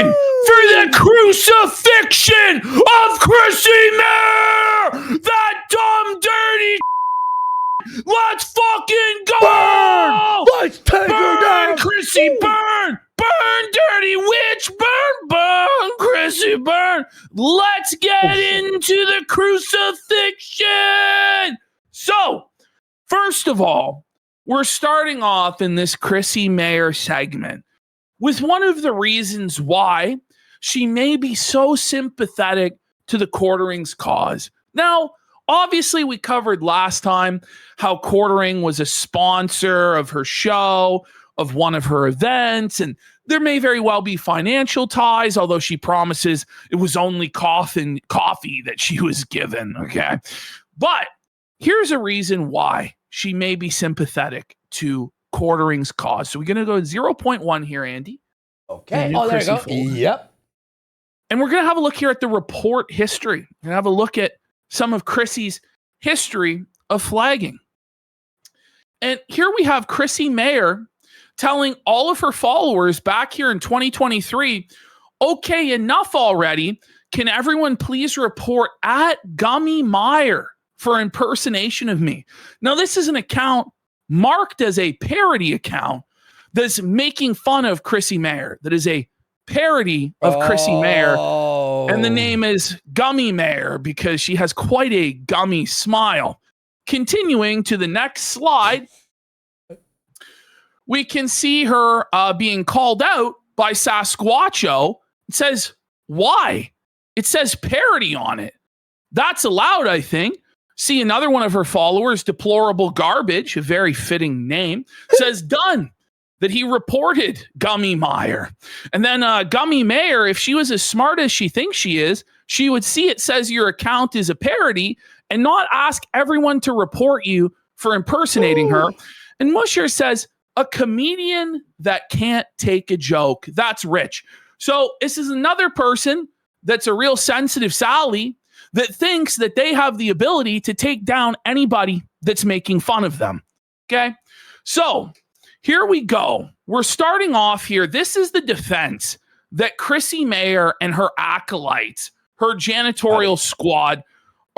time for the crucifixion of Chrissie Mayr! That dumb, dirty. Let's fucking go! Burn! Let's take her down! Chrissie, burn! Burn, dirty witch! Burn, Chrissie, burn! Let's get into the crucifixion! So, first of all, we're starting off in this Chrissie Mayr segment with one of the reasons why she may be so sympathetic to the Quartering'S cause. Now, obviously, we covered last time how Quartering was a sponsor of her show, of one of her events, and there may very well be financial ties, although she promises it was only coffee that she was given, okay? But here's a reason why she may be sympathetic to Quartering'S cause. So we're going to go 0.1 here, Andy. Okay. Oh, there you go. Folder. Yep. And we're going to have a look here at the report history. We're going to have a look at some of Chrissie's history of flagging. And here we have Chrissie Mayr telling all of her followers back here in 2023, okay, enough already. Can everyone please report at Gummy Meyer for impersonation of me? Now, this is an account marked as a parody account that's making fun of Chrissie Mayr. That is a parody of Chrissie Mayr. And the name is Gummy Mayr because she has quite a gummy smile. Continuing to the next slide, we can see her being called out by Sasquatcho. It says, why? It says parody on it. That's allowed, I think. See another one of her followers, Deplorable Garbage, a very fitting name, says done, that he reported Gummy Meyer. And then Gummy Mayr, if she was as smart as she thinks she is, she would see it says your account is a parody and not ask everyone to report you for impersonating her. And Musher says, a comedian that can't take a joke. That's rich. So this is another person that's a real sensitive Sally that thinks that they have the ability to take down anybody that's making fun of them. Okay? So here we go. We're starting off here. This is the defense that Chrissie Mayr and her acolytes, her janitorial squad,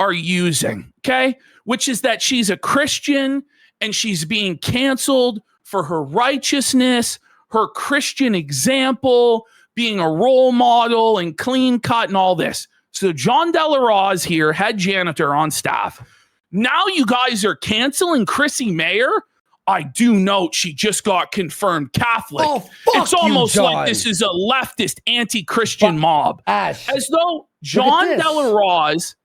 are using, okay? Which is that she's a Christian and she's being canceled for her righteousness, her Christian example, being a role model and clean cut and all this. So John Delaroz here, head janitor on staff. Now you guys are canceling Chrissie Mayr? I do note she just got confirmed Catholic. Oh, fuck it's almost you, like this is a leftist anti-Christian mob. Ash. As though John Delaroz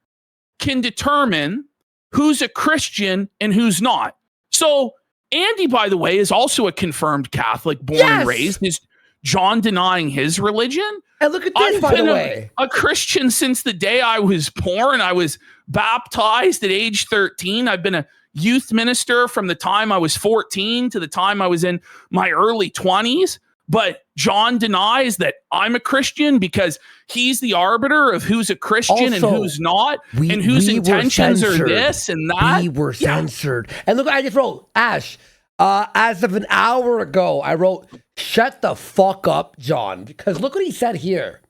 can determine who's a Christian and who's not. So Andy, by the way, is also a confirmed Catholic, born and raised. Is John denying his religion? And look at this, by the way. A Christian since the day I was born. I was baptized at age 13. I've been a youth minister from the time I was 14 to the time I was in my early 20s. But John denies that I'm a Christian because he's the arbiter of who's a Christian also, and who's not, and whose intentions are this and that. We were censored. And look, I just wrote, Ash, as of an hour ago, I wrote, shut the fuck up, John, because look what he said here.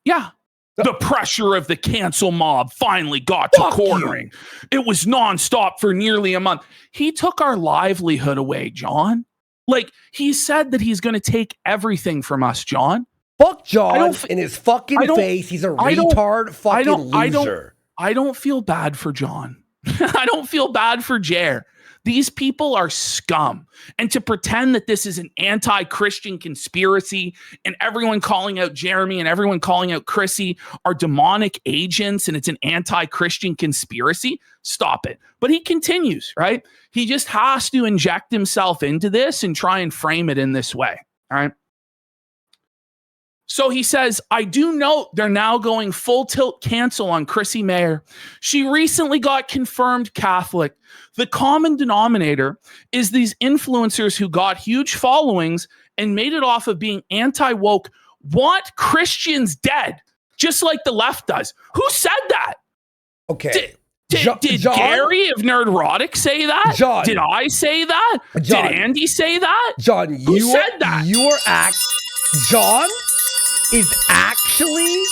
Yeah. The pressure of the cancel mob finally got to Quartering. It was nonstop for nearly a month. He took our livelihood away, John. Like, he said that he's going to take everything from us, John. Fuck John in his fucking face. He's a retard fucking loser. I don't feel bad for John. I don't feel bad for Jer. These people are scum. And to pretend that this is an anti-Christian conspiracy and everyone calling out Jeremy and everyone calling out Chrissie are demonic agents and it's an anti-Christian conspiracy, stop it. But he continues, right? He just has to inject himself into this and try and frame it in this way, all right? So he says, I do note they're now going full tilt cancel on Chrissie Mayr. She recently got confirmed Catholic. The common denominator is these influencers who got huge followings and made it off of being anti-woke, want Christians dead, just like the left does. Who said that? Okay. Did Gary of Nerdrotic say that? John. Did I say that? John. Did Andy say that? John, Who said that? Your act, John, is actually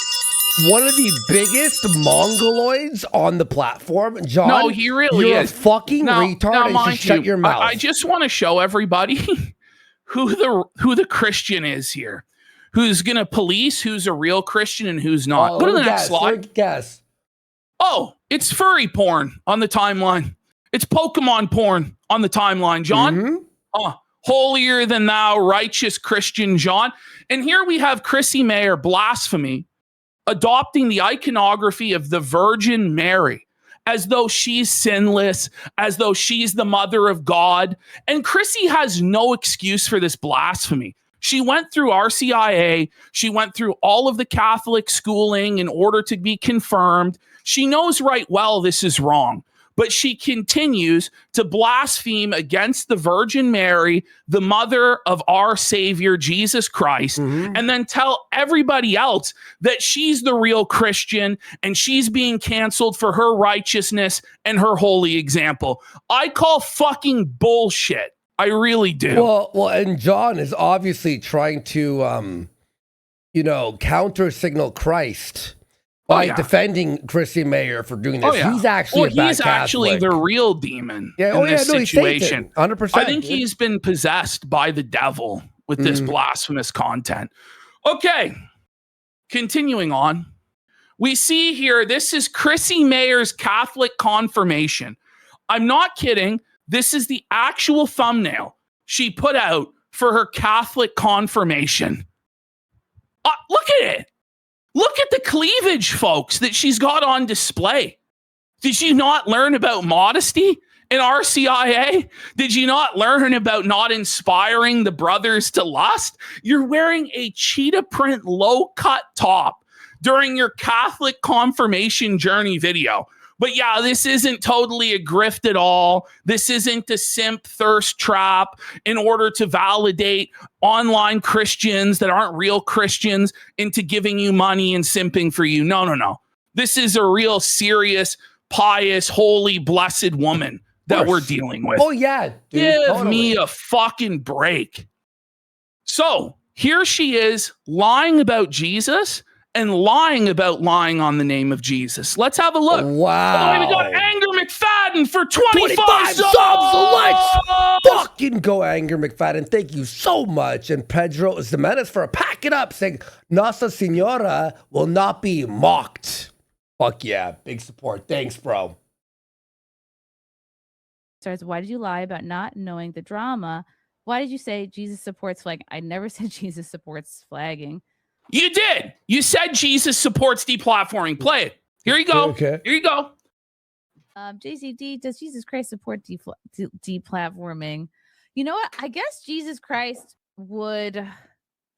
one of the biggest mongoloids on the platform. John, No, he really you're is. a fucking retard and you should shut your mouth. I just want to show everybody who the Christian is here. Who's going to police who's a real Christian and who's not. Go to the next slide. Guess. Oh, it's furry porn on the timeline. It's Pokemon porn on the timeline, John. Holier than thou, righteous Christian John. And here we have Chrissie Mayr, blasphemy, adopting the iconography of the Virgin Mary as though she's sinless, as though she's the mother of God. And Chrissie has no excuse for this blasphemy. She went through RCIA. She went through all of the Catholic schooling in order to be confirmed. She knows right well this is wrong, but she continues to blaspheme against the Virgin Mary, the mother of our Savior, Jesus Christ, and then tell everybody else that she's the real Christian and she's being canceled for her righteousness and her holy example. I call fucking bullshit. I really do. Well, and John is obviously trying to, counter signal Christ by defending Chrissie Mayr for doing this. He's actually he's actually the real demon in this situation. 100%. I think he's been possessed by the devil with this blasphemous content. Okay, continuing on. We see here, this is Chrissie Mayr's Catholic confirmation. I'm not kidding. This is the actual thumbnail she put out for her Catholic confirmation. Look at it. Look at the cleavage, folks, that she's got on display. Did you not learn about modesty in RCIA? Did you not learn about not inspiring the brothers to lust? You're wearing a cheetah print low-cut top during your Catholic confirmation journey video. But yeah, this isn't totally a grift at all. This isn't a simp thirst trap in order to validate online Christians that aren't real Christians into giving you money and simping for you. No. This is a real serious, pious, holy, blessed woman that we're dealing with. Oh, yeah. Dude, Give me a fucking break. So here she is lying about Jesus and lying about lying on the name of Jesus. Let's have a look. Wow. Oh, we got Anger McFadden for 25 subs. Let's fucking go, Anger McFadden. Thank you so much. And Pedro Zimenez for a pack it up saying, Nossa Senora will not be mocked. Fuck yeah. Big support. Thanks, bro. Starts, why did you lie about not knowing the drama? Why did you say Jesus supports flagging? I never said Jesus supports flagging. You did. You said Jesus supports deplatforming. Play it. Here you go. Okay. Here you go. JCD, does Jesus Christ support deplatforming? You know what? I guess Jesus Christ would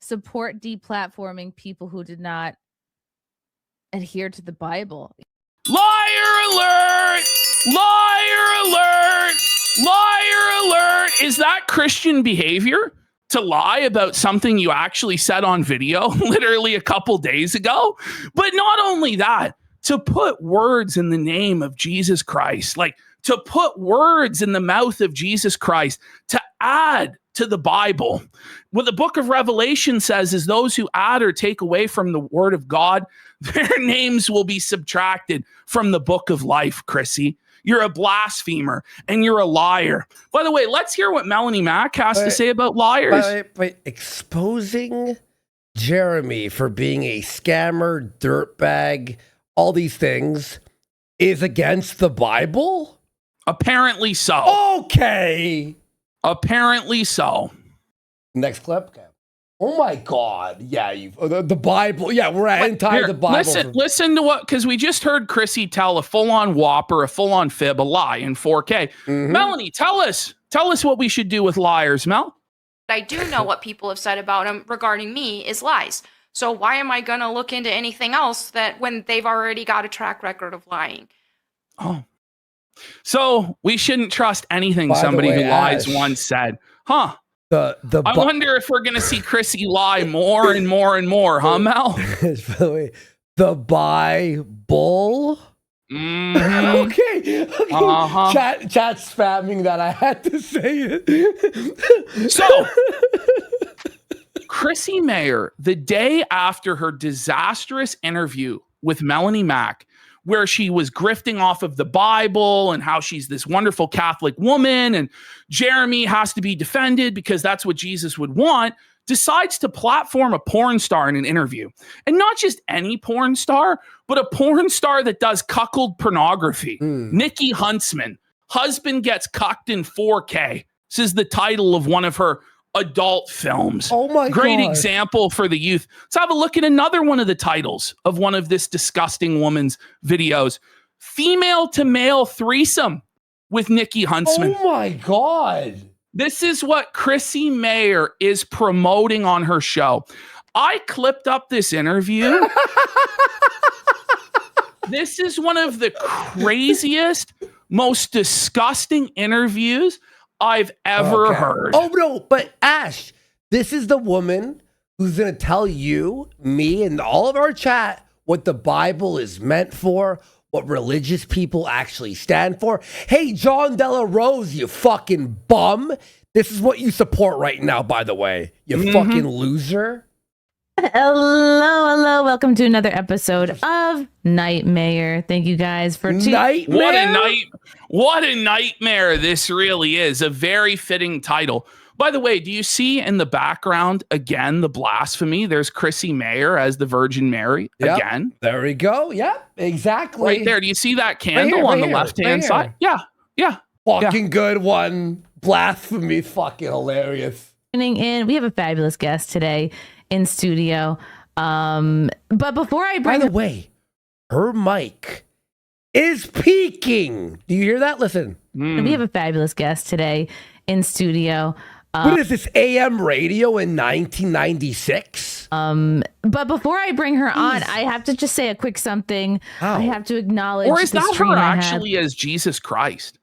support deplatforming people who did not adhere to the Bible. Liar alert! Liar alert! Liar alert! Is that Christian behavior? To lie about something you actually said on video literally a couple days ago? But not only that, to put words in the name of Jesus Christ, like to put words in the mouth of Jesus Christ, to add to the Bible. What the book of Revelation says is those who add or take away from the word of God, their names will be subtracted from the book of life, Chrissie. You're a blasphemer and you're a liar. By the way, let's hear what Melanie Mack has to say about liars. But exposing Jeremy for being a scammer, dirtbag, all these things is against the Bible? Apparently so. Okay. Apparently so. Next clip. Okay. Oh my God. Yeah, the Bible. Yeah, we're anti the Bible. Listen to what, because we just heard Chrissie tell a full-on whopper, a full-on fib, a lie in 4K. Melanie, tell us what we should do with liars, Mel. I do know what people have said about him regarding me is lies. So why am I going to look into anything else that when they've already got a track record of lying? Oh. So we shouldn't trust anything somebody who lies once said. Huh. I wonder if we're going to see Chrissie lie more and more and more, huh, Mel? By the way, the Bible. Okay. Chat spamming that I had to say it. So, Chrissie Mayr, the day after her disastrous interview with Melanie Mack, where she was grifting off of the Bible and how she's this wonderful Catholic woman and Jeremy has to be defended because that's what Jesus would want, decides to platform a porn star in an interview. And not just any porn star, but a porn star that does cuckold pornography. Nikki Huntsman, husband gets cucked in 4K. This is the title of one of her adult films. Oh my God. Great example for the youth. Let's have a look at another one of the titles of one of this disgusting woman's videos. Female to male threesome with Nikki Huntsman. Oh my God. This is what Chrissie Mayr is promoting on her show. I clipped up this interview. This is one of the craziest, most disgusting interviews I've ever heard. Oh, no, but Ash, this is the woman who's going to tell you, me, and all of our chat what the Bible is meant for, what religious people actually stand for. Hey, John Della Rose, you fucking bum. This is what you support right now, by the way. You fucking loser. Hello. Welcome to another episode of Nightmare. Thank you guys for Nightmare. What a nightmare this really is. A very fitting title. By the way, do you see in the background again the blasphemy? There's Chrissie Mayr as the Virgin Mary again. There we go. Yeah, exactly. Right there. Do you see that candle on the left-hand side? Yeah. Fucking good one. Blasphemy. Fucking hilarious. in. We have a fabulous guest today in studio. But before I bring By the way, her mic is peaking. Do you hear that? Listen. we have a fabulous guest today in studio. What is this, AM radio in 1996? But before I bring her on, I have to just say a quick something. I have to acknowledge. Or is the that stream her I had. actually as Jesus Christ?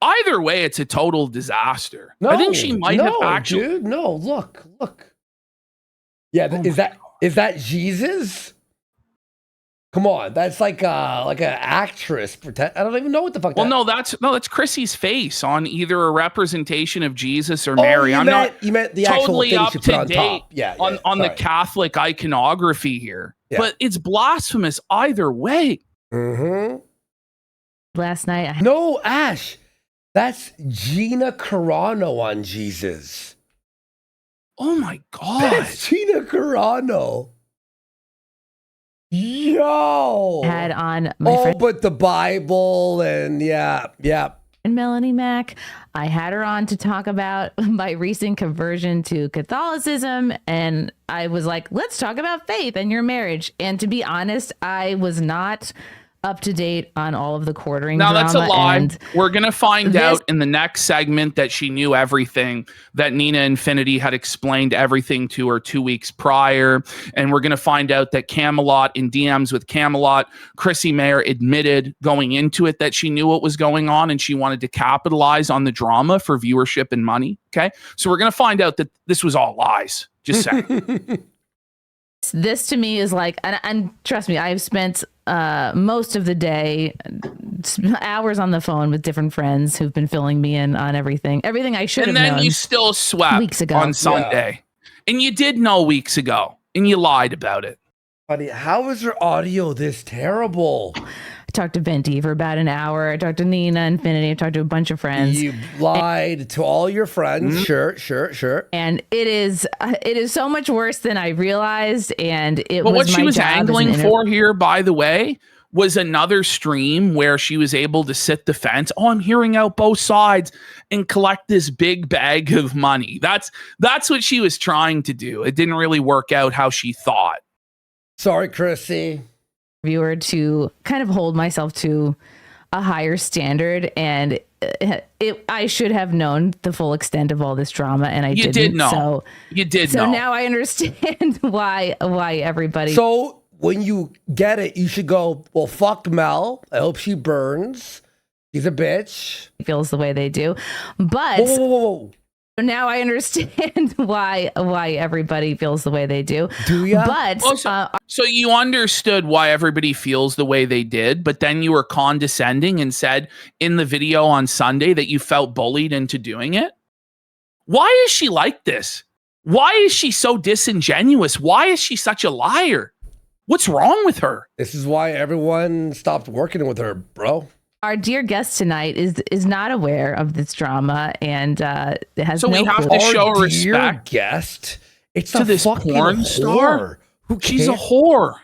Either way, it's a total disaster. I think she might have actually. Dude, no, look. Yeah, is that Jesus? Come on, that's like an actress. I don't even know what the fuck. Well, that's Chrissy's face on either a representation of Jesus or Mary. You meant the totally actual up thing to she put on date top. Yeah, on the Catholic iconography here, Yeah. but it's blasphemous either way. Mm-hmm. Last night. No, Ash, that's Gina Carano on Jesus. Oh my God. That's Gina Carano. Yo. Had on my friend but the Bible and yeah. Melanie Mack. I had her on to talk about my recent conversion to Catholicism. And I was like, let's talk about faith and your marriage. And to be honest, I was not up to date on all of the quartering Now drama. that's a lie. And We're going to find out in the next segment that she knew everything, that Nina Infinity had explained everything to her 2 weeks prior. And we're going to find out that Camelot, in DMs with Camelot, Chrissie Mayr admitted going into it that she knew what was going on and she wanted to capitalize on the drama for viewership and money. Okay. So we're going to find out that this was all lies. Just saying. this to me is like, and trust me, I've spent most of the day, hours on the phone with different friends who've been filling me in on everything I should have known. And then you still swept weeks ago. on Sunday. And you did know weeks ago. And you lied about it. Buddy, how is her audio this terrible? I talked to Venti for about an hour. I talked to Nina Infinity. I talked to a bunch of friends. You lied to all your friends. Sure. And it is so much worse than I realized. And But what she was angling for here, by the way, was another stream where she was able to sit the fence. Oh, I'm hearing out both sides and collect this big bag of money. That's what she was trying to do. It didn't really work out how she thought. Sorry, Chrissy. Viewer to kind of hold myself to a higher standard, and I should have known the full extent of all this drama, and I didn't. Did know. So you did so know. now I understand why everybody. So when you get it, you should go, well, fuck Mel. I hope she burns. She's a bitch. feels the way they do, but Whoa. now I understand why everybody feels the way they do. Do ya? But So you understood why everybody feels the way they did, but then you were condescending and said in the video on Sunday that you felt bullied into doing it? Why is she like this? Why is she so disingenuous? Why is she such a liar? What's wrong with her? This is why everyone stopped working with her, bro. Our dear guest tonight is not aware of this drama and has So no we have clue. to show Our dear respect guest. It's to a this fucking porn star. whore. Who She's a cares? whore.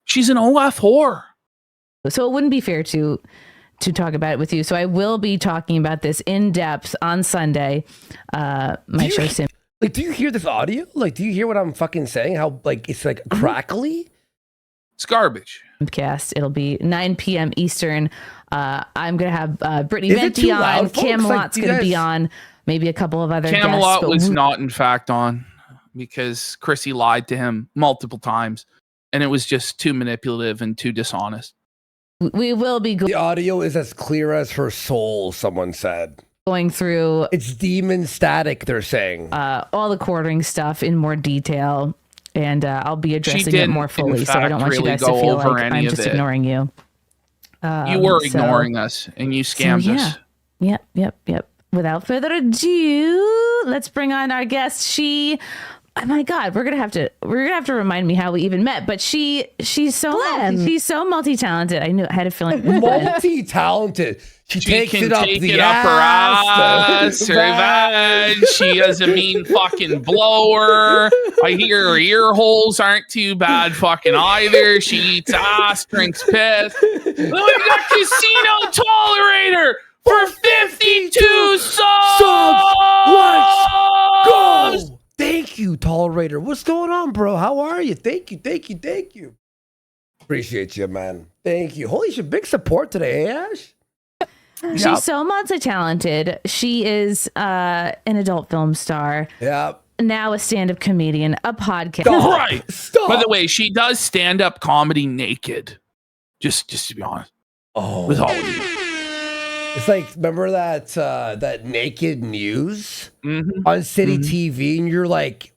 She's an OF whore. So it wouldn't be fair to talk about it with you. So I will be talking about this in depth on Sunday. My show sim. Like, do you hear this audio? Like, do you hear what I'm fucking saying? How, like, it's like crackly? It's garbage. Podcast. It'll be 9 p.m. Eastern. I'm gonna have Brittany Is it Venti too on. loud, folks? Camelot's Like, gonna be on. Maybe a couple of other Camelot guests. was not, in fact, on because Chrissy lied to him multiple times, and it was just too manipulative and too dishonest. We will be The audio is as clear as her soul, someone said. going through It's demon static, they're saying. all the Quartering'S stuff in more detail, and I'll be addressing it didn't, more in fully. So I don't fact, want you really guys to go feel over like any I'm of just it. ignoring you. You were So- ignoring us, and you scammed us. Yep. Without further ado, let's bring on our guest. Oh my God, we're gonna have to remind me how we even met. But she's so multi-talented. I had a feeling. Multi-talented. She takes can it up take the it up her ass, her Vag. vag. She has a mean fucking blower. I hear her ear holes aren't too bad fucking either. She eats ass, drinks piss. Then we got Casino Tolerator for 52 subs. Let's go. Thank you, Tolerator. What's going on, bro? How are you? Thank you. Appreciate you, man. Thank you. Holy shit, big support today, eh, Ash? She's so multi-talented. She is an adult film star, Yeah. now a stand-up comedian, a podcast. Stop. Right. Stop. By the way, she does stand-up comedy naked. Just to be honest. Oh. With all of you. It's like, remember that naked news Mhm. on City TV, and you're like,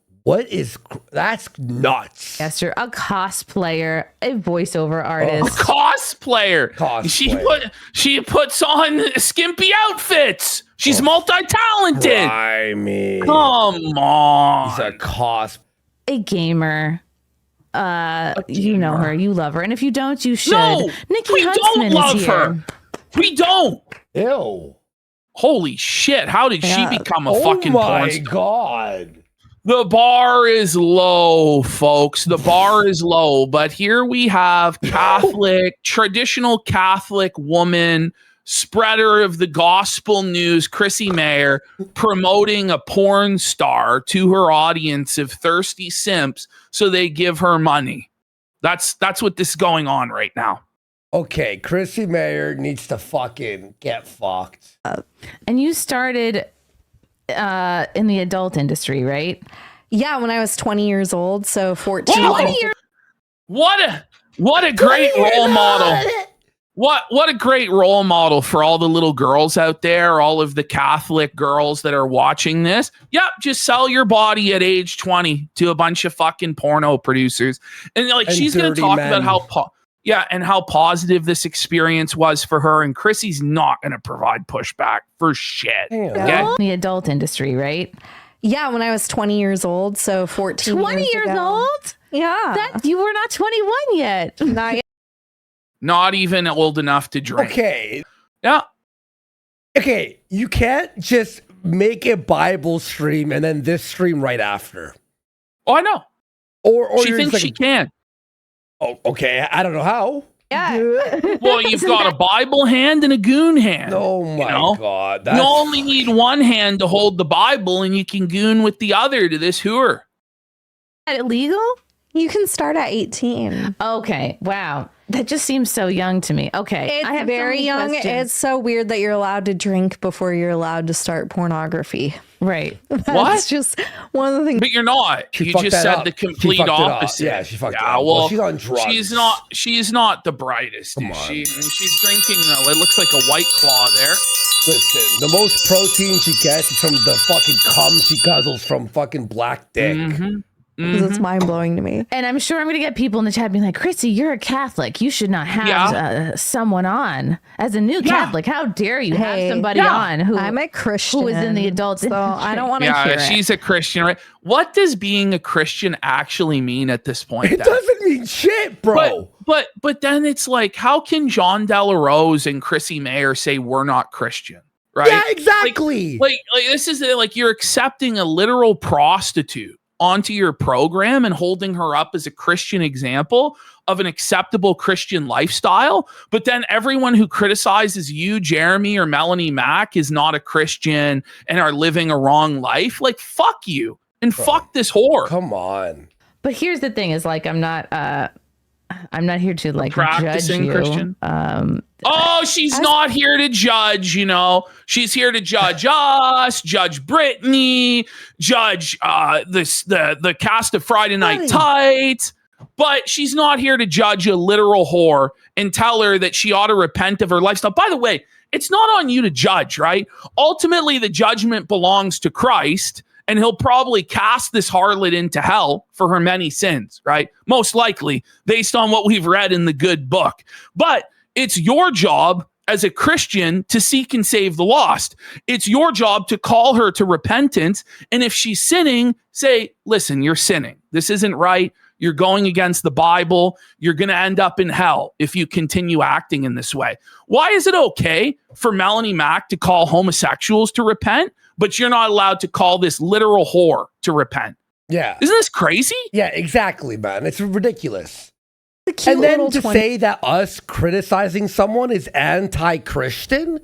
that's nuts. Yes, you're a cosplayer, a voiceover A artist. cosplayer. Cosplayer. She puts on skimpy outfits. She's multi-talented. Grimy. Come on. He's a cos. A gamer. You know her, you love her, and if you don't, you should. No, Nikki we Huntsman don't love is here. her. We don't. Ew. Holy shit! How did she become a fucking Oh porn my star? god. The bar is low, folks. The bar is low. But here we have traditional Catholic woman, spreader of the gospel news, Chrissie Mayr, promoting a porn star to her audience of thirsty simps so they give her money. That's what this is going on right now. Okay, Chrissie Mayr needs to fucking get fucked. And you started in the adult industry, right? Yeah, when I was 20 years old, so 14. Oh, what a great role model. What a great role model for all the little girls out there, all of the Catholic girls that are watching this. Yep, just sell your body at age 20 to a bunch of fucking porno producers. And like And she's going to dirty talk men. about how positive this experience was for her, and Chrissy's not going to provide pushback for shit. Damn. Okay? In the adult industry, right? Yeah, when I was 20 years old, so 14 20 years ago. old? Yeah. That you were not 21 yet. Not yet. Not even old enough to drink. Okay. Yeah. Okay, you can't just make a Bible stream and then this stream right after. Oh, I know. Or She you're thinks just she like, can. oh, okay, I don't know how. Yeah. Well, you've got a Bible hand and a goon hand. Oh my know? god. You only need one hand to hold the Bible, and you can goon with the other to this whore. Is that illegal? You can start at 18. Okay. Wow. That just seems so young to me. Okay. It's I have so very many young. questions. It's so weird that you're allowed to drink before you're allowed to start pornography. right. That's What? just one of the things. But you're not. She You fucked just that said up. the She complete fucked it up. opposite. Yeah, she fucked it Yeah, up. well, She's on drugs. She's not the brightest. Come Is on. she? And she's drinking. It looks like a White Claw there. Listen, the most protein she gets is from the fucking cum she guzzles from fucking black dick. Mhm. because it's mind blowing to me. And I'm sure I'm going to get people in the chat being like, Chrissy, you're a Catholic. You should not have someone on. As a new Catholic, how dare you have somebody on who I'm a Christian. who is in the adult so I don't want to hear it. She's a Christian, right? What does being a Christian actually mean at this point? It doesn't mean shit, bro. But then it's like, how can John Delarose and Chrissie Mayr say we're not Christian? Right? Yeah, exactly. Like this is like you're accepting a literal prostitute onto your program and holding her up as a Christian example of an acceptable Christian lifestyle. But then everyone who criticizes you, Jeremy or Melanie Mack, is not a Christian and are living a wrong life. Like, fuck you and fuck this whore. Come on. But here's the thing: is like I'm not here to like practicing judge you. Christian. She's not here to judge. You know, she's here to judge us, judge Brittany, judge the cast of Friday Night Tights. But she's not here to judge a literal whore and tell her that she ought to repent of her lifestyle. By the way, it's not on you to judge, right? Ultimately, the judgment belongs to Christ. And he'll probably cast this harlot into hell for her many sins, right? Most likely, based on what we've read in the good book. But it's your job as a Christian to seek and save the lost. It's your job to call her to repentance. And if she's sinning, say, listen, you're sinning. This isn't right. You're going against the Bible. You're going to end up in hell if you continue acting in this way. Why is it okay for Melanie Mack to call homosexuals to repent, but you're not allowed to call this literal whore to repent? Yeah. Isn't this crazy? Yeah, exactly, man. It's ridiculous. And then to say that us criticizing someone is anti-Christian?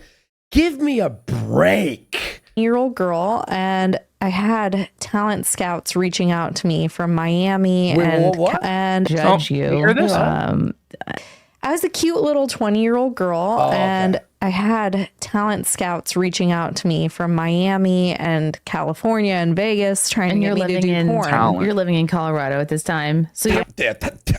Give me a break. 20-year-old girl, and I had talent scouts reaching out to me from Miami and judge you. Hear this? I was a cute little 20-year-old girl, and I had talent scouts reaching out to me from Miami and California and Vegas trying to get me to do porn. You're living in Colorado at this time. So you're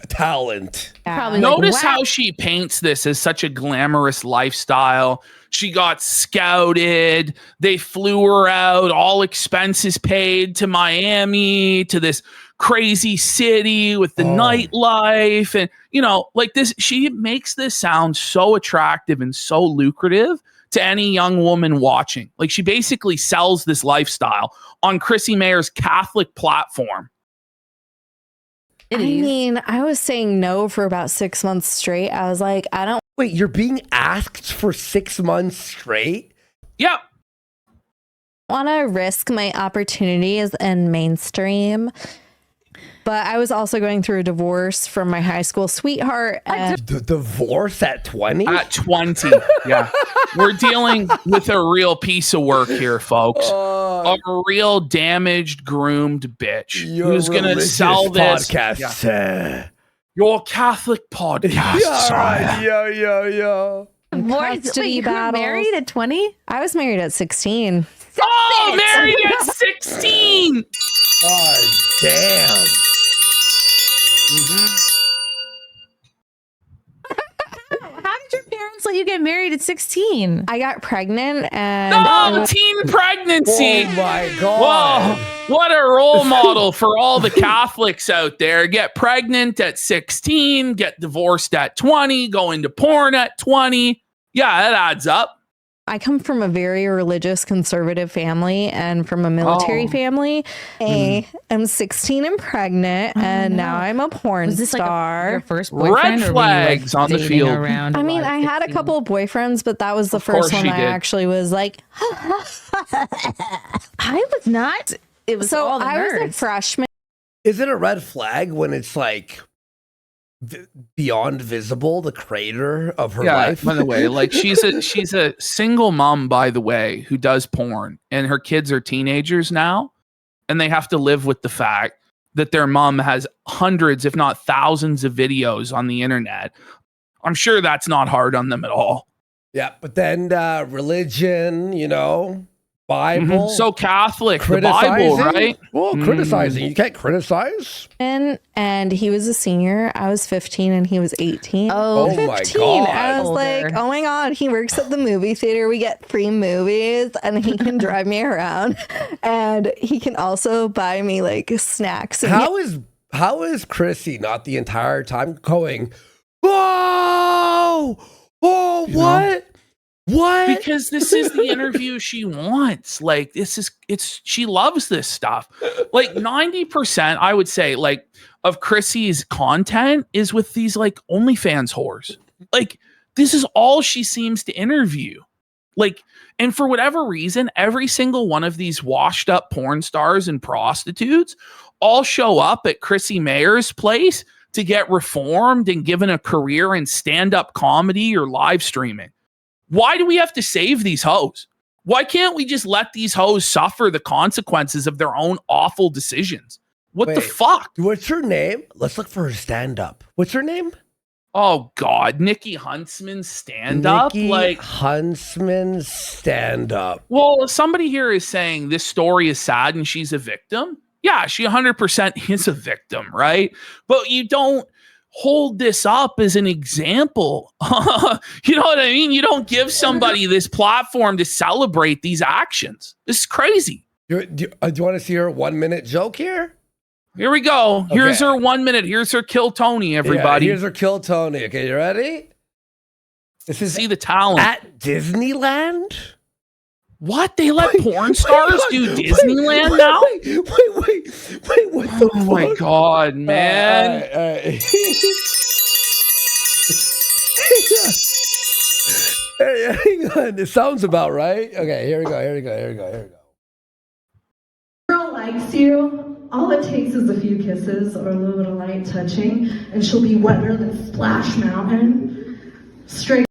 Talent. probably Notice like, wow. how she paints this as such a glamorous lifestyle. She got scouted. They flew her out, all expenses paid, to Miami, to this crazy city with the nightlife. And, you know, like this, she makes this sound so attractive and so lucrative to any young woman watching. Like, she basically sells this lifestyle on Chrissie Mayr's Catholic platform. I mean, I was saying no for about 6 months straight. I was like, I don't Wait, you're being asked for 6 months straight? Yep. want to risk my opportunities in mainstream. But I was also going through a divorce from my high school sweetheart. And Divorce at 20? At 20. Yeah. We're dealing with a real piece of work here, folks. A real damaged, groomed bitch who's going to sell this. Podcast. Yeah. Your Catholic podcast. Yo. custody You were battles. married at 20? I was married at 16. Oh, married at 16. Oh, damn. How did your parents let you get married at 16? I got pregnant and No, teen pregnancy. Oh, my God. Whoa, what a role model for all the Catholics out there. Get pregnant at 16, get divorced at 20, go into porn at 20. Yeah, that adds up. I come from a very religious conservative family and from a military family. I'm 16 and pregnant, and now I'm a porn Was this star. like your first boyfriend? Red or were you, like, flags on the dating field. Around I mean, lot I at had a 16? couple of boyfriends, but that was the Of course first one she I did. actually was like, I was not. It was so all the I was a nerds. freshman. Is it a red flag when it's like beyond visible, the crater of her life? By the way, like she's a single mom, by the way, who does porn, and her kids are teenagers now, and they have to live with the fact that their mom has hundreds, if not thousands, of videos on the internet. I'm sure that's not hard on them at all. Yeah, but then religion, Bible. So Catholic, the Bible, right? Well, criticizing. You can't criticize. And he was a senior. I was 15 and he was 18. Oh, my 15. God. I was Older. like, oh my God, he works at the movie theater. We get free movies and he can drive me around. And he can also buy me like snacks. And How is Chrissie not the entire time going, whoa, oh, what? What? Because this is the interview she wants. Like, she loves this stuff. Like 90%, I would say, like, of Chrissie's content is with these like OnlyFans whores. Like, this is all she seems to interview. Like, and for whatever reason, every single one of these washed up porn stars and prostitutes all show up at Chrissie Mayr's place to get reformed and given a career in stand-up comedy or live streaming. Why do we have to save these hoes? Why can't we just let these hoes suffer the consequences of their own awful decisions? What the fuck? What's her name? Let's look for her stand-up. What's her name? Oh, God. Nikki Huntsman stand-up? Nikki Huntsman stand-up. Well, somebody here is saying this story is sad and she's a victim. Yeah, she 100% is a victim, right? But you don't hold this up as an example. You know what I mean? You don't give somebody this platform to celebrate these actions. This is crazy. Do you want to see her 1 minute joke here? Here we go. Here's her 1 minute. Here's her kill Tony, everybody. Yeah, here's her kill Tony. Okay, you ready? This is See the talent. at Disneyland. What? They let porn stars do Disneyland now? Wait, what the fuck? Oh my God, man. Hey, hang on. It sounds about right. Okay, here we go. Girl likes you. All it takes is a few kisses or a little bit of light touching, and she'll be wetter than Splash Mountain. Straight.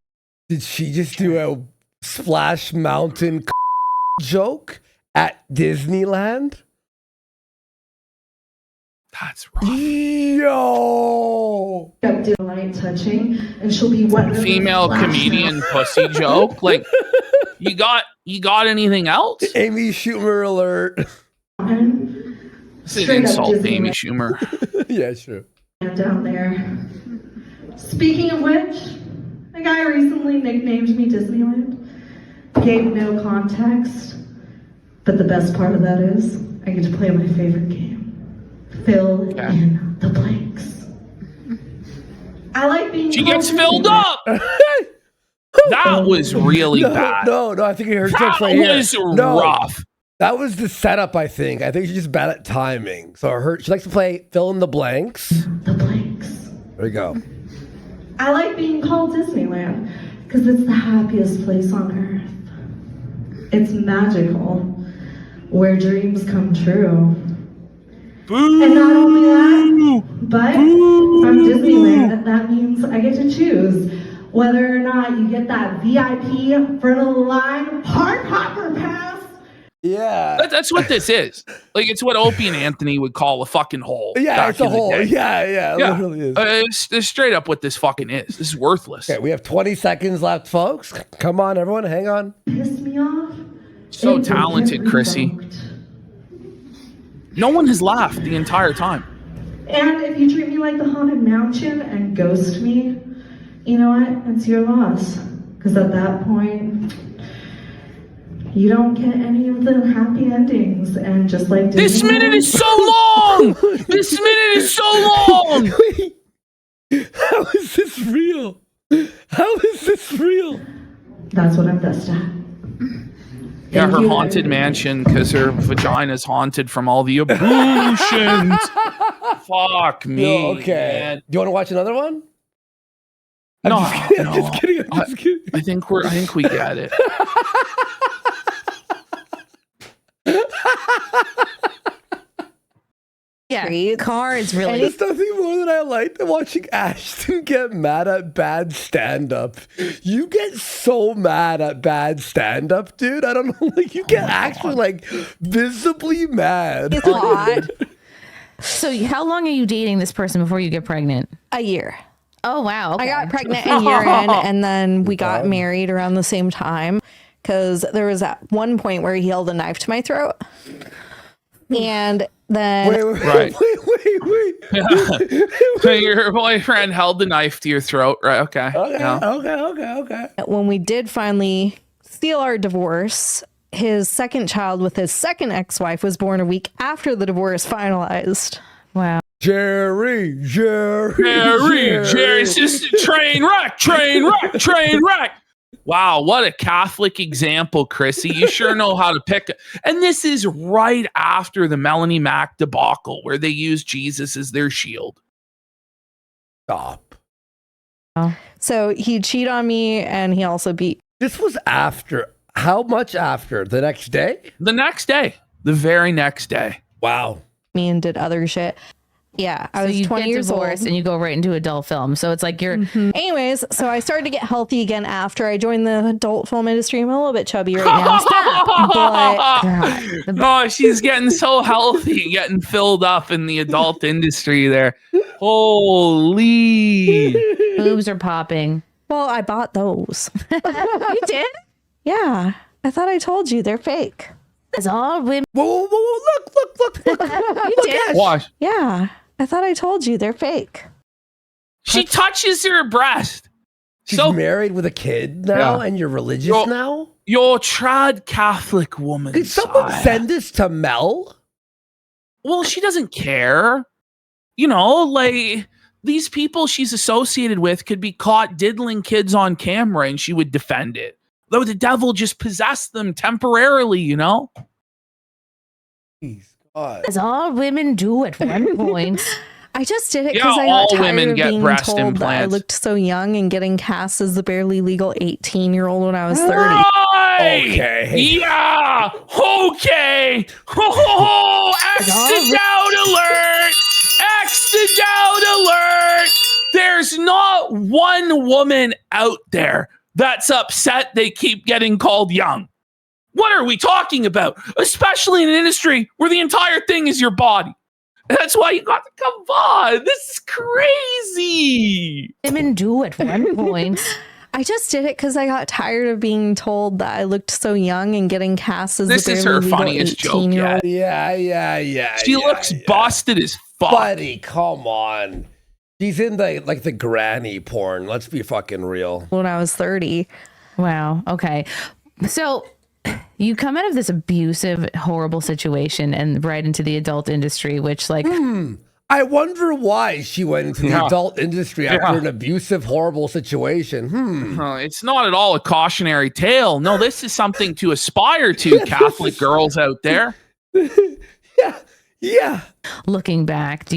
Did she just do a Splash Mountain joke at Disneyland? That's rough. Yo! Do light touching, and she'll be wetter. Female than Splash comedian Mountain. pussy joke. Like, you got anything else? Amy Schumer alert. This is an insult to Amy Schumer. Yeah, sure. Down there. Speaking of which, a guy recently nicknamed me Disneyland. Gave no context, but the best part of that is I get to play my favorite game. Fill in the blanks. I like being. She gets filled up. That was really bad. No, I think I heard That jokes right here. was rough. That was the setup, I think. I think she's just bad at timing. So she likes to play fill in the blanks. The blanks. There we go. I like being called Disneyland because it's the happiest place on earth. It's magical, where dreams come true. Boo! And not only that, but from Disneyland, that means I get to choose whether or not you get that VIP front of the line park hopper pass. Yeah. That's what this is. Like, it's what Opie and Anthony would call a fucking hole. Yeah, back it's a in the hole. day. Yeah, it literally is. It's straight up what this fucking is. This is worthless. Okay, we have 20 seconds left, folks. Come on, everyone, hang on. Piss me off. So and talented, get Chrissie. revoked. No one has laughed the entire time. And if you treat me like the Haunted Mansion and ghost me, you know what? It's your loss. Because at that point, you don't get any of the happy endings. And just like This Disneyland- minute is so long! This minute is so long! Wait, how is this real? How is this real? That's what I'm best at. Yeah, Thank her you, haunted everybody. mansion because her vagina's haunted from all the abortions. Fuck me. Yo, okay. Man. Do you want to watch another one? No, I'm just kidding. I'm just kidding. I think we get it. Yeah, car is really. There's nothing more than I like than watching Ashton get mad at bad stand-up. You get so mad at bad stand-up, dude. I don't know. Like, you get actually, like, visibly mad. It's hot. So, how long are you dating this person before you get pregnant? A year. Oh wow! Okay. I got pregnant a year in, and then we got married around the same time. because there was at one point where he held a knife to my throat. And then Right. Wait. So your boyfriend held the knife to your throat, right? Okay. Okay. when we did finally seal our divorce, his second child with his second ex-wife was born a week after the divorce finalized. Wow. Jerry. It's just a train wreck. Wow, what a Catholic example, Chrissy. You sure know how to pick it. And this is right after the Melanie Mac debacle where they used Jesus as their shield. Stop. So he'd cheat on me, and he also beat. This was after. How much after? The next day? The next day. The very next day. Wow. Me and did other shit. Yeah, I was 20 years old. And you go right into adult film. So it's like you're... Anyways, so I started to get healthy again after I joined the adult film industry. I'm a little bit chubby right now. But Oh, she's getting so healthy, getting filled up in the adult industry there. Holy. boobs are popping. well, I bought those. You did? Yeah, I thought I told you they're fake. It's all women. Whoa, look. You did? Watch. Yeah, I thought I told you they're fake. She touches her breast. She's So married with a kid now, Yeah. and you're religious Yo- now? you're a trad Catholic woman. Did someone send this to Mel? Well, she doesn't care. You know, like these people she's associated with could be caught diddling kids on camera and she would defend it. Though the devil just possessed them temporarily, you know? Please, God. As all women do at one point. I just did it Yeah, because I all got women tired of get being breast told that I implants. looked so young and getting cast as the barely legal 18-year-old when I was 30. Right! Okay. Yeah! Okay! Ho, ho, ho! Exit out alert! Exit out alert! There's not one woman out there that's upset they keep getting called young. What are we talking about? Especially in an industry where the entire thing is your body. That's why you got to come on. This is crazy. Women do at one point. I just did it because I got tired of being told that I looked so young and getting cast as This the is barely her legal funniest joke 18-year-old. yet. Yeah. She looks busted as fuck. Buddy, come on. She's in the granny porn. Let's be fucking real. When I was 30. Wow. Okay. So you come out of this abusive, horrible situation and right into the adult industry, which like... I wonder why she went into the Yeah. adult industry after an abusive, horrible situation. It's not at all a cautionary tale. No, this is something to aspire to, Catholic girls out there. Yeah. Looking back,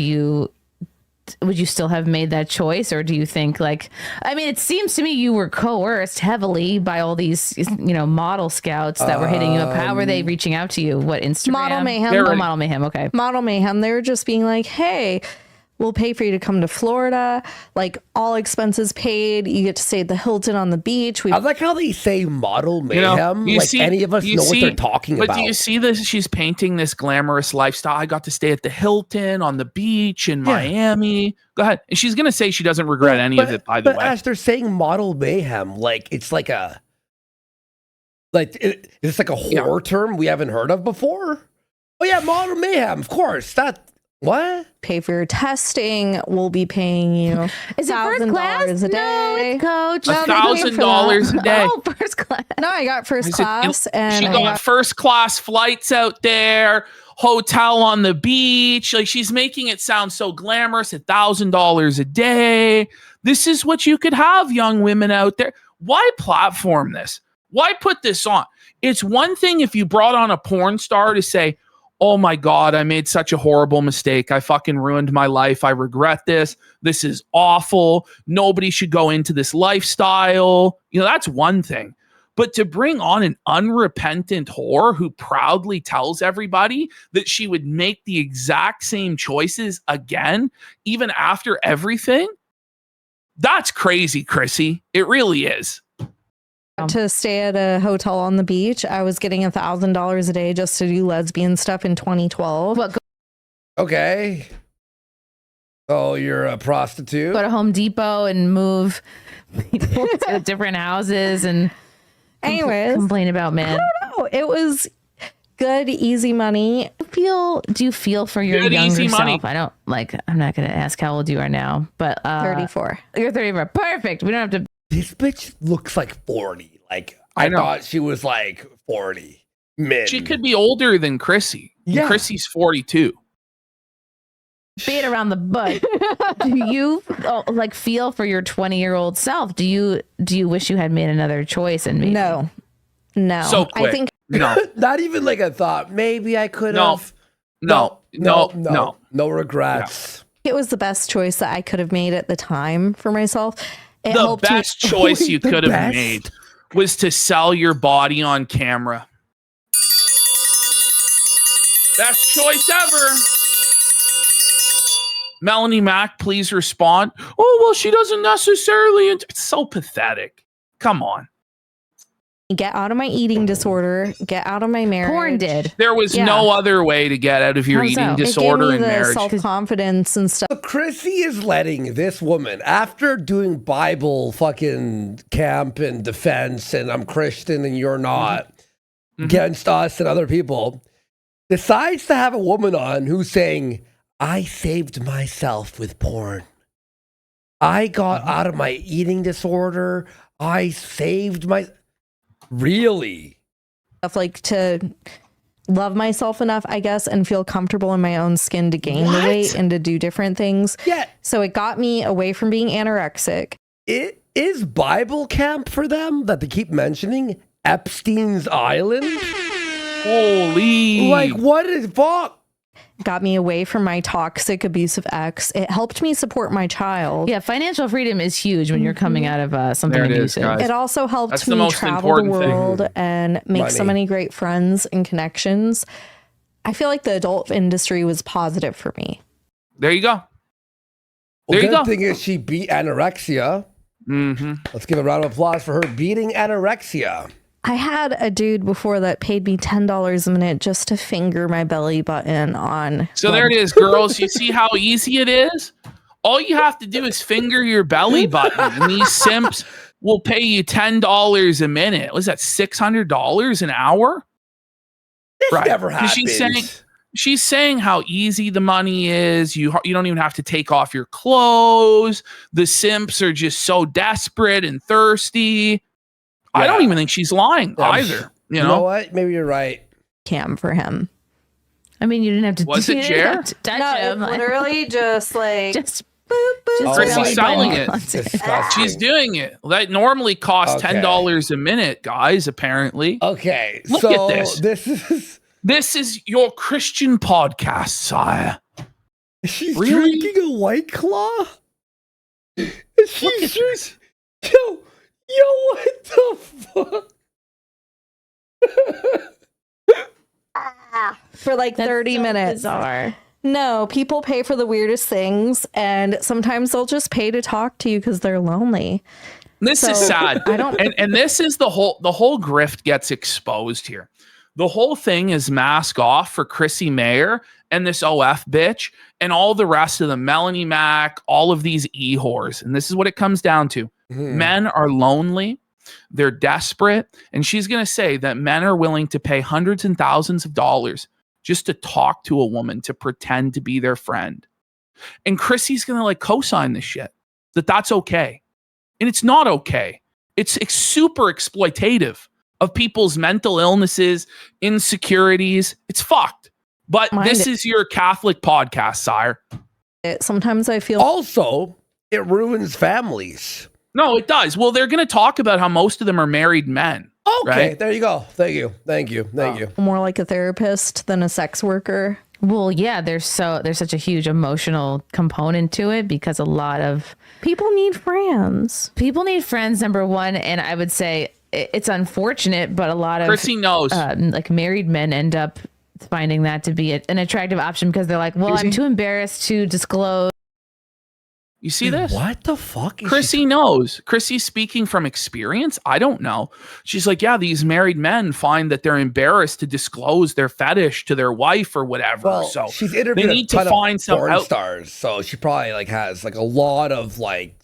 would you still have made that choice, or do you think like, I mean, it seems to me you were coerced heavily by all these, model scouts that were hitting you up. How were they reaching out to you? What, Instagram? Model Mayhem. Oh, Model Mayhem. Okay. Model Mayhem. They were just being like, hey, we'll pay for you to come to Florida. Like, all expenses paid. You get to stay at the Hilton on the beach. I like how they say model mayhem. Any of us know what they're talking about. But do you see this? She's painting this glamorous lifestyle. I got to stay at the Hilton on the beach in Miami. Go ahead. And she's going to say she doesn't regret any of it, by the But way. as they're saying model mayhem, like it's like a... it's like a horror term we haven't heard of before? Oh yeah, model mayhem, of course. What? Pay for your testing. We'll be paying you Is it first class? $1,000 a day. No, it's coach. $1,000 a day. Oh, first class. No, I got first class, and She I got got first class flights out there, hotel on the beach. Like she's making it sound so glamorous. $1,000 a day. This is what you could have, young women out there. Why platform this? Why put this on? It's one thing if you brought on a porn star to say, oh my God, I made such a horrible mistake. I fucking ruined my life. I regret this. This is awful. Nobody should go into this lifestyle. That's one thing. But to bring on an unrepentant whore who proudly tells everybody that she would make the exact same choices again, even after everything, that's crazy, Chrissy. It really is. to stay at a hotel on the beach. I was getting $1,000 a day just to do lesbian stuff in 2012. What, Okay. Oh, you're a prostitute? go to Home Depot and move people to different houses and Anyways, complain about men. no, it was good, easy money. Do you feel for your Good, younger easy money. self? I'm not going to ask how old you are now, but 34. You're 34. Perfect. We don't have to. This bitch looks like 40. Like, I I know. thought she was like 40. Mid. She could be older than Chrissy. Yeah. Chrissy's 42. Beat around the bush. Do you feel for your 20-year-old self? Do you wish you had made another choice and maybe No. So quick. I think No. Not even like a thought. Maybe I could No. have. No. No regrets. it was the best choice that I could have made at the time for myself. It The helped me- best choice you The could have best? made was to sell your body on camera. Best choice ever. Melanie Mack, please respond. Oh, well, she doesn't necessarily. It's so pathetic. Come on. get out of my eating disorder, get out of my marriage. porn did. There was Yeah. no other way to get out of your How eating so? disorder it gave and me the marriage. self-confidence and stuff. So Chrissy is letting this woman, after doing Bible fucking camp and defense, and I'm Christian and you're not, against us and other people, decides to have a woman on who's saying, I saved myself with porn. I got out of my eating disorder. I saved my... Really? Like to love myself enough, I guess, and feel comfortable in my own skin to gain What? the weight and to do different things. Yeah. So it got me away from being anorexic. It is Bible camp for them that they keep mentioning Epstein's Island. Holy. Like, what is fuck? Got me away from my toxic, abusive ex. It helped me support my child. Yeah, financial freedom is huge when you're coming out of something There it is, abusive. guys. It also helped That's the me most travel the important thing. world and make so Money. many great friends and connections. I feel like the adult industry was positive for me. There you go. Well, There you good go. thing is she beat anorexia. Mm-hmm. Let's give a round of applause for her beating anorexia. I had a dude before that paid me $10 a minute just to finger my belly button on. So there it is, girls. You see how easy it is? All you have to do is finger your belly button, and these simps will pay you $10 a minute. Was that $600 an hour? This Right. never 'Cause happens. she's saying how easy the money is. You don't even have to take off your clothes. The simps are just so desperate and thirsty. I Yeah. don't even think she's lying either. You You know know? what? Maybe you're right. Cam for him. I mean, you didn't have to. Was it you didn't Jer? have to touch him. literally just like Just Oh Chrissy's my selling God. it. It's disgusting. She's doing it. That normally costs Okay. $10 a minute, guys, apparently. Okay, Look so at this. This is your Christian podcast, sire. She's Really? drinking a White Claw? She's just... Yo, what the fuck? for like 30 minutes. Bizarre. No, people pay for the weirdest things, and sometimes they'll just pay to talk to you because they're lonely. This is So, sad. I don't- and this is the whole grift gets exposed here. The whole thing is mask off for Chrissie Mayr and this OF bitch and all the rest of them, Melanie Mack, all of these e-whores. And this is what it comes down to. Men are lonely. They're desperate. And she's going to say that men are willing to pay hundreds and thousands of dollars just to talk to a woman, to pretend to be their friend. And Chrissy's going to like co-sign this shit, that's okay. And it's not okay. It's super exploitative of people's mental illnesses, insecurities. It's fucked. But Mind this it. is your Catholic podcast, sire. Sometimes I feel Also, it ruins families. No, it does. Well, they're going to talk about how most of them are married men. Okay, Right? there you go. Thank you. more like a therapist than a sex worker. Well, yeah, there's such a huge emotional component to it because a lot of People need friends. people need friends, number one, and I would say it's unfortunate, but a lot of Chrissy knows. like married men end up finding that to be an attractive option because they're like, well, I'm too embarrassed to disclose. You see this? What the fuck? Is Chrissy knows. Chrissy's speaking from experience. I don't know. She's like, yeah, these married men find that they're embarrassed to disclose their fetish to their wife or whatever. Well, so she's interviewed they need a ton to find of some porn out. stars, so she probably like has like a lot of like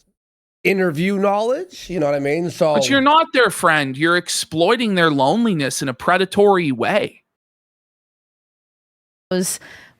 interview knowledge. You know what I mean? So, But you're not their friend. You're exploiting their loneliness in a predatory way.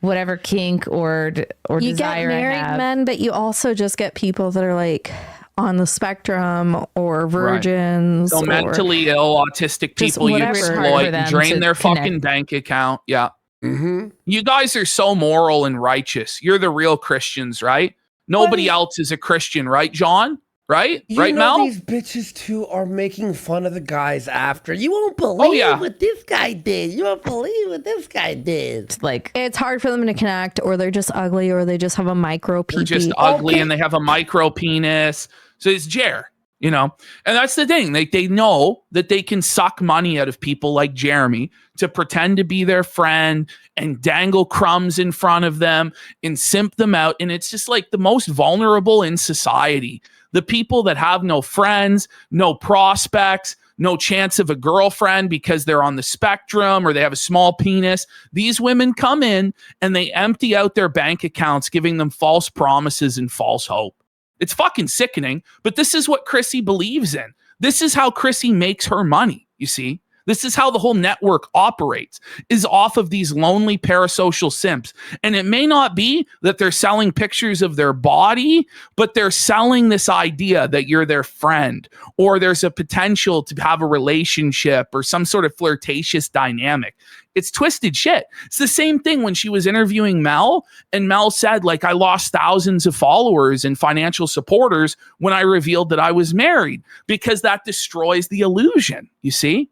Whatever kink or You get desire I married have. men, but you also just get people that are like on the spectrum or virgins. So or mentally ill, autistic just people you whatever. Hard for exploit, them and drain to their fucking connect. bank account. Yeah. mm-hmm. You guys are so moral and righteous. You're the real Christians, right? Nobody else is a Christian, right, John? Right? You Right, know Mel? these bitches too are making fun of the guys after. You won't believe what this guy did. You won't believe what this guy did. Like, it's hard for them to connect, or they're just ugly, or they just have a micro They're pee. just ugly and they have a micro penis. So it's Jer, you know? And that's the thing. They know that they can suck money out of people like Jeremy to pretend to be their friend and dangle crumbs in front of them and simp them out. And it's just like the most vulnerable in society. The people that have no friends, no prospects, no chance of a girlfriend because they're on the spectrum or they have a small penis. These women come in and they empty out their bank accounts, giving them false promises and false hope. It's fucking sickening, but this is what Chrissie believes in. This is how Chrissie makes her money, you see? This is how the whole network operates, is off of these lonely parasocial simps. And it may not be that they're selling pictures of their body, but they're selling this idea that you're their friend, or there's a potential to have a relationship or some sort of flirtatious dynamic. It's twisted shit. It's the same thing when she was interviewing Mel, and Mel said, like, I lost thousands of followers and financial supporters when I revealed that I was married, because that destroys the illusion, you see?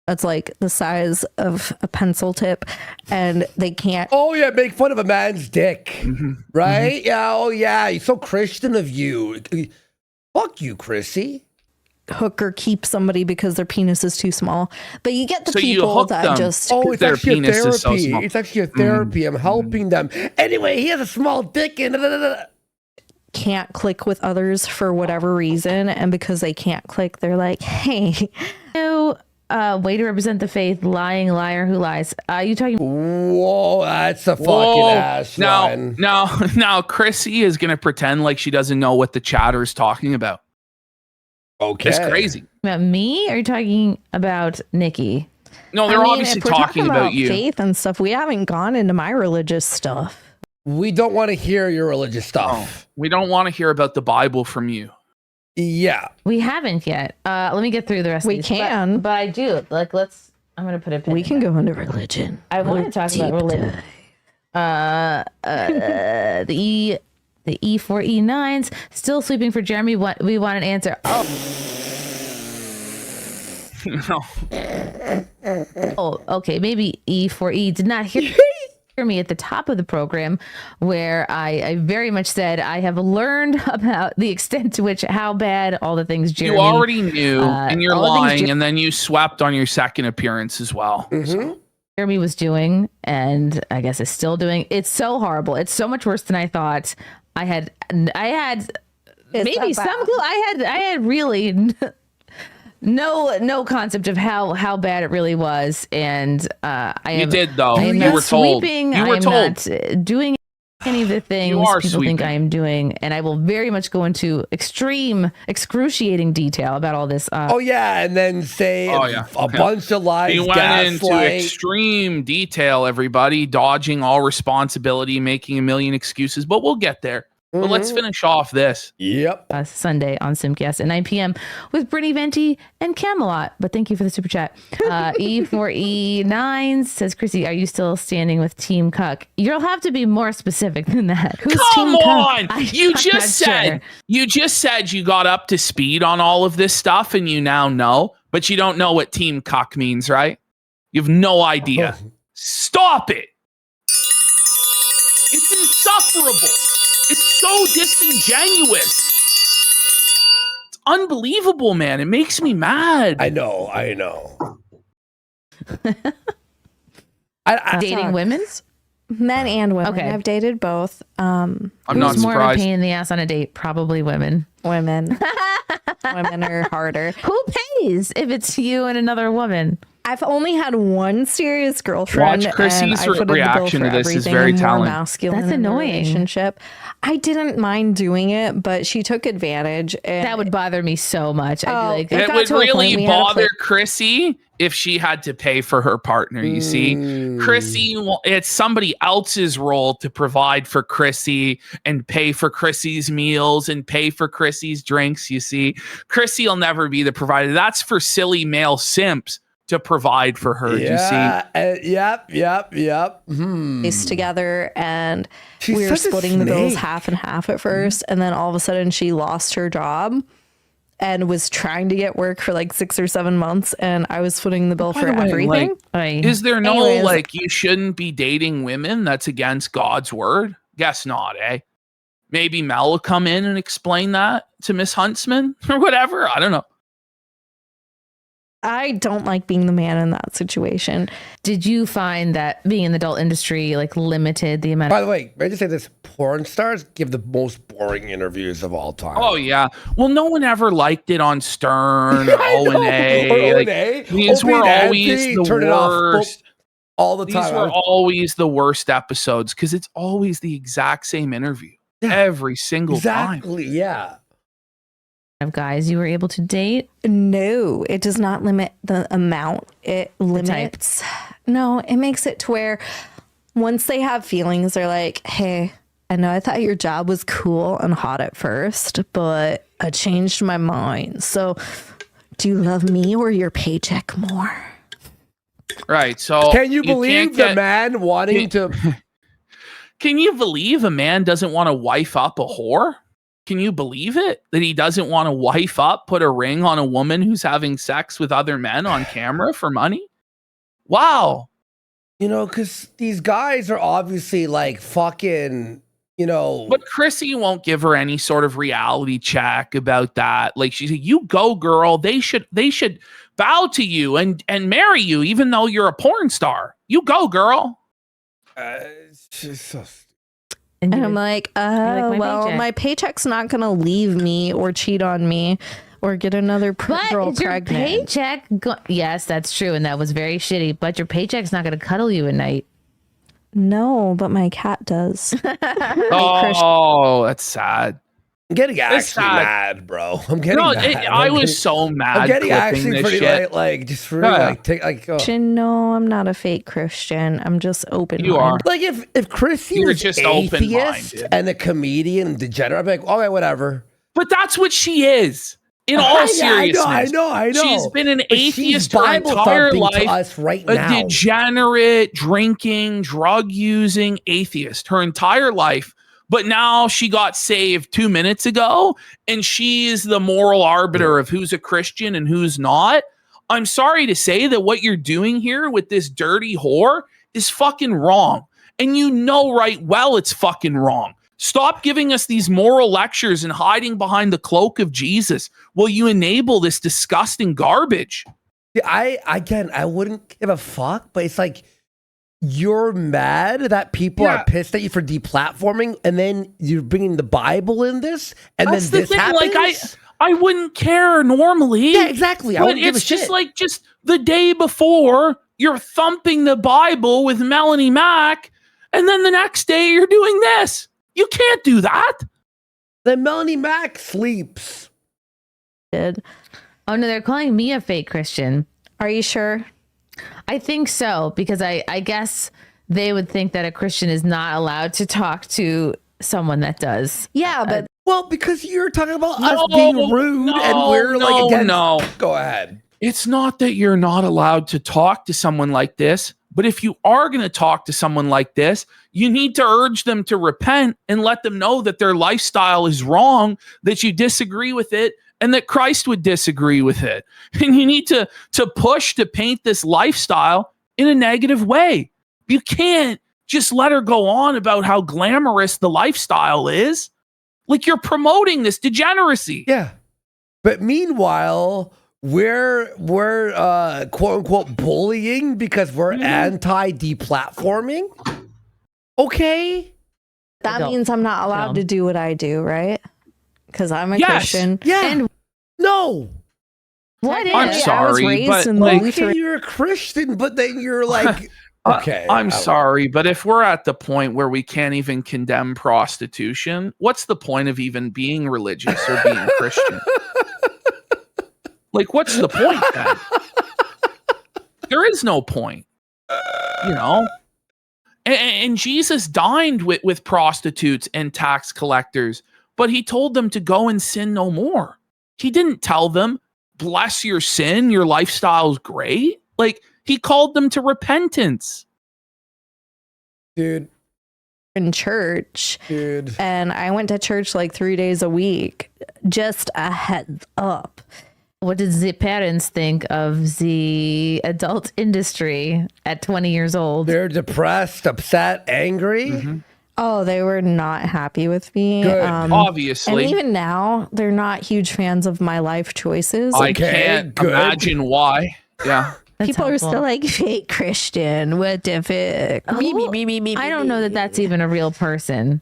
It's like the size of a pencil tip, and they can't. Oh yeah, make fun of a man's dick, right? Mm-hmm. Yeah. Oh yeah, you're so Christian of you. Fuck you, Chrissie. Hook or keep somebody because their penis is too small. But you get the So you people hook that them. just Oh, it's Their actually a penis is so therapy. small. It's actually a therapy. I'm helping them. Anyway, he has a small dick and can't click with others for whatever reason. And because they can't click, they're like, hey. way to represent the faith, lying liar who lies. You talking? Whoa, that's a fucking ass line. Now, Chrissie is going to pretend like she doesn't know what the chatter's talking about. Okay. It's crazy. About me? Or are you talking about Nikki? No, they're obviously if we're talking about you. faith and stuff. We haven't gone into my religious stuff. We don't want to hear your religious stuff. We don't want to hear about the Bible from you. Yeah. We haven't yet. Let me get through the rest of We these. can. But I do. Like, I'm going to put a pin We in can that. go into religion. I want to talk about religion. The E4E9s still sleeping for Jeremy. We want an answer. No. Oh, okay. Maybe E4E did not hear me at the top of the program, where I very much said I have learned about the extent to which how bad all the things Jeremy. You already knew, and you're all the things lying, and then you swept on your second appearance as well. So. Jeremy was doing, and I guess is still doing. It's so horrible. It's so much worse than I thought. I had maybe some clue. I had really no concept of how bad it really was, and You did though. I am You not were told. sweeping. You were I am told. not doing any of the things are people think sweeping. I am doing, and I will very much go into excruciating detail about all this. Oh yeah, and then say a bunch of lies. He went into gaslight. extreme detail, everybody, dodging all responsibility, making a million excuses, but we'll get there. But let's finish off this. Yep. Sunday on Simcast at 9 p.m. with Brittany Venti and Camelot. But thank you for the super chat. E4E9 says, Chrissy, are you still standing with Team Cuck? You'll have to be more specific than that. Who's Come Team on! Cuck? You I'm just not said sure. you got up to speed on all of this stuff, and you now know, but you don't know what Team Cuck means, right? You have no idea. Stop it! It's insufferable. It's so disingenuous. It's unbelievable, man. It makes me mad. I know. Dating women? Men and women. Okay. I've dated both. I'm Who's not more of a surprised. pain in the ass on a date? Probably women. Women. Women are harder. Who pays if it's you and another woman? I've only had one serious girlfriend. Watch Chrissie's reaction to this is very telling. Masculine That's annoying. Relationship. I didn't mind doing it, but she took advantage. And That would bother me so much. I'd be it It got would to a point really we had to bother play- Chrissy if she had to pay for her partner. You see, Chrissy, it's somebody else's role to provide for Chrissy and pay for Chrissy's meals and pay for Chrissy's drinks. You see, Chrissy will never be the provider. That's for silly male simps to provide for her. Yeah. You see, Yep. place together, and She's we were such a splitting the bills snake. half and half at first, and then all of a sudden she lost her job and was trying to get work for like 6 or 7 months, and I was footing the bill By for the way, everything. is there no Anyways. like you shouldn't be dating women? That's against God's word. Guess not, eh? Maybe Mel will come in and explain that to Miss Huntsman or whatever. I don't know. I don't like being the man in that situation. Did you find that being in the adult industry like limited the amount By the way, may I just say this? Porn stars give the most boring interviews of all time. Oh yeah. Well, no one ever liked it on Stern or I O know. and A. Or Like, O&A. these Opie were and always Anthony, the turn it off worst. all the These time. were always the worst episodes because it's always the exact same interview every single time. Exactly. Yeah. of guys you were able to date? No, it does not limit the amount. It limits. No, it makes it to where once they have feelings, they're like, hey, I know I thought your job was cool and hot at first, but I changed my mind. So do you love me or your paycheck more? Right. So Can you can't believe the get- man wanting to? Can you believe a man doesn't want to wife up a whore? Can you believe it? That he doesn't want to wife up, put a ring on a woman who's having sex with other men on camera for money? Wow. You know, because these guys are obviously like fucking, you know. But Chrissy won't give her any sort of reality check about that. Like she said, you go, girl. They should bow to you and marry you, even though you're a porn star. You go, girl. It's just so And I'm like, like, my paycheck. my paycheck's not going to leave me or cheat on me or get another But girl is your pregnant. paycheck? Yes, that's true, and that was very shitty. But your paycheck's not going to cuddle you at night. No, but my cat does. Oh, that's sad. I'm getting It's actually sad. mad, bro. I'm getting No, mad. I was so mad. I'm getting clipping actually this pretty shit. like just really Yeah. like take like oh. No, I'm not a fake Christian. I'm just open. You are. Like if Chrissy You're was just atheist open-minded. and a comedian degenerate, I'd be like, okay, whatever. But that's what she is. In all Yeah, seriousness, I know. She's been an But she's atheist her Bible entire thumping to life. us right A now. degenerate, drinking, drug using atheist her entire life. But now she got saved 2 minutes ago, and she is the moral arbiter of who's a Christian and who's not. I'm sorry to say that what you're doing here with this dirty whore is fucking wrong. And you know right well it's fucking wrong. Stop giving us these moral lectures and hiding behind the cloak of Jesus while you enable this disgusting garbage. I wouldn't give a fuck, but it's like you're mad that people Yeah. are pissed at you for deplatforming, and then you're bringing the Bible in this, and That's then the this thing. happens. Like I wouldn't care normally. Yeah, exactly. I But wouldn't give a it's just shit. like just the day before you're thumping the Bible with Melanie Mack, and then the next day you're doing this. You can't do that. Then Melanie Mack sleeps. Did. Oh no, they're calling me a fake Christian. Are you sure? I think so, because I guess they would think that a Christian is not allowed to talk to someone that does. Yeah, but Well, because you're talking about No, us being rude, and we're like no, against. no. Go ahead. It's not that you're not allowed to talk to someone like this, but if you are going to talk to someone like this, you need to urge them to repent and let them know that their lifestyle is wrong, that you disagree with it, and that Christ would disagree with it. And you need to push to paint this lifestyle in a negative way. You can't just let her go on about how glamorous the lifestyle is. Like you're promoting this degeneracy. Yeah, but meanwhile, we're quote unquote bullying because we're anti deplatforming. Okay. that Adult means I'm not allowed film. to do what I do, right? Because I'm a Yes. Christian. Yeah. And No. What Technically, if? I'm I was sorry, raised but, in the like- Lutheran. Okay, you're a Christian, but then you're like, okay. I'm sorry, but if we're at the point where we can't even condemn prostitution, what's the point of even being religious or being Christian? Like, what's the point then? There is no point, you know? And Jesus dined with prostitutes and tax collectors, but he told them to go and sin no more. He didn't tell them, bless your sin, your lifestyle's great. Like, he called them to repentance. Dude, in church, and I went to church like 3 days a week. Just a heads up. What did the parents think of the adult industry at 20 years old? they're depressed, upset, angry. Mm-hmm. Oh, they were not happy with me. Good. Obviously. And even now, they're not huge fans of my life choices. I Okay, can't good. imagine why. Yeah. That's People are helpful. still like, fake Christian, what the fuck? I don't know that that's even a real person.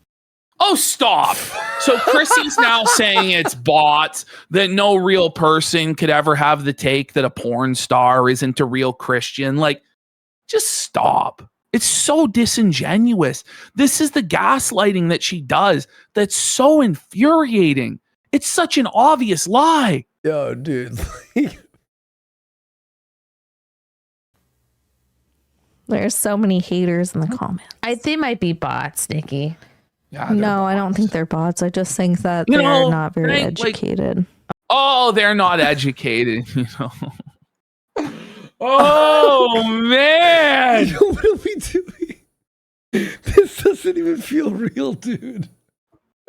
Oh, stop. So Chrissy's now saying it's bots, that no real person could ever have the take that a porn star isn't a real Christian. Like, just stop. It's so disingenuous. This is the gaslighting that she does that's so infuriating. It's such an obvious lie. Yo, dude. There's so many haters in the comments. They might be bots, Nikki. Yeah, they're No, I don't bots. think they're bots. I just think that You they're know, not very like- educated. Oh, they're not educated, you know. Oh, man. Yo, what are we doing? This doesn't even feel real, dude.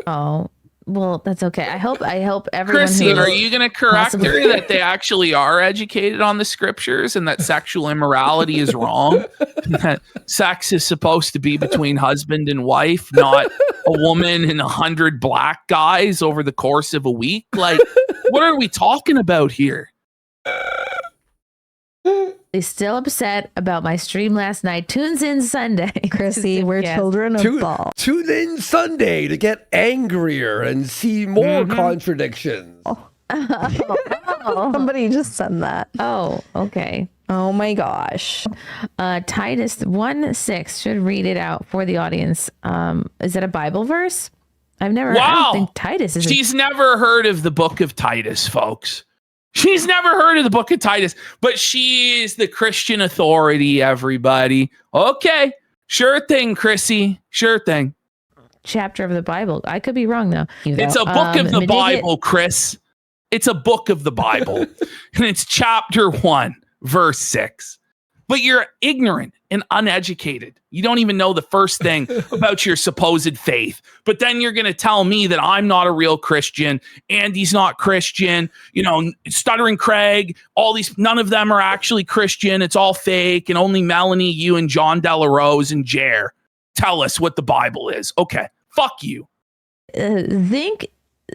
Oh, well, that's okay. I hope everyone Chrissy, who are you going to correct possibly- her that they actually are educated on the scriptures and that sexual immorality is wrong? That sex is supposed to be between husband and wife, not a woman and 100 black guys over the course of a week? Like, what are we talking about here? They still upset about my stream last night. Tunes in Sunday. Chrissy, we're Yes. children of ball. Tune in Sunday to get angrier and see more Mhm. contradictions. Somebody just said that. Oh, okay. Oh my gosh. Titus 1:6 should read it out for the audience. Is that a Bible verse? I Wow. don't think Titus is. She's never heard of the book of Titus, folks. She's never heard of the book of Titus, but she is the Christian authority, everybody. Okay. Sure thing, Chrissy. Sure thing. chapter of the Bible. I could be wrong though. It's a book of the Bible, Chris. It's a book of the Bible. And it's chapter 1, verse 6. But you're ignorant and uneducated. You don't even know the first thing about your supposed faith. But then you're going to tell me that I'm not a real Christian. Andy's not Christian. You know, Stuttering Craig, all these, none of them are actually Christian. It's all fake. And only Melanie, you, and John Delarose and Jer tell us what the Bible is. Okay, fuck you.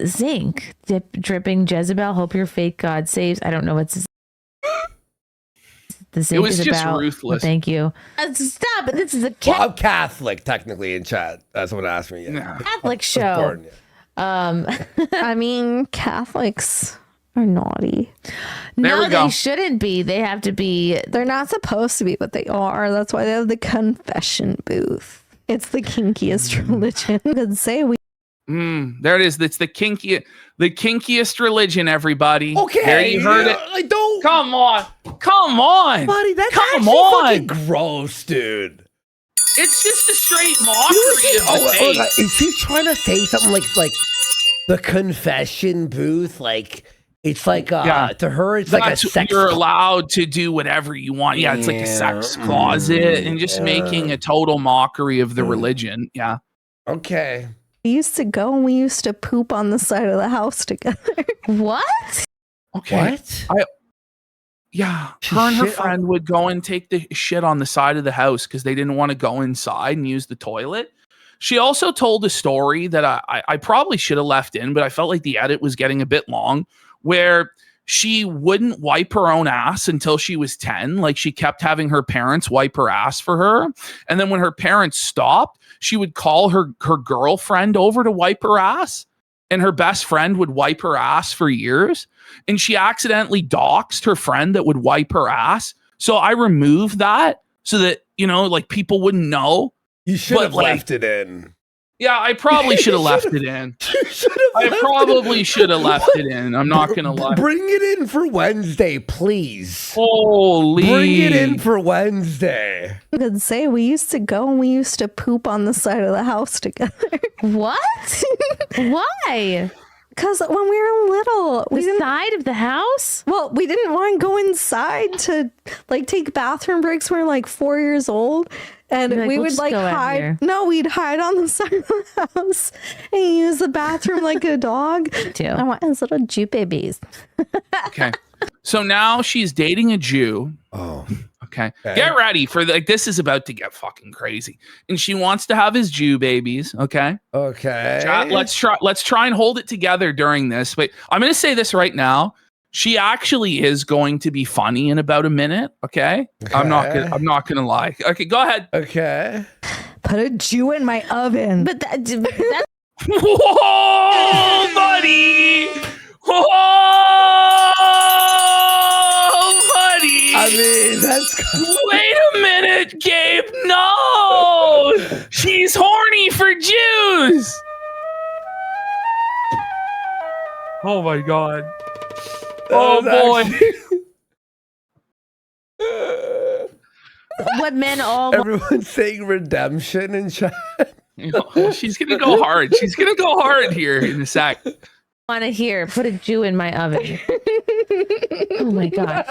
Zinc, dripping Jezebel. Hope your fake God saves. I don't know what's the zinc It was is just about. ruthless. Thank you. Stop it. This is a Well, I'm Catholic, technically, in chat. That's what asked me. Yeah. Catholic show. Important, yeah. I mean, Catholics are naughty. There No, we go. they shouldn't be. They have to be. They're not supposed to be, but they are. That's why they have the confession booth. It's the kinkiest religion. You could say we. There it is. It's the kinkiest religion, everybody. Okay. There you heard it. I don't. Come on. Buddy, that's Come actually on. fucking gross, dude. It's just a straight mockery of the faith. Is he trying to say something like the confession booth? Like, it's like, Yeah. to her, it's like a That's, sex. you're allowed to do whatever you want. Yeah, it's like a sex closet and just making a total mockery of the religion. Yeah. Okay. We used to go and we used to poop on the side of the house together. What? Okay. What? Yeah. She Her and her shit on- friend would go and take the shit on the side of the house because they didn't want to go inside and use the toilet. She also told a story that I probably should have left in, but I felt like the edit was getting a bit long, where she wouldn't wipe her own ass until she was 10. Like, she kept having her parents wipe her ass for her. And then when her parents stopped, she would call her girlfriend over to wipe her ass. and her best friend would wipe her ass for years. And she accidentally doxed her friend that would wipe her ass. So I removed that so that, you know, like people wouldn't know. You should have left it in. Yeah, I probably should have left it in. I probably should have left it in. I'm not going to lie. Bring it in for Wednesday, please. Holy. Bring it in for Wednesday. I could say we used to go and we used to poop on the side of the house together. What? Why? Because when we were little, The side of the house? well, we didn't want to go inside to like take bathroom breaks when we were like 4 years old. And You're like, we "We'll would just like go out hide. here." No, we'd hide on the side of the house and use the bathroom like a dog. Too. I want his little Jew babies. Okay. So now she's dating a Jew. Oh. Okay. Get ready for like this is about to get fucking crazy. And she wants to have his Jew babies. Okay. Okay. Chat, let's try and hold it together during this. But I'm gonna say this right now. She actually is going to be funny in about a minute. Okay. I'm not gonna lie. Okay, go ahead. Okay. Put a Jew in my oven. But that's Whoa, buddy! Whoa, buddy! I mean, that's Wait a minute, Gabe. No, she's horny for Jews. Oh my god. Oh boy. what men all Everyone's saying redemption in chat. She's gonna go hard. She's gonna go hard here in a sec. want to hear. Put a Jew in my oven. Oh my god,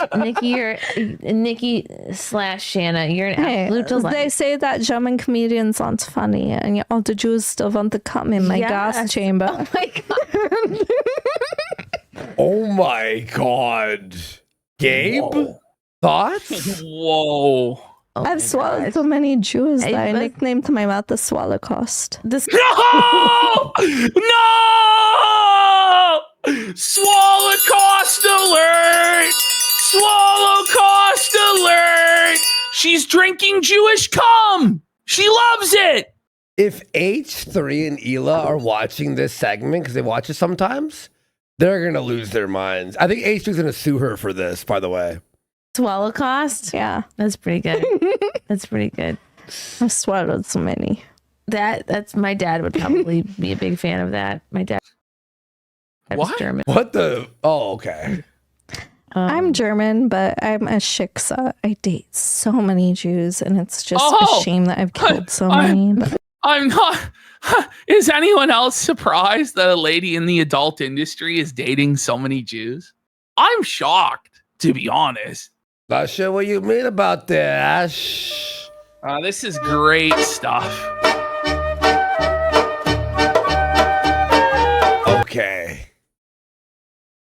Nikki slash Shanna, you're an absolute delight. They say that German comedians aren't funny, and all the Jews still want to come in my gas chamber. Oh my god. Oh my god. Gabe? Whoa. Thoughts? Whoa. Oh I've swallowed so many Jews that I nicknamed my mouth the Swallowcost. This No! No! Swallow cost alert! Swallow cost alert! She's drinking Jewish cum! She loves it! If H3 and Hila are watching this segment, because they watch it sometimes, they're going to lose their minds. I think H3 is going to sue her for this, by the way. swallow cost? Yeah, That's pretty good. That's pretty good. I've swallowed so many. That's my dad would probably be a big fan of that. My dad was What? German. What the? Oh, okay. I'm German, but I'm a shiksa. I date so many Jews, and it's just Oh! a shame that I've killed so many. But I'm not. Is anyone else surprised that a lady in the adult industry is dating so many Jews? I'm shocked, to be honest. Not sure what you mean about this. This is great stuff. Okay.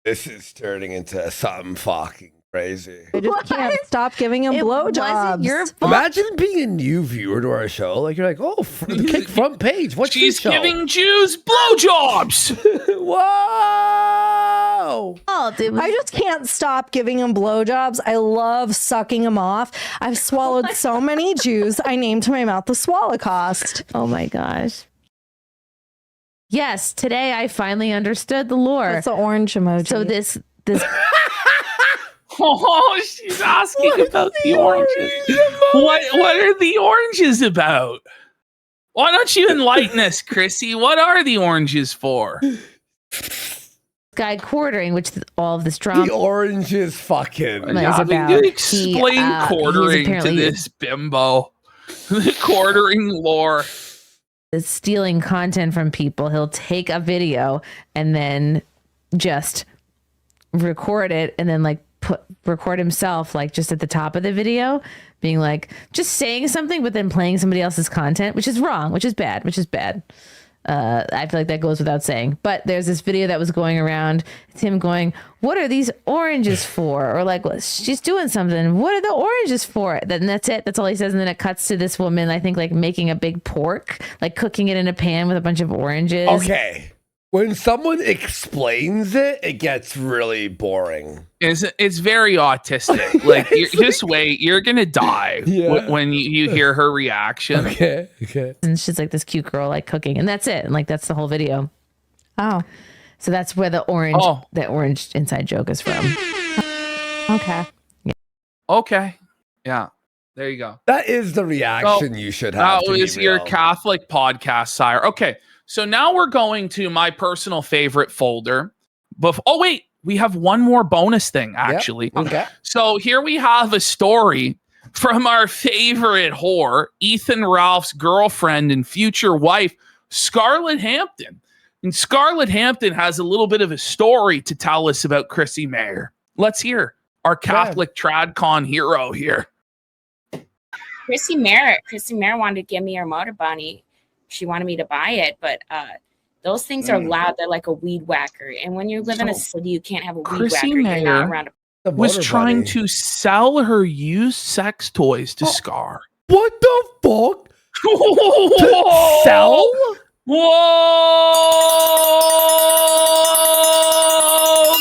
This is turning into something fucking crazy. I just can't stop giving him blowjobs. wasn't your fault. Imagine being a new viewer to our show. Like, you're like, oh, the kick front page. What's She's this show? giving Jews blowjobs. Whoa! Oh, dude, I just can't stop giving him blowjobs. I love sucking him off. I've swallowed so many Jews. I named my mouth the Swallowcost. oh my gosh. Yes, today I finally understood the lore. It's the orange emoji. So this Oh, she's asking about the oranges. What are the oranges about? Why don't you enlighten us, Chrissy? What are the oranges for? guy quartering, which all of this drama The orange is fucking. Yeah. Having about. to explain He's quartering to apparently- this bimbo. The quartering lore. is stealing content from people. He'll take a video and then just record it and then like record himself like just at the top of the video being like just saying something but then playing somebody else's content, which is wrong, which is bad. I feel like that goes without saying, but there's this video that was going around. It's him going, what are these oranges for? Or like, well, she's doing something. What are the oranges for? Then that's it. That's all he says. And then it cuts to this woman, I think like making a big pork, like cooking it in a pan with a bunch of oranges. Okay. When someone explains it, it gets really boring. It's very autistic. Like, just wait. You're going to die when you hear her reaction. Okay. And she's like this cute girl, like cooking. And that's it. And like, that's the whole video. Oh, So that's where the orange inside joke is from. okay. Okay. Yeah. There you go. That is the reaction you should have. That was your Catholic podcast, sire. Okay. So now we're going to my personal favorite folder. Oh, wait. We have one more bonus thing, actually. Yep. Okay. So here we have a story from our favorite whore, Ethan Ralph's girlfriend and future wife, Scarlett Hampton. And Scarlett Hampton has a little bit of a story to tell us about Chrissie Mayr. Let's hear our Catholic TradCon hero here. Chrissie Mayr wanted to give me her motor bunny. She wanted me to buy it, but those things are loud. They're like a weed whacker. And when you live in a city, you can't have a weed Chrissie whacker. Mayr You're not around was trying to sell her used sex toys to Scar. What the fuck? To sell? Whoa,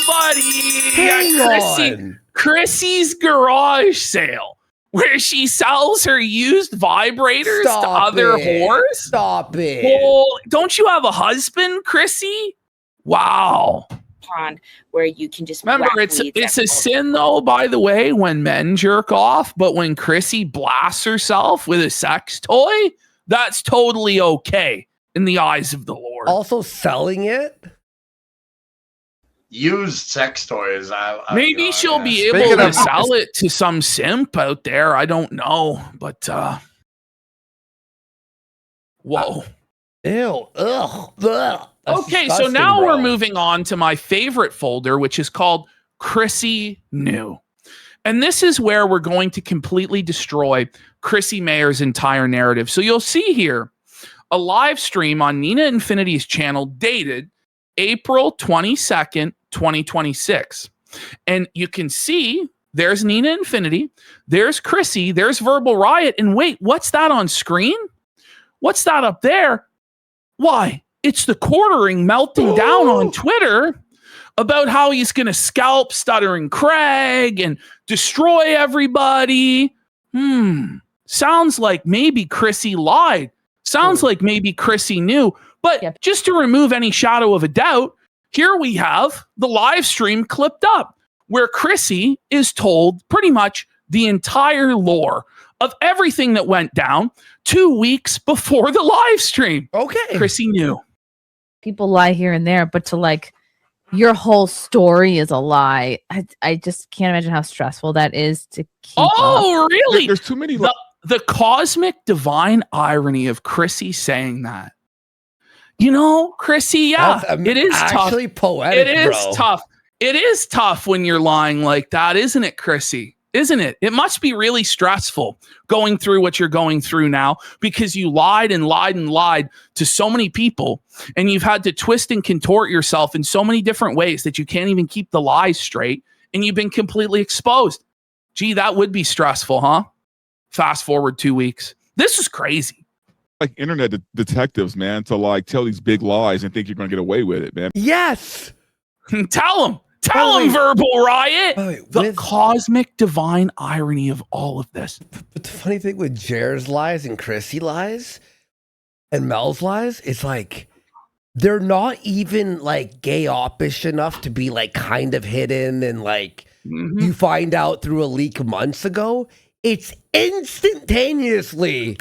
buddy. Chrissie's garage sale, where she sells her used vibrators to other whores. Stop it. Well, don't you have a husband, Chrissie? Wow. pond where you can just remember it's a sin though, by the way, when men jerk off, but when Chrissie blasts herself with a sex toy, that's totally okay in the eyes of the Lord. Also selling it? Used sex toys. Maybe she'll be able to sell it to some simp out there. I don't know, but whoa. Ew. Ugh. Ugh. Okay, so now we're moving on to my favorite folder, which is called Chrissie New. And this is where we're going to completely destroy Chrissie Mayr's entire narrative. So you'll see here a live stream on Nina Infinity's channel dated April 22nd, 2026. And you can see there's Nina Infinity, there's Chrissie, there's Verbal Riot. And wait, what's that on screen? What's that up there? Why? It's the Quartering melting down on Twitter about how he's going to scalp Stuttering Craig and destroy everybody. Sounds like maybe Chrissie lied. Sounds like maybe Chrissie knew. But just to remove any shadow of a doubt, here we have the live stream clipped up where Chrissie is told pretty much the entire lore of everything that went down 2 weeks before the live stream. Okay. Chrissie knew. People lie here and there, but to like your whole story is a lie. I just can't imagine how stressful that is to keep up. Really? There's too many. The cosmic divine irony of Chrissie saying that. You know, Chrissie, it is actually tough. Poetic, it is tough. It is tough when you're lying like that, isn't it, Chrissie? Isn't it? It must be really stressful going through what you're going through now because you lied and lied and lied to so many people and you've had to twist and contort yourself in so many different ways that you can't even keep the lies straight and you've been completely exposed. Gee, that would be stressful, huh? Fast forward 2 weeks. This is crazy. Like internet detectives, man, to like tell these big lies and think you're going to get away with it, man. Yes. Tell them. Tell him, Verbal Riot. The cosmic divine irony of all of this. But the funny thing with Jer's lies and Chrissie lies and Mel's lies, it's like they're not even like gay-oppish enough to be like kind of hidden and like you find out through a leak months ago. It's instantaneously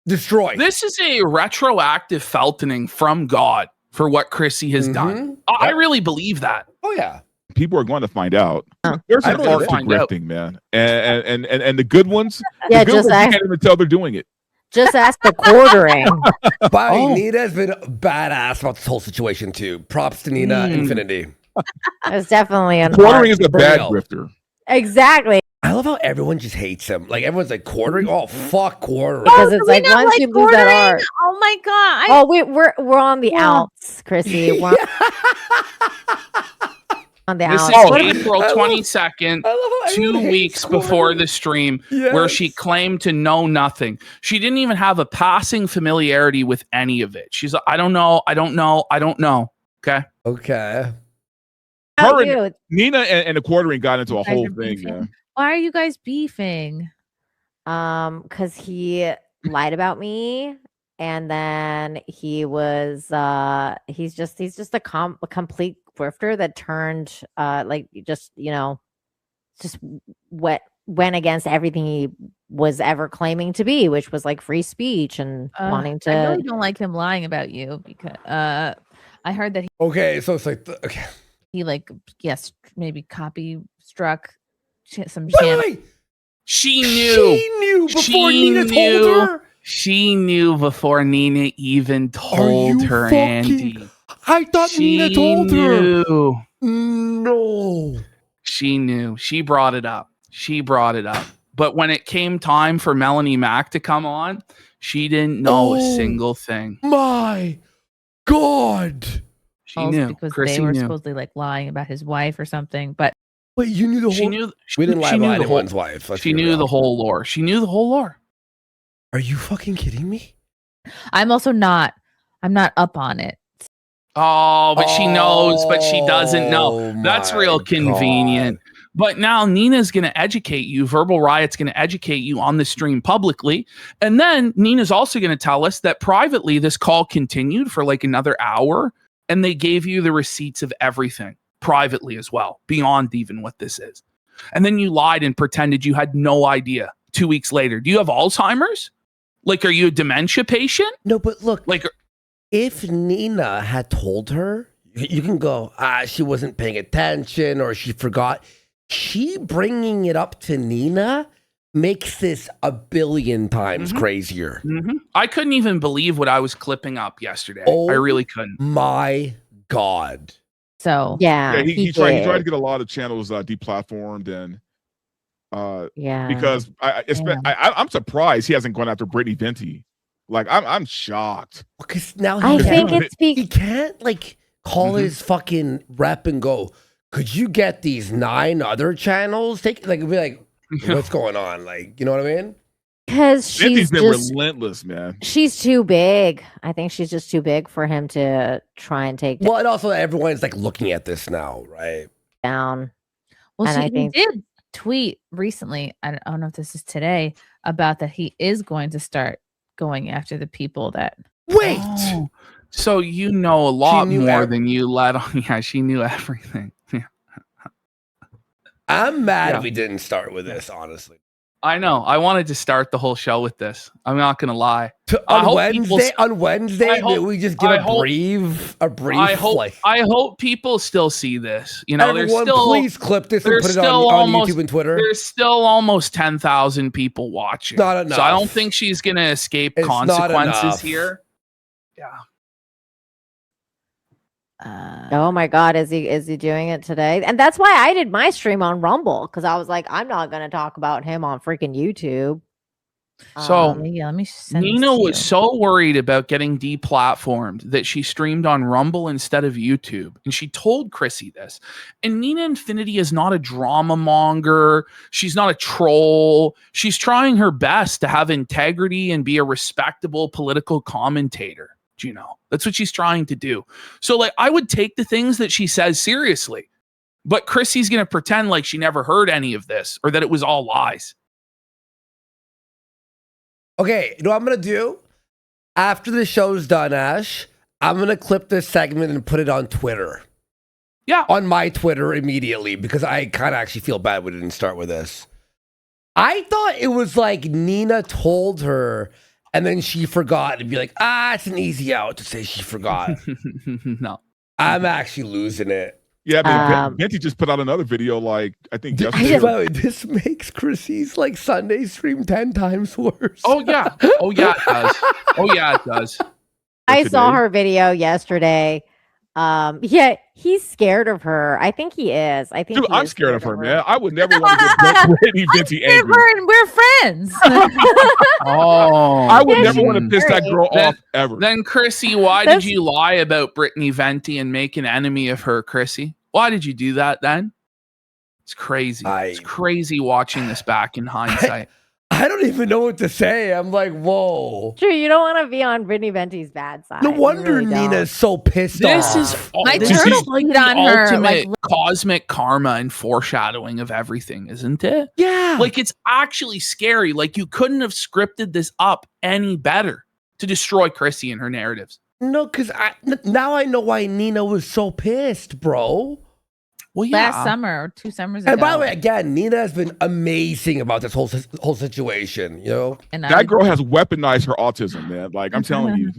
destroyed. This is a retroactive feltoning from God for what Chrissie has done. I really believe that. Oh, yeah. People are going to find out. There's an art to grifting, man, and the good ones. Yeah, the good just ones, you can't even tell they're doing it. Just ask the Quartering. Nina's been badass about this whole situation too. Props to Nina Infinity. It's definitely an Quartering is a bad grifter. Exactly. I love how everyone just hates him. Like everyone's like Quartering. Oh fuck Quartering. Because it's like once you lose that art. Oh my god. We're on the outs, Chrissie. We're on the This outs. is April 22nd, 2 weeks before the stream, where she claimed to know nothing. She didn't even have a passing familiarity with any of it. She's like, I don't know. Okay. Okay. Her and Nina and the Quartering got into a whole thing. Yeah. Why are you guys beefing? Because he lied about me and then he was he's just a complete grifter that turned just went against everything he was ever claiming to be, which was like free speech and wanting to. I really don't like him lying about you because I heard that he Okay, so it's like okay. he maybe copy struck some Wait, channel. wait. She knew before Nina told her. She knew before Nina even told her, Andy. I thought Nina told her. Knew. No. She knew. She brought it up. But when it came time for Melanie Mack to come on, she didn't know a single thing. My God. She knew. Because Chrissy they were knew. supposedly like lying about his wife or something. But wait, you knew the whole. She knew. We didn't lie she knew about the anyone's whole, wife. She knew the whole lore. She knew the whole lore. Are you fucking kidding me? I'm also not. I'm not up on it. Oh, but she knows, but she doesn't know. That's real convenient. God. But now Nina's going to educate you. Verbal Riot's going to educate you on the stream publicly. And then Nina's also going to tell us that privately this call continued for like another hour. And they gave you the receipts of everything privately as well, beyond even what this is. And then you lied and pretended you had no idea 2 weeks later. Do you have Alzheimer's? Like, are you a dementia patient? No, but look, like, if Nina had told her, you can go, she wasn't paying attention or she forgot. She bringing it up to Nina makes this a billion times crazier. I couldn't even believe what I was clipping up yesterday. Oh, I really couldn't. My God. So he tried to get a lot of channels deplatformed and because I'm surprised he hasn't gone after Brittany Venti. Like I'm shocked because now he can't like call his fucking rep and go, could you get these 9 other channels? Be like, what's going on? Like, you know what I mean? Because she's been relentless, man. She's too big. I think she's just too big for him to try and take. Well, and also everyone's like looking at this now, right? Down. Well, and he did tweet recently. I don't know if this is today about that he is going to start going after the people that. Wait. Oh, so you know a lot more than you let on. Yeah, she knew everything. I'm mad we didn't start with this, honestly. I know. I wanted to start the whole show with this. I'm not gonna lie. On Wednesday, we just get a brief. I hope people still see this. You know, everyone, please clip this and put it on YouTube and Twitter. There's still almost 10,000 people watching. Not enough. So I don't think she's gonna escape consequences here. Yeah. Oh my God, is he doing it today? And that's why I did my stream on Rumble, because I was like, I'm not going to talk about him on freaking YouTube. So let me send Nina was so worried about getting deplatformed that she streamed on Rumble instead of YouTube. And she told Chrissy this. And Nina Infinity is not a drama monger. She's not a troll. She's trying her best to have integrity and be a respectable political commentator. You know, that's what she's trying to do. So like, I would take the things that she says seriously, but Chrissy's going to pretend like she never heard any of this or that it was all lies. Okay, you know what I'm going to do? After the show's done, Ash, I'm going to clip this segment and put it on Twitter. Yeah. On my Twitter immediately, because I kind of actually feel bad we didn't start with this. I thought it was like Nina told her and then she forgot and be like, it's an easy out to say she forgot. No. I'm actually losing it. Yeah, but Venti just put out another video, like, I think yesterday. By the way, this makes Chrissy's like Sunday stream 10 times worse. Oh, yeah. Oh, yeah, it does. Oh, yeah, it does. I saw her video yesterday. Yeah, he's scared of her. I think he is. I think I'm scared of her, man. I would never want to get Brittany Venti angry. We're friends. I would never want to piss that girl off ever. Then, Chrissy, why did you lie about Brittany Venti and make an enemy of her, Chrissy? Why did you do that then? It's crazy. It's crazy watching this back in hindsight. I don't even know what to say. I'm like, whoa. True, you don't want to be on Brittany Venti's bad side. No wonder Nina's so pissed off. This is like the ultimate cosmic karma and foreshadowing of everything, isn't it? Yeah. Like, it's actually scary. Like, you couldn't have scripted this up any better. to destroy Chrissy and her narratives. No, because now I know why Nina was so pissed, bro. Well, yeah. Last summer, 2 summers ago. And by the way, again, Nina has been amazing about this whole situation. You know, And that girl has weaponized her autism, man. Like I'm telling you.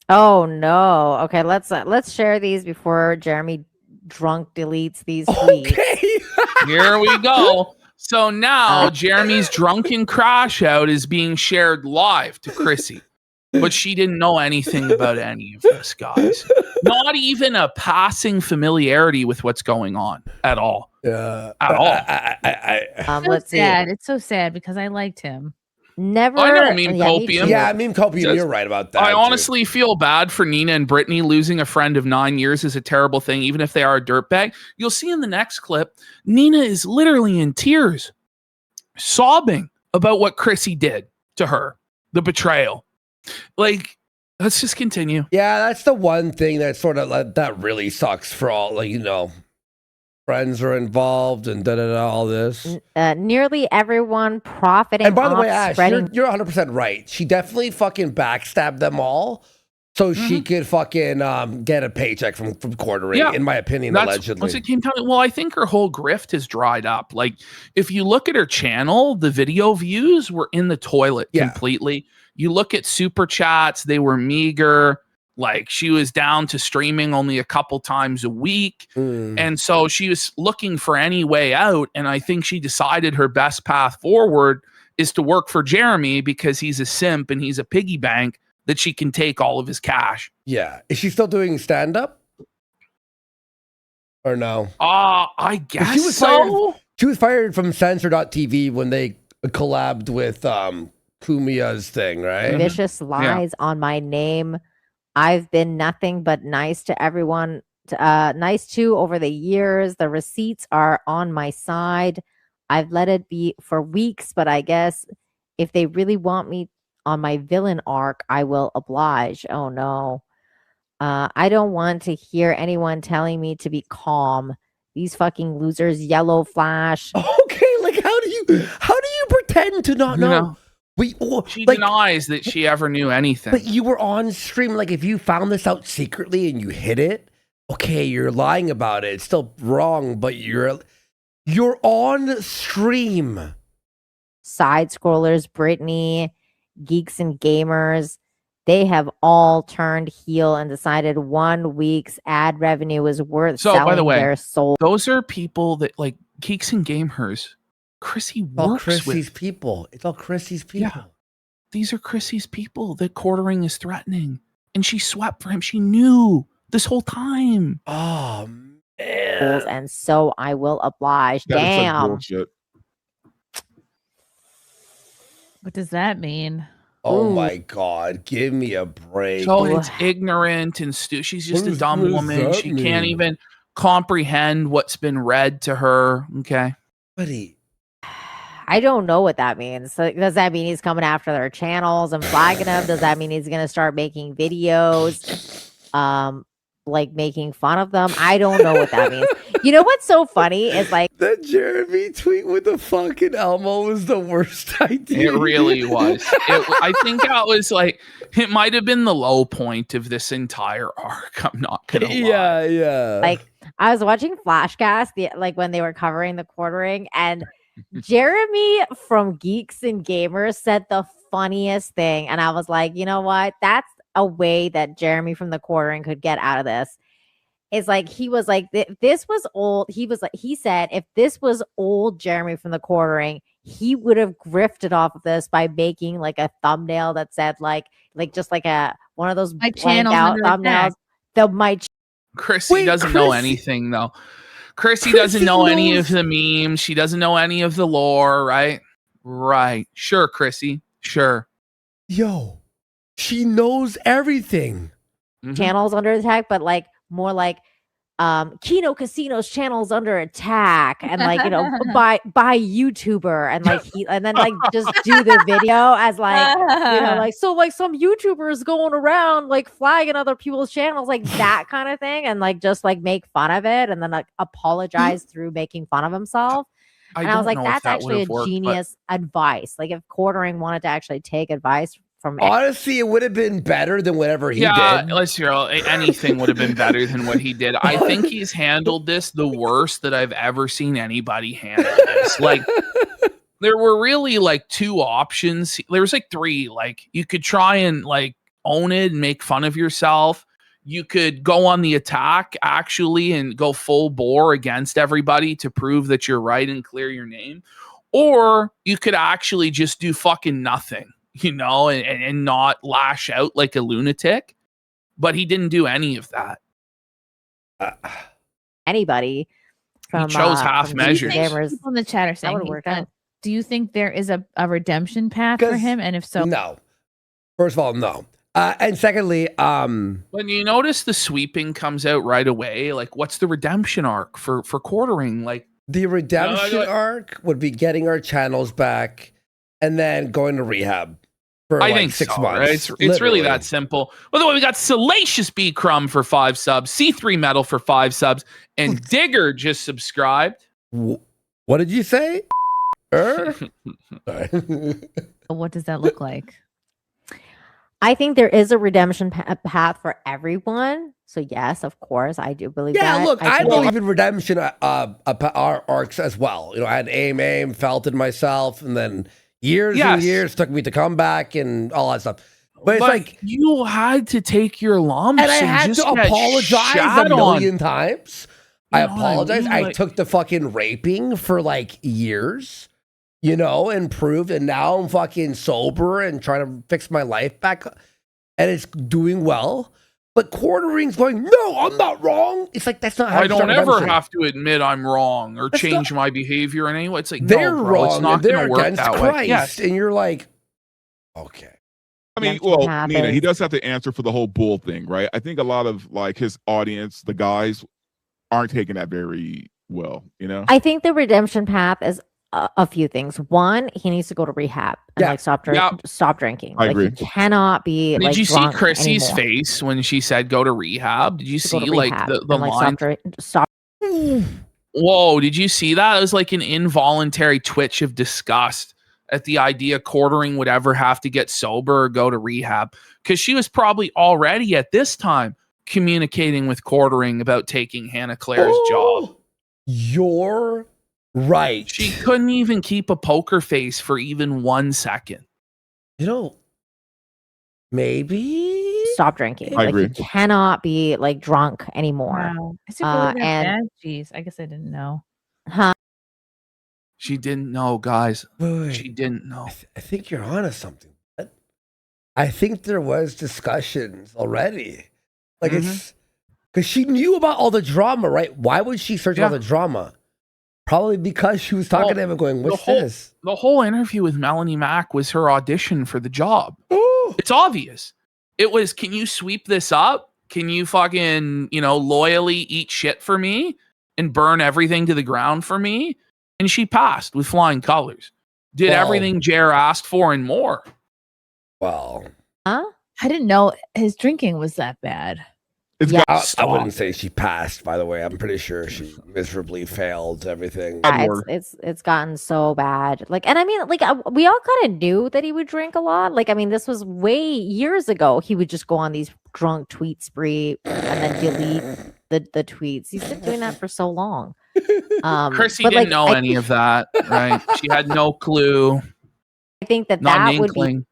Oh no. Okay, let's share these before Jeremy drunk deletes these tweets. Okay. Here we go. So now Jeremy's drunken crash out is being shared live to Chrissy. But she didn't know anything about any of this, guys. Not even a passing familiarity with what's going on at all. Yeah. At all. Let's see. It's so sad because I liked him. Never. I know Meme Copium. Yeah, Meme Copium, you're right about that. I honestly feel bad for Nina and Brittany. Losing a friend of 9 years is a terrible thing, even if they are a dirtbag. You'll see in the next clip, Nina is literally in tears, sobbing about what Chrissy did to her, the betrayal. Like, let's just continue. Yeah, that's the one thing that sort of that really sucks for all, like, you know, friends are involved and all this. Nearly everyone profiting. And by the off way, Ash, spreading. you're 100% right. She definitely fucking backstabbed them all so she could fucking get a paycheck from Quartering, Yeah, in my opinion, allegedly. Once it came down, well, I think her whole grift has dried up. Like, if you look at her channel, the video views were in the toilet completely. You look at super chats, they were meager. Like, she was down to streaming only a couple times a week. And so she was looking for any way out. And I think she decided her best path forward is to work for Jeremy because he's a simp and he's a piggy bank that she can take all of his cash. Yeah. Is she still doing stand-up? Or no? I guess she was so. She was fired from Censor.tv when they collabed with Kumia's thing, right? Vicious lies on my name. I've been nothing but nice to everyone, nice to over the years. The receipts are on my side. I've let it be for weeks, but I guess if they really want me on my villain arc, I will oblige. Oh no. I don't want to hear anyone telling me to be calm. These fucking losers, yellow flash. Okay, like how do you pretend to not know? She denies that she ever knew anything. But you were on stream. Like, if you found this out secretly and you hid it, okay, you're lying about it. It's still wrong, but you're on stream. Side scrollers, Brittany, Geeks and Gamers, they have all turned heel and decided 1 week's ad revenue is worth selling by the way, their soul. Those are people that, like, Geeks and Gamers, Chrissy works Chrissy's with. people. It's all Chrissy's people. Yeah. These are Chrissy's people that Quartering is threatening. And she swept for him. She knew this whole time. Oh, man. And so I will oblige. Damn. What does that mean? Oh my God. Give me a break. So it's ignorant and she's just a dumb woman. She can't even comprehend what's been read to her. Okay. Buddy. I don't know what that means. So does that mean he's coming after their channels and flagging them? Does that mean he's going to start making videos, like making fun of them? I don't know what that means. You know what's so funny is like that Jeremy tweet with the fucking Elmo was the worst idea. It really was. I think that was like, it might have been the low point of this entire arc. I'm not gonna lie. Yeah. Like, I was watching Flashcast, like when they were covering the Quartering, and Jeremy from Geeks and Gamers said the funniest thing, and I was like, you know what? That's a way that Jeremy from the Quartering could get out of this. It's like he was like, this was old. He said if this was old Jeremy from the Quartering, he would have grifted off of this by making like a thumbnail that said like just like one of those my channel out thumbnails. Chrissy doesn't know anything though. Chrissy doesn't know any of the memes. She doesn't know any of the lore, right? Right. Sure, Chrissy. Sure. Yo, she knows everything. Channels under attack, but like more like Kino Casino's channel's under attack, and like, you know, by YouTuber, and like and then like just do the video as like, you know, like, so like some YouTubers going around like flagging other people's channels, like that kind of thing, and like just like make fun of it and then like apologize through making fun of himself. And I was like, don't know if that's that actually a would've worked, but- genius advice. Like if Quartering wanted to actually take advice from Honestly, it would have been better than whatever he Yeah, did. let's hear anything would have been better than what he did. I think he's handled this the worst that I've ever seen anybody handle this. Like, there were really like two options. There was like three. Like, you could try and like own it and make fun of yourself. You could go on the attack actually and go full bore against everybody to prove that you're right and clear your name. Or you could actually just do fucking nothing, you know, and not lash out like a lunatic. But he didn't do any of that. anybody from He chose half from measures. gamers. People in the chat are saying would he's work done- out. Do you think there is a redemption path for 'Cause- him? And if so, No. First of all, no. And secondly, When you notice the sweeping comes out right away, like what's the redemption arc for Quartering? Like the redemption arc would be getting our channels back and then going to rehab for I like think 6 so, months. right? It's really literally. that simple. By the way, we got Salacious B Crumb for 5 subs, C3 Metal for 5 subs, and Digger just subscribed. What did you say? Sorry. what does that look like? I think there is a redemption path for everyone. So yes, of course, I do believe Yeah, that. look, I think- believe in redemption arcs as well. You know, I had aim, felt it myself, and then years and Yes. years took me to come back and all that stuff. But it's But like, you had to take your lumps and I had just to get apologize shat a on. million times. I You know what I apologize. mean? I Like- took the fucking raping for like years, you know, and proved, and now I'm fucking sober and trying to fix my life back, and it's doing well. But Quartering's going, no, I'm not wrong. It's like, that's not how I you start don't ever redemption. have to admit I'm wrong or That's change my behavior in any way. It's like, They're no, bro, wrong. it's not and they're going to work against that Christ. way. Yes. And you're like, okay. I mean, Redemption well, path Nina, he is- does have to answer for the whole bull thing, right? I think a lot of like his audience, the guys, aren't taking that very well, you know? I think the redemption path is a few things. One, he needs to go to rehab and Yeah. like stop drinking. I Like agree. he cannot be. Did like, you see drunk Chrissy's anymore. face when she said go to rehab? Did you To go see to like rehab the and, like, line? stop. Whoa, did you see that? It was like an involuntary twitch of disgust at the idea Quartering would ever have to get sober or go to rehab. Because she was probably already at this time communicating with Quartering about taking Hannah Claire's job. You're right. She couldn't even keep a poker face for even 1 second. You know, maybe. Stop drinking. I Like agree. he cannot be like drunk anymore. Wow. Is it really that and- bad? Jeez, I guess I didn't know. Huh? She didn't know, guys. Wait, She didn't know. I think you're onto something. I think there was discussions already. Like it's because she knew about all the drama, right? Why would she search all the drama? Probably because she was talking to him and going, "What's this?" The whole interview with Melanie Mack was her audition for the job. Ooh. It's obvious. It was, can you sweep this up? Can you fucking, loyally eat shit for me and burn everything to the ground for me? And she passed with flying colors. Did Well- everything Jer asked for and more. Well, Huh? I didn't know his drinking was that bad. It's Yeah. got I wouldn't say she passed. By the way, I'm pretty sure she miserably failed everything. Yeah, Edward. it's gotten so bad. Like, and I mean, like we all kind of knew that he would drink a lot. Like, I mean, this was way years ago. He would just go on these drunk tweet spree and then delete the tweets. He's been doing that for so long. Chrissy but, didn't like, know I any of that, right? She had no clue, think that not an that would inkling.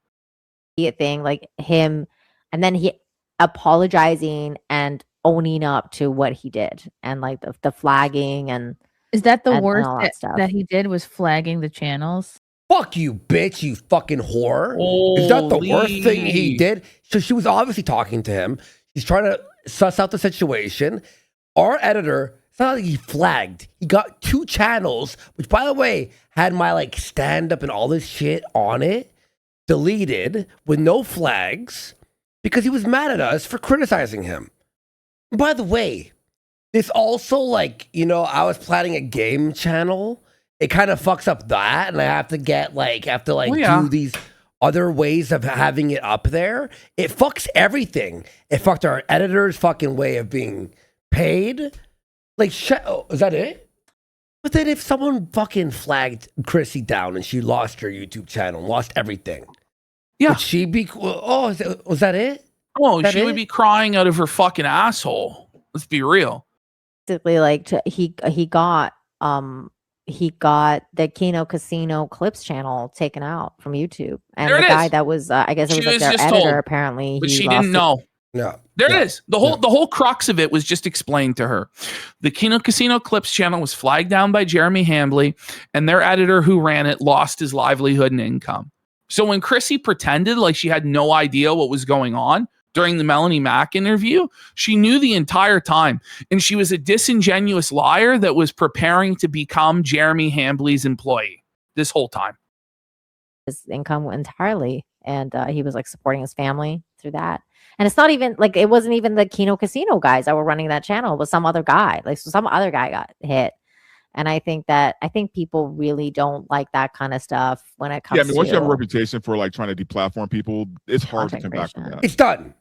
be a thing, like him, and then he apologizing and owning up to what he did, and like the flagging and Is that the And worst all that that, stuff. that he did was flagging the channels? Fuck you, bitch, you fucking whore. Is that the worst thing he Holy. did? So she was obviously talking to him. He's trying to suss out the situation. Our editor, it's not like he flagged. He got 2 channels, which by the way, had my like stand up and all this shit on it, deleted with no flags because he was mad at us for criticizing him. By the way, this also like, I was planning a game channel. It kind of fucks up that, and I have to do these other ways of having it up there. It fucks everything. It fucked our editor's fucking way of being paid. Like, is that it? But then if someone fucking flagged Chrissy down and she lost her YouTube channel, lost everything, would she be? Oh, was that it? Oh, she would be crying out of her fucking asshole. Let's be real. Basically, like he got the Kino Casino Clips channel taken out from YouTube, and the guy that was I guess it was like their editor. Apparently, but she didn't know. Yeah, there it is. The whole crux of it was just explained to her. The Kino Casino Clips channel was flagged down by Jeremy Hambley, and their editor who ran it lost his livelihood and income. So when Chrissy pretended like she had no idea what was going on during the Melanie Mack interview, she knew the entire time, and she was a disingenuous liar that was preparing to become Jeremy Hambley's employee this whole time. His income entirely, and he was like supporting his family through that. And it's not even like, it wasn't even the Kino Casino guys that were running that channel. It was some other guy. Like, so some other guy got hit. And I think people really don't like that kind of stuff when it comes to. Yeah, I mean, once you have a reputation for like trying to deplatform people, it's hard to come back from that. It's done.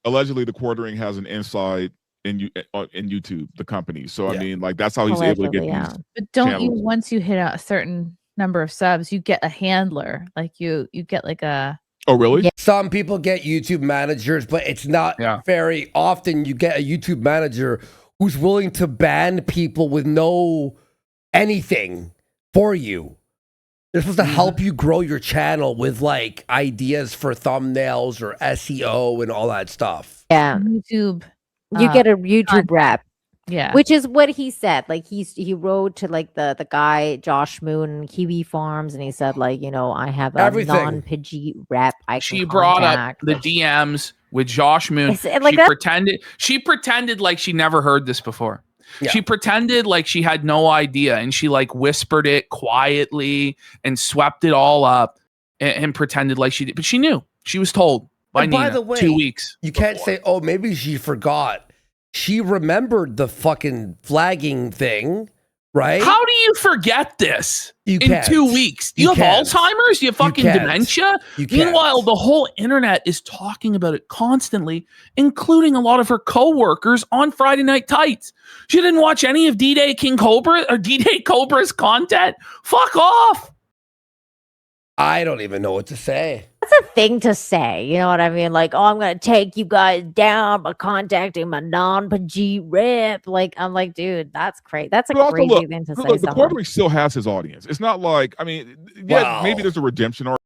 Allegedly, the Quartering has an inside in YouTube, the company. So I mean, like that's how he's able to get these. But don't channels. you, once you hit a certain number of subs, you get a handler. Like you get like a. Oh, really? Yeah. Some people get YouTube managers, but it's not very often you get a YouTube manager who's willing to ban people with no anything for you. They're supposed to help you grow your channel with like ideas for thumbnails or SEO and all that stuff. Yeah. YouTube. You get a YouTube rep. Yeah. Which is what he said. Like he wrote to like the guy, Josh Moon, Kiwi Farms, and he said, like, you know, I have a non-Pidgey rep. She brought up the DMs with Josh Moon. Like she pretended like she never heard this before. Yeah. She pretended like she had no idea, and she like whispered it quietly and swept it all up and pretended like she did. But she knew. She was told by Nina the way, 2 weeks. You can't say, oh, maybe she forgot. She remembered the fucking flagging thing, right? How do you forget this in can't. 2 weeks? Do you have Alzheimer's? Do you have fucking dementia? Meanwhile, the whole internet is talking about it constantly, including a lot of her co-workers on Friday Night Tights. She didn't watch any of D-Day King Cobra or D-Day Cobra's content. Fuck off. I don't even know what to say. That's a thing to say. You know what I mean? Like, oh, I'm going to take you guys down by contacting my non-Pidgey rep. Like, I'm like, dude, that's crazy. That's a crazy thing to say. Look, the Quartering still has his audience. It's not like, I mean, maybe there's a redemption arc.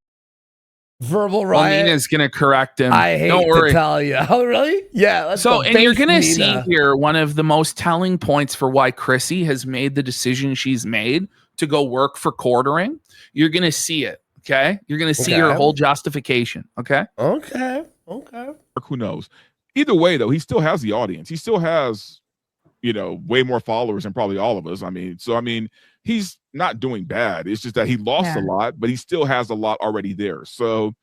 Verbal riot. Nina's going to correct him. I hate Don't worry. to tell you. Oh, really? Yeah. So, and you're going to see here one of the most telling points for why Chrissy has made the decision she's made to go work for Quartering. You're going to see it. Okay, you're gonna see her whole justification. Okay. Who knows? Either way, though, he still has the audience. He still has, you know, way more followers than probably all of us. I mean, he's not doing bad. It's just that he lost a lot, but he still has a lot already there. So,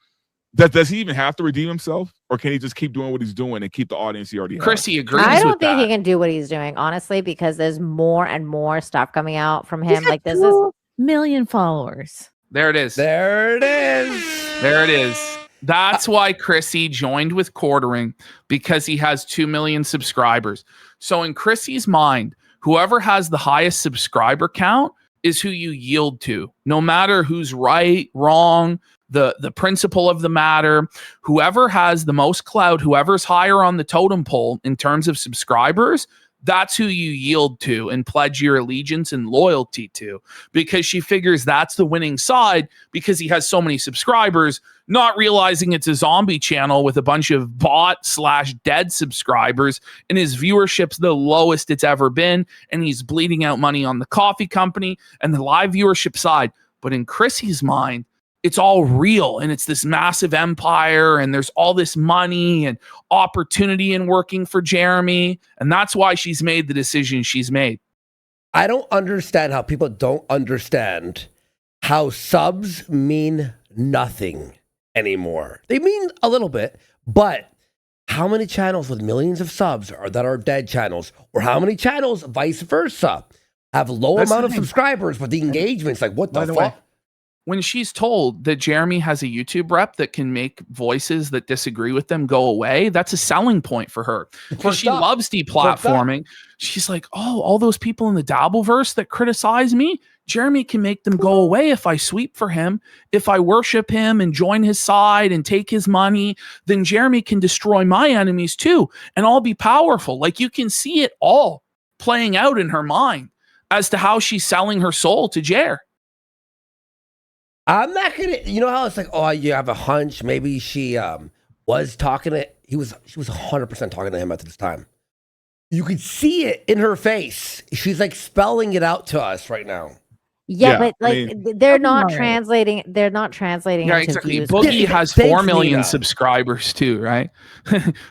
does he even have to redeem himself, or can he just keep doing what he's doing and keep the audience he already has? Chrissy agrees. I don't think he can do what he's doing, honestly, because there's more and more stuff coming out from him. Like this is 2 million followers. There it is. There it is. There it is. That's why Chrissy joined with Quartering, because he has 2 million subscribers. So in Chrissy's mind, whoever has the highest subscriber count is who you yield to, no matter who's right, wrong, the principle of the matter. Whoever has the most clout, whoever's higher on the totem pole in terms of subscribers, that's who you yield to and pledge your allegiance and loyalty to, because she figures that's the winning side because he has so many subscribers, not realizing it's a zombie channel with a bunch of bot/dead subscribers, and his viewership's the lowest it's ever been, and he's bleeding out money on the coffee company and the live viewership side. But in Chrissy's mind, it's all real, and it's this massive empire, and there's all this money and opportunity in working for Jeremy, and that's why she's made the decision she's made. I don't understand how people don't understand how subs mean nothing anymore. They mean a little bit, but how many channels with millions of subs that are dead channels, or how many channels, vice versa, have low amount of subscribers, but the engagement's like, what the fuck? when she's told that Jeremy has a YouTube rep that can make voices that disagree with them go away, that's a selling point for her. Because she loves deplatforming. She's like, oh, all those people in the Dabbleverse that criticize me, Jeremy can make them go away if I sweep for him. If I worship him and join his side and take his money, then Jeremy can destroy my enemies too. And I'll be powerful. Like, you can see it all playing out in her mind as to how she's selling her soul to Jer. I'm not gonna. You know how it's like, oh, you have a hunch. Maybe she was talking to. She was 100% talking to him at this time. You could see it in her face. She's like spelling it out to us right now. Yeah, but like they're not translating. They're not translating. Yeah, into exactly. views. Boogie has 4 million Nina. subscribers too, right?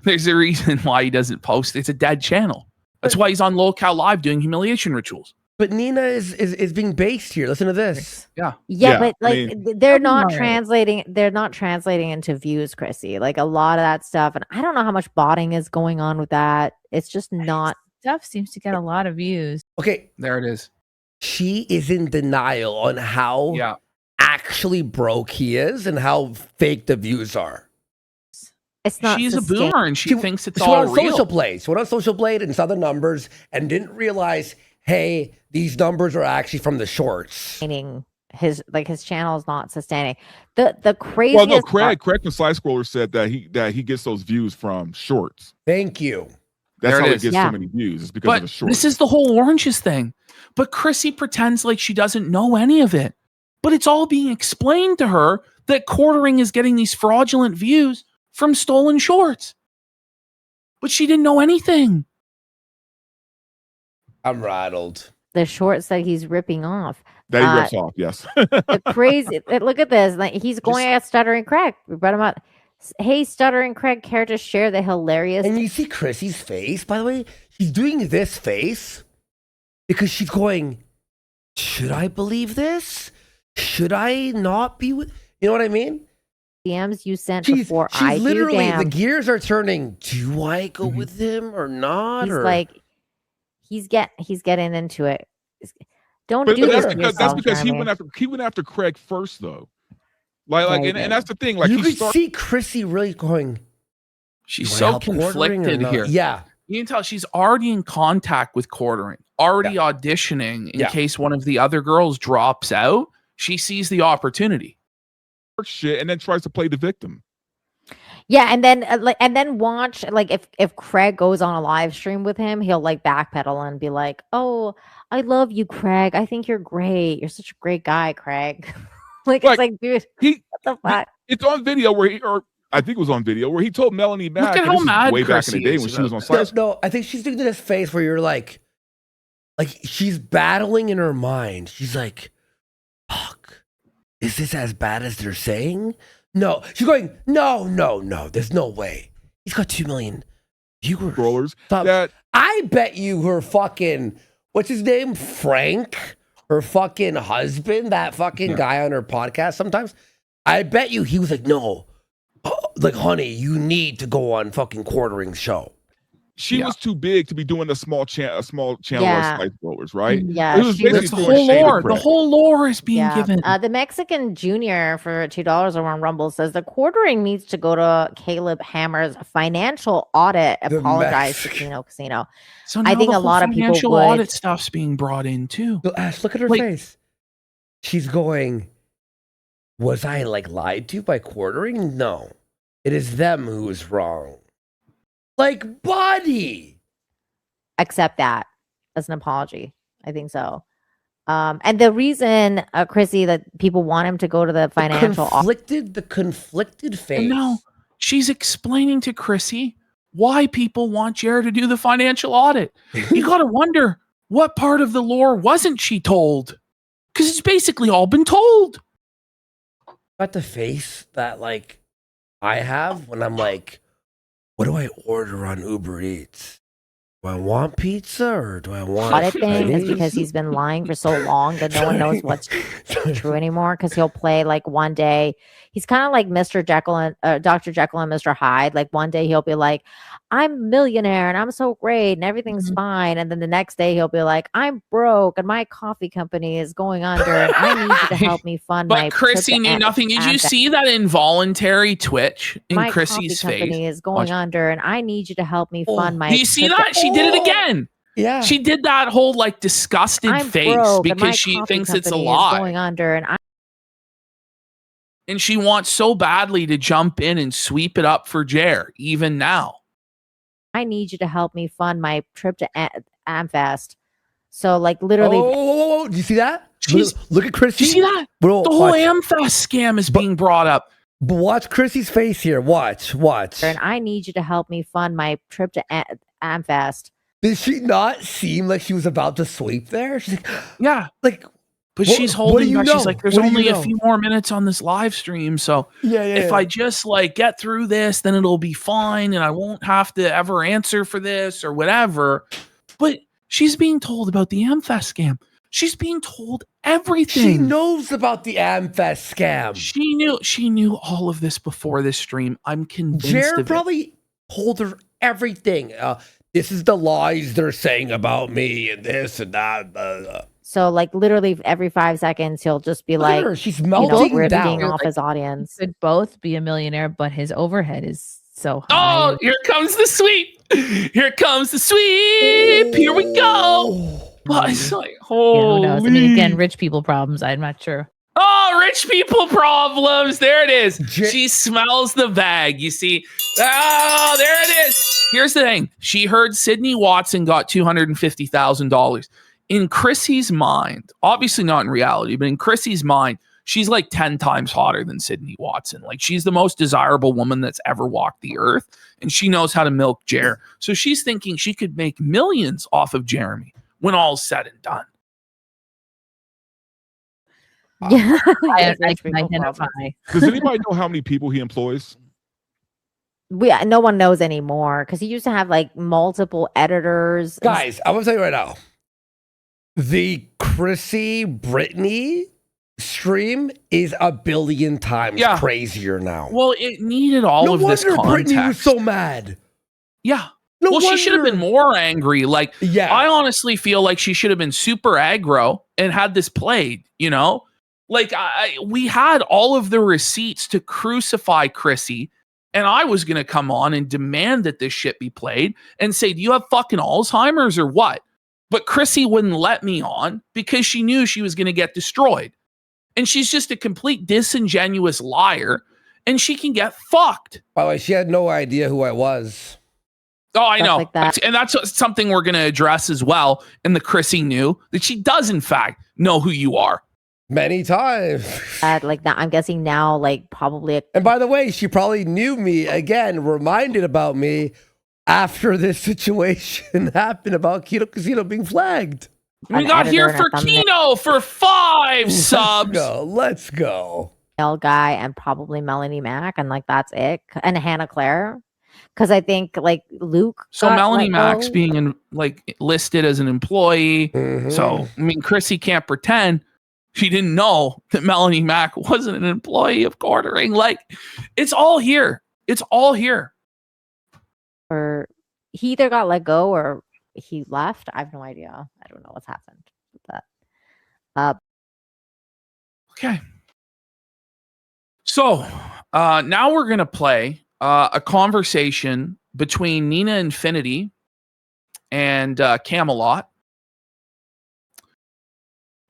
There's a reason why he doesn't post. It's a dead channel. That's why he's on Lolcow Live doing humiliation rituals. But Nina is being based here. Listen to this. Yeah, but like they're not translating. They're not translating into views, Chrissy. Like a lot of that stuff, and I don't know how much botting is going on with that. It's just not. Stuff seems to get a lot of views. Okay, there it is. She is in denial on how actually broke he is and how fake the views are. It's not. She's a boomer and she thinks it's all went on real. Social Blade. She went on Social Blade and saw the numbers and didn't realize, hey, these numbers are actually from the shorts. His channel is not sustaining. The craziest. Well, no, Craig from Sly Scroller said that he gets those views from shorts. Thank you. That's how he gets so many views. It's because of the shorts. This is the whole oranges thing. But Chrissy pretends like she doesn't know any of it. But it's all being explained to her that Quartering is getting these fraudulent views from stolen shorts. But she didn't know anything. I'm rattled. The shorts that he's ripping off. That he rips off, yes. The crazy. Look at this. Like he's going at Stuttering Craig. We brought him up. Hey, Stuttering Craig, care to share the hilarious? And you see Chrissy's face, by the way? She's doing this face because she's going, should I believe this? Should I not be with... You know what I mean? DMs you sent before I do. Literally, damn. the gears are turning. Do I go with him or not? He's or... like, he's getting into it. Don't But do this. That's because he went after Craig first, though. And that's the thing. Like you could see Chrissy really going. She's so conflicted here. Yeah, you can tell she's already in contact with Quartering, already auditioning in case one of the other girls drops out. She sees the opportunity. Shit, and then tries to play the victim. Yeah, and then watch if Craig goes on a live stream with him, he'll like backpedal and be like, "Oh, I love you, Craig. I think you're great. You're such a great guy, Craig." It's like, dude, what the fuck? It's on video I think it was on video where he told Melanie Mack. Look at how mad way back in the day when she was on site. No, I think she's doing this face where you're like she's battling in her mind. She's like, fuck, is this as bad as they're saying? No, she's going, no, there's no way. He's got 2 million viewers. Scrollers. I bet you her fucking, what's his name? Frank, her fucking husband, that fucking guy on her podcast sometimes. I bet you he was like, no, like, honey, you need to go on fucking Quartering'S show. She was too big to be doing a small channel of Slice Rollers, right? Yeah, it was the whole lore. The whole lore is being given. The Mexican Junior for $2 over on Rumble says the Quartering needs to go to Caleb Hammer's financial audit. Apologize to Kino Casino. So now I think the a lot of people financial would. audit stuff's being brought in too. So Ash, look at her face. She's going, was I lied to by Quartering? No, it is them who is wrong. Like, buddy. Accept that as an apology. I think so. And the reason, Chrissy, that people want him to go to the financial the conflicted face. And now she's explaining to Chrissy why people want Jared to do the financial audit. You got to wonder what part of the lore wasn't she told? Because it's basically all been told. Got the face that I have when I'm like, what do I order on Uber Eats? Do I want pizza or do I want Audit thing is Chinese? because he's been lying for so long that no one knows what's true anymore. Because he'll play like one day, he's kind of like Mr. Jekyll and Dr. Jekyll and Mr. Hyde. Like one day he'll be like, "I'm a millionaire and I'm so great and everything's fine," and then the next day he'll be like, "I'm broke and my coffee company is going under and I need you to help me fund my." But Chrissy knew nothing. Did you see that involuntary twitch in my Chrissy's coffee company face? is going under and I need you to help me fund my. Do you see that? She did it again. Yeah. She did that whole like disgusted I'm face broke and my because she coffee thinks it's a company is lie. going under And she wants so badly to jump in and sweep it up for Jer, even now. I need you to help me fund my trip to Amfest. So like literally. Oh, do you see that? Jeez. Look at Chrissy. Do you see that? Bro, the whole Amfest scam is being brought up. But watch Chrissy's face here. Watch. And I need you to help me fund my trip to Amfest. Did she not seem like she was about to sweep there? She's like, yeah. Like, but what, she's holding back. She's like, there's only a know? few more minutes on this live stream. So if I just like get through this, then it'll be fine. And I won't have to ever answer for this or whatever. But she's being told about the Amfest scam. She's being told everything. She knows about the Amfest scam. She knew all of this before this stream. I'm convinced. Jared probably told her everything. This is the lies they're saying about me and this and that. So like literally every 5 seconds he'll just be like, she's melting ripping down off his audience. Could both be a millionaire, but his overhead is so high. Oh, here comes the sweep. Here comes the sweep. Here we go. Well, it's like, who knows? I mean, again, rich people problems. I'm not sure. Oh, rich people problems. There it is. She smells the bag. You see? Oh, there it is. Here's the thing. She heard Sydney Watson got $250,000. In Chrissy's mind, obviously not in reality, but in Chrissy's mind, she's like 10 times hotter than Sydney Watson. Like she's the most desirable woman that's ever walked the earth. And she knows how to milk Jer. So she's thinking she could make millions off of Jeremy when all's said and done. Yeah, I can identify. Does anybody know how many people he employs? No one knows anymore because he used to have like multiple editors. Guys, I'm gonna tell you right now. The Chrissy Brittany stream is a billion times crazier now. Well, it needed all of this context. Brittany was so mad. Yeah. No she should have been more angry. Like, I honestly feel like she should have been super aggro and had this played, you know? Like, we had all of the receipts to crucify Chrissy, and I was going to come on and demand that this shit be played and say, do you have fucking Alzheimer's or what? But Chrissy wouldn't let me on because she knew she was going to get destroyed. And she's just a complete disingenuous liar, and she can get fucked. By the way, she had no idea who I was. Oh, I know. Like that. And that's something we're going to address as well. And the Chrissy knew that she does, in fact, know who you are. Many times. Like that, I'm guessing now, like probably. And by the way, she probably knew me again, reminded about me after this situation happened about Kino Casino being flagged. We got here for Kino for 5 subs. Let's go. Guy and probably Melanie Mack, and like that's it. And Hannah Claire. Because I think like Luke. So Melanie Mack's being listed as an employee. Mm-hmm. So I mean, Chrissy can't pretend she didn't know that Melanie Mack wasn't an employee of Quartering. Like, it's all here. It's all here. Or he either got let go or he left. I have no idea. I don't know what's happened with that. Okay. So now we're gonna play a conversation between Nina Infinity and Camelot,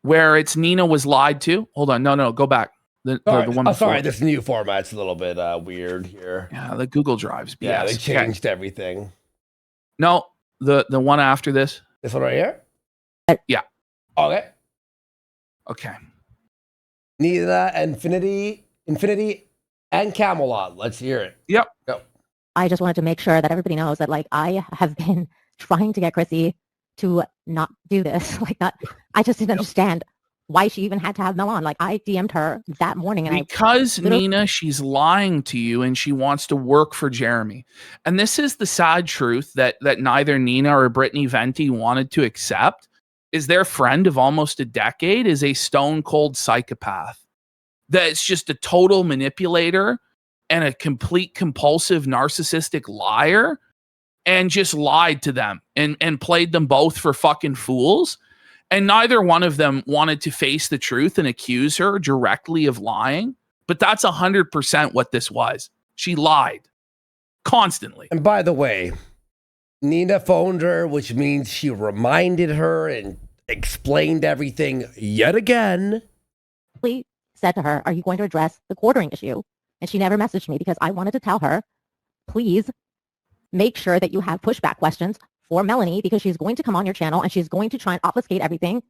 where it's Nina was lied to. Hold on, no, go back. The one before. Sorry, this new format's a little bit weird here. Yeah, the Google Drives. BS. Yeah, they changed everything. No, the one after this. This one right here? Yeah. Okay. Okay. Nina, Infinity, and Camelot. Let's hear it. Yep. Go. I just wanted to make sure that everybody knows that, like, I have been trying to get Chrissy to not do this. Like, not. I just didn't understand why she even had to have Mel on. Like, I DM'd her that morning. And because Nina, she's lying to you and she wants to work for Jeremy. And this is the sad truth that neither Nina or Brittany Venti wanted to accept, is their friend of almost a decade is a stone cold psychopath. That's just a total manipulator and a complete compulsive narcissistic liar, and just lied to them and played them both for fucking fools. And neither one of them wanted to face the truth and accuse her directly of lying. But that's 100% what this was. She lied constantly. And by the way, Nina phoned her, which means she reminded her and explained everything yet again. We said to her, are you going to address the quartering issue? And she never messaged me because I wanted to tell her, please make sure that you have pushback questions for Melanie, because she's going to come on your channel and she's going to try and obfuscate everything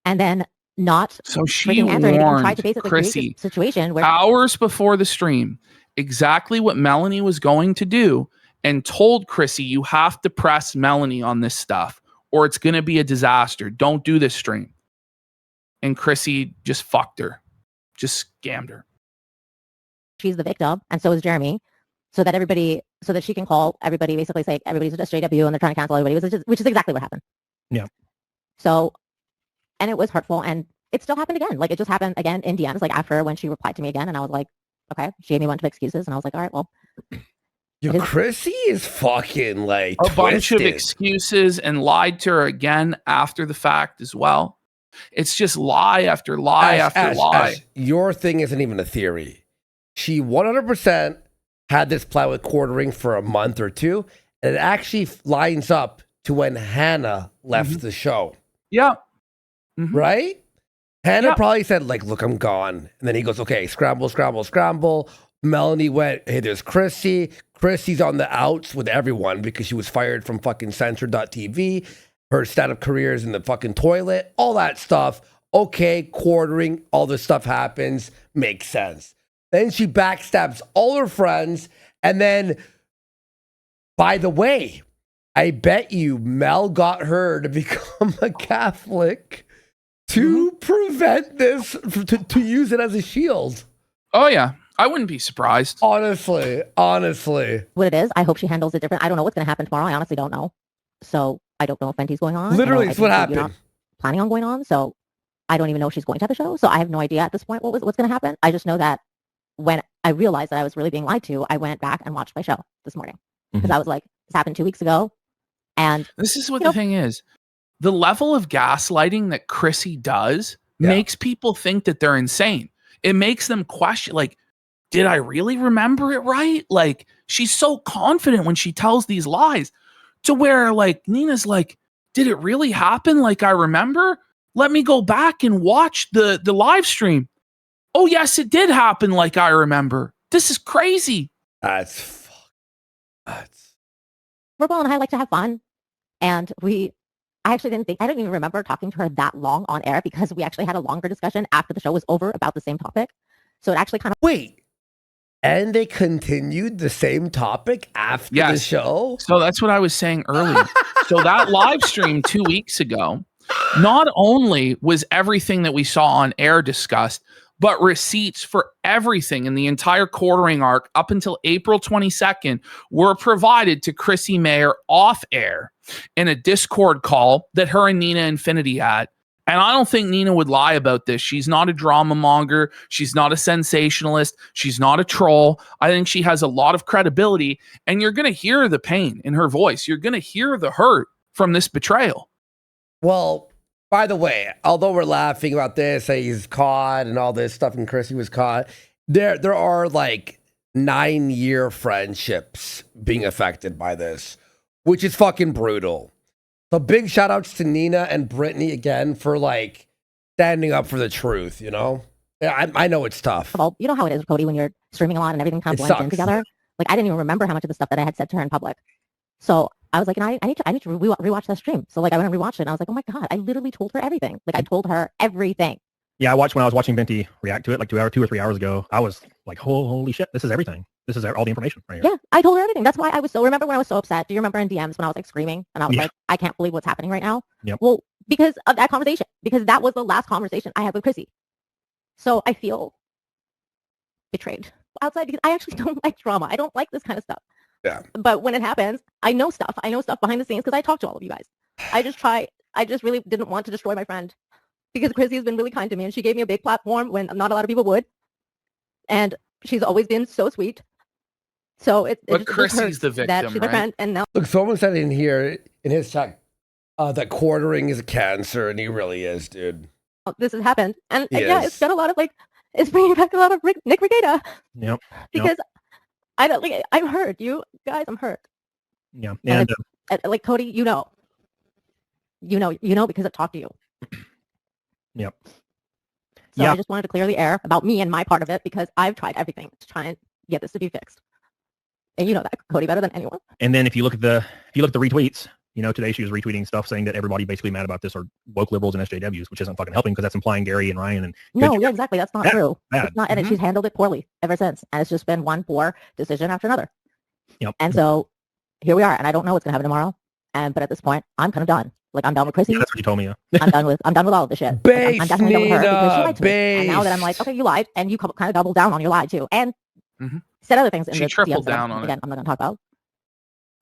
and then not. So she warned Chrissie situation where hours before the stream exactly what Melanie was going to do, and told Chrissie, you have to press Melanie on this stuff or it's going to be a disaster. Don't do this stream. And Chrissie just fucked her, just scammed her. She's the victim, and so is Jeremy, so that she can call everybody, basically say everybody's just JW and they're trying to cancel everybody, which is exactly what happened. Yeah. So, and it was hurtful, and it still happened again. Like, it just happened again in DMs, like after when she replied to me again, and I was like, okay, she gave me a bunch of excuses, and I was like, all right, well. Yo, Chrissie is fucking like a bunch of excuses, and lied to her again after the fact as well. It's just lie after lie after lie. Your thing isn't even a theory. She 100% had this plan with Quartering for a month or two, and it actually lines up to when Hannah left the show. Yeah. Right? Hannah probably said, like, look, I'm gone. And then he goes, okay, scramble, scramble, scramble. Melanie went, hey, there's Chrissie. Chrissie's on the outs with everyone because she was fired from fucking Censor.tv. Her stand-up career is in the fucking toilet. All that stuff. Okay, Quartering, all this stuff happens. Makes sense. Then she backstabs all her friends. And then, by the way, I bet you Mel got her to become a Catholic to prevent this, to use it as a shield. Oh, yeah. I wouldn't be surprised. Honestly. What it is, I hope she handles it different. I don't know what's going to happen tomorrow. I honestly don't know. So I don't know if Fenty's going on. Literally, it's what happened. You're not planning on going on. So I don't even know if she's going to have a show. So I have no idea at this point what's going to happen. I just know that when I realized that I was really being lied to, I went back and watched my show this morning. Because I was like, this happened 2 weeks ago. And this is what the thing is. The level of gaslighting that Chrissie does makes people think that they're insane. It makes them question, like, did I really remember it right? Like, she's so confident when she tells these lies, to where, like, Nina's like, did it really happen like I remember? Let me go back and watch the live stream. Oh, yes, it did happen like I remember. This is crazy. That's we're Paul and I like to have fun. And I don't even remember talking to her that long on air, because we actually had a longer discussion after the show was over about the same topic. So it actually kind of... Wait. And they continued the same topic after the show? So that's what I was saying earlier. So that live stream 2 weeks ago, not only was everything that we saw on air discussed, but receipts for everything in the entire Quartering arc up until April 22nd were provided to Chrissie Mayr off air in a Discord call that her and Nina Infinity had. And I don't think Nina would lie about this. She's not a drama monger. She's not a sensationalist. She's not a troll. I think she has a lot of credibility, and you're going to hear the pain in her voice. You're going to hear the hurt from this betrayal. Well, by the way, although we're laughing about this, he's caught and all this stuff, and Chrissie was caught, there are like 9-year friendships being affected by this, which is fucking brutal. So big shout outs to Nina and Brittany again for like standing up for the truth, you know? Yeah, I know it's tough. Well, you know how it is, Cody, when you're streaming a lot and everything kind of blends in together. Like, I didn't even remember how much of the stuff that I had said to her in public. So I was like, I need to rewatch that stream. So like, I went and rewatched it, and I was like, oh my God, I literally told her everything. Like, I told her everything. Yeah, when I was watching Venti react to it like 2 or 3 hours ago, I was like, holy shit, this is everything. This is all the information right here. Yeah, I told her everything. That's why remember when I was so upset? Do you remember in DMs when I was like screaming? And I was like, I can't believe what's happening right now? Yep. Well, because of that conversation. because that was the last conversation I had with Chrissy. So I feel betrayed outside because I actually don't like drama. I don't like this kind of stuff. Yeah. But when it happens, I know stuff. I know stuff behind the scenes because I talk to all of you guys. I just really didn't want to destroy my friend because Chrissy has been really kind to me and she gave me a big platform when not a lot of people would. And she's always been so sweet. So but Chrissy's the victim, that she's my friend, and now look, someone said in here in his chat that quartering is a cancer, and he really is, dude. This has happened, and He yeah, is. it's got a lot of it's bringing back a lot of Nick Regatta. Yep. Because I don't I'm hurt. You guys, I'm hurt. Yeah. And like Cody, you know because I've talked to you. Yep. So I just wanted to clear the air about me and my part of it because I've tried everything to try and get this to be fixed. And you know that, Cody, better than anyone. And then if you look at the retweets, today she was retweeting stuff saying that everybody basically mad about this are woke liberals and SJWs, which isn't fucking helping because that's implying Gary and Ryan and no, yeah, exactly. That's not true. Bad. It's not, and she's handled it poorly ever since, and it's just been one poor decision after another. Yep. And so here we are, and I don't know what's gonna happen tomorrow. But at this point, I'm kind of done. Like I'm done with Chrissy. Yeah, that's what you told me. Yeah. I'm done with all of the shit. Base, I'm definitely done with her because she Nina, lied to me. And now that I'm like, okay, you lied, and you kind of doubled down on your lie too, and said other things in She the tripled DMs that down on again, it. I'm not gonna talk about.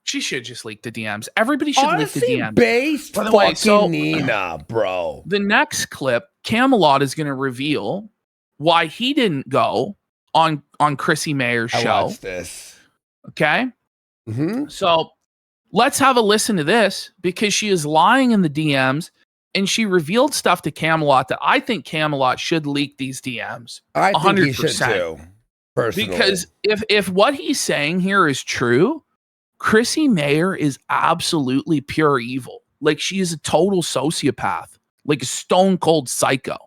She should just leak the DMs. Everybody should Honestly, leak the DMs. based By the way, fucking Nina, bro. The next clip, Camelot is going to reveal why he didn't go on Chrissie Mayr's I show. watched this. Okay? Mm-hmm. So let's have a listen to this because she is lying in the DMs and she revealed stuff to Camelot that I think Camelot should leak these DMs. I think 100%. he should too, personally. Because if what he's saying here is true, Chrissie Mayr is absolutely pure evil. Like she is a total sociopath, like a stone cold psycho.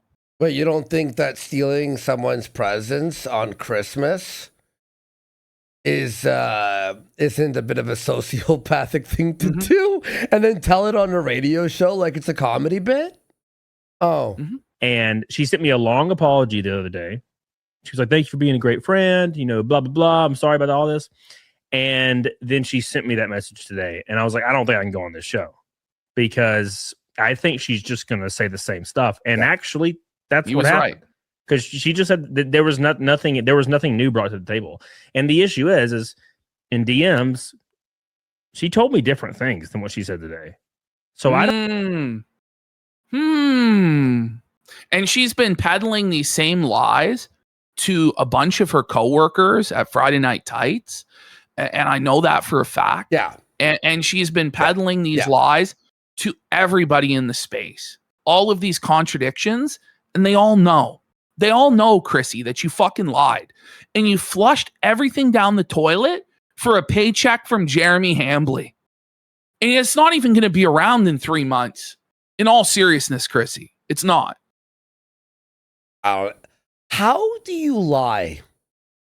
But you don't think that stealing someone's presents on Christmas isn't a bit of a sociopathic thing to do? And then tell it on a radio show like it's a comedy bit? Oh. And she sent me a long apology the other day. She was like, thank you for being a great friend, blah, blah, blah. I'm sorry about all this. And then she sent me that message today. And I was like, I don't think I can go on this show because I think she's just going to say the same stuff. And actually, that's what happened. Right. Because she just said that there was nothing new brought to the table. And the issue is in DMs, she told me different things than what she said today. So I don't. And she's been peddling these same lies to a bunch of her coworkers at Friday Night Tights. And I know that for a fact. Yeah. And she's been peddling these lies to everybody in the space. All of these contradictions, and they all know. They all know, Chrissy, that you fucking lied. And you flushed everything down the toilet for a paycheck from Jeremy Hambly. And it's not even going to be around in 3 months. In all seriousness, Chrissy, it's not. How do you lie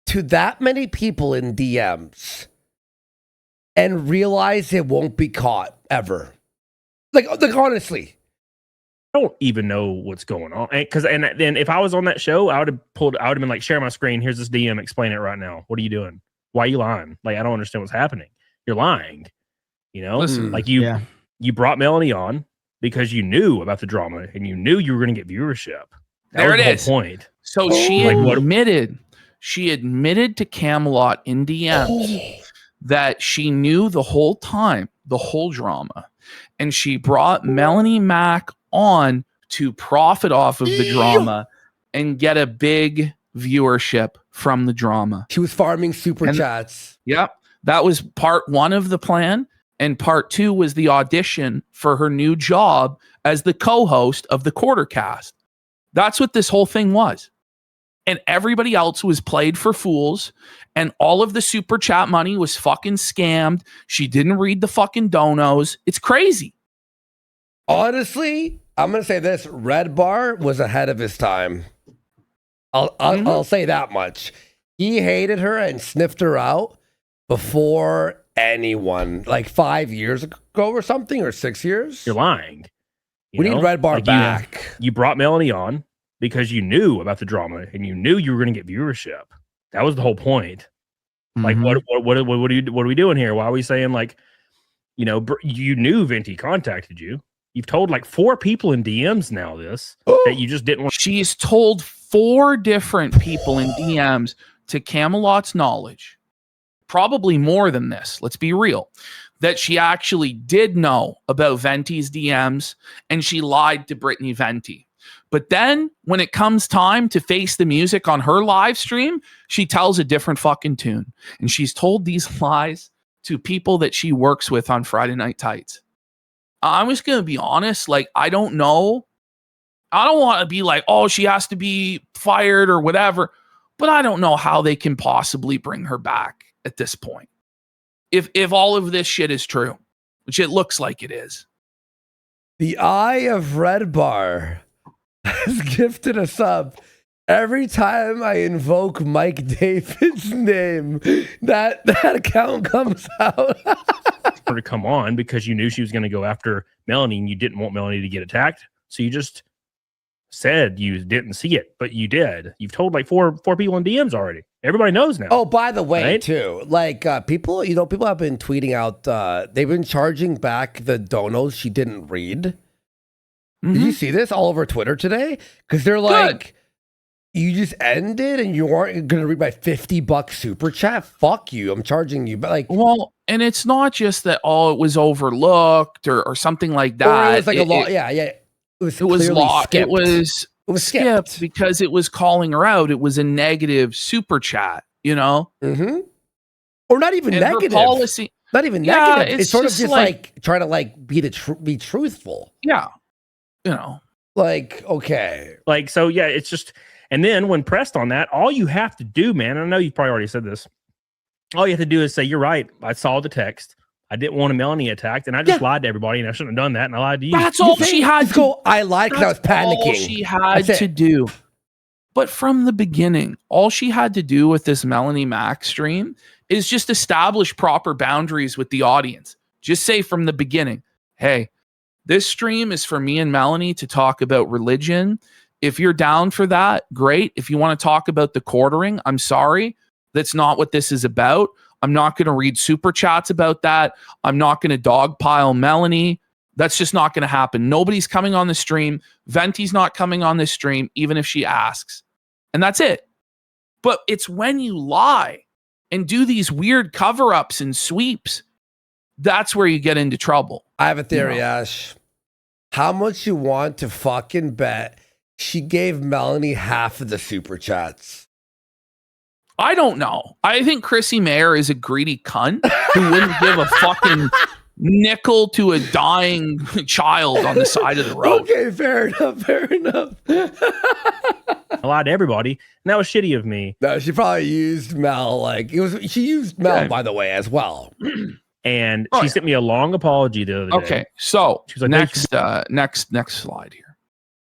to that many people in DMs and realize it won't be caught ever? Like honestly. I don't even know what's going on. And then if I was on that show, I would have been like, share my screen. Here's this DM. Explain it right now. What are you doing? Why are you lying? Like, I don't understand what's happening. You're lying. Listen, like you brought Melanie on because you knew about the drama and you knew you were going to get viewership. There it is. Point. So she admitted to Camelot in DM that she knew the whole time, the whole drama. And she brought Melanie Mack on to profit off of the drama and get a big viewership from the drama. She was farming super chats. Yep. That was part one of the plan. And part two was the audition for her new job as the co-host of the Quartercast. That's what this whole thing was. And everybody else was played for fools. And all of the super chat money was fucking scammed. She didn't read the fucking donos. It's crazy. Honestly, I'm going to say this. Red Bar was ahead of his time. I'll say that much. He hated her and sniffed her out before anyone, like 5 years ago or something, or 6 years. You're lying. We need Red Bar back. You brought Melanie on because you knew about the drama and you knew you were going to get viewership. That was the whole point. Like, what are we doing here? Why are we saying you knew Venti contacted you? You've told like 4 people in DMs now this that you just didn't want. She's told 4 different people in DMs, to Camelot's knowledge, probably more than this, let's be real, that she actually did know about Venti's DMs, and she lied to Brittany Venti. But then when it comes time to face the music on her live stream, she tells a different fucking tune. And she's told these lies to people that she works with on Friday Night Tights. I'm just going to be honest. Like, I don't know. I don't want to be like, oh, she has to be fired or whatever. But I don't know how they can possibly bring her back at this point. If all of this shit is true, which it looks like it is. The Eye of Red Bar has gifted a sub. Every time I invoke Mike David's name, that account comes out. Her to come on because you knew she was going to go after Melanie and you didn't want Melanie to get attacked. So you just said you didn't see it, but you did. You've told like four people in DMs already. Everybody knows now. Oh, by the way, right? too, like people have been tweeting out, they've been charging back the donos she didn't read. Did you see this all over Twitter today? Because they're like, you just ended and you aren't going to read my $50 super chat. Fuck you. I'm charging you. But like, well, and it's not just that, it was overlooked or something like that. Or it was like a lot. Yeah. It was lost. It was skipped because it was calling her out. It was a negative super chat, you know? Mm-hmm. Or not even negative. Policy, not even negative. It's sort of just like trying to like be truthful. Yeah. You know, like, okay. Like, so yeah, it's just, and then when pressed on that, all you have to do, man, I know you probably already said this. All you have to do is say, you're right. I saw the text. I didn't want a Melanie attacked, and I just lied to everybody, and I shouldn't have done that, and I lied to you. That's all she had to go. I lied because I was panicking. All she had to do. But from the beginning, all she had to do with this Melanie Mac stream is just establish proper boundaries with the audience. Just say from the beginning, hey, this stream is for me and Melanie to talk about religion. If you're down for that, great. If you want to talk about the quartering, I'm sorry. That's not what this is about. I'm not going to read super chats about that. I'm not going to dogpile Melanie. That's just not going to happen. Nobody's coming on the stream. Venti's not coming on this stream, even if she asks. And that's it. But it's when you lie and do these weird cover-ups and sweeps, that's where you get into trouble. I have a theory, Ash. How much you want to fucking bet she gave Melanie half of the super chats? I don't know. I think Chrissie Mayr is a greedy cunt who wouldn't give a fucking nickel to a dying child on the side of the road. Okay, fair enough. I lied to everybody, and that was shitty of me. No, she probably used Mel. She used Mel, by the way, as well. And she sent me a long apology the other day. Okay, so she was like, next slide here.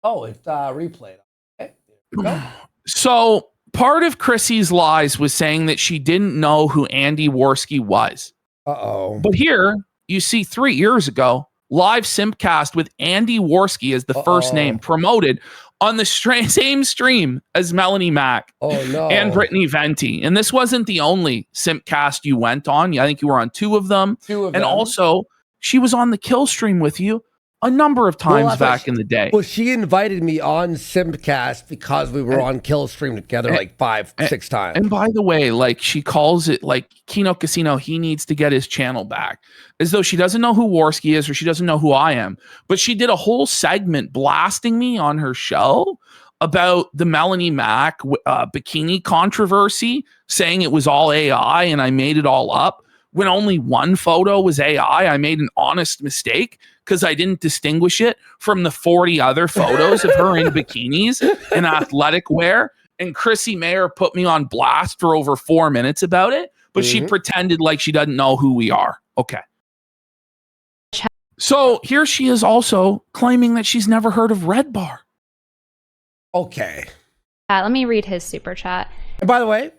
Oh, it's replayed. Okay. So part of Chrissy's lies was saying that she didn't know who Andy Worski was. Uh-oh. But here you see 3 years ago, live Simpcast with Andy Worski as the first name promoted on the same stream as Melanie Mac and Brittany Venti. And this wasn't the only Simpcast you went on. I think you were on 2 of them. And also, she was on the Kill stream with you a number of times back in the day. Well, she invited me on Simpcast because we were on Kill stream together like 5-6 times. And by the way, like she calls it like Kino Casino, he needs to get his channel back. As though she doesn't know who Worski is or she doesn't know who I am. But she did a whole segment blasting me on her show about the Melanie Mac bikini controversy, saying it was all AI and I made it all up. When only one photo was AI, I made an honest mistake because I didn't distinguish it from the 40 other photos of her in bikinis and athletic wear. And Chrissie Mayr put me on blast for over 4 minutes about it, but she pretended like she doesn't know who we are. Okay. So here she is also claiming that she's never heard of Red Bar. Okay. Let me read his super chat. And by the way,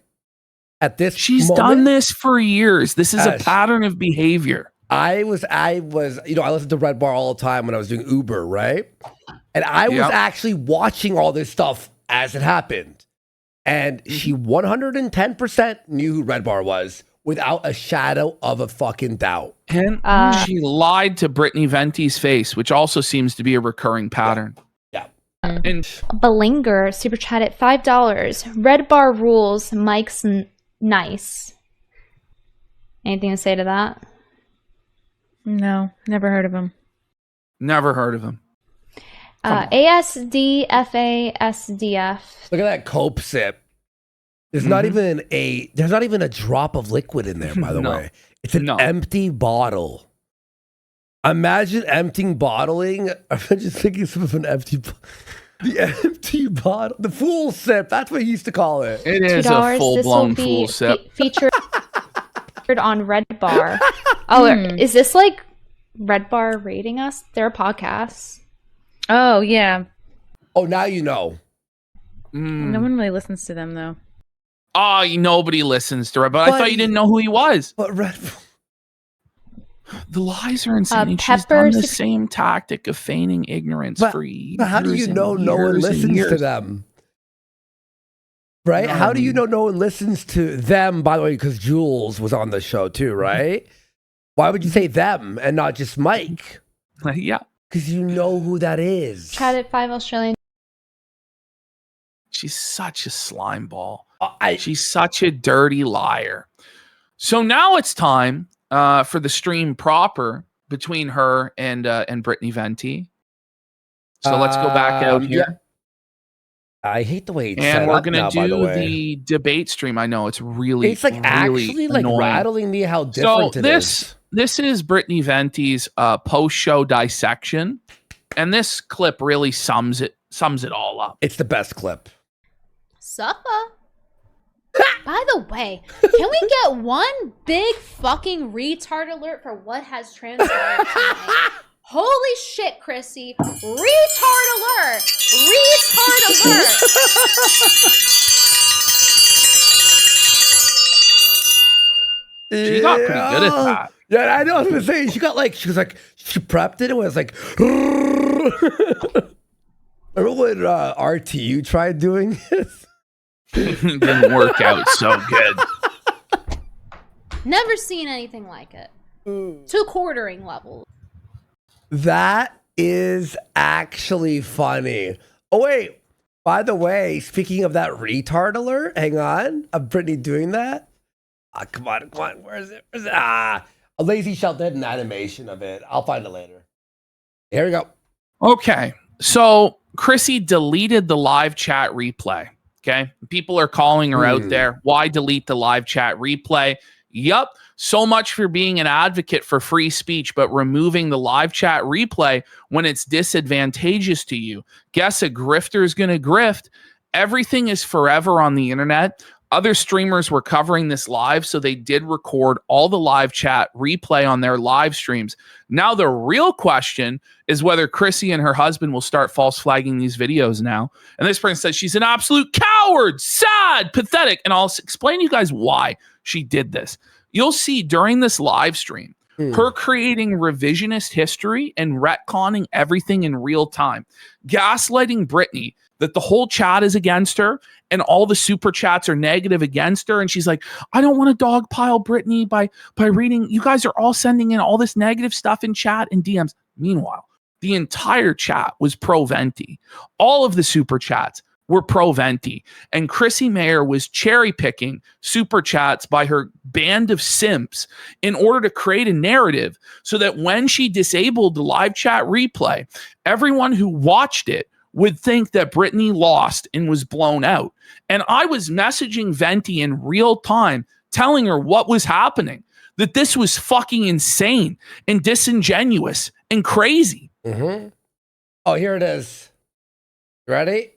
at this she's done this for years. This is a pattern of behavior. I was, I listened to Red Bar all the time when I was doing Uber, right? And I was actually watching all this stuff as it happened. And she 110% knew who Red Bar was, without a shadow of a fucking doubt. And she lied to Brittany Venti's face, which also seems to be a recurring pattern. Yeah. And Belinger super chat at $5. Red bar rules. Mike's nice. Anything to say to that? No, never heard of him. Never heard of him. ASDFASDF. Look at that cope sip. There's not even a drop of liquid in there, by the way. It's an empty bottle. Imagine emptying bottling. I'm just thinking of an empty the empty bottle. The fool sip. That's what he used to call it. It is a full-blown fool sip. Featured on Red Bar. Oh, is this like Red Bar rating us? They're a podcast. Oh, yeah. Oh, now you know. No one really listens to them, though. Oh, nobody listens to her, but I thought you didn't know who he was. But Red The lies are insane. She's done the same tactic of feigning ignorance for years. But how do you know no one listens to them? Right? How do you know no one listens to them, by the way, because Jules was on the show too, right? Why would you say them and not just Mike? Yeah. Because you know who that is. Chat at 5 Australian. She's such a slime ball. She's such a dirty liar. So now it's time for the stream proper between her and Brittany Venti. So let's go back out here. Yeah. I hate the way it's and set we're up gonna now, by do the debate stream. I know it's really actually like annoying. rattling me how different it is. This is Brittany Venti's post-show dissection, and this clip really sums it all up. It's the best clip. Suppa. By the way, can we get one big fucking retard alert for what has transpired tonight? Holy shit, Chrissy. Retard alert! Retard alert! She got pretty good at that. Yeah, I know. I was gonna say she prepped it and was like. Remember when RTU tried doing this? Didn't work out so good. Never seen anything like it. To quartering levels. That is actually funny. Oh, wait. By the way, speaking of that retard alert, hang on. Of Brittany doing that. Come on. Where is it? A Lazy Shell did an animation of it. I'll find it later. Here we go. Okay. So Chrissy deleted the live chat replay. Okay. People are calling her out there. Why delete the live chat replay? Yup. So much for being an advocate for free speech, but removing the live chat replay when it's disadvantageous to you. Guess a grifter's going to grift. Everything is forever on the internet. Other streamers were covering this live, so they did record all the live chat replay on their live streams. Now, the real question is whether Chrissy and her husband will start false flagging these videos now. And this person says she's an absolute coward, sad, pathetic. And I'll explain to you guys why she did this. You'll see during this live stream, her creating revisionist history and retconning everything in real time, gaslighting Brittany that the whole chat is against her and all the super chats are negative against her. And she's like, I don't want to dogpile Brittany by reading. You guys are all sending in all this negative stuff in chat and DMs. Meanwhile, the entire chat was pro-Venti. All of the super chats were pro-Venti. And Chrissie Mayr was cherry picking super chats by her band of simps in order to create a narrative so that when she disabled the live chat replay, everyone who watched it would think that Brittany lost and was blown out. And I was messaging Venti in real time, telling her what was happening, that this was fucking insane and disingenuous and crazy. Oh, here it is. Ready?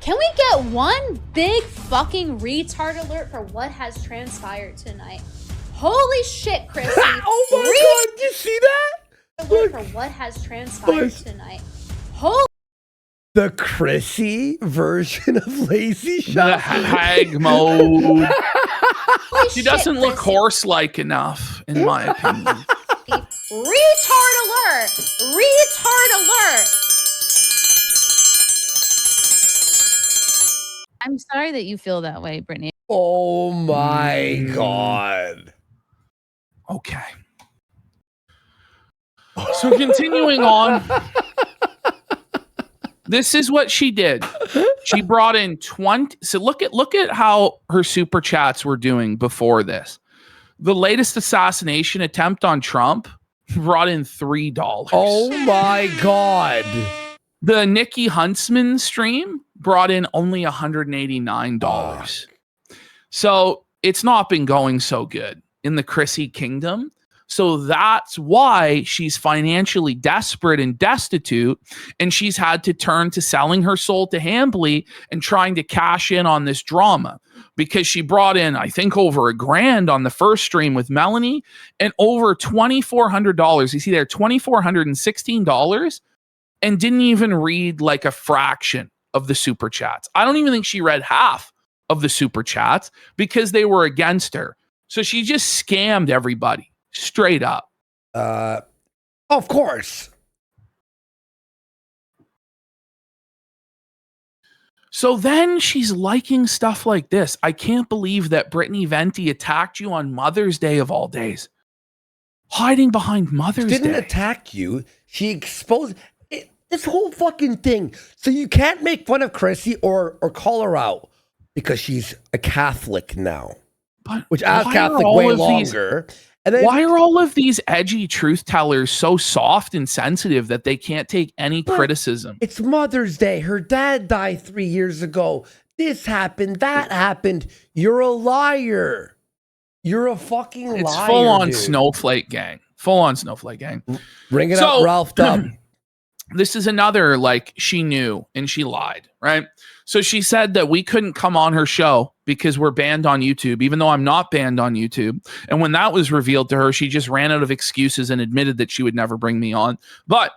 Can we get one big fucking retard alert for what has transpired tonight? Holy shit, Chrissy. Oh my god, did you see that? Alert for what has transpired tonight. Holy The Chrissy version of Lazy Shell. The hag mode. She doesn't look horse-like enough, in my opinion. retard alert! Retard alert! I'm sorry that you feel that way, Brittany. Oh my God. Okay. So continuing on, this is what she did. She brought in 20. So look at how her super chats were doing before this. The latest assassination attempt on Trump brought in $3. Oh my God. The Nikki Huntsman stream brought in only $189. So it's not been going so good in the Chrissy kingdom. So that's why she's financially desperate and destitute, and she's had to turn to selling her soul to Hambly and trying to cash in on this drama, because she brought in, I think, over $1,000 on the first stream with Melanie and over $2,400. You see there, $2,416, and didn't even read like a fraction of the super chats. I don't even think she read half of the super chats because they were against her. So she just scammed everybody. Straight up. Of course. So then she's liking stuff like this. I can't believe that Brittany Venti attacked you on Mother's Day of all days. Hiding behind Mother's Day. She didn't attack you. She exposed it, this whole fucking thing. So you can't make fun of Chrissy or call her out because she's a Catholic now. But which as Catholic way longer. And then, why are all of these edgy truth tellers so soft and sensitive that they can't take any criticism? It's Mother's Day. Her dad died 3 years ago. This happened. That happened. You're a liar. You're a fucking liar. It's full on snowflake gang. Full on snowflake gang. Bring it up, Ralph Dunn. This is another, like, she knew and she lied, right? So she said that we couldn't come on her show because we're banned on YouTube, even though I'm not banned on YouTube. And when that was revealed to her, she just ran out of excuses and admitted that she would never bring me on. But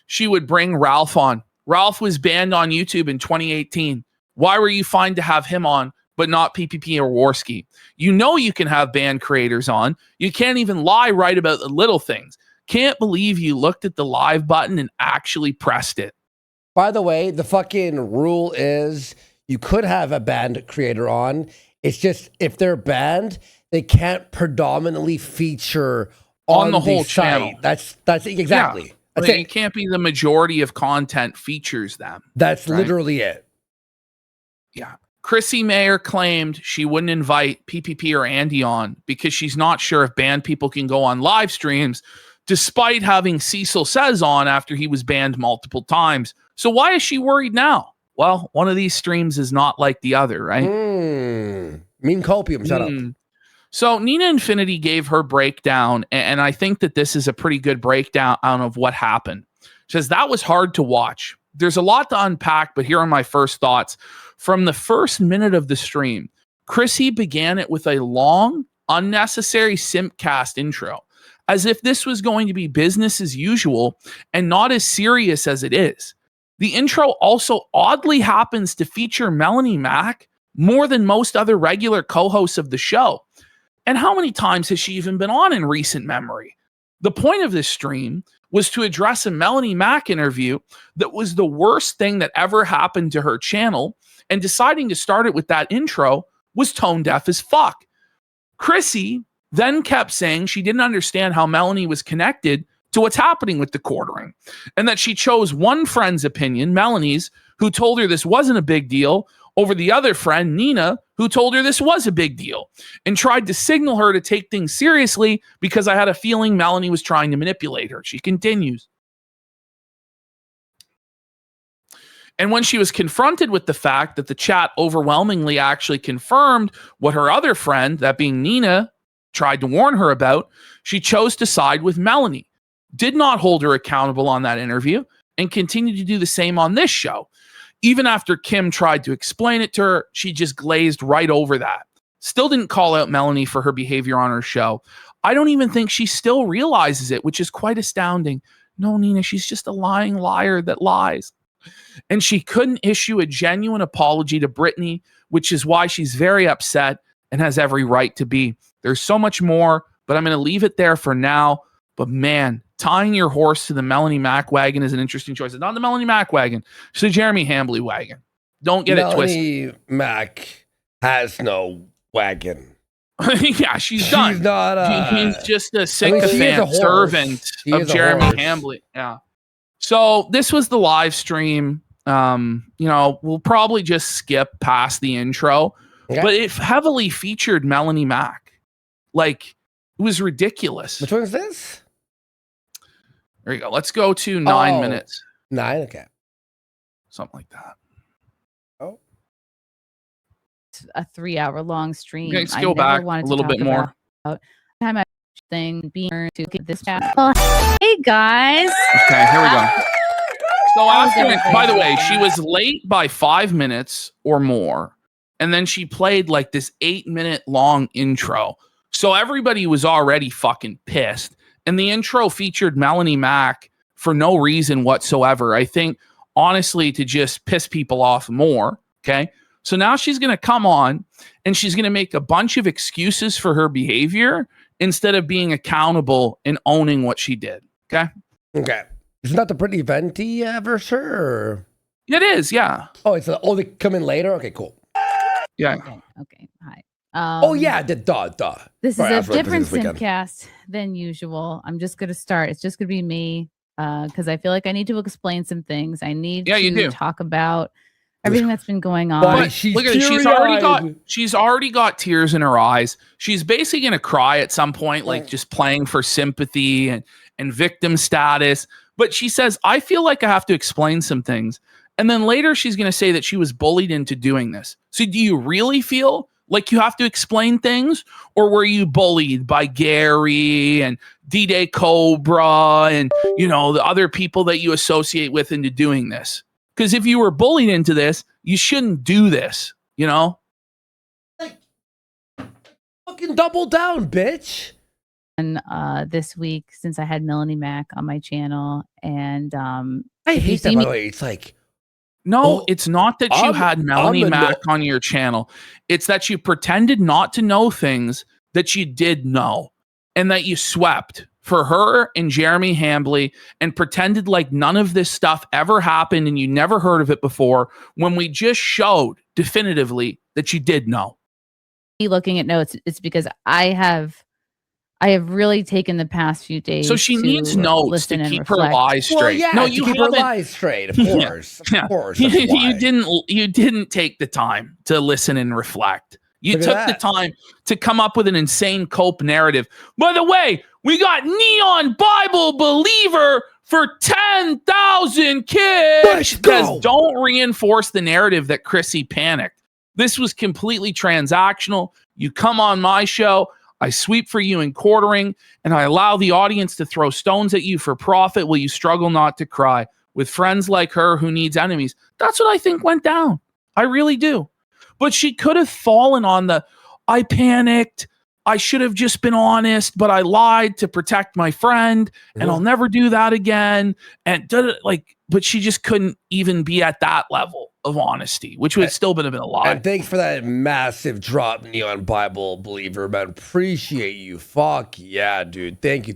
she would bring Ralph on. Ralph was banned on YouTube in 2018. Why were you fine to have him on, but not PPP or Warski? You know you can have banned creators on. You can't even lie right about the little things. Can't believe you looked at the live button and actually pressed it. By the way, the fucking rule is you could have a banned creator on. It's just if they're banned, they can't predominantly feature on the whole site. channel. That's exactly. Yeah. That's It can't be the majority of content features them. That's right? literally it. Yeah. Chrissie Mayr claimed she wouldn't invite PPP or Andy on because she's not sure if banned people can go on live streams, despite having Cecil Says on after he was banned multiple times. So why is she worried now? Well, one of these streams is not like the other, right? Mean copium, shut up. So Nina Infinity gave her breakdown, and I think that this is a pretty good breakdown of what happened. She says, that was hard to watch. There's a lot to unpack, but here are my first thoughts. From the first minute of the stream, Chrissy began it with a long, unnecessary simpcast intro, as if this was going to be business as usual and not as serious as it is. The intro also oddly happens to feature Melanie Mack more than most other regular co-hosts of the show. And how many times has she even been on in recent memory? The point of this stream was to address a Melanie Mack interview that was the worst thing that ever happened to her channel, and deciding to start it with that intro was tone deaf as fuck. Chrissy then kept saying she didn't understand how Melanie was connected to what's happening with the quartering, and that she chose one friend's opinion, Melanie's, who told her this wasn't a big deal, over the other friend, Nina, who told her this was a big deal, and tried to signal her to take things seriously because I had a feeling Melanie was trying to manipulate her. She continues. And when she was confronted with the fact that the chat overwhelmingly actually confirmed what her other friend, that being Nina, tried to warn her about, she chose to side with Melanie, did not hold her accountable on that interview, and continued to do the same on this show. Even after Kim tried to explain it to her, she just glazed right over that. Still didn't call out Melanie for her behavior on her show. I don't even think she still realizes it, which is quite astounding. No, Nina, she's just a lying liar that lies. And she couldn't issue a genuine apology to Brittany, which is why she's very upset and has every right to be. There's so much more, but I'm going to leave it there for now. But man, tying your horse to the Melanie Mack wagon is an interesting choice. It's not the Melanie Mack wagon. It's the Jeremy Hambly wagon. Don't get it twisted. Melanie Mack has no wagon. Yeah, she's done. She's not. He's just a she is a sycophant horse. servant She of is a Jeremy horse. Hambly. Yeah. So this was the live stream. We'll probably just skip past the intro, but it heavily featured Melanie Mack. Like, it was ridiculous. Which one is this? There you go. Let's go to 9 minutes. 9, okay. Something like that. A 3-hour long stream. Let's go back a little bit more. Time I thing being to get this chat. Hey guys. Okay, here we go. So after, by the way, she was late by 5 minutes or more, and then she played like this 8-minute long intro. So everybody was already fucking pissed, and the intro featured Melanie Mack for no reason whatsoever. I think honestly to just piss people off more. Okay. So now she's going to come on and she's going to make a bunch of excuses for her behavior instead of being accountable and owning what she did. Okay. Okay. Isn't that the pretty venti version? Or? It is. Yeah. Oh, they come in later? Okay, cool. Yeah. Okay. Hi. Duh. This is a different simcast than usual. I'm just going to start. It's just going to be me because I feel like I need to explain some things. I need to talk about everything that's been going on. Look at it. She's already got tears in her eyes. She's basically going to cry at some point, like just playing for sympathy and victim status. But she says, I feel like I have to explain some things. And then later she's going to say that she was bullied into doing this. So do you really feel like you have to explain things? Or were you bullied by Gary and D-Day Cobra and, the other people that you associate with into doing this? Because if you were bullied into this, you shouldn't do this, Like, fucking double down, bitch. And this week, since I had Melanie Mack on my channel, and I hate that, by the way. It's like, no, it's not that you had Melanie Mack on your channel. It's that you pretended not to know things that you did know, and that you swept for her and Jeremy Hambly and pretended like none of this stuff ever happened and you never heard of it before, when we just showed definitively that you did know. Looking at notes, it's because I have really taken the past few days. So she needs notes to keep her lies straight. Well, yeah, no, you keep her lies straight, of course. Yeah. Of course. You didn't take the time to listen and reflect. You took the time to come up with an insane cope narrative. By the way, we got Neon Bible Believer for 10,000 kids. Let's go. Don't reinforce the narrative that Chrissy panicked. This was completely transactional. You come on my show, I sweep for you in quartering, and I allow the audience to throw stones at you for profit while you struggle not to cry. With friends like her who needs enemies. That's what I think went down. I really do. But she could have fallen on the, I panicked, I should have just been honest, but I lied to protect my friend, and I'll never do that again. And but she just couldn't even be at that level of honesty, which would still been a lie. And thanks for that massive drop, Neon Bible Believer, man. Appreciate you. Fuck yeah, dude. Thank you.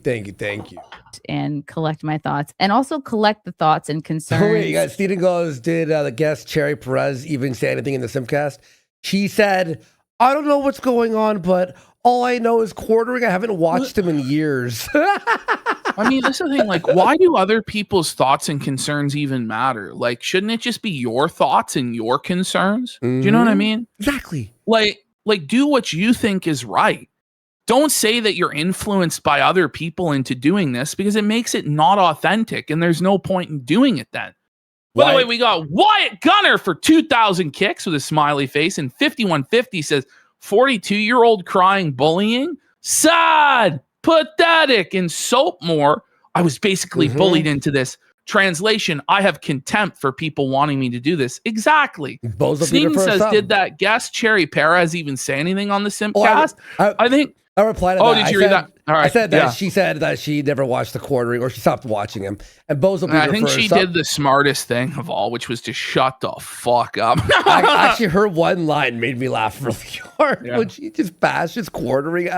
And collect my thoughts, and also collect the thoughts and concerns. Oh, wait, you guys, Steven goes, did the guest Cherry Perez even say anything in the Simcast? She said, I don't know what's going on, but all I know is Quartering. I haven't watched him in years. I mean, that's the thing. Like, why do other people's thoughts and concerns even matter? Like, shouldn't it just be your thoughts and your concerns? Do you know what I mean? Exactly. Like, do what you think is right. Don't say that you're influenced by other people into doing this, because it makes it not authentic, and there's no point in doing it then. By the way, we got Wyatt Gunner for 2,000 kicks with a smiley face, and 5150 says 42-year-old crying bullying, sad, pathetic, and soap more. I was basically bullied into this. Translation, I have contempt for people wanting me to do this. Exactly. Sneeden says, did that guest Cherry Perez even say anything on the Simpcast? I think. I replied to that. Did you read that? All right. I said that she said that she never watched the Quartering, or she stopped watching him. And Bozo I think she did the smartest thing of all, which was to shut the fuck up. Actually, her one line made me laugh really hard when she just bashes Quartering.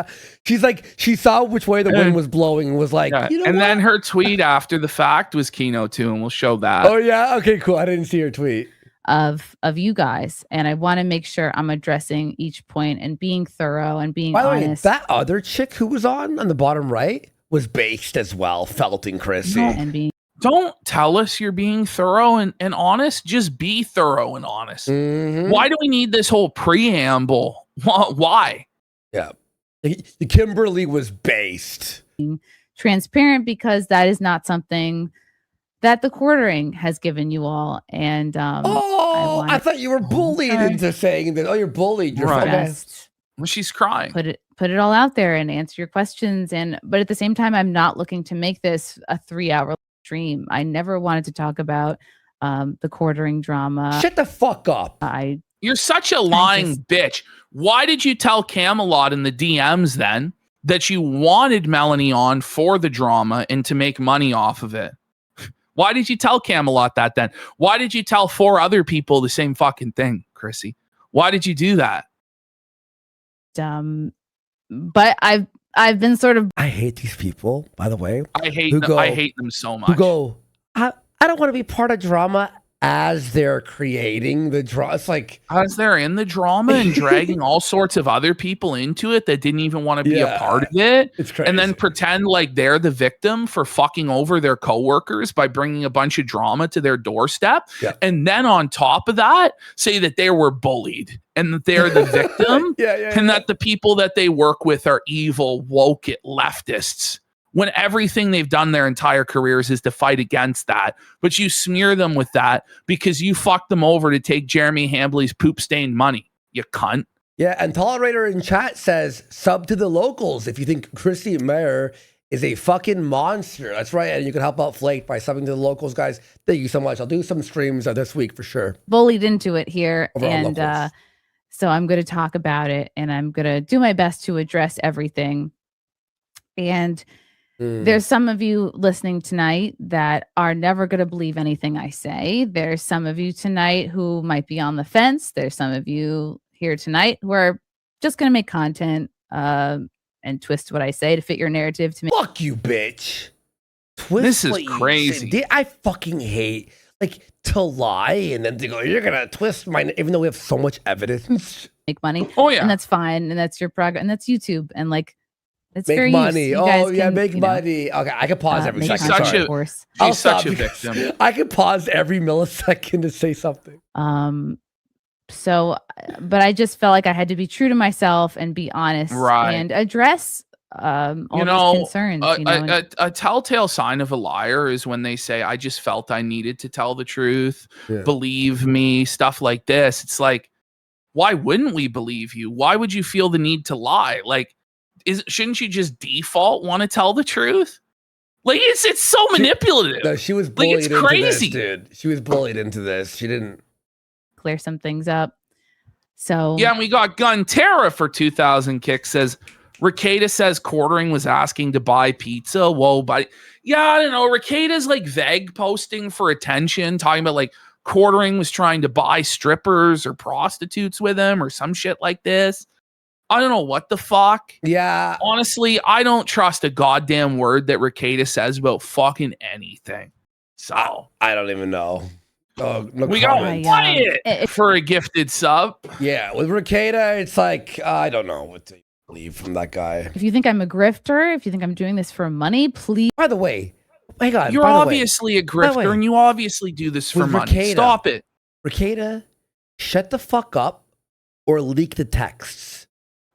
She's like, she saw which way the wind was blowing and was like, you know and what? then her tweet after the fact was Kino too, and we'll show that. Oh, yeah? Okay, cool. I didn't see her tweet. of you guys, and I want to make sure I'm addressing each point and being thorough and being By the honest. way, that other chick who was on the bottom right was based as well, felting Chrissy. And being Don't tell us you're being thorough and honest. Just be thorough and honest. Mhm. Why do we need this whole preamble? Why? Yeah. The Kimberly was based. transparent, because that is not something that the Quartering has given you all. And I thought you were bullied into saying that. Oh, you're bullied. You're Right. fucking. Well, she's crying. put it all out there and answer your questions. But at the same time, I'm not looking to make this a 3-hour stream. I never wanted to talk about the Quartering drama. Shut the fuck up. You're such a lying bitch. Why did you tell Camelot in the DMs then that you wanted Melanie on for the drama and to make money off of it? Why did you tell Camelot that then? Why did you tell 4 other people the same fucking thing, Chrissy? Why did you do that? But I've been sort of. I hate these people, by the way. I hate them so much. Who go, I don't want to be part of drama as they're creating the drama. It's like, as they're in the drama and dragging all sorts of other people into it that didn't even want to be a part of it. It's crazy. And then pretend like they're the victim for fucking over their coworkers by bringing a bunch of drama to their doorstep. Yeah. And then on top of that, say that they were bullied and that they're the victim. And that the people that they work with are evil, woke it leftists. When everything they've done their entire careers is to fight against that. But you smear them with that because you fucked them over to take Jeremy Hambley's poop-stained money, you cunt. Yeah, and Tolerator in chat says, sub to the locals if you think Chrissie Mayr is a fucking monster. That's right, and you can help out Flake by subbing to the locals, guys. Thank you so much. I'll do some streams this week for sure. Bullied into it here. Over on And locals. so I'm going to talk about it, and I'm going to do my best to address everything. And there's some of you listening tonight that are never going to believe anything I say. There's some of you tonight who might be on the fence. There's some of you here tonight who are just going to make content and twist what I say to fit your narrative to make. Fuck you, bitch. Twist This is what you crazy. say. I fucking hate to lie and then to go, you're gonna twist my, even though we have so much evidence. Make money. Oh yeah. And that's fine. And that's your progress. And that's YouTube. And it's Make fair money. use. You guys can, make you know, money. Okay, I can pause every make second. content, Sorry. of course. I'll She's such stop a because victim. I can pause every millisecond to say something. So, but I just felt like I had to be true to myself and be honest and address all those concerns. A telltale sign of a liar is when they say, I just felt I needed to tell the truth. Yeah. Believe me, stuff like this. It's like, why wouldn't we believe you? Why would you feel the need to lie? Like, shouldn't you just default want to tell the truth? Like, it's so manipulative. No, she was bullied it's into crazy. this, dude. She was bullied into this. She didn't clear some things up. So yeah, and we got Gunterra for 2,000 kicks. Says Ricada says Quartering was asking to buy pizza. Whoa, but yeah, I don't know. Ricada's like vague posting for attention, talking about like Quartering was trying to buy strippers or prostitutes with him or some shit like this. I don't know what the fuck. Yeah. Honestly, I don't trust a goddamn word that Ricada says about fucking anything. So I don't even know. Oh, no we comment. got Wyatt for a gifted sub. Yeah, with Ricada, it's like I don't know what to believe from that guy. if you think I'm a grifter, if you think I'm doing this for money, please. By the way, hang on. You're by the way, obviously a grifter, and you obviously do this for with money. Ricada, Stop it. Ricada, shut the fuck up or leak the texts.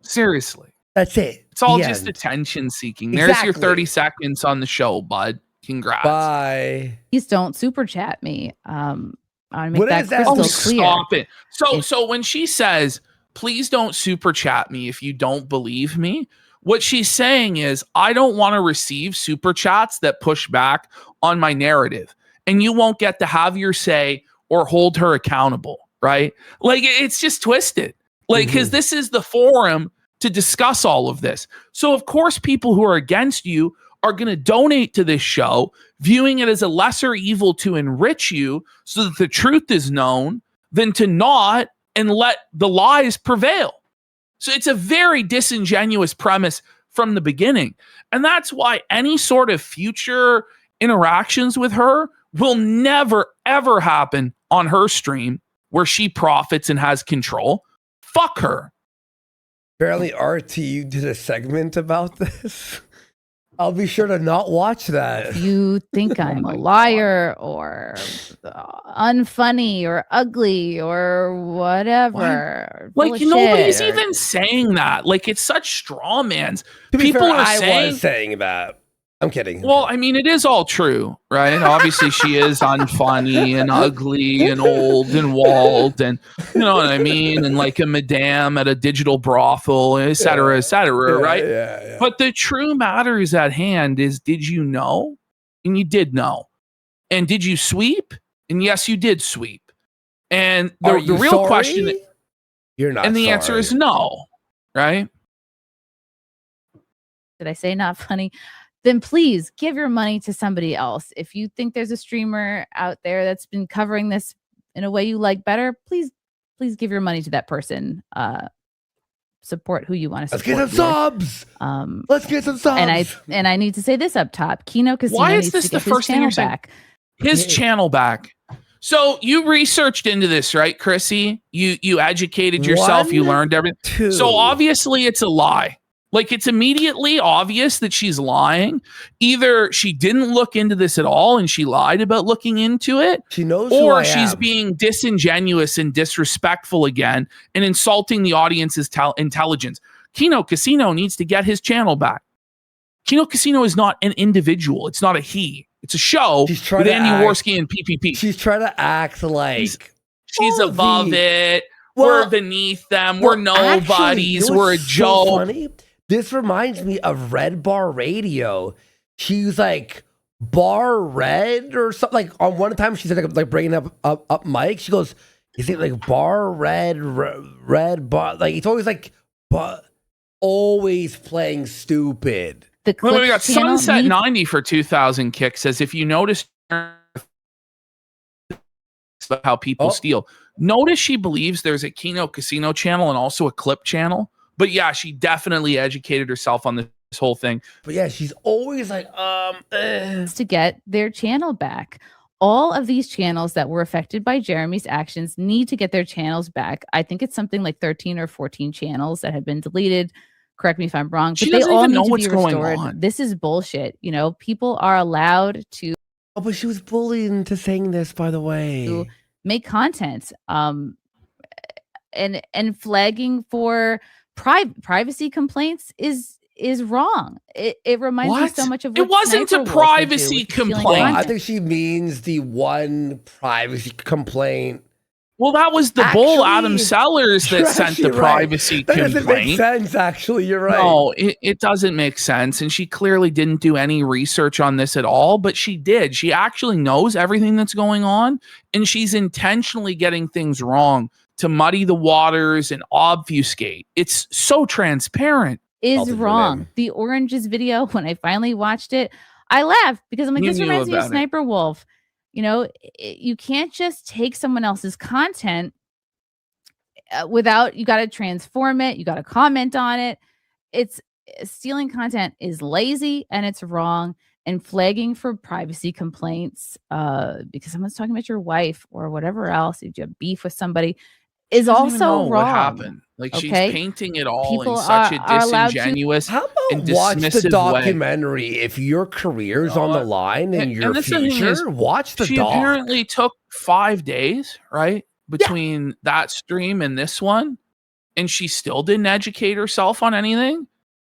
Seriously. That's it. It's all The just end. attention seeking. There's your Exactly. 30 seconds on the show, bud. Congrats. Bye. Please don't super chat me. I want to make What that is that? crystal Oh, clear. stop it. So when she says, please don't super chat me if you don't believe me, what she's saying is, I don't want to receive super chats that push back on my narrative. And you won't get to have your say or hold her accountable, right? Like, it's just twisted. Like, because this is the forum to discuss all of this. So, of course, people who are against you are going to donate to this show, viewing it as a lesser evil to enrich you so that the truth is known than to not and let the lies prevail. So it's a very disingenuous premise from the beginning. And that's why any sort of future interactions with her will never, ever happen on her stream where she profits and has control. Fuck her. Apparently, RT did a segment about this. I'll be sure to not watch that. If you think I'm a liar or unfunny or ugly or whatever. Like, full of nobody's shit or- even saying that. Like, it's such straw mans. To be People fair, are I saying, was saying that. I'm kidding. well, I mean, it is all true, right? Obviously, she is unfunny and ugly and old and walled, and you know what I mean? And like a madame at a digital brothel, et cetera, right? Yeah. But the true matter is at hand is, did you know? And you did know. And did you sweep? And yes, you did sweep. And the real sorry? question, You're not and the sorry. answer is no, right? Did I say not funny? Then please give your money to somebody else. If you think there's a streamer out there that's been covering this in a way you like better, please give your money to that person. Support who you want to support. Let's get some subs. Let's get some subs. And I need to say this up top. Kino Casino Why is needs this to the get his first thing you're channel saying? back. His channel back. So you researched into this, right, Chrissy? You educated yourself. You learned everything. So obviously it's a lie. Like, it's immediately obvious that she's lying. Either she didn't look into this at all and she lied about looking into it. She knows or she's being disingenuous and disrespectful again and insulting the audience's intelligence. Kino Casino needs to get his channel back. Kino Casino is not an individual. It's not a he. It's a show with Andy Worski and PPP. She's trying to act like she's above it. We're beneath them. We're nobodies. Actually, we're a joke. So funny? This reminds me of Red Bar Radio. She's like Bar Red or something. Like on one time, she said like bringing up Mike. She goes, "Is it like Bar Red Bar?" Like it's always like, but always playing stupid. We got Sunset 90 for 2,000 kick says, if you notice how people steal, notice she believes there's a Kino Casino channel and also a clip channel. But yeah, she definitely educated herself on this whole thing. But yeah, she's always like, to get their channel back. All of these channels that were affected by Jeremy's actions need to get their channels back. I think it's something like 13 or 14 channels that have been deleted. Correct me if I'm wrong. She but they doesn't all even need know to what's be going restored. on. This is bullshit. You know, people are allowed to. Oh, but she was bullied into saying this, by the way. To make content. And flagging for privacy complaints is wrong. It reminds me so much of what it wasn't Sniper a Wolf privacy would do with stealing complaint. I content. think she means the one privacy complaint. Well, that was the bull Adam Sellers that you're sent the actually right. privacy That complaint. doesn't make sense, actually. You're right. No, it doesn't make sense. And she clearly didn't do any research on this at all, but she did. She actually knows everything that's going on, and she's intentionally getting things wrong to muddy the waters and obfuscate. It's so transparent. Is wrong. The Oranges video, when I finally watched it, I laughed because I'm like, You this knew reminds me of about it. Sniper Wolf. You know, you can't just take someone else's content without, you got to transform it. You got to comment on it. It's stealing content is lazy and it's wrong. And flagging for privacy complaints because someone's talking about your wife or whatever else, if you have beef with somebody, is She doesn't even know also what wrong. happened. Like, she's okay? painting it all People in such are a allowed to- disingenuous How and about watch the dismissive way. documentary if your career's on the line and your that's the thing future? is, Watch the she doc. apparently took 5 days, right, between that stream and this one, and she still didn't educate herself on anything?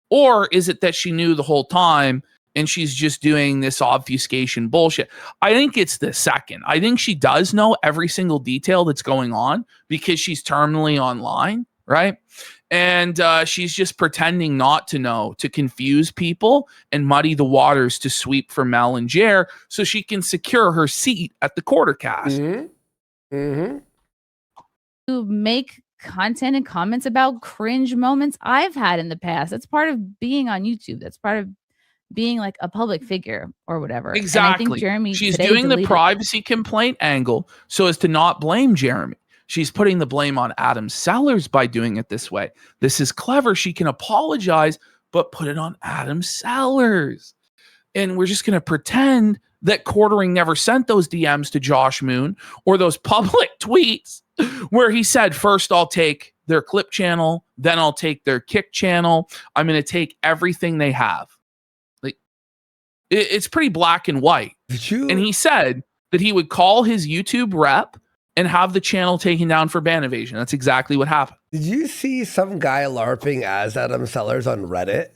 Or is it that she knew the whole time and she's just doing this obfuscation bullshit? I think it's the second. I think she does know every single detail that's going on because she's terminally online, right? And she's just pretending not to know to confuse people and muddy the waters to sweep for Mel and Jer so she can secure her seat at the Quartercast. To make content and comments about cringe moments I've had in the past. That's part of being on YouTube. That's part of being like a public figure or whatever. Exactly. And I think Jeremy She's today doing the deleted- privacy complaint angle so as to not blame Jeremy. She's putting the blame on Adam Sellers by doing it this way. This is clever. She can apologize, but put it on Adam Sellers. And we're just going to pretend that Quartering never sent those DMs to Josh Moon or those public tweets where he said, first I'll take their clip channel, then I'll take their kick channel. I'm going to take everything they have. Like, it's pretty black and white. And he said that he would call his YouTube rep and have the channel taken down for ban evasion. That's exactly what happened. Did you see some guy LARPing as Adam Sellers on Reddit?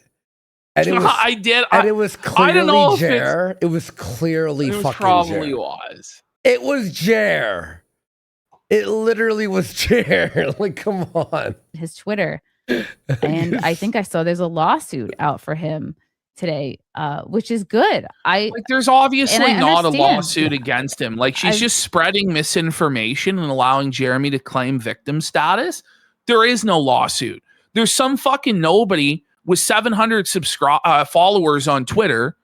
And it was, I did. And it was clearly I don't know Jer. It was clearly it was fucking probably Jer. was. It was Jer. It literally was Jer. Like, come on. His Twitter. And I think I saw there's a lawsuit out for him today, which is good. There's obviously not a understand. lawsuit against him. Like, she's just spreading misinformation and allowing Jeremy to claim victim status. There is no lawsuit. There's some fucking nobody with 700 followers on Twitter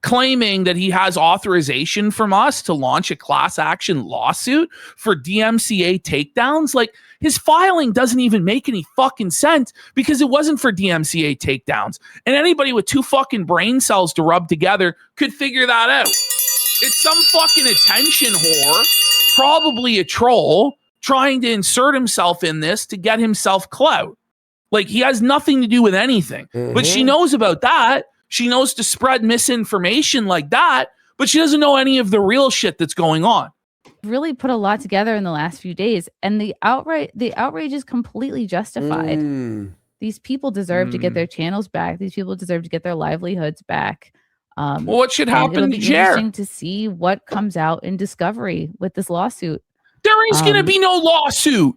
claiming that he has authorization from us to launch a class action lawsuit for DMCA takedowns. Like, his filing doesn't even make any fucking sense because it wasn't for DMCA takedowns. And anybody with 2 fucking brain cells to rub together could figure that out. It's some fucking attention whore, probably a troll, trying to insert himself in this to get himself clout. Like, he has nothing to do with anything. But she knows about that. She knows to spread misinformation like that, but she doesn't know any of the real shit that's going on. Really put a lot together in the last few days, and the outrage is completely justified. These people deserve to get their channels back. These people deserve to get their livelihoods back. Well, what should happen it'll to be Jer? interesting to see what comes out in discovery with this lawsuit. There is going to be no lawsuit.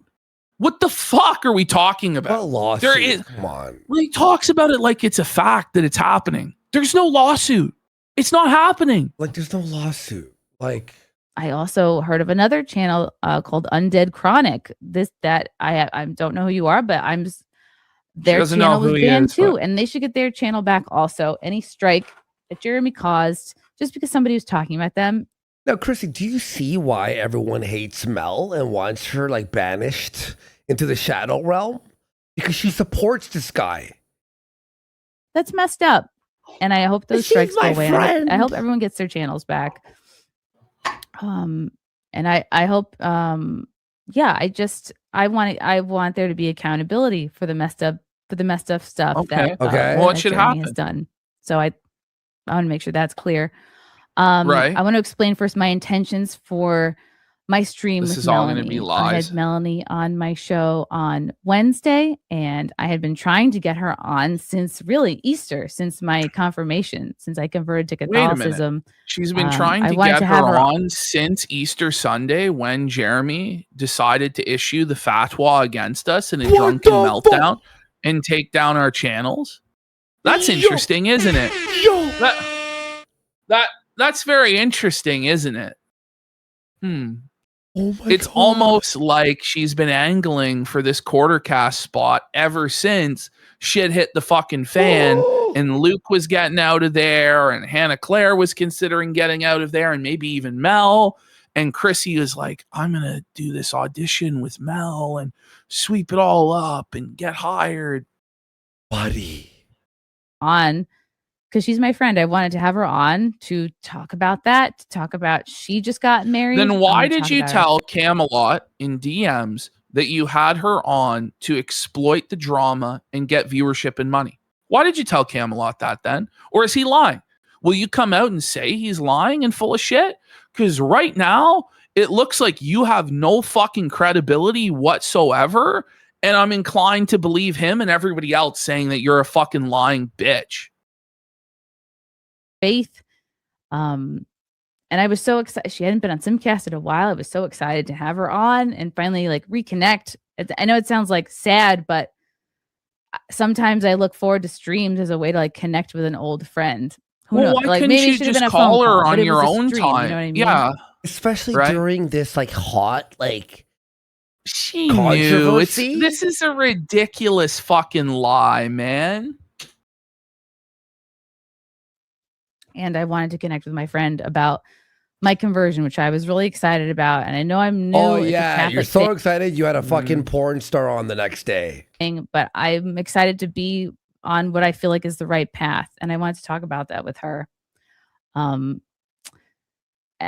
What the fuck are we talking about? What lawsuit? There is. Come on. Well, he talks about it like it's a fact that it's happening. There's no lawsuit. It's not happening. Like, there's no lawsuit. Like, I also heard of another channel called Undead Chronic. I don't know who you are, but their channel was banned too, and they should get their channel back also. Any strike that Jeremy caused just because somebody was talking about them. Now, Chrissy, do you see why everyone hates Mel and wants her like banished into the shadow realm? Because she supports this guy. That's messed up. And I hope those strikes go away. I hope everyone gets their channels back. And I hope I want there to be accountability for the messed up stuff that what should happen has done. So I want to make sure that's clear. Right. I want to explain first my intentions for my stream. This with is Melanie. all going to be lies. I had Melanie on my show on Wednesday, and I had been trying to get her on since really Easter, since my confirmation, since I converted to Catholicism. She's been trying to get her on since Easter Sunday when Jeremy decided to issue the fatwa against us in a drunken meltdown and take down our channels. That's interesting, isn't it? That's very interesting, isn't it? It's God. almost like she's been angling for this Quartercast spot ever since shit hit the fucking fan and Luke was getting out of there and Hannah Claire was considering getting out of there and maybe even Mel. And Chrissy was like, I'm going to do this audition with Mel and sweep it all up and get hired. Buddy. On. Because she's my friend. I wanted to have her on to talk about that, to talk about she just got married. Then why did you tell Camelot in DMs that you had her on to exploit the drama and get viewership and money? Why did you tell Camelot that then? Or is he lying? Will you come out and say he's lying and full of shit? Because right now, it looks like you have no fucking credibility whatsoever. And I'm inclined to believe him and everybody else saying that you're a fucking lying bitch. Faith. And I was so excited. She hadn't been on Simcast in a while. I was so excited to have her on and finally like reconnect. I know it sounds like sad, but sometimes I look forward to streams as a way to like connect with an old friend. Who knows? Why Like couldn't maybe you just call her on your own time? You know what I mean? Yeah. Especially Right? during this like hot like She knew. controversy. This is a ridiculous fucking lie, man. And I wanted to connect with my friend about my conversion, which I was really excited about. And I know I'm new. Oh at the yeah, Catholic you're so faith excited you had a fucking porn star on the next day. thing, but I'm excited to be on what I feel like is the right path. And I wanted to talk about that with her.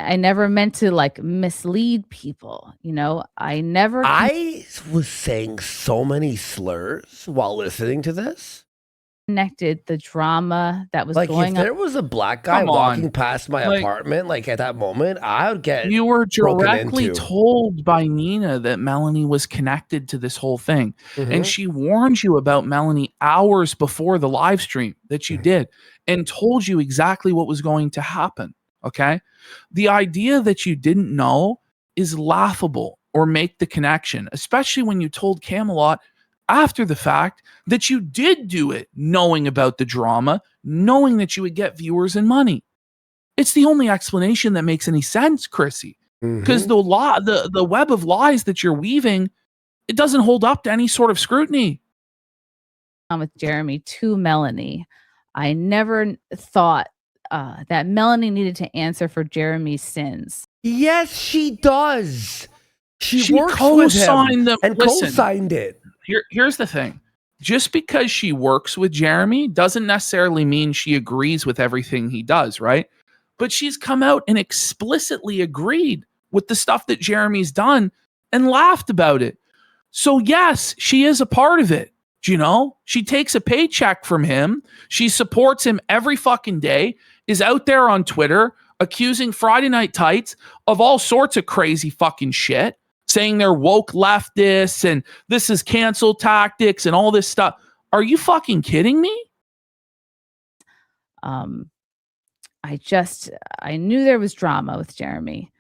I never meant to like mislead people. You know, I was saying so many slurs while listening to this. Connected the drama that was Like, going if on. there was a black guy walking past my apartment, like at that moment, I would get You were directly into. told by Nina that Melanie was connected to this whole thing. Mhm. And she warned you about Melanie hours before the live stream that you did and told you exactly what was going to happen. Okay. The idea that you didn't know is laughable or make the connection, especially when you told Camelot after the fact that you did do it, knowing about the drama, knowing that you would get viewers and money. It's the only explanation that makes any sense, Chrissy. Because the web of lies that you're weaving, it doesn't hold up to any sort of scrutiny. With Jeremy to Melanie, I never thought that Melanie needed to answer for Jeremy's sins. Yes, she does. She works with co-signed him them. and Listen, co-signed it. Here's the thing. Just because she works with Jeremy doesn't necessarily mean she agrees with everything he does, right? But she's come out and explicitly agreed with the stuff that Jeremy's done and laughed about it. So yes, she is a part of it. Do you know? She takes a paycheck from him. She supports him every fucking day, is out there on Twitter accusing Friday Night Tights of all sorts of crazy fucking shit, saying they're woke leftists and this is cancel tactics and all this stuff. Are you fucking kidding me? I knew there was drama with Jeremy.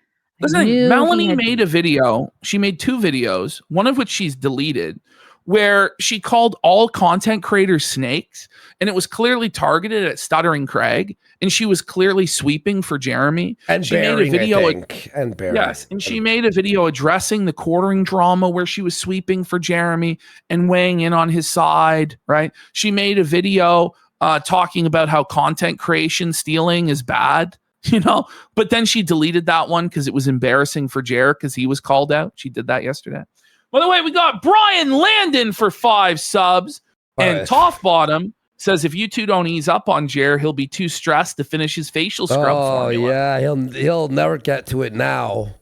Listen, Melanie made a video. She made 2 videos, one of which she's deleted, where she called all content creators snakes, and it was clearly targeted at Stuttering Craig, and she was clearly sweeping for Jeremy. And she Bearing, made a video, I think. And Bearing. yes, and she made a video addressing the Quartering drama where she was sweeping for Jeremy and weighing in on his side, right? She made a video talking about how content creation stealing is bad, you know, but then she deleted that one because it was embarrassing for Jer because he was called out. She did that yesterday. By the way, we got Brian Landon for 5 subs. And Toff Bottom says if you two don't ease up on Jer, he'll be too stressed to finish his facial scrub formula. Yeah, he'll never get to it now.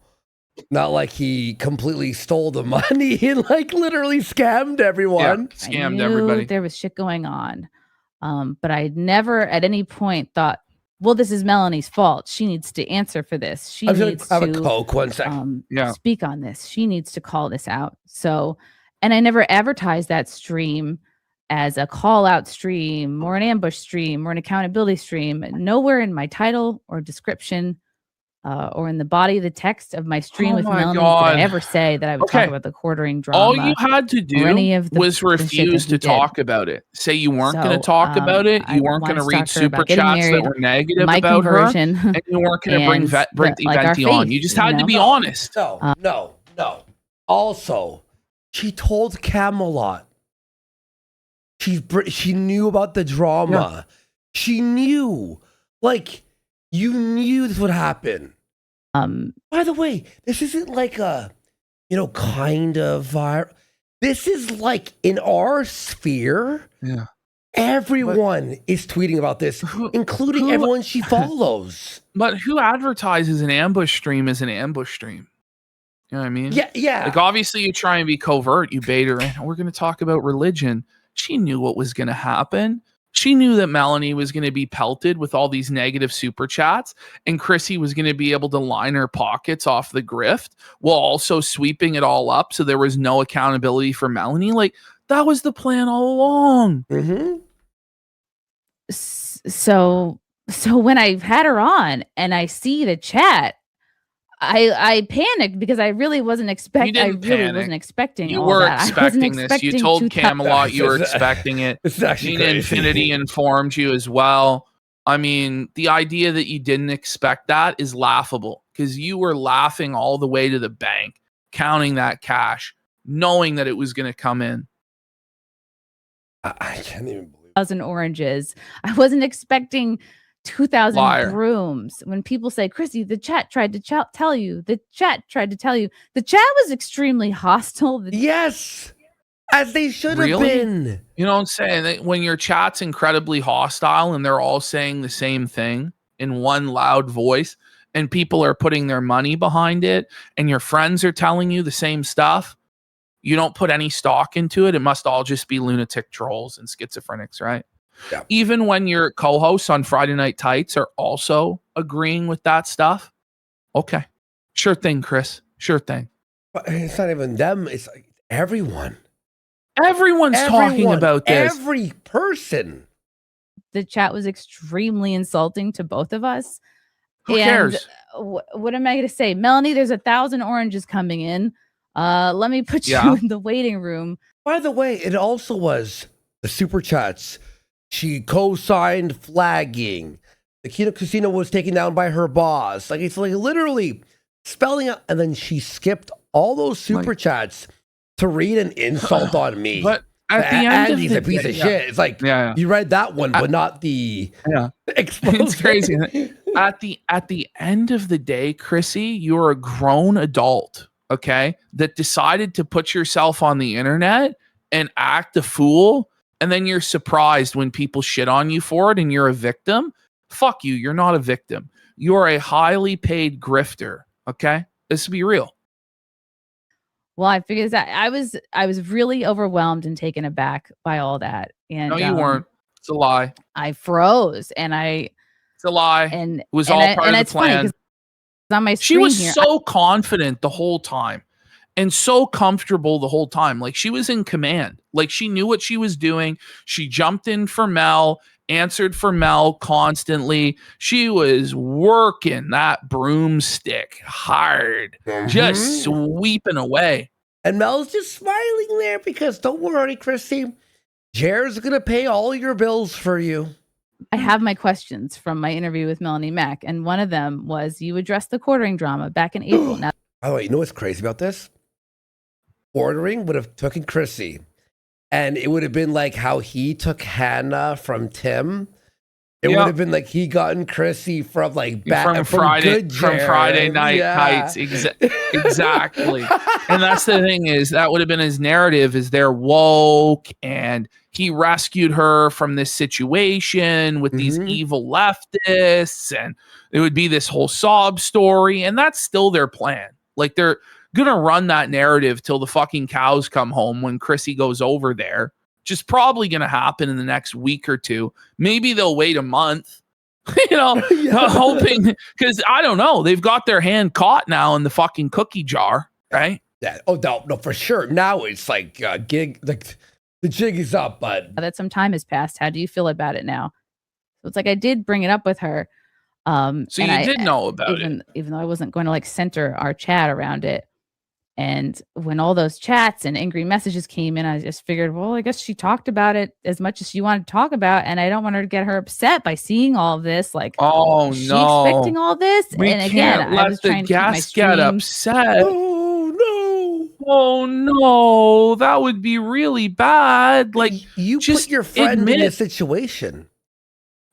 Not like he completely stole the money and like literally scammed everyone. Yeah, I scammed knew everybody. There was shit going on. But I never at any point thought, well, this is Melanie's fault. She needs to answer for this. She needs to have a Coke, 1 second. Speak on this. She needs to call this out. So, and I never advertised that stream as a call out stream or an ambush stream or an accountability stream. Nowhere in my title or description or in the body of the text of my stream with Melanie did I ever say that I would talk about the quartering drama. All you had to do was refuse to talk about it. Say you weren't going to talk about it. You weren't going to read super chats that were negative about her. And you weren't going to bring Eventi on. You just had to be honest. No. Also, she told Camelot. She knew about the drama. Yeah. She knew. Like, you knew this would happen. By the way, this isn't like a, kind of viral. This is like in our sphere. Yeah. Everyone is tweeting about this, including everyone she follows. But who advertises an ambush stream as an ambush stream? You know what I mean? Yeah. Like, obviously, you try and be covert. You bait her in. We're going to talk about religion. She knew what was going to happen. She knew that Melanie was going to be pelted with all these negative super chats, and Chrissy was going to be able to line her pockets off the grift while also sweeping it all up. So there was no accountability for Melanie. Like, that was the plan all along. Mm-hmm. So when I had her on and I see the chat, I panicked because I really wasn't expecting. You were expecting this. You told Camelot you were expecting it. Nina Infinity informed you as well. I mean, the idea that you didn't expect that is laughable because you were laughing all the way to the bank, counting that cash, knowing that it was going to come in. I can't even believe 2,000 oranges. I wasn't expecting 2,000 brooms. When people say, Chrissy, the chat tried to tell you. The chat tried to tell you. The chat was extremely hostile. Yes, as they should have been. You know what I'm saying? When your chat's incredibly hostile and they're all saying the same thing in one loud voice, and people are putting their money behind it and your friends are telling you the same stuff, you don't put any stock into it. It must all just be lunatic trolls and schizophrenics, right? Yeah. Even when your co-hosts on Friday Night Tights are also agreeing with that stuff. Okay. Sure thing, Chris. Sure thing. But it's not even them. It's like everyone. Everyone's talking about this. Every person. The chat was extremely insulting to both of us. Who cares? What am I going to say? Melanie, there's 1,000 oranges coming in. Let me put you in the waiting room. By the way, it also was the super chats. She co-signed flagging. The Kino Casino was taken down by her boss. Like, it's like literally spelling out, and then she skipped all those super chats to read an insult on me. But at the end Andy's a piece of shit. It's like, you read that one, but not the exposure. It's crazy. At the end of the day, Chrissy, you're a grown adult, okay, that decided to put yourself on the internet and act a fool, and then you're surprised when people shit on you for it and you're a victim. Fuck you. You're not a victim. You're a highly paid grifter, okay? Let's be real. Well, I figured that I was really overwhelmed and taken aback by all that. And no, you weren't. It's a lie. I froze, and it's a lie. And it was all part of the plan. On my she was so confident the whole time and so comfortable the whole time. Like, she was in command. Like, she knew what she was doing. She jumped in for Mel, answered for Mel constantly. She was working that broomstick hard, just sweeping away. And Mel's just smiling there because don't worry, Chrissy, Jared's going to pay all your bills for you. I have my questions from my interview with Melanie Mack, and one of them was, you addressed the quartering drama back in April. Now, by the way, you know what's crazy about this? Quartering would have taken Chrissy, and it would have been like how he took Hannah from Tim. It would have been like he gotten Chrissy from like from Friday Night Tights. Exactly. And that's the thing, is that would have been his narrative, is they're woke and he rescued her from this situation with these evil leftists, and it would be this whole sob story. And that's still their plan. Like, they're gonna run that narrative till the fucking cows come home when Chrissy goes over there. Just probably gonna happen in the next week or two. Maybe they'll wait a month, hoping, because I don't know. They've got their hand caught now in the fucking cookie jar, right? Yeah. Oh no, for sure. Now it's like gig, like the jig is up, but that some time has passed. How do you feel about it now? So it's like, I did bring it up with her. So you did know about it, even though I wasn't going to like center our chat around it. And when all those chats and angry messages came in, I just figured, well, I guess she talked about it as much as she wanted to talk about, and I don't want her to get her upset by seeing all of this. Like, oh is no, she expecting all this? We and again, can't let I was the trying to keep my guests get stream. upset. Oh no, that would be really bad. Like, you just put your friend admit in a it. situation.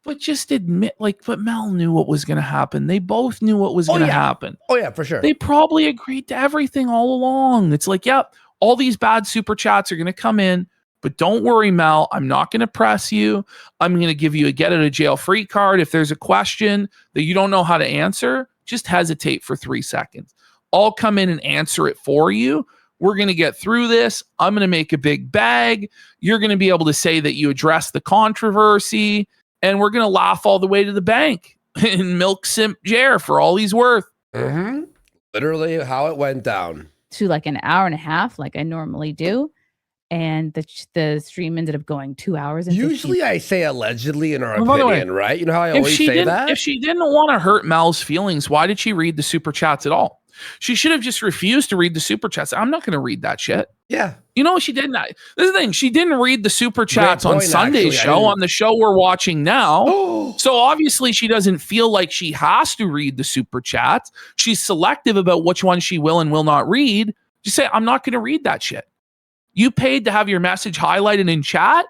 But just admit, like, but Mel knew what was going to happen. They both knew what was going to happen. Oh yeah, for sure. They probably agreed to everything all along. It's like, yep, all these bad super chats are going to come in, but don't worry, Mel. I'm not going to press you. I'm going to give you a get out of jail free card. If there's a question that you don't know how to answer, just hesitate for 3 seconds. I'll come in and answer it for you. We're going to get through this. I'm going to make a big bag. You're going to be able to say that you addressed the controversy, and we're going to laugh all the way to the bank and milk simp Jer for all he's worth. Literally how it went down. To like an hour and a half, like I normally do. And the stream ended up going 2 hours. And Usually I say allegedly in our opinion, right? You know how I always say that? If she didn't want to hurt Mel's feelings, why did she read the super chats at all? She should have just refused to read the super chats. I'm not going to read that shit. Yeah. You know what she didn't? This is the thing. She didn't read the super chats on Sunday's show, on the show we're watching now. So obviously she doesn't feel like she has to read the super chats. She's selective about which ones she will and will not read. Just say, I'm not going to read that shit. You paid to have your message highlighted in chat.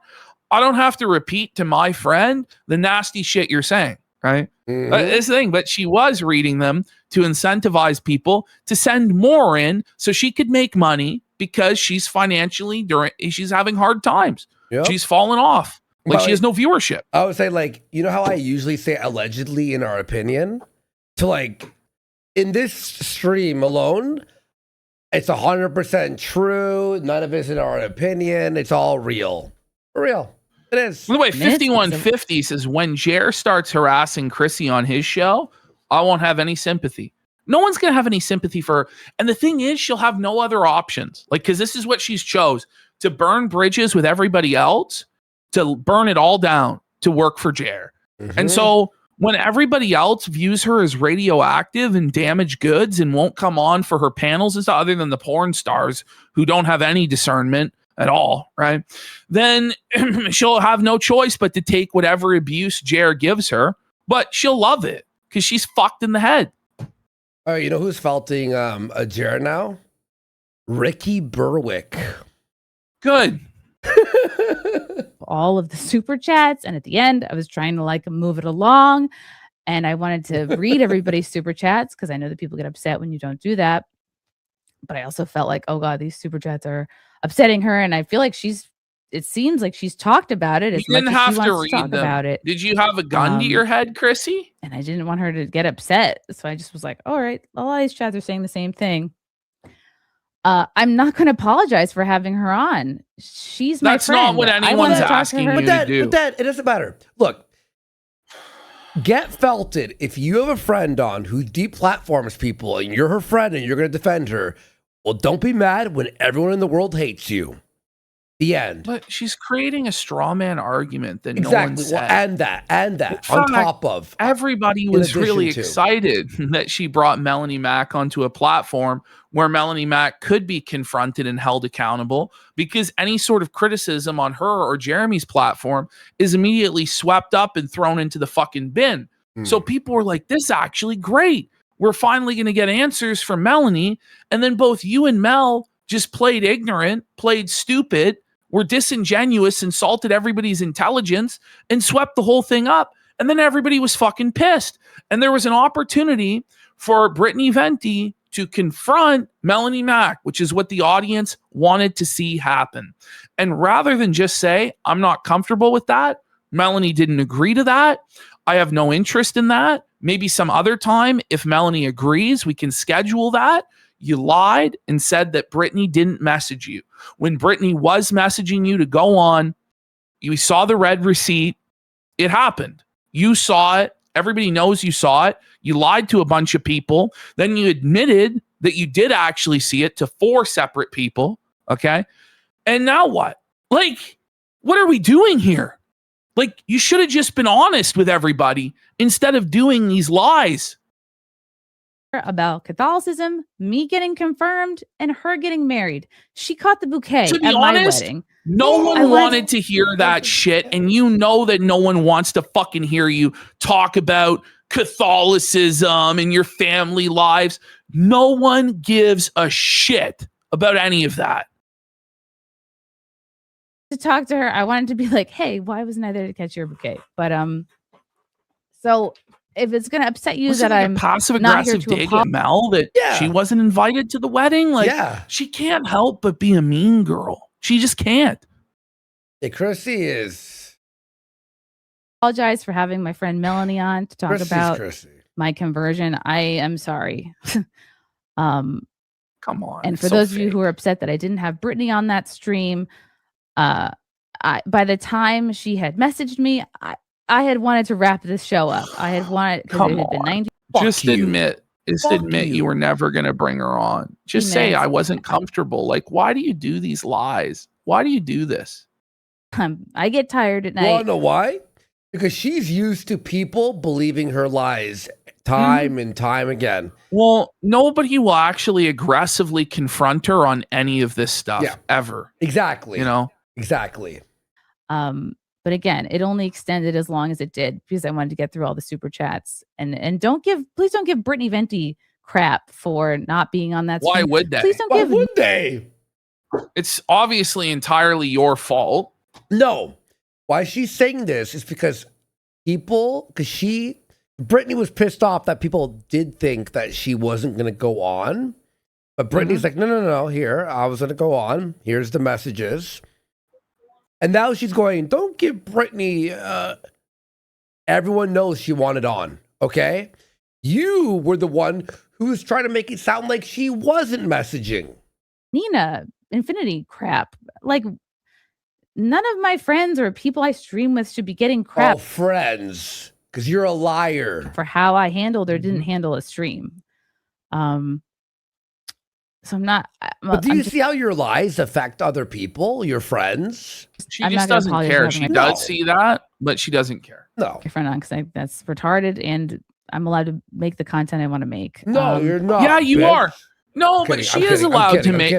I don't have to repeat to my friend the nasty shit you're saying, right? It's the thing. But she was reading them to incentivize people to send more in so she could make money, because she's financially she's having hard times. Yep. She's fallen off. Like, she has no viewership. I would say, like, you know how I usually say allegedly in our opinion? To like in this stream alone, it's 100% true. None of it's in our opinion. It's all real. Real. It is. By the way, 5150 says when Jer starts harassing Chrissy on his show, I won't have any sympathy. No one's going to have any sympathy for her. And the thing is, she'll have no other options. Like, because this is what she's chose, to burn bridges with everybody else, to burn it all down, to work for Jer. And so when everybody else views her as radioactive and damaged goods and won't come on for her panels and stuff, other than the porn stars who don't have any discernment at all, right? Then she'll have no choice but to take whatever abuse Jer gives her, but she'll love it because she's fucked in the head. All right, you know who's felting a Jer now? Ricky Berwick. Good. All of the super chats, and at the end I was trying to like move it along, and I wanted to read everybody's super chats because I know that people get upset when you don't do that, but I also felt like, oh god, these super chats are upsetting her, and I feel like it seems like she's talked about it as You didn't much as have she to wants read to talk them. about it. Did you have a gun to your head, Chrissy? And I didn't want her to get upset, so I just was like, all right, a lot of these chats are saying the same thing. I'm not going to apologize for having her on. She's my That's friend. not what anyone's asking you to do. But that, it doesn't matter. Look, get felted. If you have a friend on who deplatforms people and you're her friend and you're going to defend her, well, don't be mad when everyone in the world hates you. The end. But she's creating a straw man argument that Exactly. no one said. Well, and that In on fact, top of. Everybody in was addition really to. excited that she brought Melanie Mack onto a platform where Melanie Mack could be confronted and held accountable, because any sort of criticism on her or Jeremy's platform is immediately swept up and thrown into the fucking bin. So people were like, this is actually great. We're finally going to get answers from Melanie. And then both you and Mel just played ignorant, played stupid, were disingenuous, insulted everybody's intelligence, and swept the whole thing up. And then everybody was fucking pissed. And there was an opportunity for Brittany Venti to confront Melanie Mack, which is what the audience wanted to see happen. And rather than just say, I'm not comfortable with that, Melanie didn't agree to that, I have no interest in that, maybe some other time, if Melanie agrees, we can schedule that. You lied and said that Brittany didn't message you. When Brittany was messaging you to go on, you saw the red receipt. It happened. You saw it. Everybody knows you saw it. You lied to a bunch of people. Then you admitted that you did actually see it to 4 separate people. Okay. And now what? Like, what are we doing here? Like, you should have just been honest with everybody instead of doing these lies. About Catholicism, me getting confirmed, and her getting married. She caught the bouquet To be at honest, my wedding. no one wanted to hear that shit, and you know that no one wants to fucking hear you talk about Catholicism and your family lives. No one gives a shit about any of that. To talk to her, I wanted to be like, hey, why wasn't I there to catch your bouquet? But so if it's gonna upset you that I'm passive not here aggressive to dig at Mel that she wasn't invited to the wedding, like she can't help but be a mean girl. She just can't. Hey, Chrissy is. Apologize for having my friend Melanie on to talk Chrissy's about Chrissy. my conversion. I am sorry. Come on. And for so those of you fake. who are upset that I didn't have Brittany on that stream, by the time she had messaged me, I had wanted to wrap this show up. I had wanted, because it had been 90. Just admit you were never going to bring her on. Just say minutes. I wasn't comfortable. Like, why do you do these lies? Why do you do this? I get tired at night. You want to know why? Because she's used to people believing her lies time and time again. Well, nobody will actually aggressively confront her on any of this stuff ever. Exactly. You know? Exactly. But again, it only extended as long as it did because I wanted to get through all the super chats. And please don't give Brittany Venti crap for not being on that Why stream. would they? Please don't Why give would they? It's obviously entirely your fault. No. Why she's saying this is because Brittany was pissed off that people did think that she wasn't going to go on. But Brittany's like, no, here, I was going to go on. Here's the messages. And now she's going, don't give Brittany, everyone knows she wanted on, okay? You were the one who was trying to make it sound like she wasn't messaging. Nina, infinity crap. Like, none of my friends or people I stream with should be getting crap. Oh, friends, because you're a liar. For how I handled or didn't handle a stream. So I'm not. But do you see how your lies affect other people, your friends? She just doesn't care. She does see that, but she doesn't care. No. Your friend on, because that's retarded, and I'm allowed to make the content I want to make. No, you're not. Yeah, you bitch. are. No, I'm but kidding, she I'm is kidding, I'm allowed kidding, to make.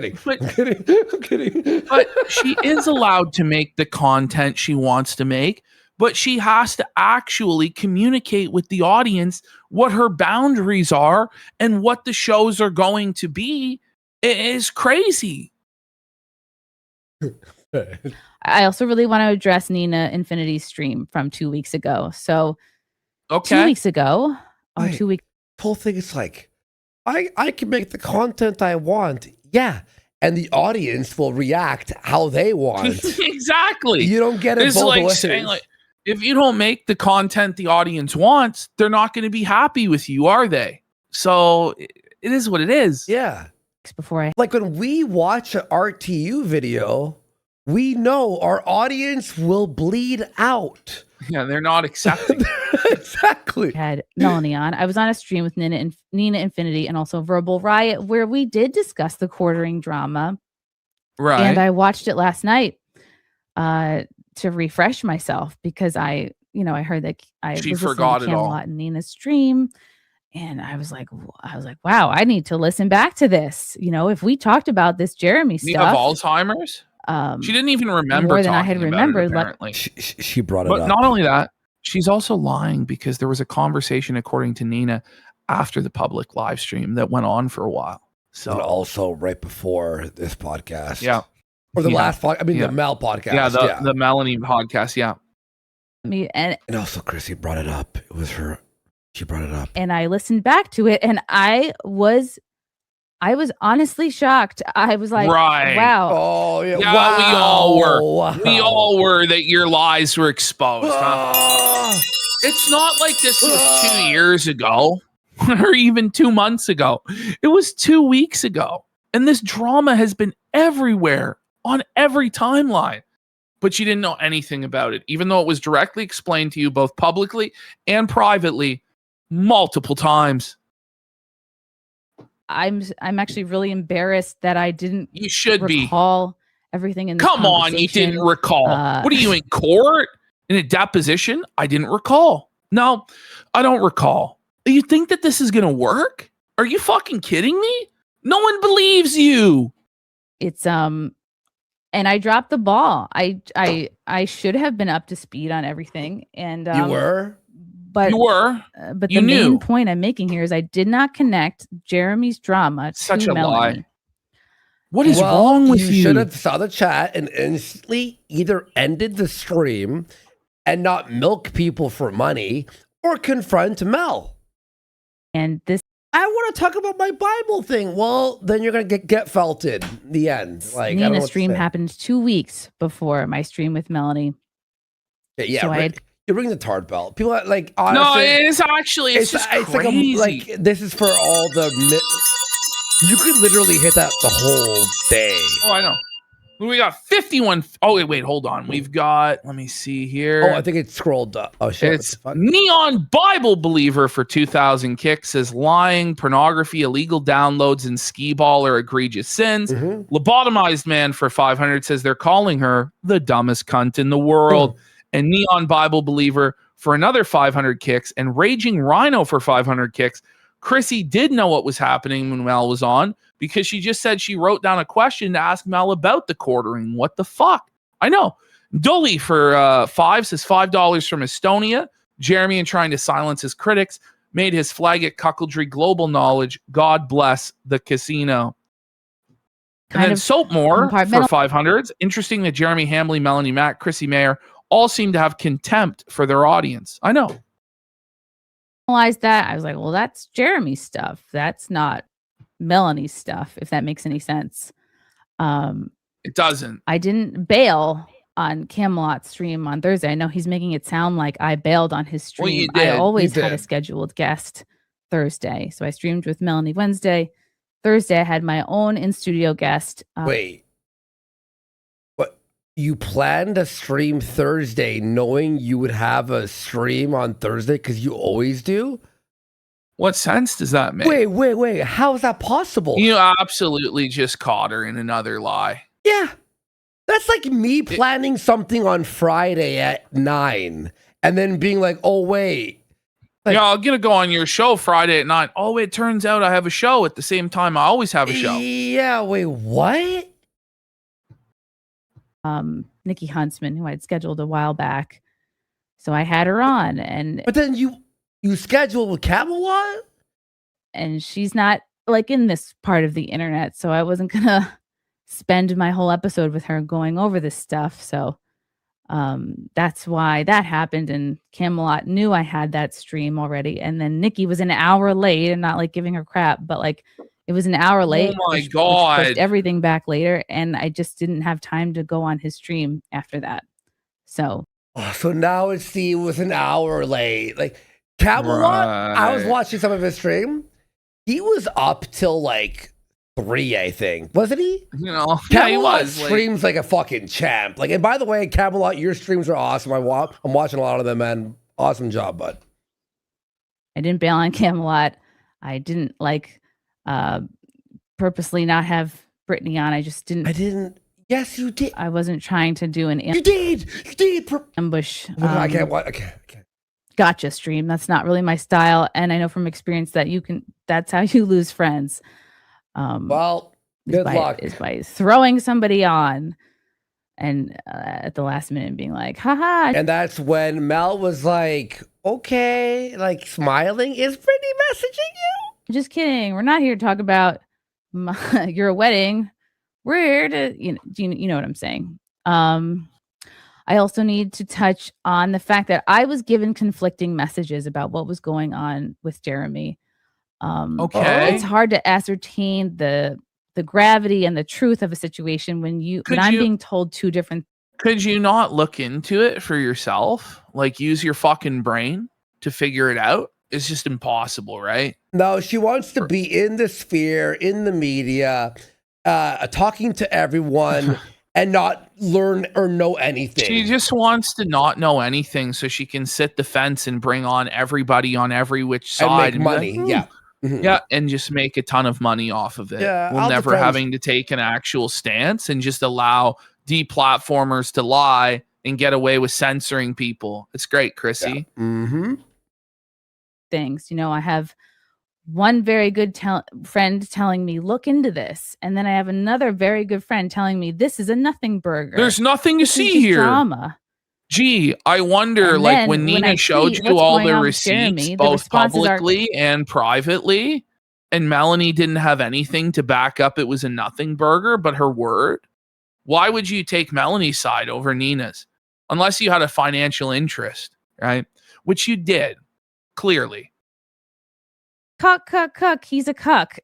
I'm kidding. But she is allowed to make the content she wants to make. But she has to actually communicate with the audience what her boundaries are and what the shows are going to be. It is crazy. I also really want to address Nina Infinity's stream from 2 weeks ago. So, 2 weeks ago, or 2 weeks. The whole thing is like, I can make the content I want. Yeah. And the audience will react how they want. Exactly. You don't get it It's both like ways. saying, like, if you don't make the content the audience wants, they're not going to be happy with you, are they? So it is what it is. Yeah. Before like when we watch an RTU video, we know our audience will bleed out. Yeah, they're not accepting. Exactly. Had Melanie on. I was on a stream with Nina Infinity and also Verbal Riot, where we did discuss the Quartering drama. Right. And I watched it last night to refresh myself because I heard that She was forgot listening to it all. Camelot and Nina's stream. And I was like, wow, I need to listen back to this. If we talked about this Jeremy You have stuff, Alzheimer's? She didn't even remember more than I had talking about remembered. it, apparently. She brought it But up. not only that, she's also lying because there was a conversation, according to Nina, after the public live stream that went on for a while. So And also right before this podcast. yeah. Or the Yeah. last podcast. I mean, Yeah. the Mel podcast. Yeah, the Melanie podcast. Yeah. and also Chrissy brought it up. It was her. She brought it up. and I listened back to it, and I was honestly shocked. I was like, Right. wow. Oh, yeah. Yeah, wow. we all were. Wow. We all were that your lies were exposed. Huh? It's not like this was 2 years ago or even 2 months ago. It was 2 weeks ago. And this drama has been everywhere on every timeline. But you didn't know anything about it, even though it was directly explained to you both publicly and privately multiple times. I'm actually really embarrassed that I didn't. You should recall everything in. This Come on, you didn't recall. What are you in court? In a deposition? I didn't recall. No, I don't recall. You think that this is going to work? Are you fucking kidding me? No one believes you. It's and I dropped the ball. I should have been up to speed on everything. And you were. But you were. But you the knew. main point I'm making here is I did not connect Jeremy's drama Such to a Melanie. lie. What is wrong with you? You should have saw the chat and instantly either ended the stream and not milk people for money or confront Mel. And this, I want to talk about my Bible thing. Well, then you're gonna get felted. The end. Like I don't know Nina's what to stream say. happened 2 weeks before my stream with Melanie. Yeah, So you ring the tard bell. People are like honestly. No, it is actually. It's just crazy. like this is for all the. You could literally hit that the whole day. Oh, I know. We got 51. Oh, wait, hold on. We've got, let me see here. Oh, I think it scrolled up. Oh, shit. It's Neon Bible Believer for 2,000 kicks says lying, pornography, illegal downloads, and skee ball are egregious sins. Lobotomized Man for 500 says they're calling her the dumbest cunt in the world. And Neon Bible Believer for another 500 kicks. And Raging Rhino for 500 kicks. Chrissy did know what was happening when Mel was on because she just said she wrote down a question to ask Mel about the quartering. What the fuck? I know. Dully for 5 says $5 from Estonia. Jeremy, and trying to silence his critics, made his flag at Cuckoldry Global Knowledge. God bless the casino. And then Soapmore for 500s. Interesting that Jeremy, Hamley, Melanie Mack, Chrissie Mayr all seem to have contempt for their audience. I know. Analyzed that. I was like, well, that's Jeremy's stuff. That's not Melanie's stuff, if that makes any sense. It doesn't. I didn't bail on Camelot's stream on Thursday. I know he's making it sound like I bailed on his Well, stream. you did. I always You had a did. scheduled guest Thursday. So I streamed with Melanie Wednesday. Thursday, I had my own in-studio guest. Wait. What? You planned a stream Thursday knowing you would have a stream on Thursday because you always do? What sense does that make? Wait. How is that possible? You absolutely just caught her in another lie. Yeah. That's like me planning something on Friday at 9 and then being like, oh, wait. Like, yeah, I'm going to go on your show Friday at 9. Oh, it turns out I have a show at the same time I always have a show. Yeah, wait, what? Nikki Huntsman, who I'd scheduled a while back. So I had her on. But then you scheduled with Camelot? And she's not like in this part of the internet. So I wasn't going to spend my whole episode with her going over this stuff. So that's why that happened. And Camelot knew I had that stream already. And then Nikki was an hour late, and not like giving her crap, but like it was an hour late. Oh my which God. pushed everything back later. And I just didn't have time to go on his stream after that. So now it was an hour late. Like Camelot, I was watching some of his stream. He was up till like 3, I think. Wasn't he? You know, Camelot he was. streams like a fucking champ. Like, and by the way, Camelot, your streams are awesome. I'm watching a lot of them, man. Awesome job, bud. I didn't bail on Camelot. I didn't purposely not have Brittany on. I just didn't. I didn't. Yes, you did. I wasn't trying to do an You did. ambush. I can't watch. Okay. Gotcha stream. That's not really my style. And I know from experience that that's how you lose friends. Well, good luck. Is by throwing somebody on and at the last minute being like, haha. And that's when Mel was like, okay, like smiling. Is Brittany messaging you? Just kidding. We're not here to talk about your wedding. We're here to, you know what I'm saying. I also need to touch on the fact that I was given conflicting messages about what was going on with Jeremy. Okay. It's hard to ascertain the gravity and the truth of a situation when I'm being told two different. Could you not look into it for yourself? Like use your fucking brain to figure it out? It's just impossible, right? No, she wants to be in the sphere, in the media, talking to everyone and not learn or know anything. She just wants to not know anything so she can sit the fence and bring on everybody on every which side. And make money, yeah. Mm-hmm. Yeah, and just make a ton of money off of it. Yeah, while never having to take an actual stance and just allow deplatformers to lie and get away with censoring people. It's great, Chrissy. Yeah. Mm-hmm. Things. I have one very good friend telling me, look into this. And then I have another very good friend telling me, this is a nothing burger. There's nothing to see here. Drama. Gee, I wonder, like when Nina showed you all the receipts, both publicly and privately, and Melanie didn't have anything to back up it was a nothing burger, but her word. Why would you take Melanie's side over Nina's? Unless you had a financial interest, right? Which you did, clearly. Cuck. He's a cuck.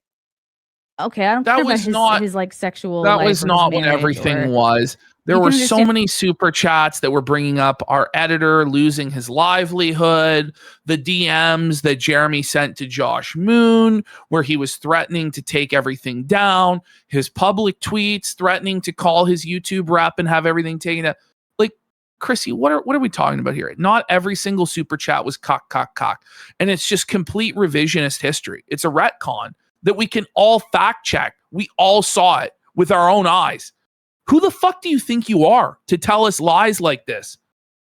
Okay, I don't care about his like sexual. That was not what everything was. There were so many super chats that were bringing up our editor losing his livelihood, the DMs that Jeremy sent to Josh Moon, where he was threatening to take everything down, his public tweets threatening to call his YouTube rep and have everything taken down. Like, Chrissy, what are we talking about here? Not every single super chat was cock. And it's just complete revisionist history. It's a retcon that we can all fact check. We all saw it with our own eyes. Who the fuck do you think you are to tell us lies like this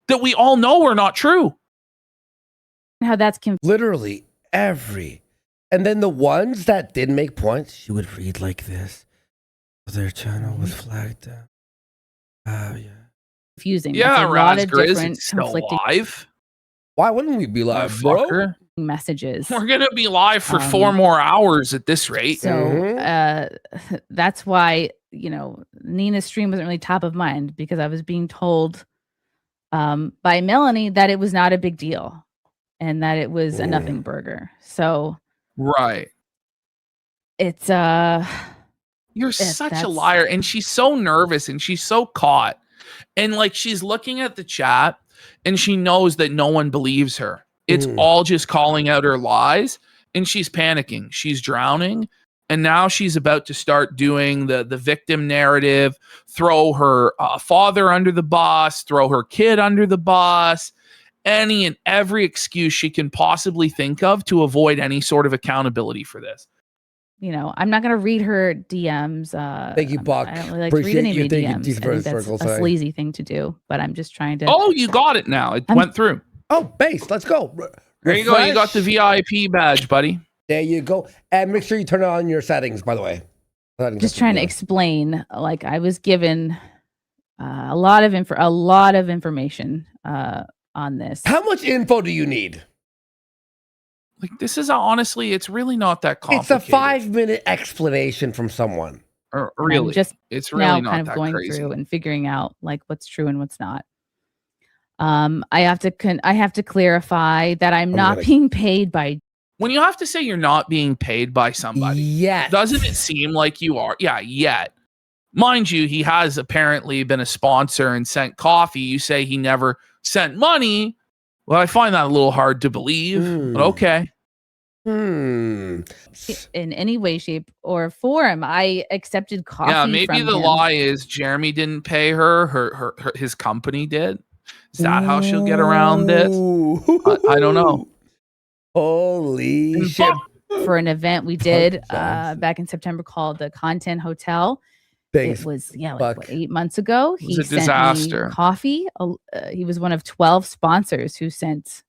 that we all know are not true? How that's literally every. And then the ones that did make points, she would read like this. Their channel was flagged down. Oh, yeah. Confusing. Yeah, Razgriz, it's still live. Why wouldn't we be live, bro? Messages. We're going to be live for 4 more hours at this rate. So that's why, Nina's stream wasn't really top of mind because I was being told by Melanie that it was not a big deal and that it was a nothing burger. So right. It's you're such a liar. And she's so nervous and she's so caught. And like she's looking at the chat and she knows that no one believes her. It's all just calling out her lies. and she's panicking. She's drowning. And now she's about to start doing the victim narrative, throw her father under the bus, throw her kid under the bus, any and every excuse she can possibly think of to avoid any sort of accountability for this. You know, I'm not going to read her DMs. Thank you, Buck. I don't really like to read any of the DMs. I think that's a sleazy thing to do, but I'm just trying to. Oh, you got it now. It went through. Oh, base. Let's go. There you go. You got the VIP badge, buddy. There you go. And make sure you turn on your settings, by the way. Just trying to explain. Like I was given a lot of information on this. How much info do you need? Like this is honestly, it's really not that complicated. It's a 5-minute explanation from someone. Really, it's really now not kind of that going crazy. through and figuring out like what's true and what's not. I have to clarify that I'm not being paid by. When you have to say you're not being paid by somebody, yet. Doesn't it seem like you are? Yeah, yet. Mind you, he has apparently been a sponsor and sent coffee. You say he never sent money. Well, I find that a little hard to believe, but okay. In any way, shape, or form, I accepted coffee. Yeah, maybe from the him. lie is Jeremy didn't pay her, his company did. Is that how she'll get around this? I don't know. Holy shit. For an event we did back in September called the Content Hotel. It was like 8 months ago. It was a disaster. Me coffee. He was one of 12 sponsors who sent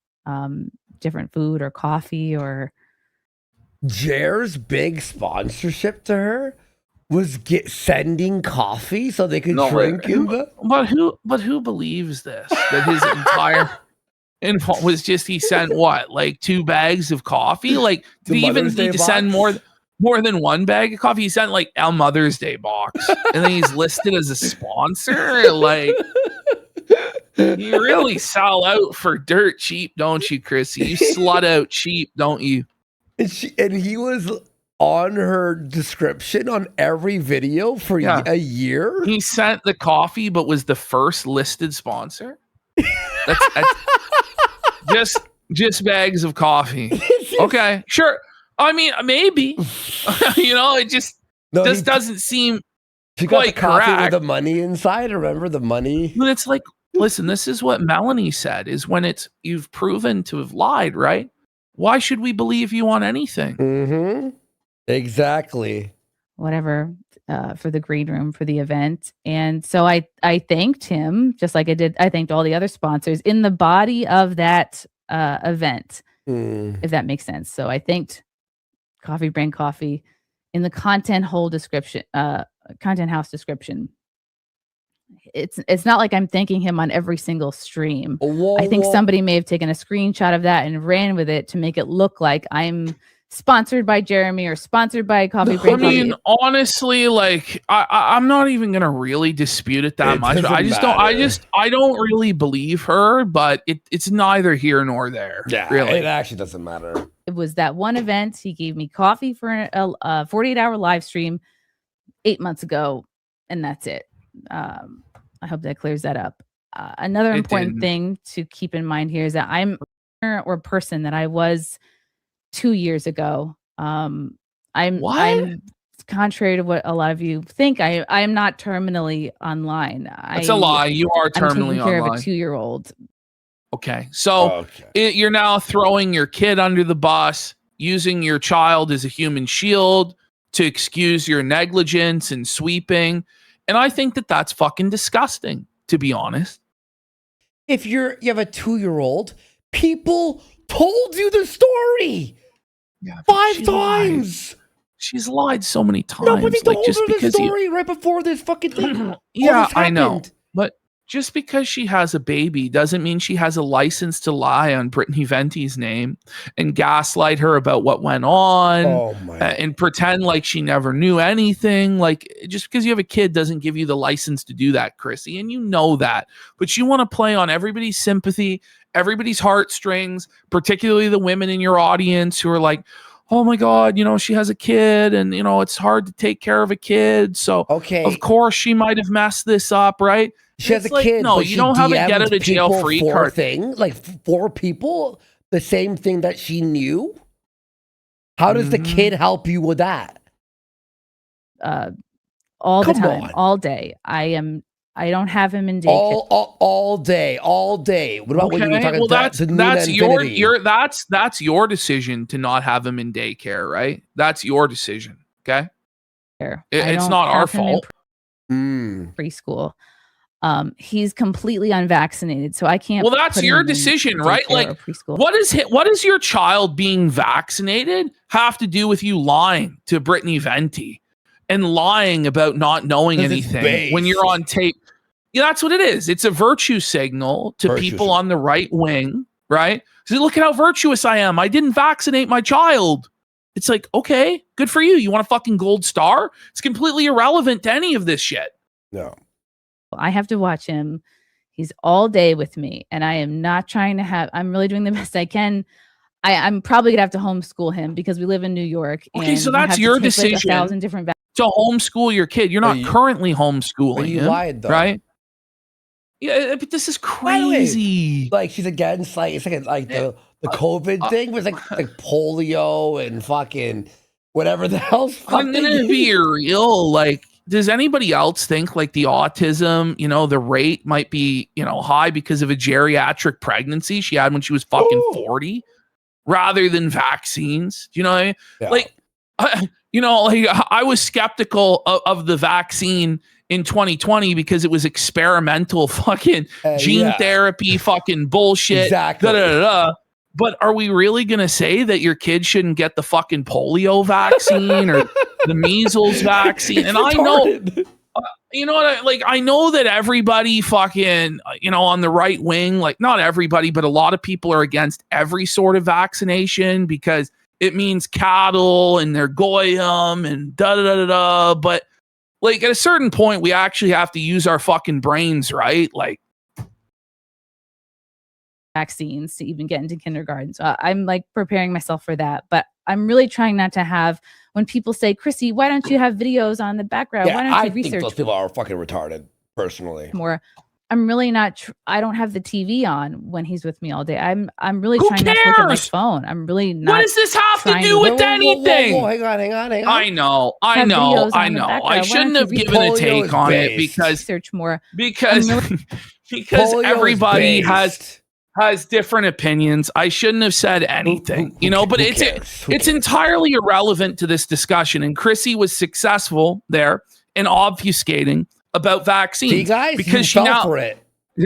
different food or coffee or. Jer's big sponsorship to her was sending coffee so they could drink in the. But who believes this? That his entire info was just he sent what, like 2 bags of coffee? Like did he even need to send more than 1 bag of coffee? He sent like a Mother's Day box, and then he's listed as a sponsor. Like you really sell out for dirt cheap, don't you, Chrissy? You slut out cheap, don't you? And he was on her description on every video for a year. He sent the coffee, but was the first listed sponsor. That's just bags of coffee. Okay, sure. I mean, maybe. It just doesn't seem she got quite the coffee correct. with the money inside. Remember the money? But it's like, listen, this is what Melanie said: is when you've proven to have lied, right? Why should we believe you on anything? Mm-hmm. Exactly. Whatever for the green room for the event. And so I thanked him just like I did. I thanked all the other sponsors in the body of that event, if that makes sense. So I thanked Coffee Brain Coffee in the content house description. It's not like I'm thanking him on every single stream. I think somebody may have taken a screenshot of that and ran with it to make it look like I'm sponsored by Jeremy or sponsored by Coffee Brain Coffee. I mean, honestly, like I'm not even gonna really dispute it that much. I don't really believe her, but it's neither here nor there. Yeah, really, it actually doesn't matter. It was that one event. He gave me coffee for a 48-hour live stream 8 months ago, and that's it. I hope that clears that up. Another important thing to keep in mind here is that I'm or person that I was 2 years ago. I'm contrary to what a lot of you think. I am not terminally online. That's a lie. You are terminally I'm taking care online. of a 2-year-old. Okay, so you're now throwing your kid under the bus, using your child as a human shield to excuse your negligence and sweeping. And I think that that's fucking disgusting, to be honest. If you have a 2-year-old, people told you the story 5 times. Lied. She's lied so many times. Nobody told her the story right before this fucking thing. Yeah, I know. But just because she has a baby doesn't mean she has a license to lie on Brittany Venti's name and gaslight her about what went on and pretend like she never knew anything. Like, just because you have a kid doesn't give you the license to do that, Chrissy, and you know that. But you want to play on everybody's sympathy, everybody's heartstrings, particularly the women in your audience who are like, oh my God, she has a kid and, it's hard to take care of a kid. So, of course, she might have messed this up, right? She has a kid. No, you don't have a get out of jail free card thing. Like 4 people, the same thing that she knew. How does the kid help you with that? All the Come time, on. all day. I don't have him in daycare. All day. What about when you were talking well, that's that's your decision to not have him in daycare, right? That's your decision. Okay. It's not our fault. Preschool. He's completely unvaccinated, so I can't. Well, that's put your him in decision, right? daycare or Like, preschool. what does your child being vaccinated have to do with you lying to Brittany Venti and lying about not knowing anything when you're on tape? Yeah, that's what it is. It's a virtue signal to people on the right wing, right? So look at how virtuous I am. I didn't vaccinate my child. It's like, okay, good for you. You want a fucking gold star? It's completely irrelevant to any of this shit. No. I have to watch him. He's all day with me, and I am not trying to have. I'm really doing the best I can. I'm probably gonna have to homeschool him because we live in New York. Okay, and so you that's have to your take, like, decision 1,000 different to homeschool your kid. You're not currently homeschooling you him, lied, though. right? Yeah, but this is crazy. Like she's against like it's like the COVID thing was like polio and fucking whatever the hell's I'm gonna be real. Like, does anybody else think like the autism, the rate might be, high because of a geriatric pregnancy she had when she was fucking 40 rather than vaccines? Do you know what I mean? Yeah. Like, I was skeptical of the vaccine in 2020 because it was experimental fucking gene therapy fucking bullshit. Exactly. But are we really going to say that your kid shouldn't get the fucking polio vaccine or the measles vaccine? And I know, I know that everybody fucking, on the right wing, like not everybody, but a lot of people are against every sort of vaccination because it means cattle and they're goyim and da-da-da-da-da. But like at a certain point, we actually have to use our fucking brains, right? Like, vaccines to even get into kindergarten. So I'm like preparing myself for that. But I'm really trying not to have, when people say, Chrissy, why don't you have videos on the background? Yeah, Why don't you I research think those people are fucking retarded, personally. more? I'm really not, I don't have the TV on when he's with me all day. I'm really Who trying not to look at my cares? phone. I'm really not. what does this have to trying do with Whoa, anything? hang on. I know. Have videos on the I background. Why shouldn't don't have you given a Polio take is on it based. because research more? because because Polio is everybody based. has different opinions. I shouldn't have said anything, but who it's cares? Who it's cares? entirely irrelevant to this discussion. And Chrissy was successful there in obfuscating about vaccines. See, guys, because you she fell now for it.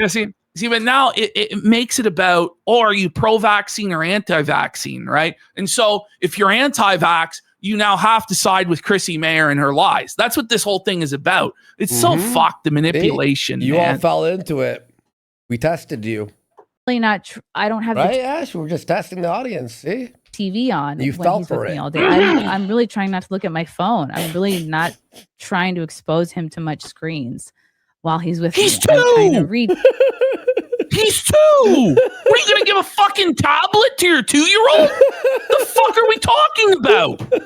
See, but now it makes it about, are you pro-vaccine or anti-vaccine, right? And so if you're anti-vax, you now have to side with Chrissie Mayr and her lies. That's what this whole thing is about. It's so fucked, the manipulation. You man. all fell into it. We tested you. Really not. I don't have Right, the Ash? We're just testing the audience. See? TV on You when fell he's for with me it. all day. I'm really trying not to look at my phone. I'm really not trying to expose him to much screens while he's with He's me. I'm trying to 2! read. He's 2! What are you going to give a fucking tablet to your 2-year-old? The fuck are we talking about?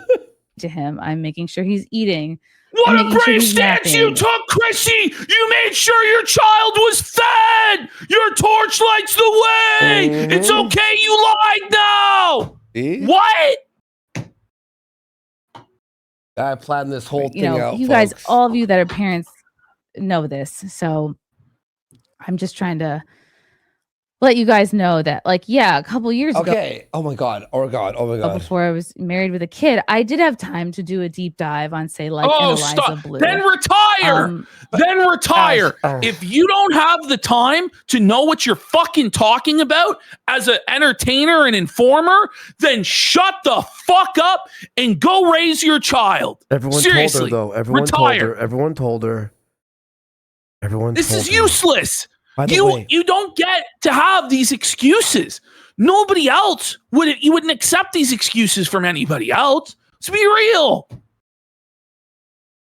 to him. I'm making sure he's eating. What I'm a making sure brave he's stance you napping. took, Chrissy! You made sure your child was fed! Your torch lights the way! It's okay, you lied now! See? What? I planned this whole thing out, you guys, folks. all of you that are parents know this. So I'm just trying to let you guys know that, like, yeah, a couple years ago. Okay. Oh my god. Before I was married with a kid, I did have time to do a deep dive on, say, like, an Eliza stop. Blue. Then retire. Then retire. If you don't have the time to know what you're fucking talking about as an entertainer and informer, then shut the fuck up and go raise your child. Everyone Seriously, told her, though. Everyone retire. told her. Everyone told her. Everyone This told is her. useless. By the way, You don't get to have these excuses. Nobody else you wouldn't accept these excuses from anybody else. Let's be real.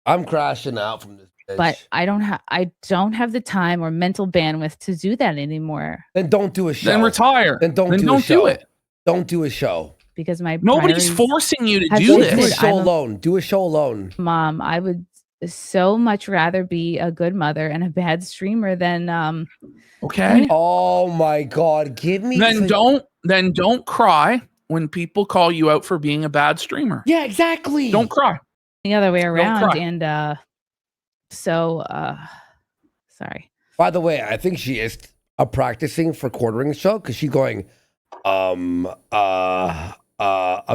I'm crashing out from this bitch. But I don't have the time or mental bandwidth to do that anymore. Then don't do a show. Then retire. Then don't do it. Don't do a show. Because nobody's forcing you to have do shifted. this. Do a show alone. Do a show alone. Mom, I would so much rather be a good mother and a bad streamer than okay. Oh my god, give me Then don't cry when people call you out for being a bad streamer. Yeah, exactly. Don't cry. The other way around. cry. And sorry. By the way, I think she is practicing for Quartering'S show because she's going a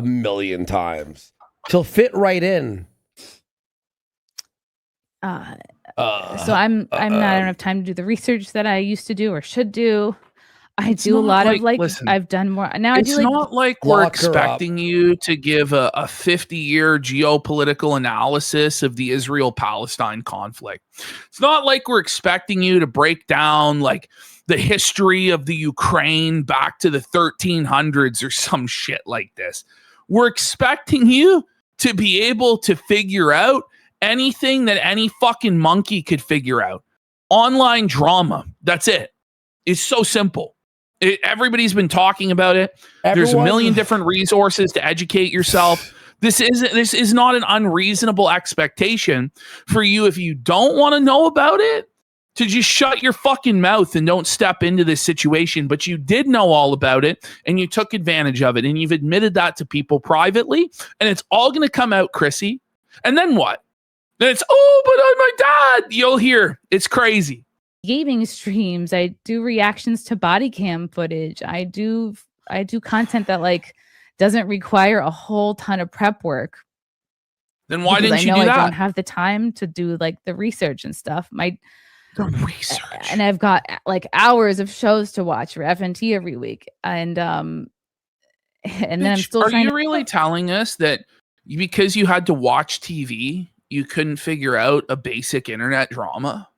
million times. She'll fit right in. So I'm not, I don't have time to do the research that I used to do or should do. I do a lot of listen, I've done more now. It's I do not like we're expecting you to give a 50-year geopolitical analysis of the Israel-Palestine conflict. It's not like we're expecting you to break down like the history of the Ukraine back to the 1300s or some shit like this. We're expecting you to be able to figure out anything that any fucking monkey could figure out. Online drama. That's it. It's so simple. Everybody's been talking about it. There's a million different resources to educate yourself. This is not an unreasonable expectation for you, if you don't want to know about it, to just shut your fucking mouth and don't step into this situation. But you did know all about it and you took advantage of it, and you've admitted that to people privately, and it's all going to come out, Chrissy. And then what? Then it's, oh, but I'm my dad. You'll hear. It's crazy. Gaming streams. I do reactions to body cam footage. I do content that like doesn't require a whole ton of prep work. Then why because didn't you I know do that? I don't have the time to do like the research and stuff. The research. And I've got like hours of shows to watch for FNT every week. And then I'm still Are trying you to really telling us that because you had to watch TV, you couldn't figure out a basic internet drama?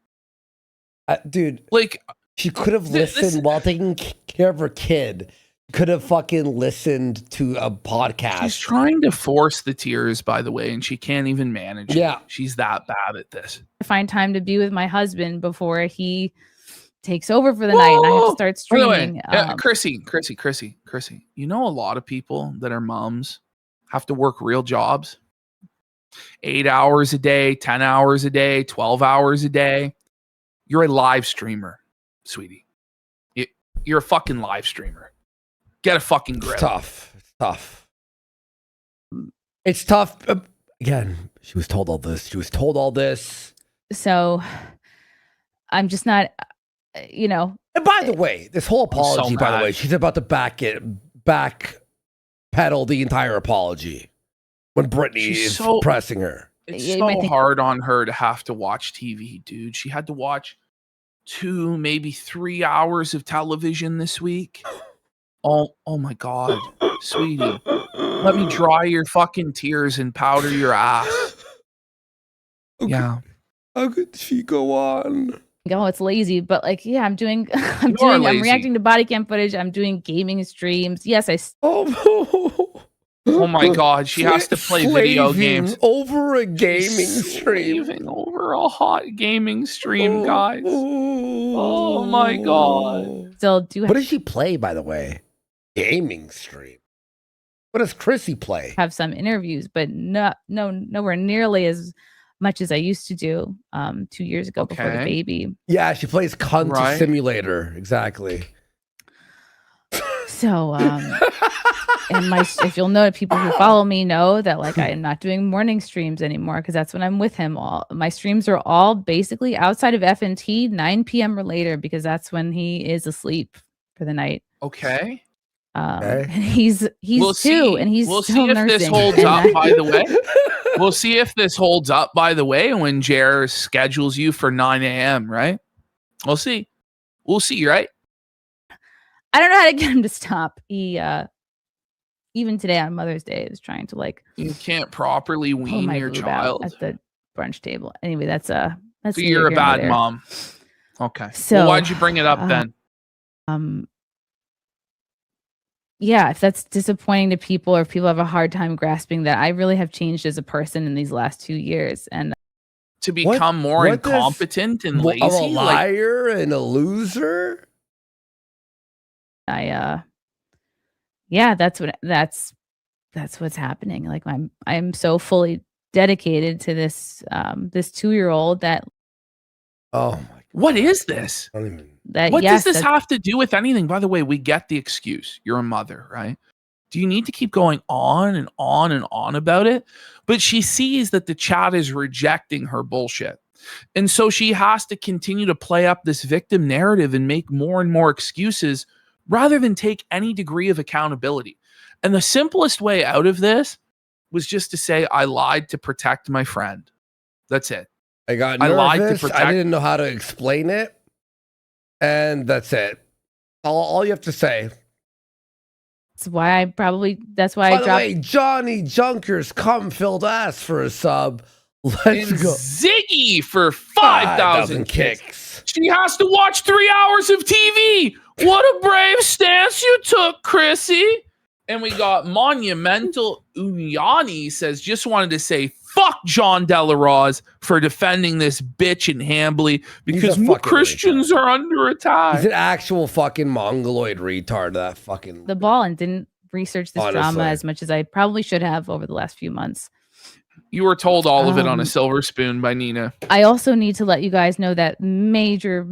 Dude, like she could have listened while taking care of her kid. Could have fucking listened to a podcast. She's trying to force the tears, by the way, and she can't even manage it. Yeah. She's that bad at this. find time to be with my husband before he takes over for the night and I have to start streaming. Chrissy, you know a lot of people that are moms have to work real jobs. 8 hours a day, 10 hours a day, 12 hours a day. You're a live streamer, sweetie. You're a fucking live streamer. Get a fucking grip. It's tough. It's tough. Again, she was told all this. So I'm just not, And by the way, this whole apology, by the way, she's about to backpedal the entire apology when Brittany is pressing her. It's so hard on her to have to watch TV, dude. She had to watch 2, maybe 3 hours of television this week. Oh my God, sweetie. Let me dry your fucking tears and powder your ass. Okay. Yeah. How could she go on? Oh, it's lazy, but like, yeah, I'm lazy. reacting to body cam footage. I'm doing gaming streams. Yes, Oh my God, she has to play video games over a gaming stream. Over a hot gaming stream, guys. Oh my God. Still do. What does she play, by the way? Gaming stream. What does Chrissy play? Have some interviews, but nowhere nearly as much as I used to do 2 years ago before the baby. Yeah, she plays Cunt Simulator. Exactly. So, and if you'll know, people who follow me know that like I am not doing morning streams anymore because that's when I'm with him. All my streams are all basically outside of FNT 9 p.m. or later because that's when he is asleep for the night. Okay. And he's we'll 2 see. and he's we'll still see if nursing. this holds up. By the way, we'll see if this holds up. By the way, when Jer schedules you for 9 a.m. Right? We'll see. Right? I don't know how to get him to stop. He even today on Mother's Day is trying to like. You can't properly wean your child at the brunch table. Anyway, that's so you're a bad mom. Okay. So why'd you bring it up then? Yeah, if that's disappointing to people or if people have a hard time grasping that I really have changed as a person in these last 2 years and to become more incompetent and lazy, a liar and a loser. That's what's happening. Like I'm so fully dedicated to this 2-year-old that. Oh my God. What is this? What does this have to do with anything? By the way, we get the excuse. You're a mother, right? Do you need to keep going on and on and on about it? But she sees that the chat is rejecting her bullshit. And so she has to continue to play up this victim narrative and make more and more excuses rather than take any degree of accountability. And the simplest way out of this was just to say, I lied to protect my friend. That's it. I got nervous. I lied to protect. I didn't know how to explain it. And that's it. All you have to say. That's why I By the way, Johnny Junkers cum-filled ass for a sub. Let's go. Ziggy for 5,000 kicks. She has to watch 3 hours of TV. What a brave stance you took, Chrissy. And we got Monumental Unyani says, just wanted to say fuck John Delaroz for defending this bitch in Hambly because more Christians are under attack. He's an actual fucking mongoloid retard, that fucking... the ball and didn't research this drama as much as I probably should have over the last few months. You were told all of it on a silver spoon by Nina. I also need to let you guys know that major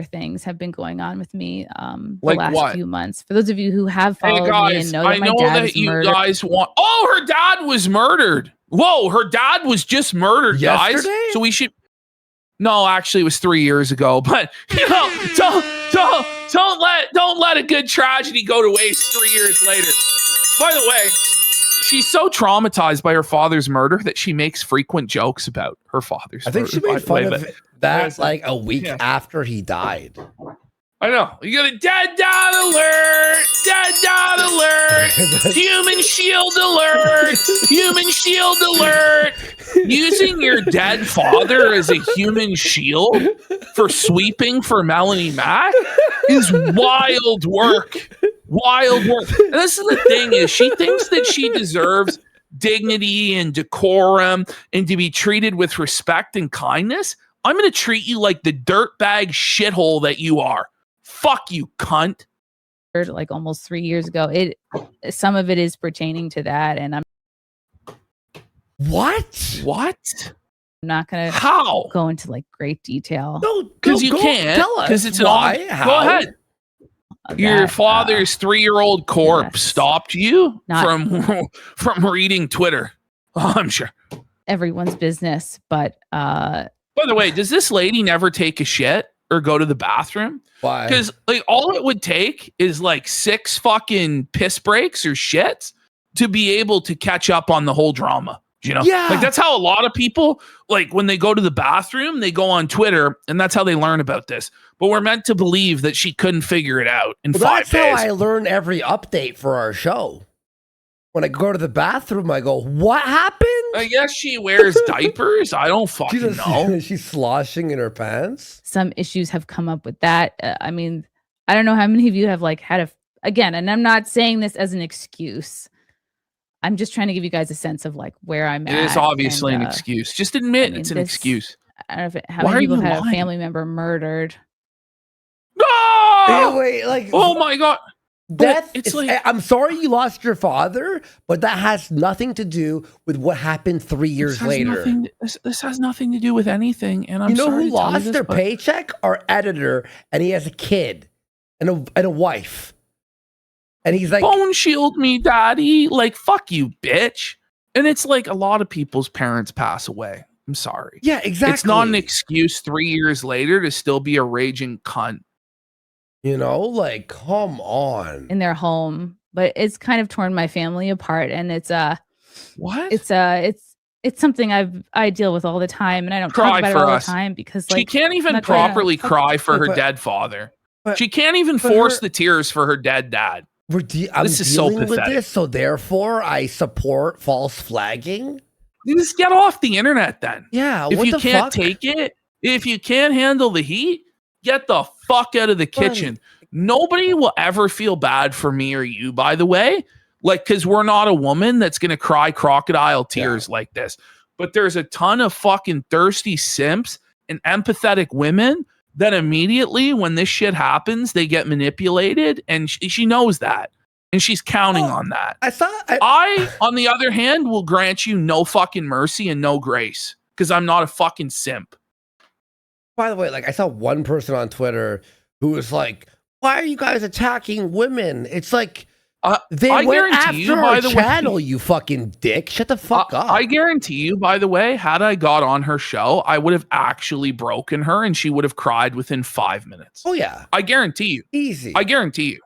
things have been going on with me the last few months. For those of you who have followed me and know that my dad was murdered. Guys want... Oh, her dad was murdered. Whoa, her dad was just murdered, guys. So we should... No, actually, it was 3 years ago. But, you know, don't let a good tragedy go to waste 3 years later. By the way... She's so traumatized by her father's murder that she makes frequent jokes about her father's murder. I think she made fun of that like a week after he died. I know. You got a dead dad alert! Dead dad alert! Human shield alert! Human shield alert! Using your dead father as a human shield for sweeping for Melanie Mack is wild work. Wild work. And this is the thing is she thinks that she deserves dignity and decorum and to be treated with respect and kindness. I'm going to treat you like the dirtbag shithole that you are. Fuck you, cunt. Like almost 3 years ago. Some of it is pertaining to that, and I'm What? I'm not gonna go into like great detail. No, because you can't. Because it's why. Go ahead. Your father's 3-year-old corpse stopped you from reading Twitter. Oh, I'm sure. Everyone's business, but by the way, does this lady never take a shit or go to the bathroom? Why? Because like all it would take is like 6 fucking piss breaks or shits to be able to catch up on the whole drama. You know, like that's how a lot of people, like when they go to the bathroom, they go on Twitter and that's how they learn about this. But we're meant to believe that she couldn't figure it out in 5 days. That's how I learn every update for our show. When I go to the bathroom, I go, what happened? I guess she wears diapers. I don't fucking know. She's sloshing in her pants. Some issues have come up with that. I mean, I don't know how many of you have like had again, and I'm not saying this as an excuse. I'm just trying to give you guys a sense of like where I'm at. It is obviously an excuse. Just admit it's an excuse. I don't know how many people have had a family member murdered. No! Wait, like, oh my God. Death. It's like, I'm sorry you lost your father, but that has nothing to do with what happened 3 years later. This has nothing to do with anything. And I'm you know sorry who lost their paycheck? Our editor, and he has a kid and a wife. And he's like, phone shield me, daddy. Like, fuck you, bitch. And it's like a lot of people's parents pass away. I'm sorry. Yeah, exactly. It's not an excuse 3 years later to still be a raging cunt. You know, like, come on. In their home. But it's kind of torn my family apart. And it's what? It's something I deal with all the time. And I don't talk about it all the time because like she can't even properly cry for her dead father. She can't even force the tears for her dead dad. I'm dealing with this, so therefore I support false flagging. You just get off the internet then. Yeah, if you can't take it, if you can't handle the heat, get the fuck out of the kitchen. Nobody will ever feel bad for me or you, by the way, like because we're not a woman that's gonna cry crocodile tears like this. But there's a ton of fucking thirsty simps and empathetic women that immediately when this shit happens, they get manipulated, and she knows that, and she's counting on that. I, on the other hand, will grant you no fucking mercy and no grace because I'm not a fucking simp. By the way, like I saw one person on Twitter who was like, "Why are you guys attacking women?" It's like They I went guarantee after you, our by the channel, way, you fucking dick. Shut the fuck up. I guarantee you, by the way, had I got on her show, I would have actually broken her and she would have cried within 5 minutes. Oh, yeah. I guarantee you. Easy. I guarantee you.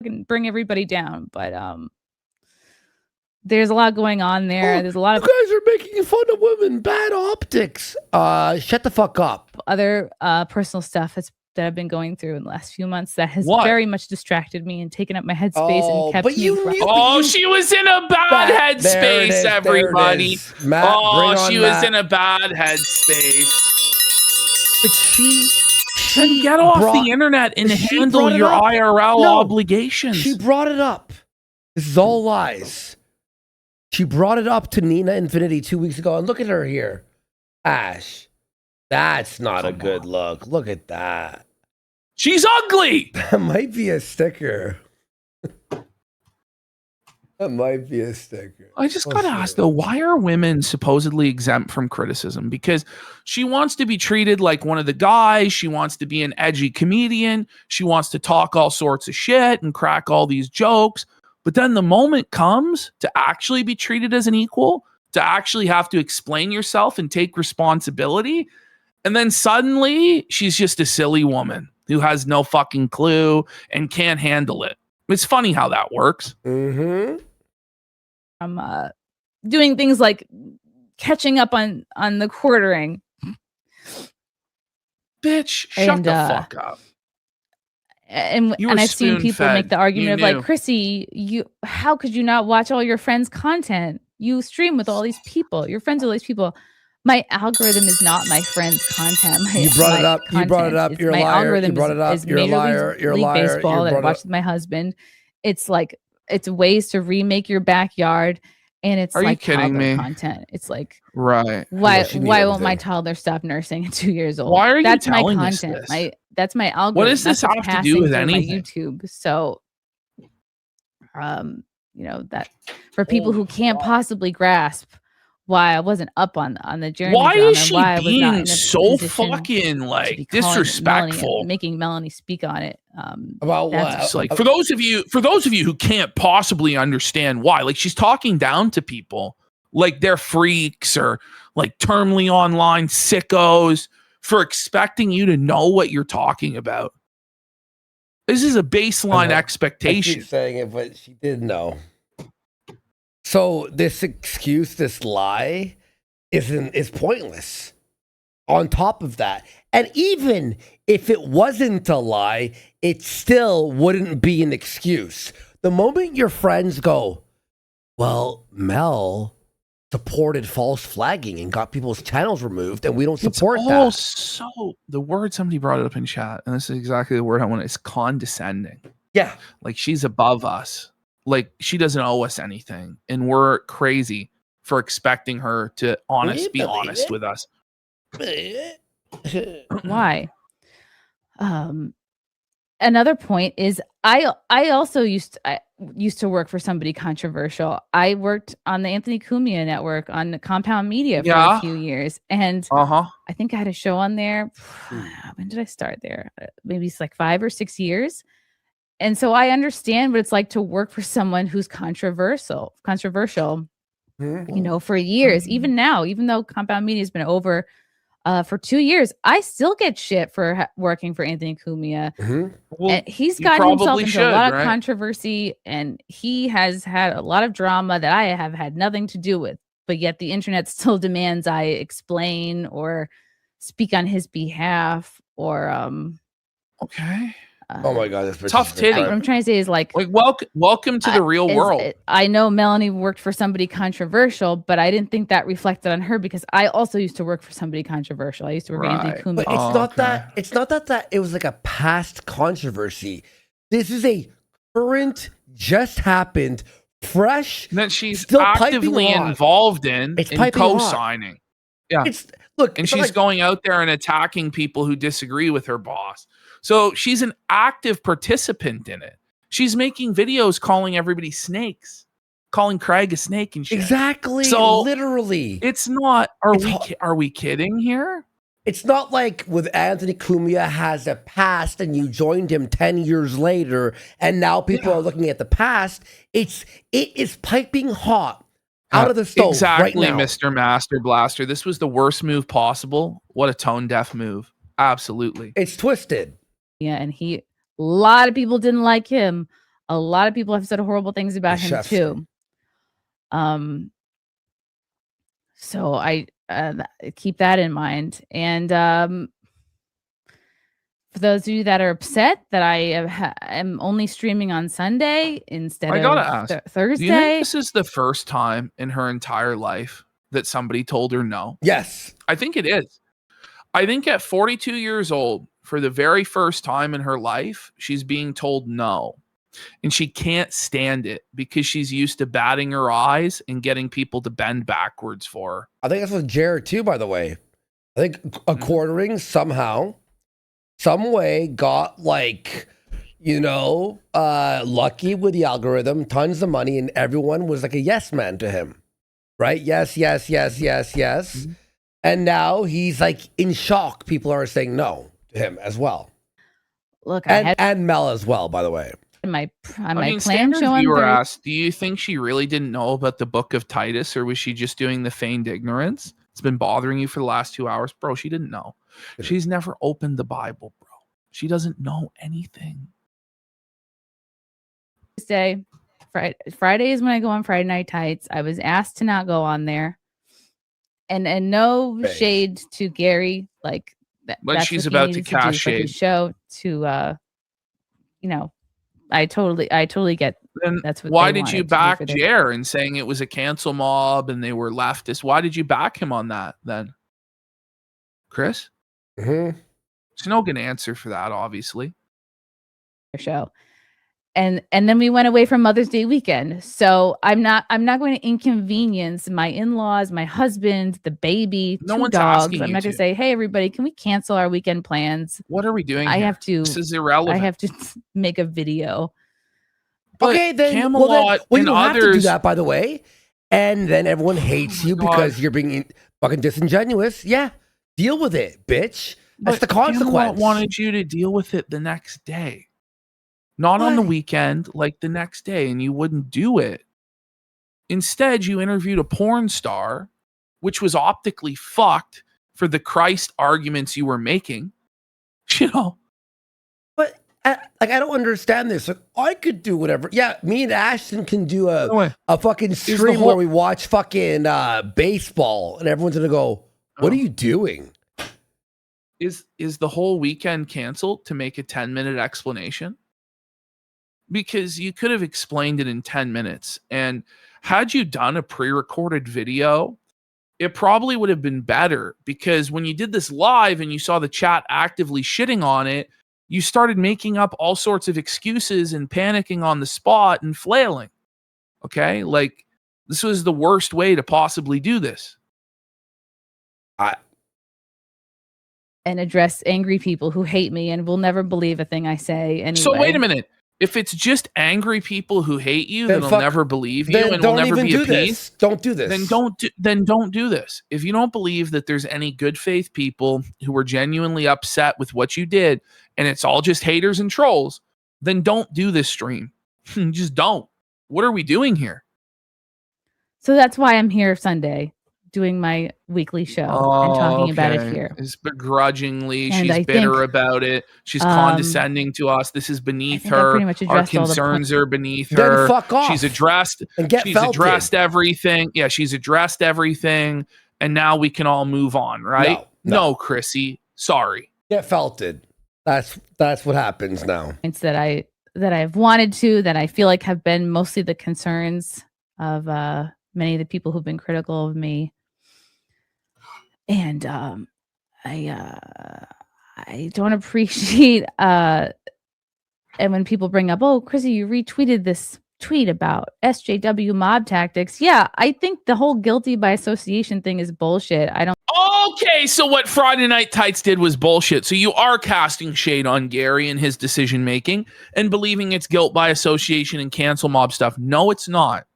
Can bring everybody down, but there's a lot going on there. There's a lot of You guys are making fun of women. Bad optics. Shut the fuck up. other personal stuff that I've been going through in the last few months that has What? very much distracted me and taken up my headspace and kept but me. you knew- Oh, she was in a bad There it headspace, is, everybody. there it is. Matt, bring Oh, on she was Matt. in a bad headspace. But she Then get off brought- the internet and she handle brought it your up. IRL No, obligations. She brought it up. This is all lies. She brought it up to Nina Infinity 2 weeks ago, and look at her here. Ash, that's not a good look. Look at that. She's ugly. That might be a sticker. That might be a sticker. I just gotta ask though, why are women supposedly exempt from criticism? Because she wants to be treated like one of the guys. She wants to be an edgy comedian. She wants to talk all sorts of shit and crack all these jokes. But then the moment comes to actually be treated as an equal, to actually have to explain yourself and take responsibility. And then suddenly she's just a silly woman who has no fucking clue and can't handle it. It's funny how that works. Mm-hmm. I'm doing things like catching up on the quartering. Bitch, shut And, the fuck up. And You were I've seen people spoon-fed. make the argument You of like, knew. Chrissy, how could you not watch all your friends' content? You stream with all these people. You're friends with all these people. My algorithm is not my friends' content. You brought it up. You brought it up. It's You're a my liar. algorithm You brought it up. is You're a Major liar. League You're a liar. Baseball You that I brought it watch up. with my husband. It's like it's ways to remake your backyard, and it's Are you like kidding toddler me? content. It's like Right. why she knew why won't my everything. toddler stop nursing at 2 years old? Why are you That's my telling us content. this? That's my algorithm. What does this That's what's have to do with passing through anything? My YouTube. So, that for people who can't possibly grasp why I wasn't up on the journey. Why drama, is she why I was not being in a so position fucking to like be calling disrespectful? making Melanie speak on it. About that's what? It's like for those of you who can't possibly understand why, like she's talking down to people like they're freaks or like terminally online sickos for expecting you to know what you're talking about. This is a baseline I expectation. keep saying it, but she did know. So this excuse, this lie, is pointless. On top of that, and even if it wasn't a lie, it still wouldn't be an excuse. The moment your friends go, well, Mel supported false flagging and got people's channels removed, and we don't support it's that. also the word somebody brought it up in chat, and this is exactly the word I want. It's condescending. Yeah, like she's above us. Like she doesn't owe us anything, and we're crazy for expecting her to be honest with us. Why? Another point is I also used to work for somebody controversial. I worked on the Anthony Cumia network on the Compound Media for a few years, and I think I had a show on there. When did I start there? Maybe it's like 5 or 6 years. And so I understand what it's like to work for someone who's controversial, for years. Even now, even though Compound Media has been over for 2 years, I still get shit for working for Anthony Cumia. Well, and he's you gotten himself probably into should, a lot of right? controversy, and he has had a lot of drama that I have had nothing to do with. But yet the internet still demands I explain or speak on his behalf or okay. Oh my god, that's Tough titty. What I'm trying to say is like welcome to the real world. I know Melanie worked for somebody controversial, but I didn't think that reflected on her because I also used to work for somebody controversial. I used to work for Anthony Cumia. But it's not that it was like a past controversy. This is a current, just happened, fresh. That she's still actively piping hot. involved in piping hot. co-signing. Yeah. And she's like- going out there and attacking people who disagree with her boss. So she's an active participant in it. She's making videos calling everybody snakes, calling Craig a snake and shit. Exactly. So literally. it's not. Are we kidding here? it's not like with Anthony Cumia has a past and you joined him 10 years later and now people are looking at the past. It is piping hot out of the stove exactly, right now. Mr. Master Blaster. This was the worst move possible. What a tone deaf move. Absolutely. It's twisted. Yeah, and a lot of people didn't like him. A lot of people have said horrible things about him too. So I keep that in mind. And for those of you that are upset that I am only streaming on Sunday instead of Thursday. Do you think this is the first time in her entire life that somebody told her no? Yes. I think it is. I think at 42 years old, for the very first time in her life, she's being told no. And she can't stand it because she's used to batting her eyes and getting people to bend backwards for her. I think that's with Jared too, by the way. I think a Quartering'S somehow, some way got lucky with the algorithm, tons of money, and everyone was like a yes man to him. Right? Yes. Mm-hmm. And now he's like in shock. People are saying no to him as well. Look, and Mel as well, by the way. My plan Standard show viewer asked, do you think she really didn't know about the book of Titus, or was she just doing the feigned ignorance? It's been bothering you for the last 2 hours. Bro, she didn't know. She's never opened the Bible, bro. She doesn't know anything. Friday is when I go on Friday Night Tights. I was asked to not go on there. And no shade to Gary. Like but she's about to cast shade. Show to I totally get. Then that's what. Why did you back Jer and saying it was a cancel mob and they were leftist? Why did you back him on that then, Chris? Mm-hmm. There's no good answer for that, obviously. Show, and then we went away from Mother's Day weekend. So I'm not going to inconvenience my in-laws, my husband, the baby, no 2 one's dogs. asking I'm you not going to. to say, hey everybody, can we cancel our weekend plans? What are we doing? I here? have to. This is irrelevant. I have to make a video. But okay, then Camelot you and don't have to others. do that, by the way. And then everyone hates you because you're being fucking disingenuous. Yeah, deal with it, bitch. That's the consequence. Camelot wanted you to deal with it the next day, not on the weekend, like the next day, and you wouldn't do it. Instead, you interviewed a porn star, which was optically fucked for the Christ arguments you were making. But I don't understand this. Like, I could do whatever. Yeah, me and Ashton can do a fucking stream where we watch fucking baseball, and everyone's gonna go, "What are you doing?" Is the whole weekend canceled to make a 10-minute explanation? Because you could have explained it in 10 minutes. And had you done a pre-recorded video, it probably would have been better, because when you did this live and you saw the chat actively shitting on it, you started making up all sorts of excuses and panicking on the spot and flailing. Okay? Like, this was the worst way to possibly do this. And address angry people who hate me and will never believe a thing I say anyway. So wait a minute. If it's just angry people who hate you, that'll never believe you and will never be appeased. Don't do this. Then don't do this. If you don't believe that there's any good faith people who were genuinely upset with what you did, and it's all just haters and trolls, then don't do this stream. Just don't. What are we doing here? So that's why I'm here Sunday, doing my weekly show and talking about it here. It's begrudgingly. And She's bitter about it. She's condescending to us. This is beneath her. Our concerns are beneath her. Then fuck off. She's addressed. She's addressed everything. Yeah, she's addressed everything, and now we can all move on, right? No, Chrissy. Sorry. Get felted. That's what happens now. It's that I've wanted to, that I feel like have been mostly the concerns of many of the people who've been critical of me. And I don't appreciate and when people bring up, oh, Chrissy, you retweeted this tweet about SJW mob tactics. Yeah, I think the whole guilty by association thing is bullshit. I don't. Okay, so what Friday Night Tights did was bullshit. So you are casting shade on Gary and his decision making and believing it's guilt by association and cancel mob stuff. No, it's not.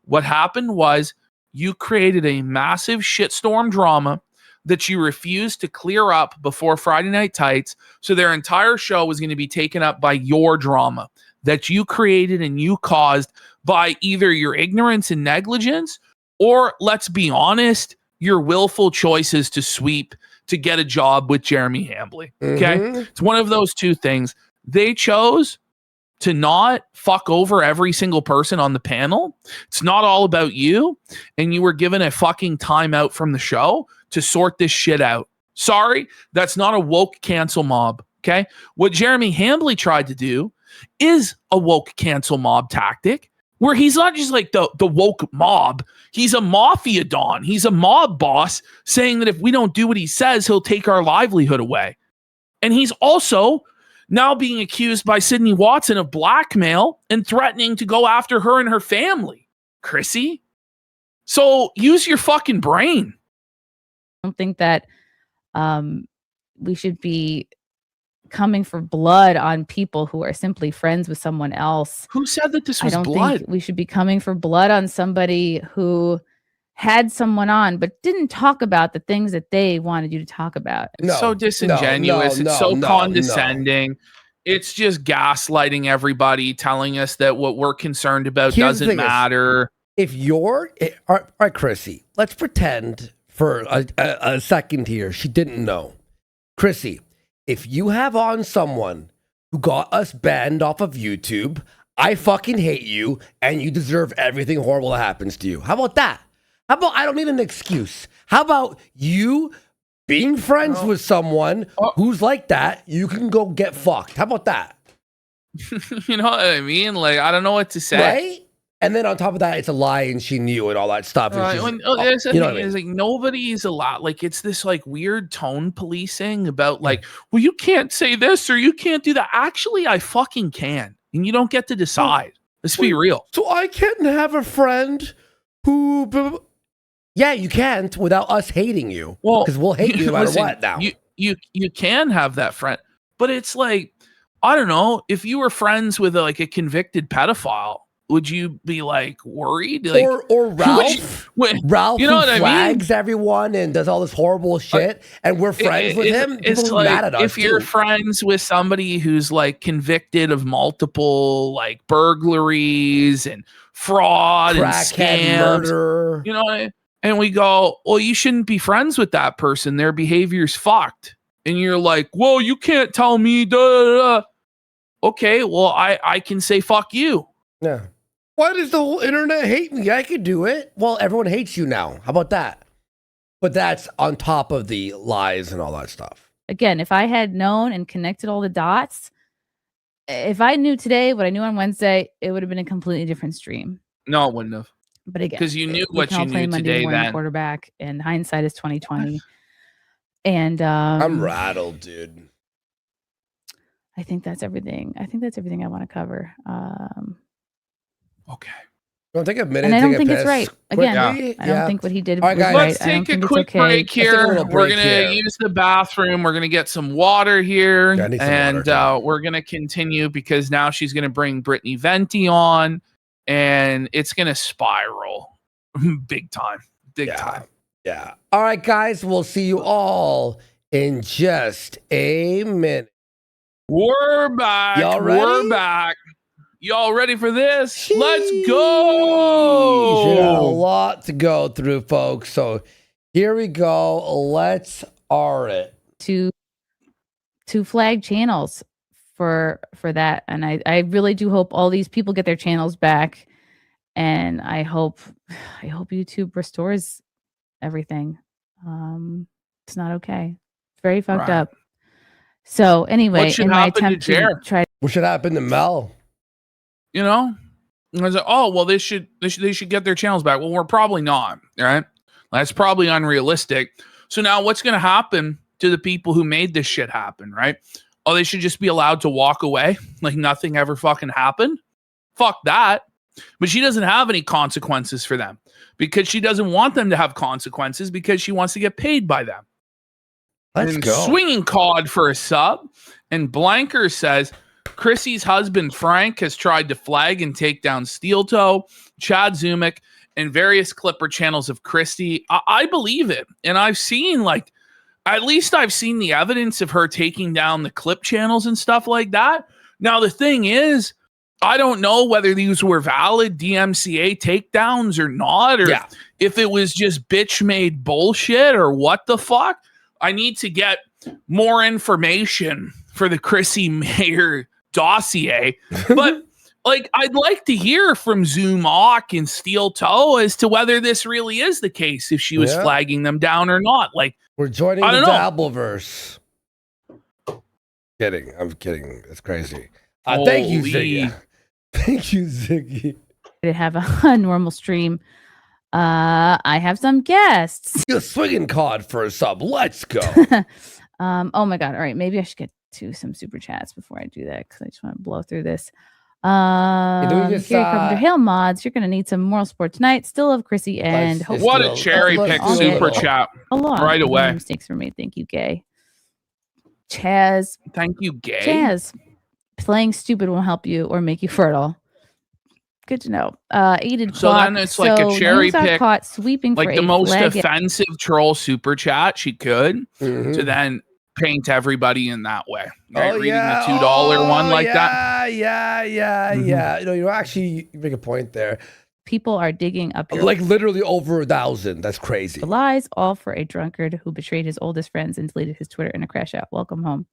What happened was you created a massive shitstorm drama that you refused to clear up before Friday Night Tights. So their entire show was going to be taken up by your drama that you created and you caused by either your ignorance and negligence, or let's be honest, your willful choices to sweep to get a job with Jeremy Hambley. Okay. It's one of those two things. They chose to not fuck over every single person on the panel. It's not all about you. And you were given a fucking timeout from the show to sort this shit out. Sorry, that's not a woke cancel mob. Okay. What Jeremy Hambley tried to do is a woke cancel mob tactic, where he's not just like the woke mob. He's a mafia don. He's a mob boss saying that if we don't do what he says, he'll take our livelihood away. And he's also now being accused by Sydney Watson of blackmail and threatening to go after her and her family. Chrissy? So use your fucking brain. I don't think that we should be coming for blood on people who are simply friends with someone else. Who said that this was I don't blood? think we should be coming for blood on somebody who had someone on but didn't talk about the things that they wanted you to talk about. It's so disingenuous. It's so condescending. It's just gaslighting everybody, telling us that what we're concerned about doesn't matter. If you're all right, Chrissy, let's pretend for a second here she didn't know. Chrissy, if you have on someone who got us banned off of YouTube, I fucking hate you and you deserve everything horrible that happens to you. How about that? How about I don't need an excuse? How about you being friends with someone who's like that? You can go get fucked. How about that? You know what I mean? Like, I don't know what to say. Right? And then on top of that, it's a lie and she knew and all that stuff. And There's the thing is, like, nobody's allowed. Like, it's this like weird tone policing about like, well, you can't say this or you can't do that. Actually, I fucking can, and you don't get to decide. Let's be real. So I can't have a friend who. Yeah, you can't without us hating you. Well, because we'll hate you no matter what now. You can have that friend, but it's like, I don't know, if you were friends with a convicted pedophile, would you be like worried? Like, or Ralph? Ralph, you know who what I mean? flags everyone and does all this horrible shit, and we're friends with him. It's People like mad at us if you're friends with somebody who's like convicted of multiple like burglaries and fraud and scams, murder, you know. And we go, well, you shouldn't be friends with that person. Their behavior's fucked. And you're like, well, you can't tell me. Da, da, da. Okay, well, I can say fuck you. Yeah. Why does the whole internet hate me? I could do it. Well, everyone hates you now. How about that? But that's on top of the lies and all that stuff. Again, if I had known and connected all the dots, if I knew today what I knew on Wednesday, it would have been a completely different stream. No, it wouldn't have. But again, because you knew what you knew today, then quarterback, and hindsight is 2020. And I'm rattled, dude. I think that's everything. I think that's everything I want to cover. Okay. Don't take a minute. And I don't think it's right. Again, I don't think what he did was right. Let's take a quick break here. We're going to use the bathroom. We're going to get some water here. And we're going to continue because now she's going to bring Brittany Venti on. And it's going to spiral big time. Big time. Yeah. All right, guys. We'll see you all in just a minute. We're back. Y'all ready? We're back. Y'all ready for this? Jeez. Let's go. You got a lot to go through, folks. So here we go. Let's R it. Two flag channels for that, and I really do hope all these people get their channels back, and I hope YouTube restores everything. It's not okay. It's very fucked up. So anyway, in my attempt to try, what should happen to Mel? You know, I was like, oh well, they should get their channels back. Well, we're probably not. Right? That's probably unrealistic. So now, what's going to happen to the people who made this shit happen? Right? Oh, they should just be allowed to walk away like nothing ever fucking happened. Fuck that. But she doesn't have any consequences for them because she doesn't want them to have consequences because she wants to get paid by them. Let's go. Swinging cod for a sub. And Blanker says, Chrissy's husband, Frank, has tried to flag and take down Steel Toe, Chad Zumick, and various Clipper channels of Christie, I believe it. And I've seen at least I've seen the evidence of her taking down the clip channels and stuff like that. Now, the thing is, I don't know whether these were valid DMCA takedowns or not, or if it was just bitch made bullshit or what the fuck. I need to get more information for the Chrissie Mayr dossier. But I'd like to hear from Zoom Ock and Steel Toe as to whether this really is the case, if she was flagging them down or not. We're joining the Dabbleverse. Kidding. I'm kidding. It's crazy. Thank you, Ziggy. Thank you, Ziggy. To have a normal stream. I have some guests. You're swinging card for a sub. Let's go. Oh my god. All right. Maybe I should get to some super chats before I do that, because I just want to blow through this. Gary Carpenter, hail mods. You're gonna need some moral support tonight. Still love Chrissy and what a cherry pick super chat right away. Mistakes for me. Thank you, Gay. Chaz. Thank you, Gay. Chaz. Playing stupid won't help you or make you fertile. Good to know. Aided so clock. Then it's like a cherry pick, caught sweeping like the most offensive troll super chat she could to then paint everybody in that way. Right? Reading the $2 one like that. Yeah. You actually make a point there. People are digging up your literally over 1,000. That's crazy. The lies, all for a drunkard who betrayed his oldest friends and deleted his Twitter in a crash out. Welcome home.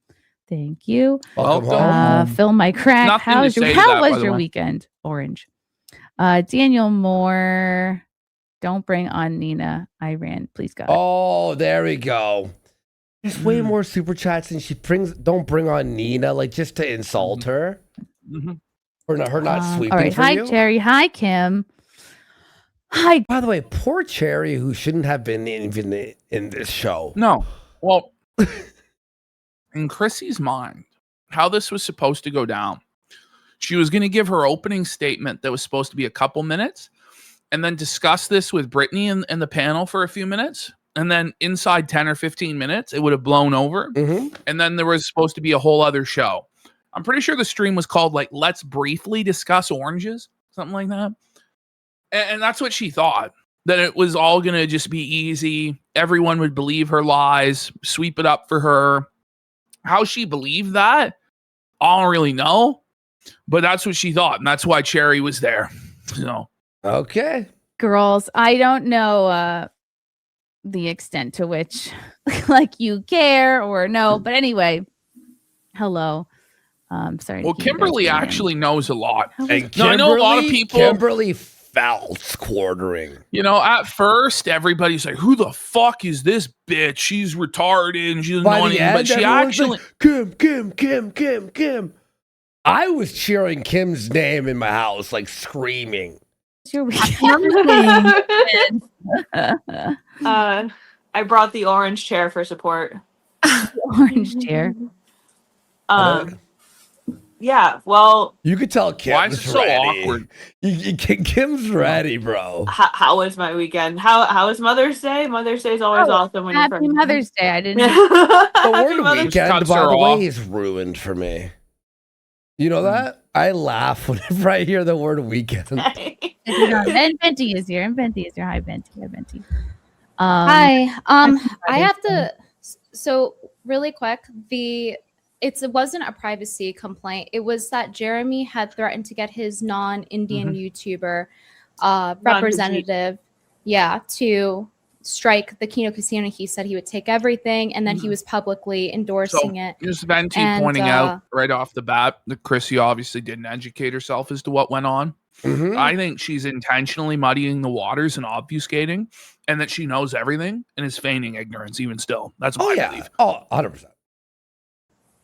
Thank you. Welcome home. Phil my crack. Nothing How to was your way. weekend? Orange. Daniel Moore. Don't bring on Nina. Iran, please God. Oh, there we go. There's way more super chats than she brings. Don't bring on Nina, just to insult her. Or her not sweeping all right. for Hi, you. Cherry. Hi, Kim. Hi. By the way, poor Cherry, who shouldn't have been even in this show. No. Well, in Chrissy's mind, how this was supposed to go down, she was going to give her opening statement that was supposed to be a couple minutes and then discuss this with Brittany and the panel for a few minutes. And then inside 10 or 15 minutes, it would have blown over. And then there was supposed to be a whole other show. I'm pretty sure the stream was called Let's Briefly Discuss Oranges, something like that. And that's what she thought, that it was all going to just be easy. Everyone would believe her lies, sweep it up for her. How she believed that, I don't really know. But that's what she thought. And that's why Cherry was there. So. Okay. Girls, I don't know the extent to which you care or no. But anyway, hello. Sorry. Well, Kimberly actually knows a lot. And I know a lot of people. Kimberly felt quartering. At first, everybody's like, who the fuck is this bitch? She's retarded and she doesn't know anything. But she actually. Kim. I was cheering Kim's name in my house, screaming. Your I brought the orange chair for support. Orange chair. Yeah, well, you could tell Kim's why is it so ready. awkward? Kim's ready, bro. How was my weekend? How was Mother's Day? Mother's Day is always awesome when you're Happy Mother's Day. I didn't. The word weekend, by the way, is ruined for me. You know that? I laugh whenever I hear the word weekend. And Venti is here. Hi, Venti. Hi. I have to. So really quick, it wasn't a privacy complaint. It was that Jeremy had threatened to get his non-Indian YouTuber representative, to strike the Kino Casino. He said he would take everything, and then he was publicly endorsing it. Just Venti pointing out right off the bat that Chrissy obviously didn't educate herself as to what went on. I think she's intentionally muddying the waters and obfuscating, and that she knows everything and is feigning ignorance even still. That's what I believe. Oh, 100%.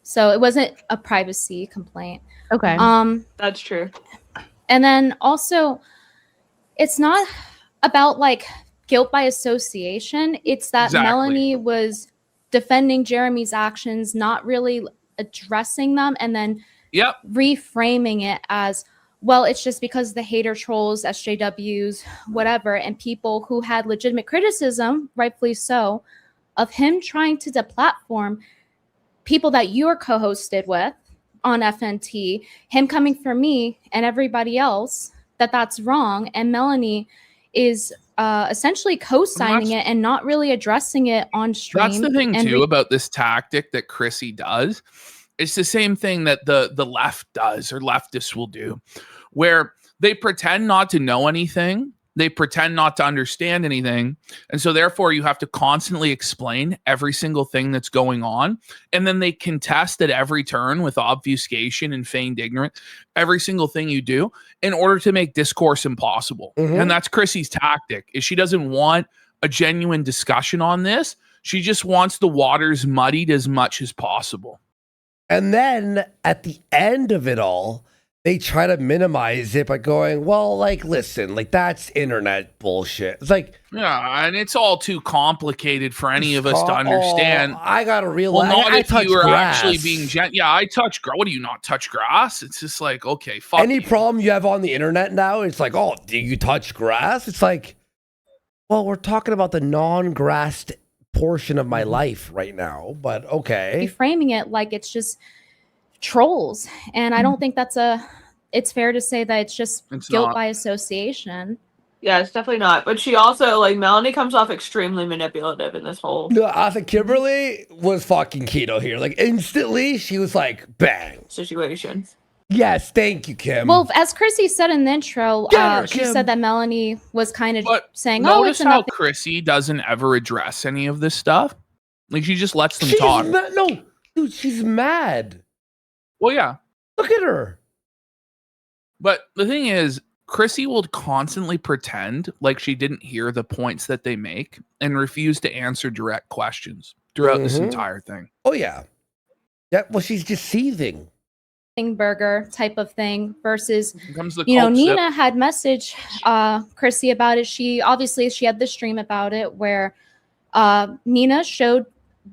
So it wasn't a privacy complaint. Okay. That's true. And then also, it's not about guilt by association. It's that Melanie was defending Jeremy's actions, not really addressing them, and then reframing it as, well, it's just because the hater trolls, SJWs, whatever, and people who had legitimate criticism, rightfully so, of him trying to deplatform people that you're co-hosted with on FNT, him coming for me and everybody else, that's wrong. And Melanie is essentially co-signing it and not really addressing it on stream. That's the thing too about this tactic that Chrissie does. It's the same thing that the left does, or leftists will do, where they pretend not to know anything. They pretend not to understand anything. And so therefore you have to constantly explain every single thing that's going on. And then they contest at every turn with obfuscation and feigned ignorance, every single thing you do, in order to make discourse impossible. And that's Chrissie's tactic, is she doesn't want a genuine discussion on this. She just wants the waters muddied as much as possible. And then at the end of it all, they try to minimize it by going, well, like, listen, like, that's internet bullshit. It's like, yeah, and it's all too complicated for any of us to understand. I gotta realize. Well, not I if touch you are grass. actually being I touch grass. What do you not touch grass? It's just like, okay, fuck. Any problem you have on the internet now, it's like, oh, do you touch grass? It's like, well, we're talking about the non-grassed portion of my life right now, but okay. Framing it like it's just trolls, and I don't think it's fair to say that it's just guilt by association. Yeah, it's definitely not. But she also, like, Melanie comes off extremely manipulative in this whole. No, I think Kimberly was fucking Kino here. Like, instantly, she was like, bang. Situations. Yes, thank you, Kim. Well, as Chrissy said in the intro, she Kim. said that Melanie was kind of saying, Notice it's how enough. Chrissy doesn't ever address any of this stuff. Like, she just lets them She's talk. no, dude, she's mad. Well, yeah. Look at her. But the thing is, Chrissy will constantly pretend like she didn't hear the points that they make and refuse to answer direct questions throughout this entire thing. Oh, yeah. Yeah, well, she's just seething. Burger type of thing versus, comes the Nina had messaged Chrissy about it. She had the stream about it where Nina showed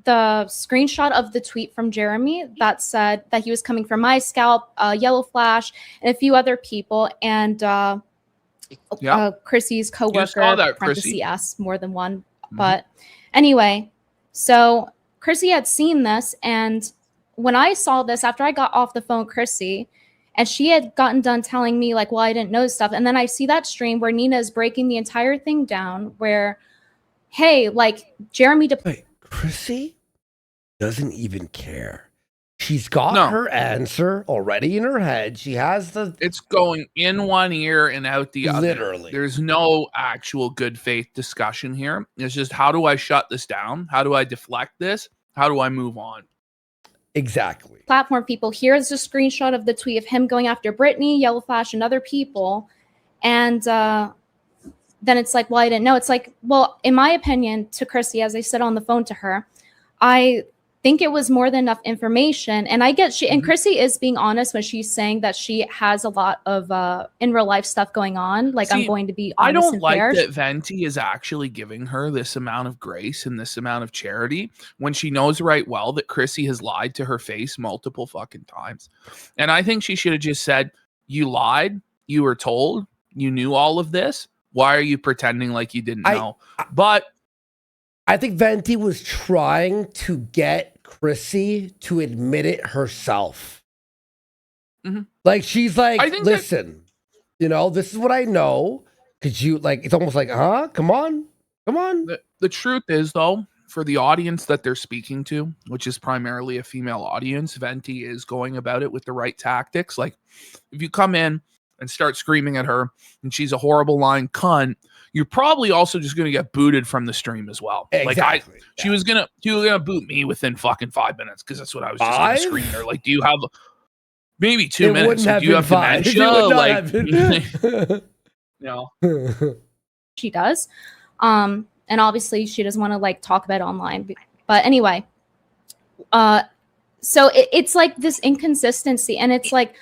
the screenshot of the tweet from Jeremy that said that he was coming for my scalp, Yellow Flash, and a few other people. And Chrissy's coworker, parenthesis S, more than one. But anyway, so Chrissy had seen this, and when I saw this, after I got off the phone with Chrissy, and she had gotten done telling me, like, well, I didn't know stuff. And then I see that stream where Nina is breaking the entire thing down where, hey, like, Jeremy... Chrissy doesn't even care. She's got her answer already in her head. She has It's going in one ear and out the other. Literally. There's no actual good faith discussion here. It's just, how do I shut this down? How do I deflect this? How do I move on? Exactly. Platform people. Here's a screenshot of the tweet of him going after Brittany, Yellow Flash, and other people. And then it's like, well, I didn't know. It's like, well, in my opinion, to Chrissy, as I said on the phone to her, I think it was more than enough information. And I get and Chrissy is being honest when she's saying that she has a lot of in real life stuff going on. Like, I'm going to be honest. I don't and like fair. that Venti is actually giving her this amount of grace and this amount of charity when she knows right well that Chrissy has lied to her face multiple fucking times. And I think she should have just said, you lied, you were told, you knew all of this. Why are you pretending like you didn't know? But I think Venti was trying to get Chrissy to admit it herself. Like, she's like, listen, this is what I know. Could you, like, it's almost like, come on. The truth is, though, for the audience that they're speaking to, which is primarily a female audience, Venti is going about it with the right tactics. Like, if you come in and start screaming at her and she's a horrible lying cunt, you're probably also just going to get booted from the stream as well. Exactly. Like, she was going to boot me within fucking 5 minutes because that's what I was just going to scream at her. Like, do you have maybe 2 minutes? Do you have dementia? Like, She does. And obviously she doesn't want to, like, talk about it online. But anyway, so it's like this inconsistency. And it's like,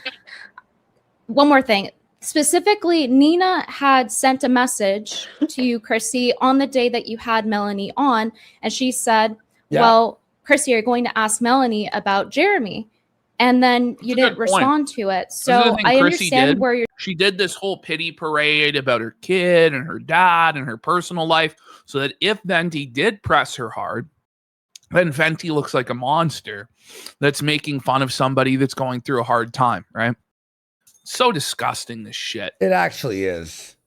one more thing. Specifically, Nina had sent a message to you, Chrissy, on the day that you had Melanie on. And she said, well, Chrissy, you're going to ask Melanie about Jeremy. And then you didn't respond to it. So I understand where you're... She did this whole pity parade about her kid and her dad and her personal life so that if Venti did press her hard, then Venti looks like a monster that's making fun of somebody that's going through a hard time, right? So disgusting, this shit. It actually is.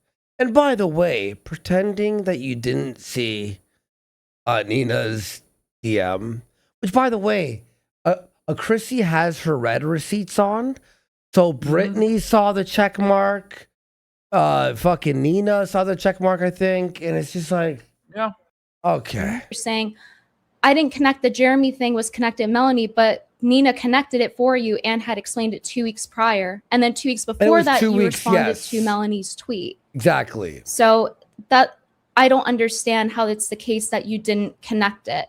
And by the way, pretending that you didn't see Nina's DM, which by the way, Chrissy has her red receipts on. So Brittany saw the check mark. Fucking Nina saw the check mark, I think. And it's just like, yeah. Okay. You're saying, I didn't connect the Jeremy thing was connected Melanie, but Nina connected it for you and had explained it 2 weeks prior. And then 2 weeks before that, you responded to Melanie's tweet. Exactly. So that I don't understand how it's the case that you didn't connect it.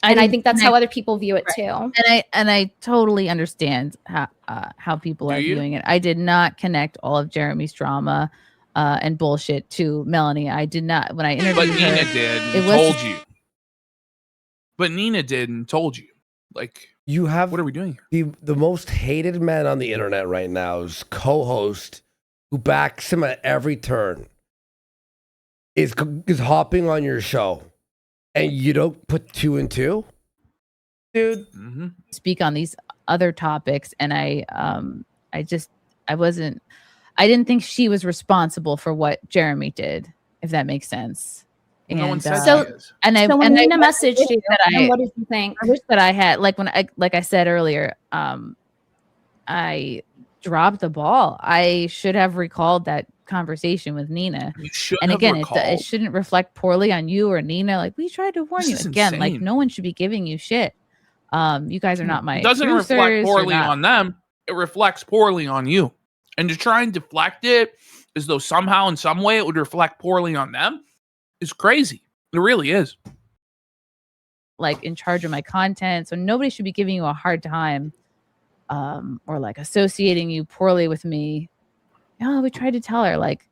And I think that's how other people view it too. And I totally understand how people are viewing it. I did not connect all of Jeremy's drama and bullshit to Melanie. I did not. When I interviewed But her, Nina did and told you. But Nina did and told you. Like, you have. What are we doing here? The most hated man on the internet right now is co-host who backs him at every turn. Is hopping on your show. And you don't put 2 and 2, dude. Speak on these other topics, and I didn't think she was responsible for what Jeremy did, if that makes sense. And no one said when Nina messaged you, what did you think? I wish that I had, like I said earlier, I dropped the ball. I should have recalled that conversation with Nina. And again, it shouldn't reflect poorly on you or Nina. Like, we tried to warn you again. Like, no one should be giving you shit. You guys are not my. It doesn't reflect poorly on them. It reflects poorly on you. And to try and deflect it as though somehow in some way it would reflect poorly on them is crazy. It really is. Like, in charge of my content, so nobody should be giving you a hard time, or like associating you poorly with me. Oh, we tried to tell her. Like,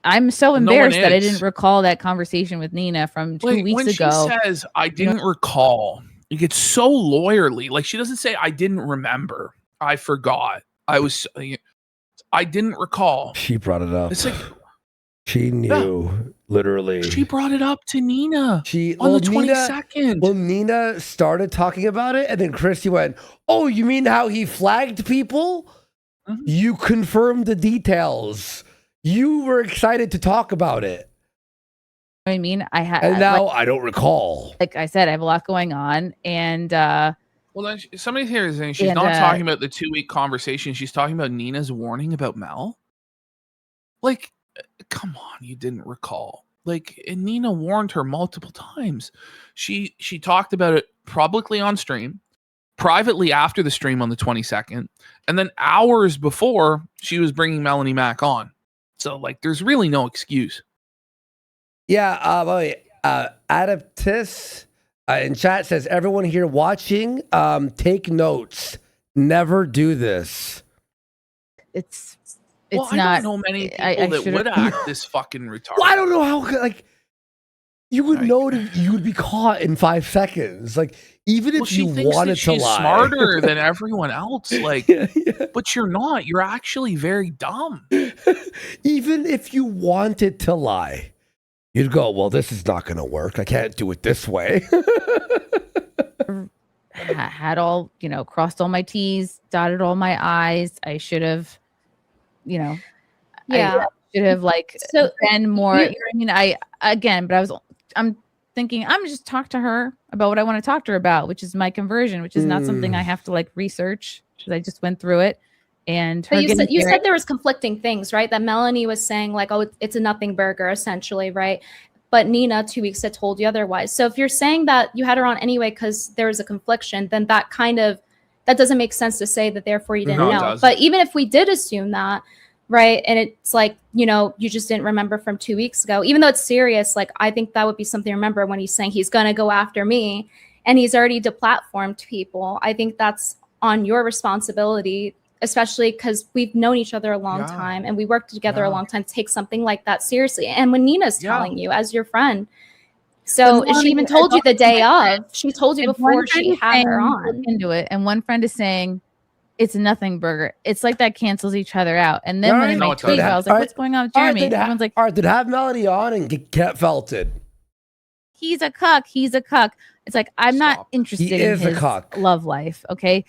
I'm so embarrassed that I didn't recall that conversation with Nina from 2 weeks ago. When she says, I didn't recall, it gets so lawyerly. Like, she doesn't say, I didn't remember. I forgot. I didn't recall. She brought it up. It's like, she knew, literally. She brought it up to Nina on the 22nd. Well, Nina started talking about it, and then Chrissy went, oh, you mean how he flagged people? You confirmed the details. You were excited to talk about it. I mean, and now I don't recall. Like I said, I have a lot going on, and well, then somebody here is saying she's not talking about the 2-week conversation. She's talking about Nina's warning about Mel. Like, come on, you didn't recall. Like, and Nina warned her multiple times. She talked about it publicly on stream, privately after the stream on the 22nd, and then hours before she was bringing Melanie Mac on. So, like, there's really no excuse. Yeah, Adaptis in chat says, everyone here watching, take notes. Never do this. It's I not. don't know many people that would act this fucking retarded. Well, I don't know how, like, you would know that you would be caught in 5 seconds. Like, even if you wanted to lie. She's smarter than everyone else. Like, but you're not. You're actually very dumb. Even if you wanted to lie, you'd go, well, this is not going to work. I can't do it this way. Had all, crossed all my T's, dotted all my I's. I should have, I should have been more. I'm thinking I'm just talk to her about what I want to talk to her about, which is my conversion, which is not something I have to research because I just went through it. And but you said there was conflicting things, right? That Melanie was saying it's a nothing burger essentially, right? But Nina 2 weeks had told you otherwise. So if you're saying that you had her on anyway because there was a confliction, then that doesn't make sense to say that therefore you didn't know. But even if we did assume that, right, and it's like, you just didn't remember from 2 weeks ago, even though it's serious, like I think that would be something to remember when he's saying he's going to go after me and he's already deplatformed people. I think that's on your responsibility, especially because we've known each other a long time and we worked together a long time to take something like that seriously. And when Nina's telling you as your friend, so she even told you the day of, she told you before she had her on. Into it, and one friend is saying, it's a nothing burger. It's like that cancels each other out. And then when I made tweet, I was like, what's going on with Jeremy? Everyone's like, all right, then have Melody on and get felted. He's a cuck. He's a cuck. It's like, I'm not interested in his love life. Okay.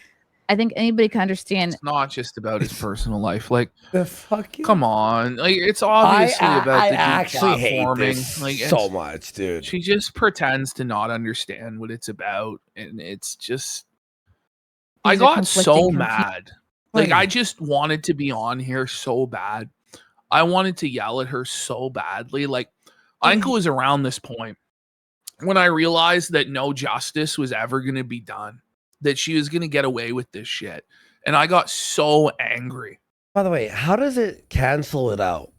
I think anybody can understand. It's not just about his personal life. Like, the fucking come on. Like, it's obviously about I the actually hate deplatforming. this Like, so much, dude. She just pretends to not understand what it's about, and it's just. I got so mad. Like, I just wanted to be on here so bad. I wanted to yell at her so badly. Like, I think it was around this point when I realized that no justice was ever going to be done, that she was going to get away with this shit. And I got so angry. By the way, how does it cancel it out?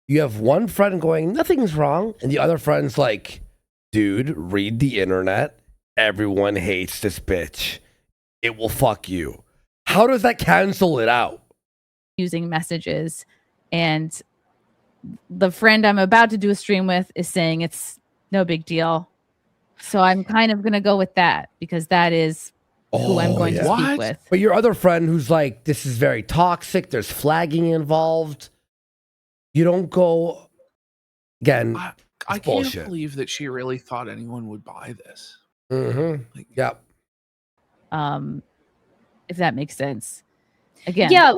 You have one friend going, nothing's wrong. And the other friend's like, dude, read the internet. Everyone hates this bitch. It will fuck you. How does that cancel it out? Using messages, and the friend I'm about to do a stream with is saying it's no big deal. So I'm kind of going to go with that because that is who I'm going to speak with. But your other friend who's like, this is very toxic. There's flagging involved. You don't go again. I can't believe that she really thought anyone would buy this. Mm-hmm. Like, yep. If that makes sense. Again, yeah,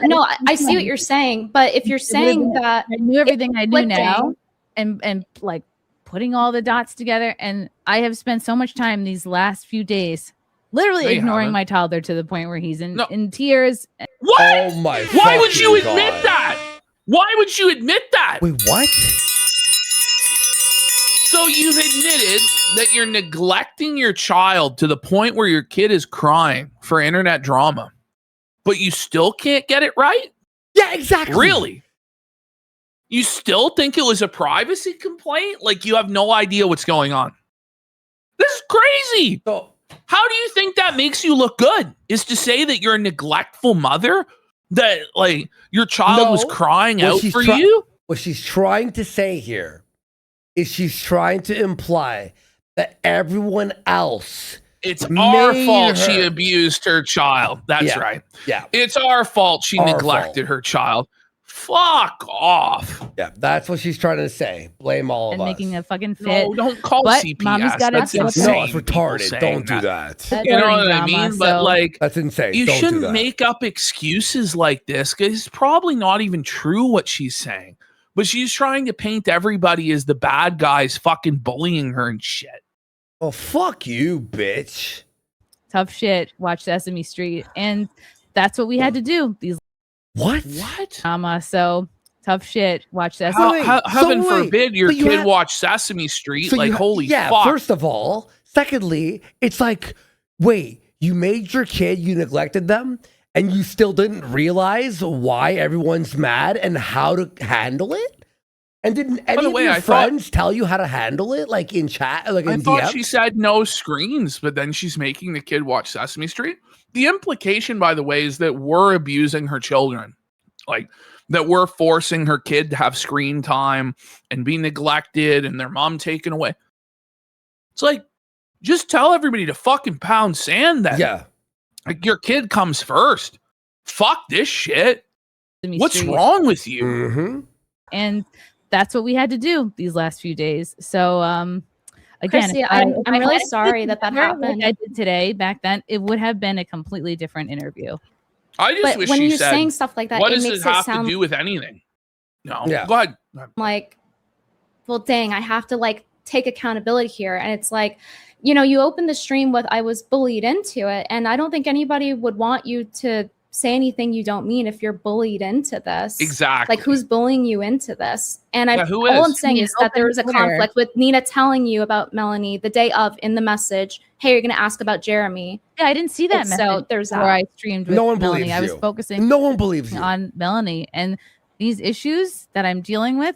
no, I see what you're saying, but if you're saying that I knew everything I knew now, conflicting- and like putting all the dots together, and I have spent so much time these last few days literally No, you ignoring haven't. my toddler to the point where he's in tears. What? Oh my Why would you fucking admit God. that? Why would you admit that? Wait, what? So you've admitted that you're neglecting your child to the point where your kid is crying for internet drama, but you still can't get it right? Yeah, exactly. Really? You still think it was a privacy complaint? Like you have no idea what's going on? This is crazy. So, how do you think that makes you look good? Is to say that you're a neglectful mother? That like your child was crying out for you? What she's trying to say here is she's trying to imply that everyone else It's our made fault she her- abused her child. That's Yeah, right. yeah. It's our fault she Our neglected her child. Fuck off. Yeah, that's what she's trying to say. Blame all And of us. making a fucking fit. No, don't call but CPS. Mommy's got That's to insane. No, it's people retarded. saying Don't do that. You know what I mean? But like, that's insane. you Don't do shouldn't that. make up excuses like this because it's probably not even true what she's saying. But she's trying to paint everybody as the bad guys fucking bullying her and shit. Well, fuck you, bitch. Tough shit. Watch Sesame Street, and that's what we had to do. These what? So tough shit. Watch Sesame. Heaven forbid your but you kid had- watch Sesame Street. So Like, you ha- holy yeah, fuck. First of all, secondly, it's like, wait, you made your kid, you neglected them, and you still didn't realize why everyone's mad and how to handle it? And didn't any the of way, your I thought- friends tell you how to handle it, like in chat, like I in thought DM? she said no screens, but then she's making the kid watch Sesame Street. The implication, by the way, is that we're abusing her children. Like, that we're forcing her kid to have screen time and be neglected and their mom taken away. It's like, just tell everybody to fucking pound sand then. Yeah. Like, your kid comes first. Fuck this shit. Sesame What's Street. wrong with you? Mm-hmm. And that's what we had to do these last few days. So again, Chrissy, if I- I'm if I really had sorry it that together happened. like I did today. Back then, it would have been a completely different interview. I just But wish when she you're said, saying stuff like that, what it does makes it it have sound to do with anything? No. Yeah. Go ahead. like, well, dang, I have to like take accountability here. And it's like, you know, you open the stream with I was bullied into it. And I don't think anybody would want you to say anything you don't mean if you're bullied into this. Exactly. Like, who's bullying you into this? And Yeah, who all is? I'm saying Nina, is that there open was a Twitter. conflict with Nina telling you about Melanie the day of in the message. Hey, you're going to ask about Jeremy. Yeah, I didn't see that And message. so there's before that. I streamed with No one Melanie. believes I was you. focusing No one believes you. on Melanie and these issues that I'm dealing with.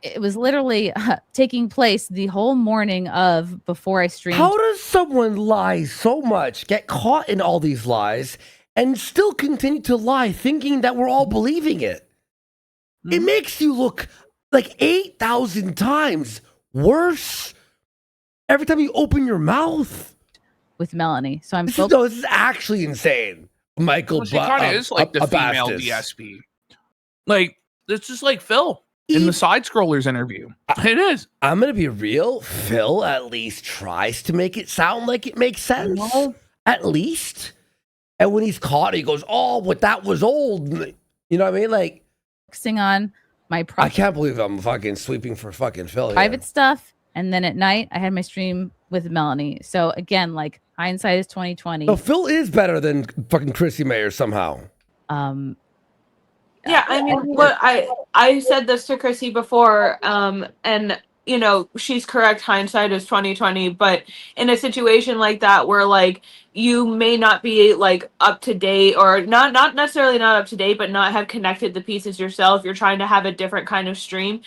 It was literally taking place the whole morning of before I streamed. How does someone lie so much, get caught in all these lies, and still continue to lie, thinking that we're all believing it? It makes you look like 8,000 times worse every time you open your mouth. with Melanie. So I'm This is actually insane. Michael, Well, she kind of is like the female Abastis. DSP. Like, it's just like Phil in the side scrollers interview. It is. I'm gonna be real. Phil at least tries to make it sound like it makes sense. At least. And when he's caught, he goes, "Oh, but that was old." You know what I mean? Like, focusing on my I can't believe I'm fucking sweeping for fucking Phil. private stuff, and then at night I had my stream with Melanie. So again, like hindsight is 2020. So Phil is better than fucking Chrissie Mayr somehow. Yeah, I mean, what I said this to Chrissy before, and you know, she's correct. Hindsight is 2020, but in a situation like that, where like you may not be like up to date, or not necessarily not up to date, but not have connected the pieces yourself. You're trying to have a different kind of stream.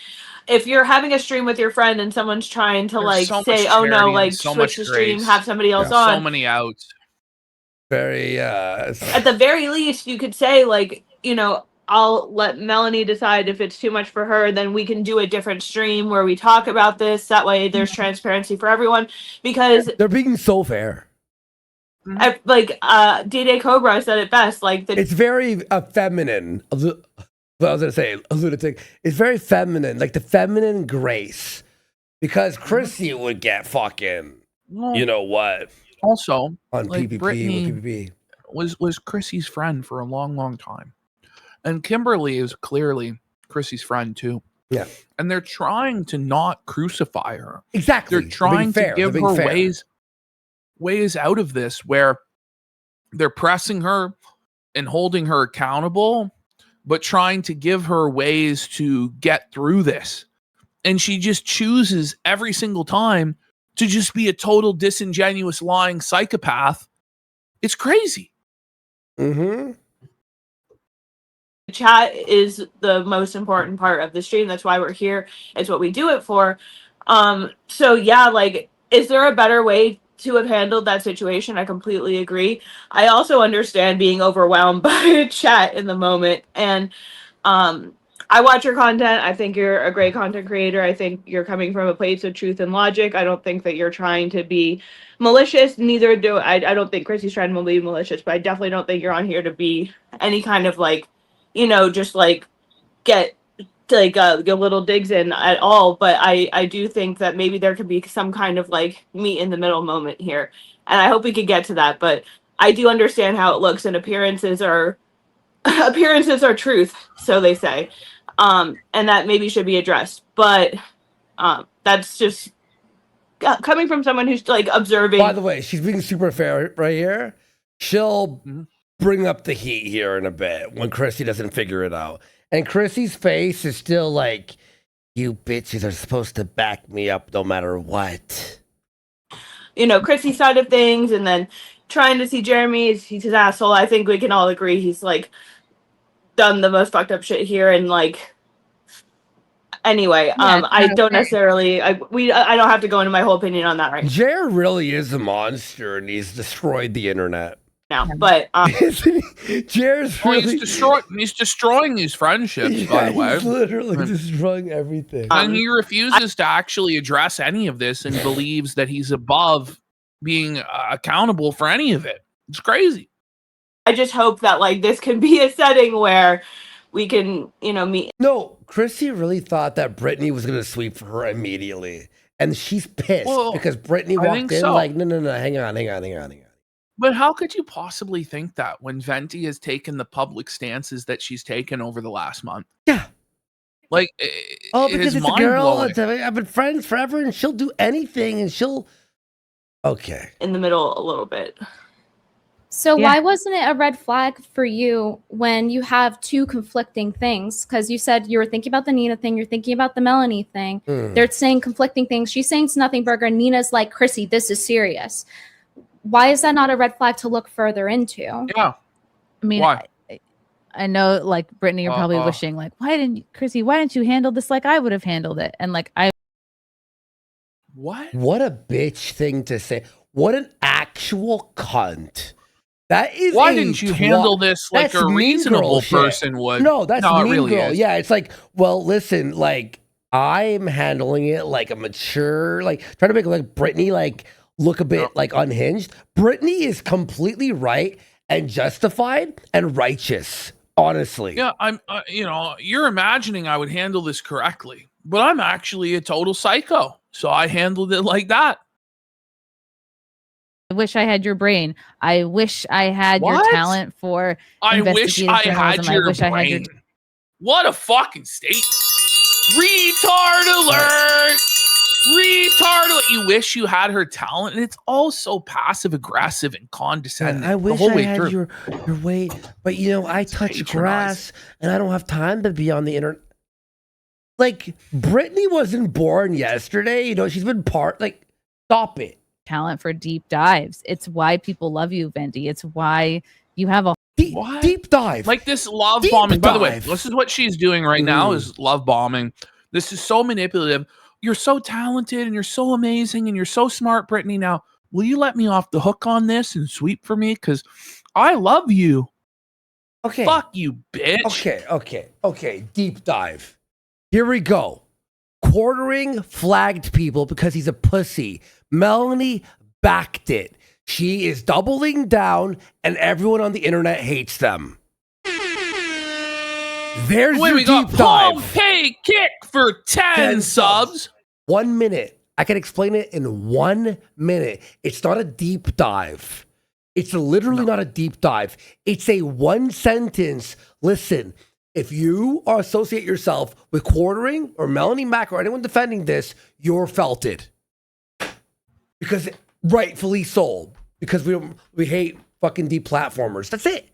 If you're having a stream with your friend and someone's trying to There's like so say, much "Oh no, charity and like so switch much the stream, grace. have somebody else Yeah. on." So many outs. Very At the very least, you could say like, you know, I'll let Melanie decide if it's too much for her, then we can do a different stream where we talk about this. That way there's transparency for everyone, because they're being so fair. Like D-Day Cobra said it best, like It's very feminine. Well, I was gonna say a lunatic. It's very feminine, like the feminine grace. Because Chrissy would get fucking, you know what? Also, On like PPP Brittany with PPP. was Chrissy's friend for a long, long time, and Kimberly is clearly Chrissy's friend too. Yeah, and they're trying to not crucify her. Exactly. They're trying fair. to give They're being her fair. ways out of this, where they're pressing her and holding her accountable, but trying to give her ways to get through this. And she just chooses every single time to just be a total disingenuous, lying psychopath. It's crazy. Mm-hmm. Chat is the most important part of the stream. That's why we're here. It's what we do it for. So yeah, like, is there a better way to have handled that situation? I completely agree. I also understand being overwhelmed by chat in the moment. And I watch your content. I think you're a great content creator. I think you're coming from a place of truth and logic. I don't think that you're trying to be malicious. Neither do I don't think Chrissy's trying to be malicious, but I definitely don't think you're on here to be any kind of like, you know, just like get little digs in at all. But I do think that maybe there could be some kind of like meet in the middle moment here. And I hope we could get to that. But I do understand how it looks, and appearances are truth, so they say. And that maybe should be addressed. But that's just coming from someone who's like observing. By the way, she's being super fair right here. She'll bring up the heat here in a bit when Chrissy doesn't figure it out. And Chrissy's face is still like, you bitches are supposed to back me up no matter what. You know, Chrissy's side of things, and then trying to see Jeremy, he's his asshole. I think we can all agree he's like done the most fucked up shit here. And like, anyway, I don't necessarily, I don't have to go into my whole opinion on that right Jer really is a monster, and he's destroyed the internet now. But Jer's Well, really, he's destroying these friendships, by the way. he's literally destroying everything. And he refuses to actually address any of this and believes that he's above being accountable for any of it. It's crazy. I just hope that like this can be a setting where we can, you know, meet. No, Chrissy really thought that Brittany was going to sweep for her immediately. And she's pissed because Brittany I walked think in so. like, no, hang on. But how could you possibly think that when Venti has taken the public stances that she's taken over the last month? Yeah. Like, Because it's a girl. I've been friends forever, and she'll do anything, and she'll... Okay. In the middle a little bit. So why wasn't it a red flag for you when you have two conflicting things? Because you said you were thinking about the Nina thing, you're thinking about the Melanie thing. They're saying conflicting things. She's saying it's nothing burger. Nina's like, Chrissy, this is serious. Why is that not a red flag to look further into? Yeah. I mean, Why? I know, like, Brittany, you're probably wishing, like, why didn't you handle this like I would have handled it? And like, What a bitch thing to say. What an actual cunt. That is Why didn't you handle this like a reasonable person would? No, that's No, it mean really girl. is. Yeah, it's like, well, listen, like, I'm handling it like a mature, like, trying to make like Brittany like look a bit like unhinged. Brittany is completely right and justified and righteous, honestly. Yeah, I'm. You're imagining I would handle this correctly, but I'm actually a total psycho. So I handled it like that. I wish I had your brain. I wish I had your talent for investigative journalism. I wish I had your What a fucking statement. Retard alert! Retard alert! You wish you had her talent, and it's all so passive aggressive and condescending. I wish I had your weight, but I touch grass and I don't have time to be on the internet. Like, Brittany wasn't born yesterday. She's been stop it. Talent for deep dives. It's why people love you, Venti. It's why you have a deep dive. Like this love bombing. By the way, this is what she's doing right now is love bombing. This is so manipulative. You're so talented and you're so amazing and you're so smart, Brittany. Now, will you let me off the hook on this and sweep for me? Because I love you. Okay. Fuck you, bitch. Okay. Deep dive. Here we go. Quartering flagged people because he's a pussy. Melanie backed it. She is doubling down, and everyone on the internet hates them. There's your deep dive. Pompeii kick for 10 subs. 1 minute. I can explain it in 1 minute. It's not a deep dive. It's literally not a deep dive. It's a one sentence. Listen, if you associate yourself with Quartering or Melanie Mack or anyone defending this, you're felted. Because rightfully so. Because we hate fucking deplatformers. That's it.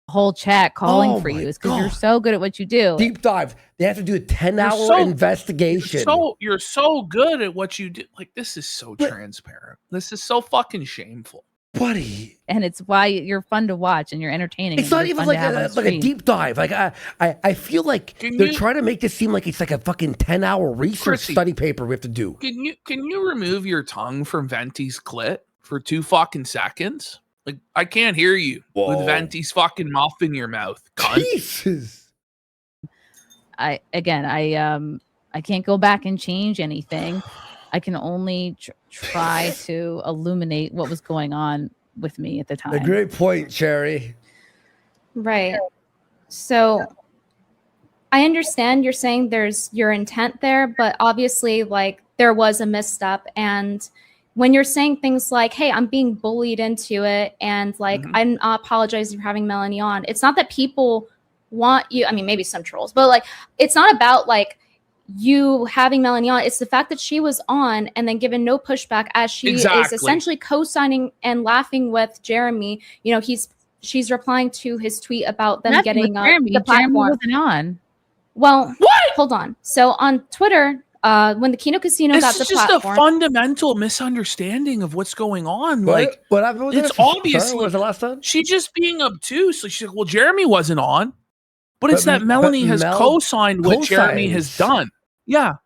Whole chat calling for you is because you're so good at what you do. Deep dive. They have to do a 10-hour investigation. You're so good at what you do. Like, this is so transparent. This is so fucking shameful. Buddy. And it's why you're fun to watch and you're entertaining. It's not even like a deep dive. Like I feel like they're trying to make this seem like it's like a fucking 10-hour research study paper we have to do. Can you remove your tongue from Venti's clit for 2 fucking seconds? Like, I can't hear you with Venti's fucking muff in your mouth. Cunt. Jesus. I can't go back and change anything. I can only try to illuminate what was going on with me at the time. A great point, Cherry. Right. So I understand you're saying there's your intent there, but obviously, like, there was a misstep. And when you're saying things like, hey, I'm being bullied into it, and like, I'm apologizing for having Melanie on, it's not that people want you. I mean, maybe some trolls, but like, it's not about like you having Melanie on. It's the fact that she was on and then given no pushback as she is essentially co-signing and laughing with Jeremy. She's replying to his tweet about them getting the platform. Jeremy wasn't on. Well, hold on. So on Twitter, when the Kino Casino got the platform, it's just a fundamental misunderstanding of what's going on. What happened with it's this? obviously Sorry, what was the last time? She's just being obtuse. Like, she's like, well, Jeremy wasn't on, but it's that Melanie has co-signed what Jeremy has done. Yeah,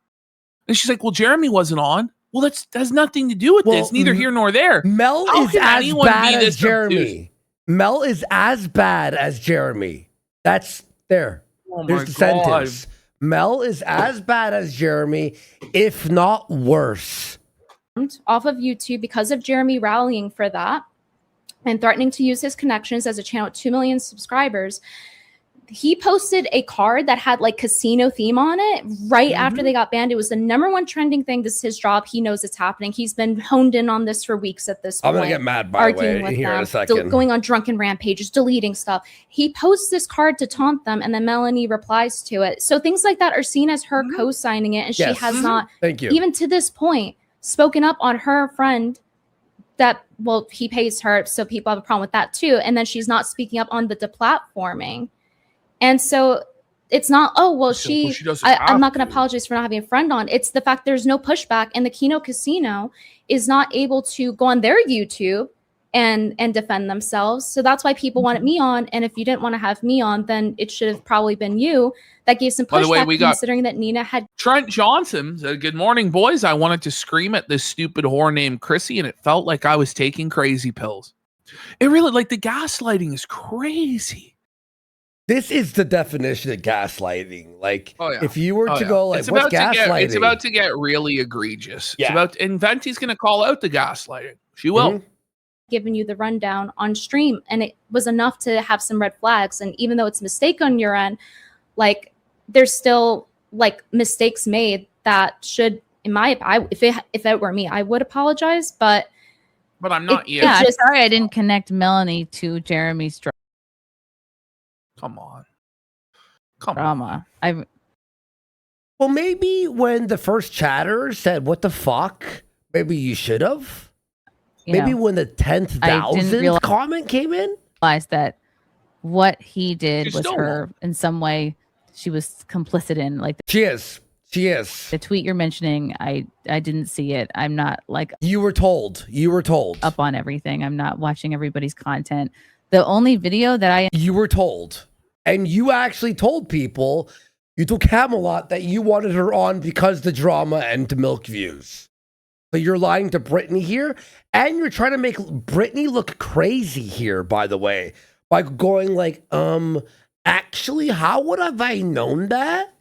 and she's like, well, Jeremy wasn't on. Well, that has nothing to do with this. Neither here nor there. Mel is as bad as Jeremy. Mel is as bad as Jeremy. That's there. Oh There's the sentence. Mel is as bad as Jeremy, if not worse. Off of YouTube because of Jeremy rallying for that and threatening to use his connections as a channel with 2 million subscribers. He posted a card that had like casino theme on it right after they got banned. It was the #1 trending thing. This is his job. He knows it's happening. He's been honed in on this for weeks at this point. I'm going to get mad, by the way, here in a second. Going on drunken rampages, deleting stuff. He posts this card to taunt them, and then Melanie replies to it. So things like that are seen as her co-signing it, and she has not, even to this point, spoken up on her friend that, well, he pays her, so people have a problem with that too. And then she's not speaking up on the deplatforming. And so it's not, oh, well, I'm not going to apologize for not having a friend on. It's the fact there's no pushback, and the Kino Casino is not able to go on their YouTube and defend themselves. So that's why people wanted me on. And if you didn't want to have me on, then it should have probably been you that gave some pushback. By the way, we considering that Nina had Trent Johnson said, good morning, boys. I wanted to scream at this stupid whore named Chrissie, and it felt like I was taking crazy pills. It really, like, the gaslighting is crazy. This is the definition of gaslighting. Like, if you were to go, like, what's gaslighting? It's about to get really egregious. And Venti's going to call out the gaslighting. She will. Given you the rundown on stream, and it was enough to have some red flags. And even though it's a mistake on your end, like, there's still like mistakes made that should, in my, if it were me, I would apologize. But but I'm not you. Yeah, I'm sorry I didn't connect Melanie to Jeremy's Come on. drama. Well, maybe when the first chatter said, "What the fuck?" Maybe you should have. Maybe when the 10,000th comment came in, realized that what he did was her in some way. She was complicit in, like she is. The tweet you're mentioning, I didn't see it. I'm not like you were told. You were told up on everything. I'm not watching everybody's content. The only video that you were told, and you actually told people, you told Camelot that you wanted her on because the drama and to milk views. So you're lying to Brittany here, and you're trying to make Brittany look crazy here, by the way, by going like, actually, how would have I known that?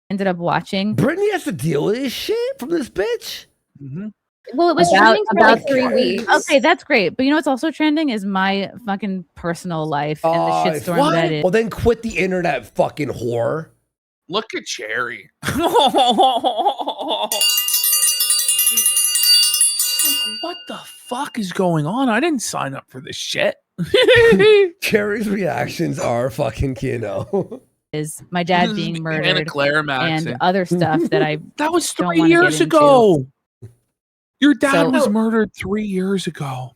Ended up watching. Brittany has to deal with this shit from this bitch. Mm-hmm. Well, it was trending for like 3 weeks. Okay, that's great. But you know what's also trending is my fucking personal life and the shitstorm that is. Well, then quit the internet, fucking whore. Look at Cherry. What the fuck is going on? I didn't sign up for this shit. Cherry's reactions are fucking Kino. Is my dad being murdered and other stuff that I that was don't 3 wanna years get into. ago. Your dad So- was murdered 3 years ago.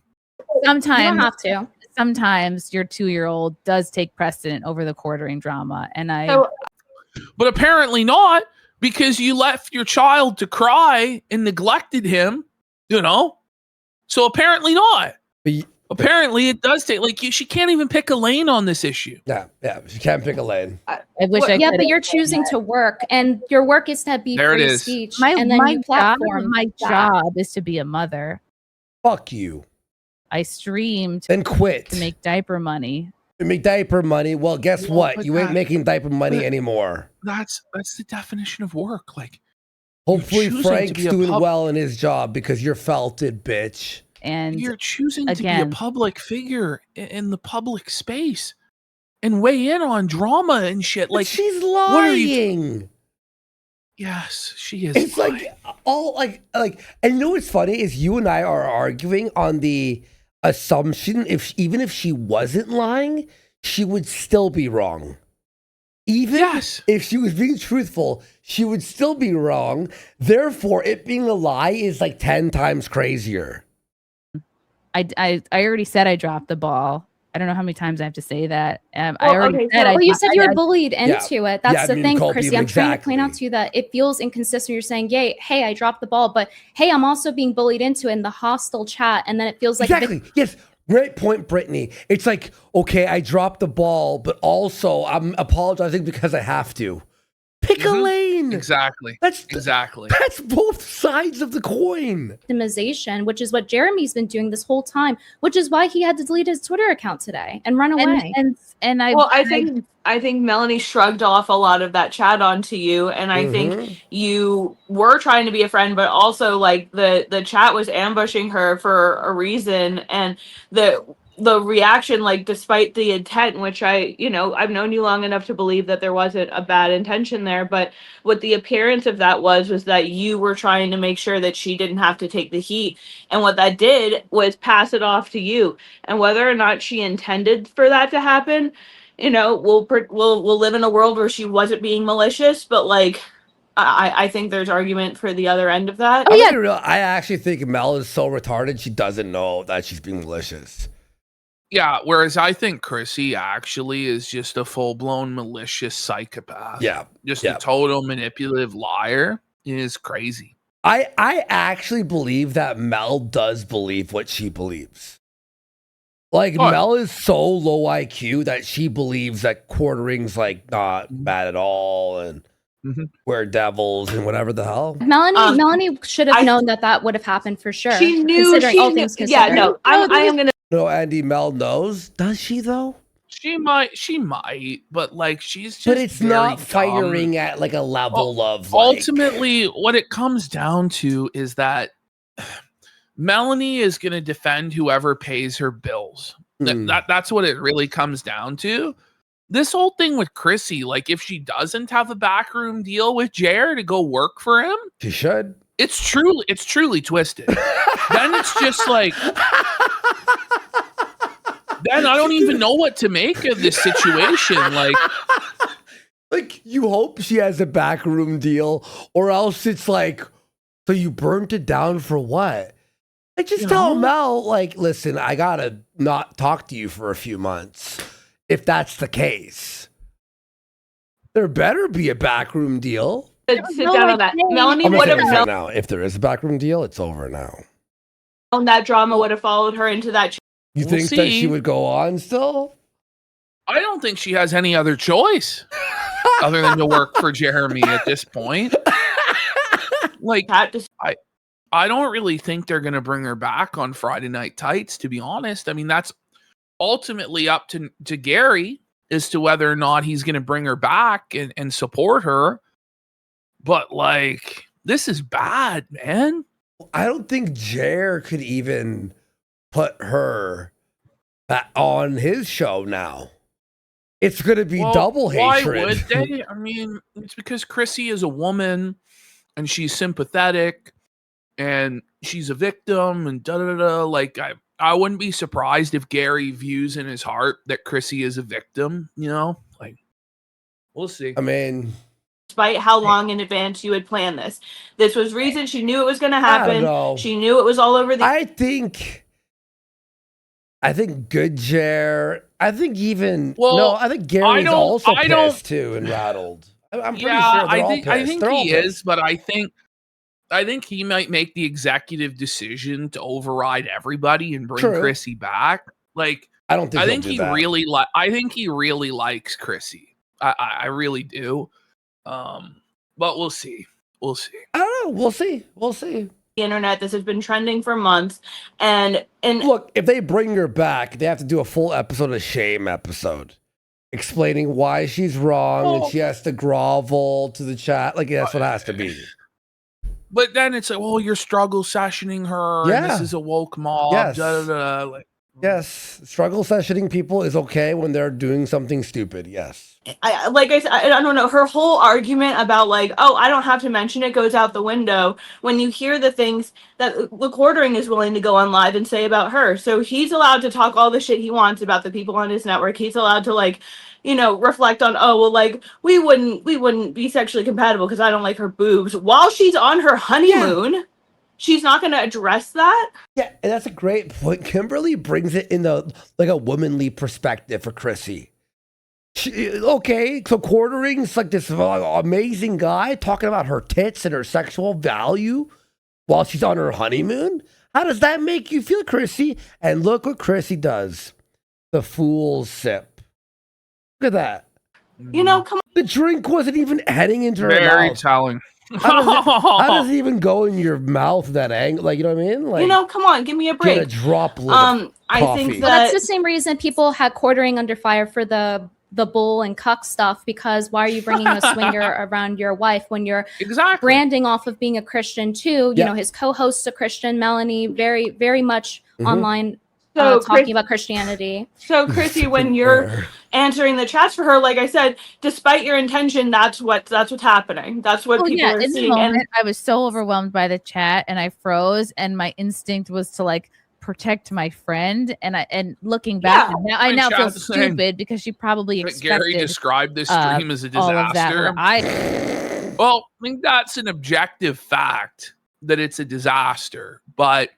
Sometimes You don't have to. Sometimes your 2-year-old does take precedent over the Quartering drama, and But apparently not, because you left your child to cry and neglected him, you know? So apparently not. Apparently it does take, like, she can't even pick a lane on this issue. Yeah, she can't pick a lane. I wish I Yeah, could. but you're choosing to work, and your work is to be There it free is. speech. My and then my you job, platform my that. job is to be a mother. Fuck you. I streamed Then quit. to make diaper money. To make diaper money. Well, guess Well, what? but You ain't that- making diaper money but- anymore. That's the definition of work. Like, Hopefully choosing to Frank's be a doing pub- well in his job because you're felted, bitch. And you're choosing to be a again- public figure in the public space and weigh in on drama and shit. But Like, she's what are you? lying. Yes, she is. It's lying. like all like and you know what's funny is you and I are arguing on the assumption even if she wasn't lying, she would still be wrong. Even if she was being truthful, she would still be wrong. Therefore, it being a lie is like 10 times crazier. I already said I dropped the ball. I don't know how many times I have to say that. I already said Well, you said you were I- bullied into it. That's the thing, Colby, Chrissy. I'm trying to exactly. point out to you that it feels inconsistent. You're saying, "Yay, hey, I dropped the ball," but hey, I'm also being bullied into it in the hostile chat, and then it feels like Exactly. Yes. Great point, Brittany. It's like, okay, I dropped the ball, but also I'm apologizing because I have to. Pick a lane. Exactly. That's both sides of the coin. victimization, which is what Jeremy's been doing this whole time, which is why he had to delete his Twitter account today and run away. And I Well, I think Melanie shrugged off a lot of that chat onto you, and I think you were trying to be a friend, but also like the chat was ambushing her for a reason, and the reaction, like despite the intent, which I've known you long enough to believe that there wasn't a bad intention there, but what the appearance of that was that you were trying to make sure that she didn't have to take the heat, and what that did was pass it off to you, and whether or not she intended for that to happen, we'll live in a world where she wasn't being malicious, but like I think there's argument for the other end of that. I actually think Mel is so retarded she doesn't know that she's being malicious. Yeah, whereas I think Chrissy actually is just a full-blown malicious psychopath. Yeah. Just a total manipulative liar. It is crazy. I actually believe that Mel does believe what she believes. Like, Mel is so low IQ that she believes that Quartering's like not bad at all and we're devils and whatever the hell. Melanie should have known that would have happened for sure. She knew. Considering all things considered. Yeah, no, I am gonna. No, Andy, Mel knows. Does she though? She might, but like she's just. But it's very not dumb. firing at like a level of like, ultimately what it comes down to is that Melanie is going to defend whoever pays her bills. That's what it really comes down to. This whole thing with Chrissy, like if she doesn't have a backroom deal with Jared to go work for him, she should. It's truly twisted. Then it's just like, then I don't even know what to make of this situation. Like you hope she has a backroom deal, or else it's like, so you burnt it down for what? Like just tell Mel, like, listen, I gotta not talk to you for a few months. If that's the case, there better be a backroom deal. Sit down on that. Melanie I'm would gonna say have right known now. If there is a backroom deal, it's over now. that drama would have followed her into that. You think that she would go on still? I don't think she has any other choice other than to work for Jeremy at this point. Like, I don't really think they're going to bring her back on Friday Night Tights, to be honest. I mean, that's ultimately up to Gary as to whether or not he's going to bring her back and support her. But, like, this is bad, man. I don't think Jer could even put her on his show now. It's going to be double hatred. Why would they? I mean, it's because Chrissie is a woman and she's sympathetic and she's a victim and da-da-da. Like, I wouldn't be surprised if Gary views in his heart that Chrissie is a victim, you know? Like, we'll see. I mean, despite how long in advance you had planned this. This was reason she knew it was going to happen. I don't know. She knew it was all over the. I think good Jer. I think even I think Gary's also pissed too and rattled. I'm pretty sure they're all pissed. I think he is, but I think he might make the executive decision to override everybody and bring Chrissie back. Like, I think he really likes Chrissie. I really do. But we'll see. I don't know. We'll see. The internet. This has been trending for months, and look, if they bring her back, they have to do a full episode of shame episode, explaining why she's wrong and she has to grovel to the chat. Like that's what it has to be. But then it's like, well, you're struggle sessioning her. And this is a woke mob. Yes. Da, da, da. Like, yes, struggle sessioning people is okay when they're doing something stupid. Yes. Like I said, I don't know. Her whole argument about like, oh, I don't have to mention it goes out the window when you hear the things that the Quartering is willing to go on live and say about her. So he's allowed to talk all the shit he wants about the people on his network. He's allowed to like, you know, reflect on, oh, well, like we wouldn't be sexually compatible because I don't like her boobs while she's on her honeymoon. Yeah. She's not going to address that. Yeah, and that's a great point. Kimberly brings it in the like a womanly perspective for Chrissie. Okay, so Quartering's like this amazing guy talking about her tits and her sexual value while she's on her honeymoon. How does that make you feel, Chrissie? And look what Chrissie does. The fool's sip. Look at that. You know, come on. The drink wasn't even heading into her very mouth. telling. How does it even go in your mouth that angle? Like, you know what I mean? Like, you know, come on, give me a break. Get a droplet of I coffee. think that's the same reason people had Quartering under fire for the bull and cuck stuff, because why are you bringing a swinger around your wife when you're branding off of being a Christian too? You know, his co-host's a Christian, Melanie, very, very much online talking about Christianity. So Chrissie, when you're answering the chats for her, like I said, despite your intention, that's what's happening. That's what people are in seeing. The moment, I was so overwhelmed by the chat and I froze, and my instinct was to like protect my friend, and looking back, I now feel stupid because she probably expected Gary described this stream as a disaster. Well, I think that's an objective fact that it's a disaster, but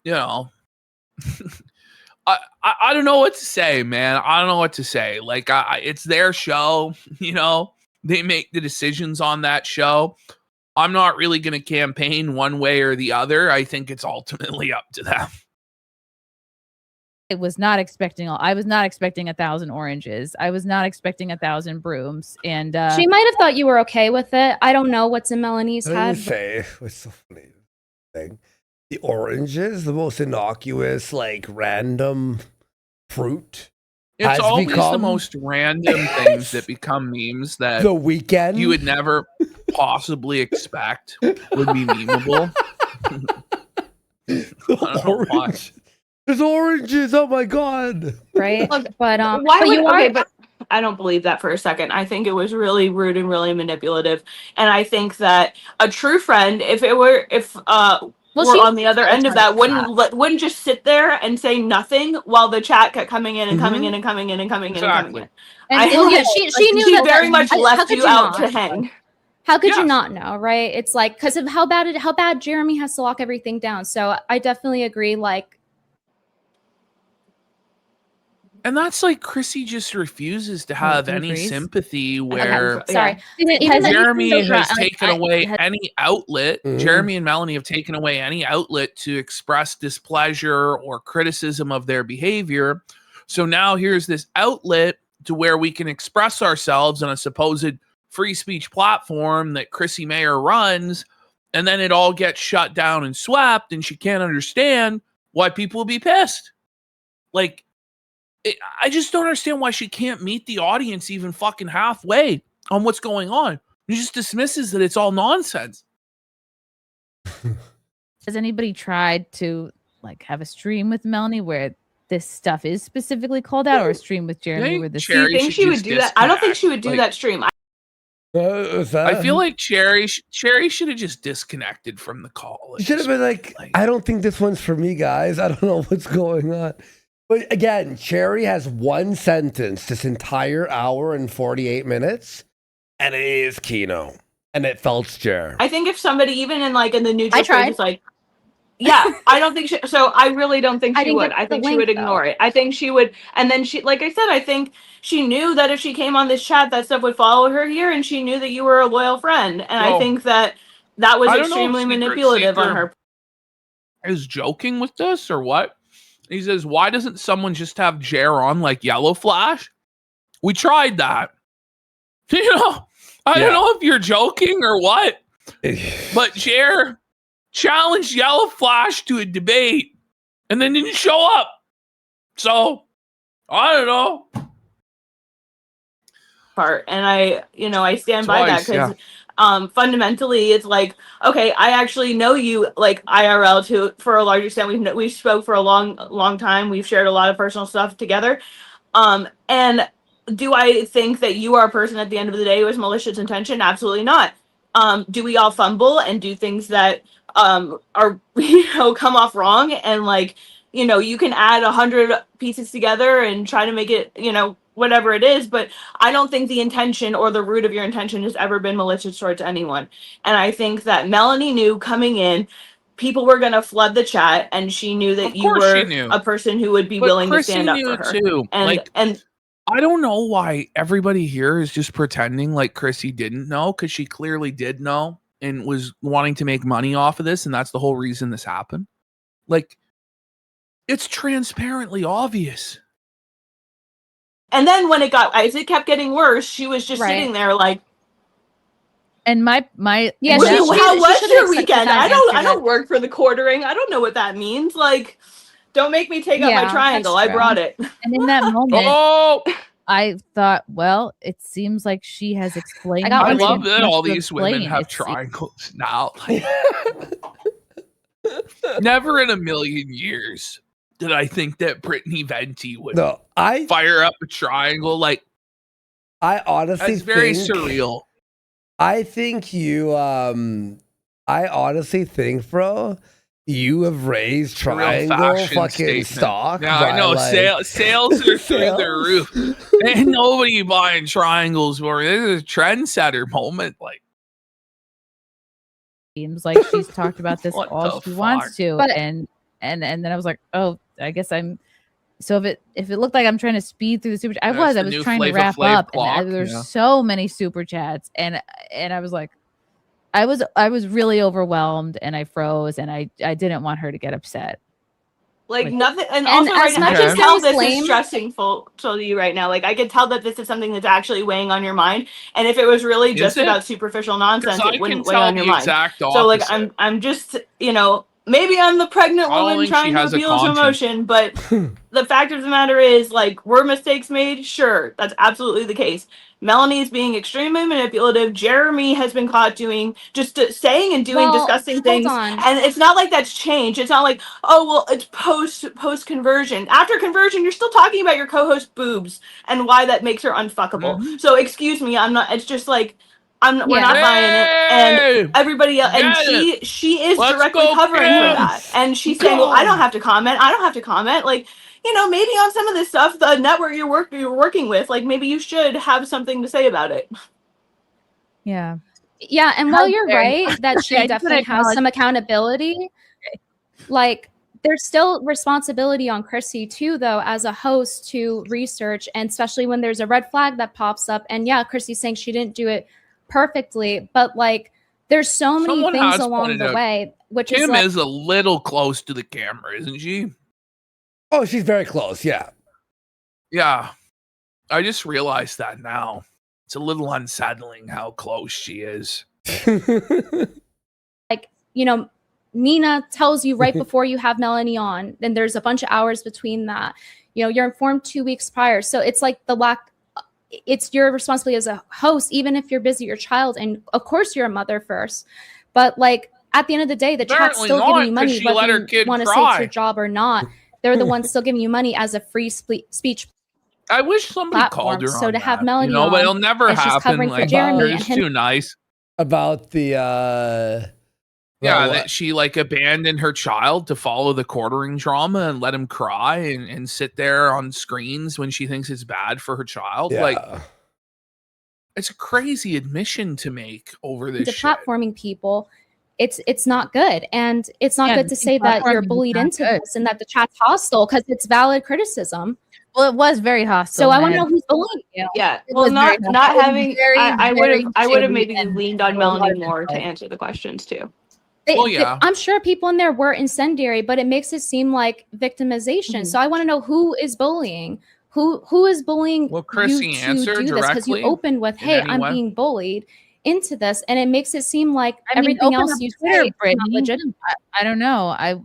you know, I don't know what to say, man. I don't know what to say. Like, it's their show, you know, they make the decisions on that show. I'm not really going to campaign one way or the other. I think it's ultimately up to them. I was not expecting 1,000 oranges. I was not expecting 1,000 brooms. And she might have thought you were okay with it. I don't know what's in Melanie's head. What's so funny thing? The oranges, the most innocuous, like random fruit. It's always the most random things that become memes that the weekend you would never possibly expect would be memeable. There's oranges. Oh my god! Right, but why? but you are. But don't believe that for a second. I think it was really rude and really manipulative. And I think that a true friend, if we're on the other end of that, wouldn't just sit there and say nothing while the chat kept coming in and coming in and coming in and coming in and coming in. And she knew she that very much left you out to not? hang. How could you not know, right? It's like, because of how bad Jeremy has to lock everything down. So I definitely agree. Like, and that's like Chrissie just refuses to have any sympathy where sorry. Jeremy has taken away any outlet. Jeremy and Melanie have taken away any outlet to express displeasure or criticism of their behavior. So now here's this outlet to where we can express ourselves on a supposed free speech platform that Chrissie Mayr runs, and then it all gets shut down and swept, and she can't understand why people will be pissed. Like, I just don't understand why she can't meet the audience even fucking halfway on what's going on. She just dismisses that it's all nonsense. Has anybody tried to like have a stream with Melanie where this stuff is specifically called out, or a stream with Jeremy where this? Do you think she would do that? I don't think she would do that stream. I feel like Cherry should have just disconnected from the call. Should have been like, I don't think this one's for me, guys. I don't know what's going on. But again, Cherry has one sentence this entire hour and 48 minutes, and it is Kino. And it felt Jer. I think if somebody, even in the neutral space, is like, yeah, I don't think so I really don't think she would. I think she would ignore it. I think she would, and then she, like I said, I think she knew that if she came on this chat, that stuff would follow her here, and she knew that you were a loyal friend. And I think that was extremely manipulative on her. Is joking with this or what? He says, why doesn't someone just have Jer on like Yellow Flash? We tried that. You know, I don't know if you're joking or what, but Jer challenged Yellow Flash to a debate and then didn't show up. So, I don't know. And I stand by that because fundamentally it's like, okay, I actually know you like IRL for a large extent. We've spoke for a long time. We've shared a lot of personal stuff together. And do I think that you are a person at the end of the day with malicious intention? Absolutely not. Do we all fumble and do things that are come off wrong? And you can add 100 pieces together and try to make it whatever it is, but I don't think the intention or the root of your intention has ever been malicious towards anyone. And I think that Melanie knew coming in, people were going to flood the chat, and she knew that you were a person who would be willing to stand up for her. Too. And I don't know why everybody here is just pretending like Chrissie didn't know, because she clearly did know and was wanting to make money off of this, and that's the whole reason this happened. Like, it's transparently obvious. And then as it kept getting worse, she was just sitting there like. And my how was your weekend? I don't work for the Quartering. I don't know what that means. Like, don't make me take out my triangle. I brought it. And in that moment, I thought, well, it seems like she has explained. I love that all these women have triangles now. Never in a million years did I think that Brittany Venti would fire up a triangle. Like, I honestly that's very surreal. I think you I honestly think, bro, you have raised triangle fucking stock. Yeah, I know. Sales are through the roof. Ain't nobody buying triangles for it. This is a trendsetter moment. Like, seems like she's talked about this all she wants to. And then I was like, oh, I guess I'm. So if it looked like I'm trying to speed through the super, I was trying to wrap up, and there's so many super chats, and I was like, I was really overwhelmed, and I froze, and I didn't want her to get upset. Like nothing, and also right now, I can tell this is stressing to you right now. Like, I can tell that this is something that's actually weighing on your mind. And if it was really just about superficial nonsense, it wouldn't weigh on your mind. So like, I'm just, maybe I'm the pregnant I don't woman think she trying to has a appeal to conscience. emotion, but the fact of the matter is, like, were mistakes made? Sure, that's absolutely the case. Melanie is being extremely manipulative. Jeremy has been caught doing saying and doing disgusting things, and it's not like that's changed. It's not like, oh well, it's post conversion. After conversion, you're still talking about your co-host boobs and why that makes her unfuckable. So excuse me, I'm not. It's just like we're not buying it, and everybody else, and she is directly covering for that, and she's saying, well, I don't have to comment. Like, you know, maybe on some of this stuff, the network you're working with, like, maybe you should have something to say about it. Yeah, and while you're right that she definitely has some accountability, like there's still responsibility on Chrissie too, though, as a host to research, and especially when there's a red flag that pops up. And yeah, Chrissie's saying she didn't do it perfectly, but like there's so many things along the way, which Kim is a little close to the camera, isn't she? Oh, she's very close. Yeah. Yeah. I just realized that now. It's a little unsettling how close she is. like, you know, Nina tells you right before you have Melanie on, then there's a bunch of hours between that. You know, you're informed 2 weeks prior. So it's like it's your responsibility as a host, even if you're busy, your child, and of course you're a mother first. But like at the end of the day, the chat's still giving you money, whether you want to say it's your job or not. They're the ones still giving you money as a free speech. I wish somebody called her So on to have that, Melanie but on, it'll never and she's happen. covering for Like, Jeremy and it's him. too nice. About the that she like abandoned her child to follow the Quartering drama and let him cry and sit there on screens when she thinks it's bad for her child. Yeah. Like, it's a crazy admission to make over this shit. Deplatforming people, it's not good, and it's not good to say that you're bullied into this and that the chat's hostile, because it's valid criticism. Well, it was very hostile. So I want to know who's bullying you. Yeah, It well, was not having. I would have very maybe shady leaned on Melanie more to answer the questions too. I'm sure people in there were incendiary, but it makes it seem like victimization. So I want to know who is bullying. Who is bullying Chrissie you to answer do this? Because you directly opened with, in "Hey, any I'm way? being bullied into this," and it makes it seem like I mean, everything open else up you Twitter, say is not Brittany. legitimate. I don't know.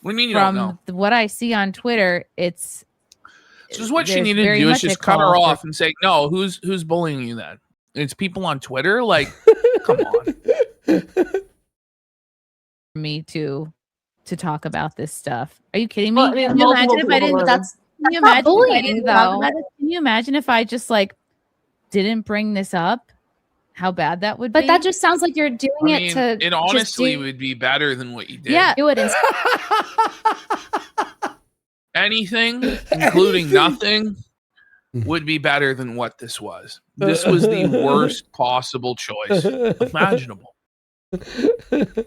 What do you mean you don't know? From what I see on Twitter, it's Just what she there's needed to very do is much a just cut her call for- off and say, "No, who's bullying you then?" It's people on Twitter. Like, come on. me to talk about this stuff. Are you kidding me? Well, I mean, Can you imagine if I multiple didn't? people Can you not imagine if I bullying, didn't though. talk about it? Can you imagine if I just like didn't bring this up? How bad that would be. But that just sounds like you're doing I mean, it to. it honestly would be better than what you did. Yeah. Do it. Anything, including nothing, would be better than what this was. This was the worst possible choice imaginable. Instead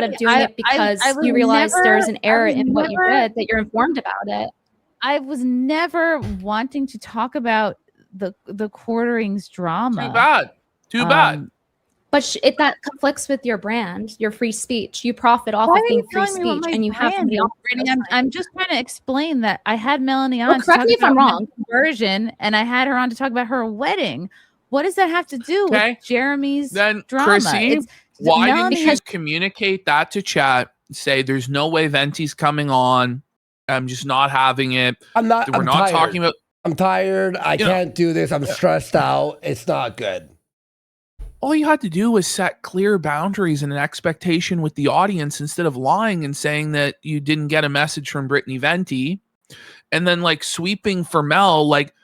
of doing it because you realize there's an error in what you did, that you're informed about it. I was never wanting to talk about the Quartering'S drama. Too bad. But that conflicts with your brand, your free speech. You profit off of being free speech, and you have somebody else. I'm just trying to explain that I had Melanie on. Correct me if I'm wrong. Conversion, and I had her on to talk about her wedding. What does that have to do with Jeremy's then, drama? Chrissie, why didn't you communicate that to chat? Say, there's no way Venti's coming on. I'm just not having it. I'm not. We're not tired. talking about. I'm tired. I can't do this. I'm stressed out. It's not good. All you had to do was set clear boundaries and an expectation with the audience instead of lying and saying that you didn't get a message from Brittany Venti, and then like sweeping for Mel. Like,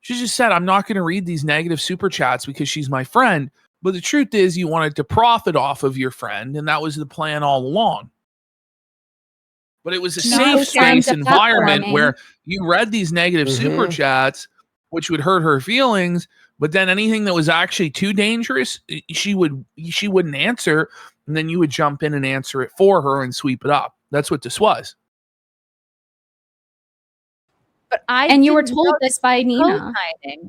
she just said, "I'm not going to read these negative super chats because she's my friend." But the truth is, you wanted to profit off of your friend, and that was the plan all along. But it was a safe space environment where you read these negative super chats, which would hurt her feelings. But then anything that was actually too dangerous, she wouldn't answer, and then you would jump in and answer it for her and sweep it up. That's what this was. But you were told this by Nina.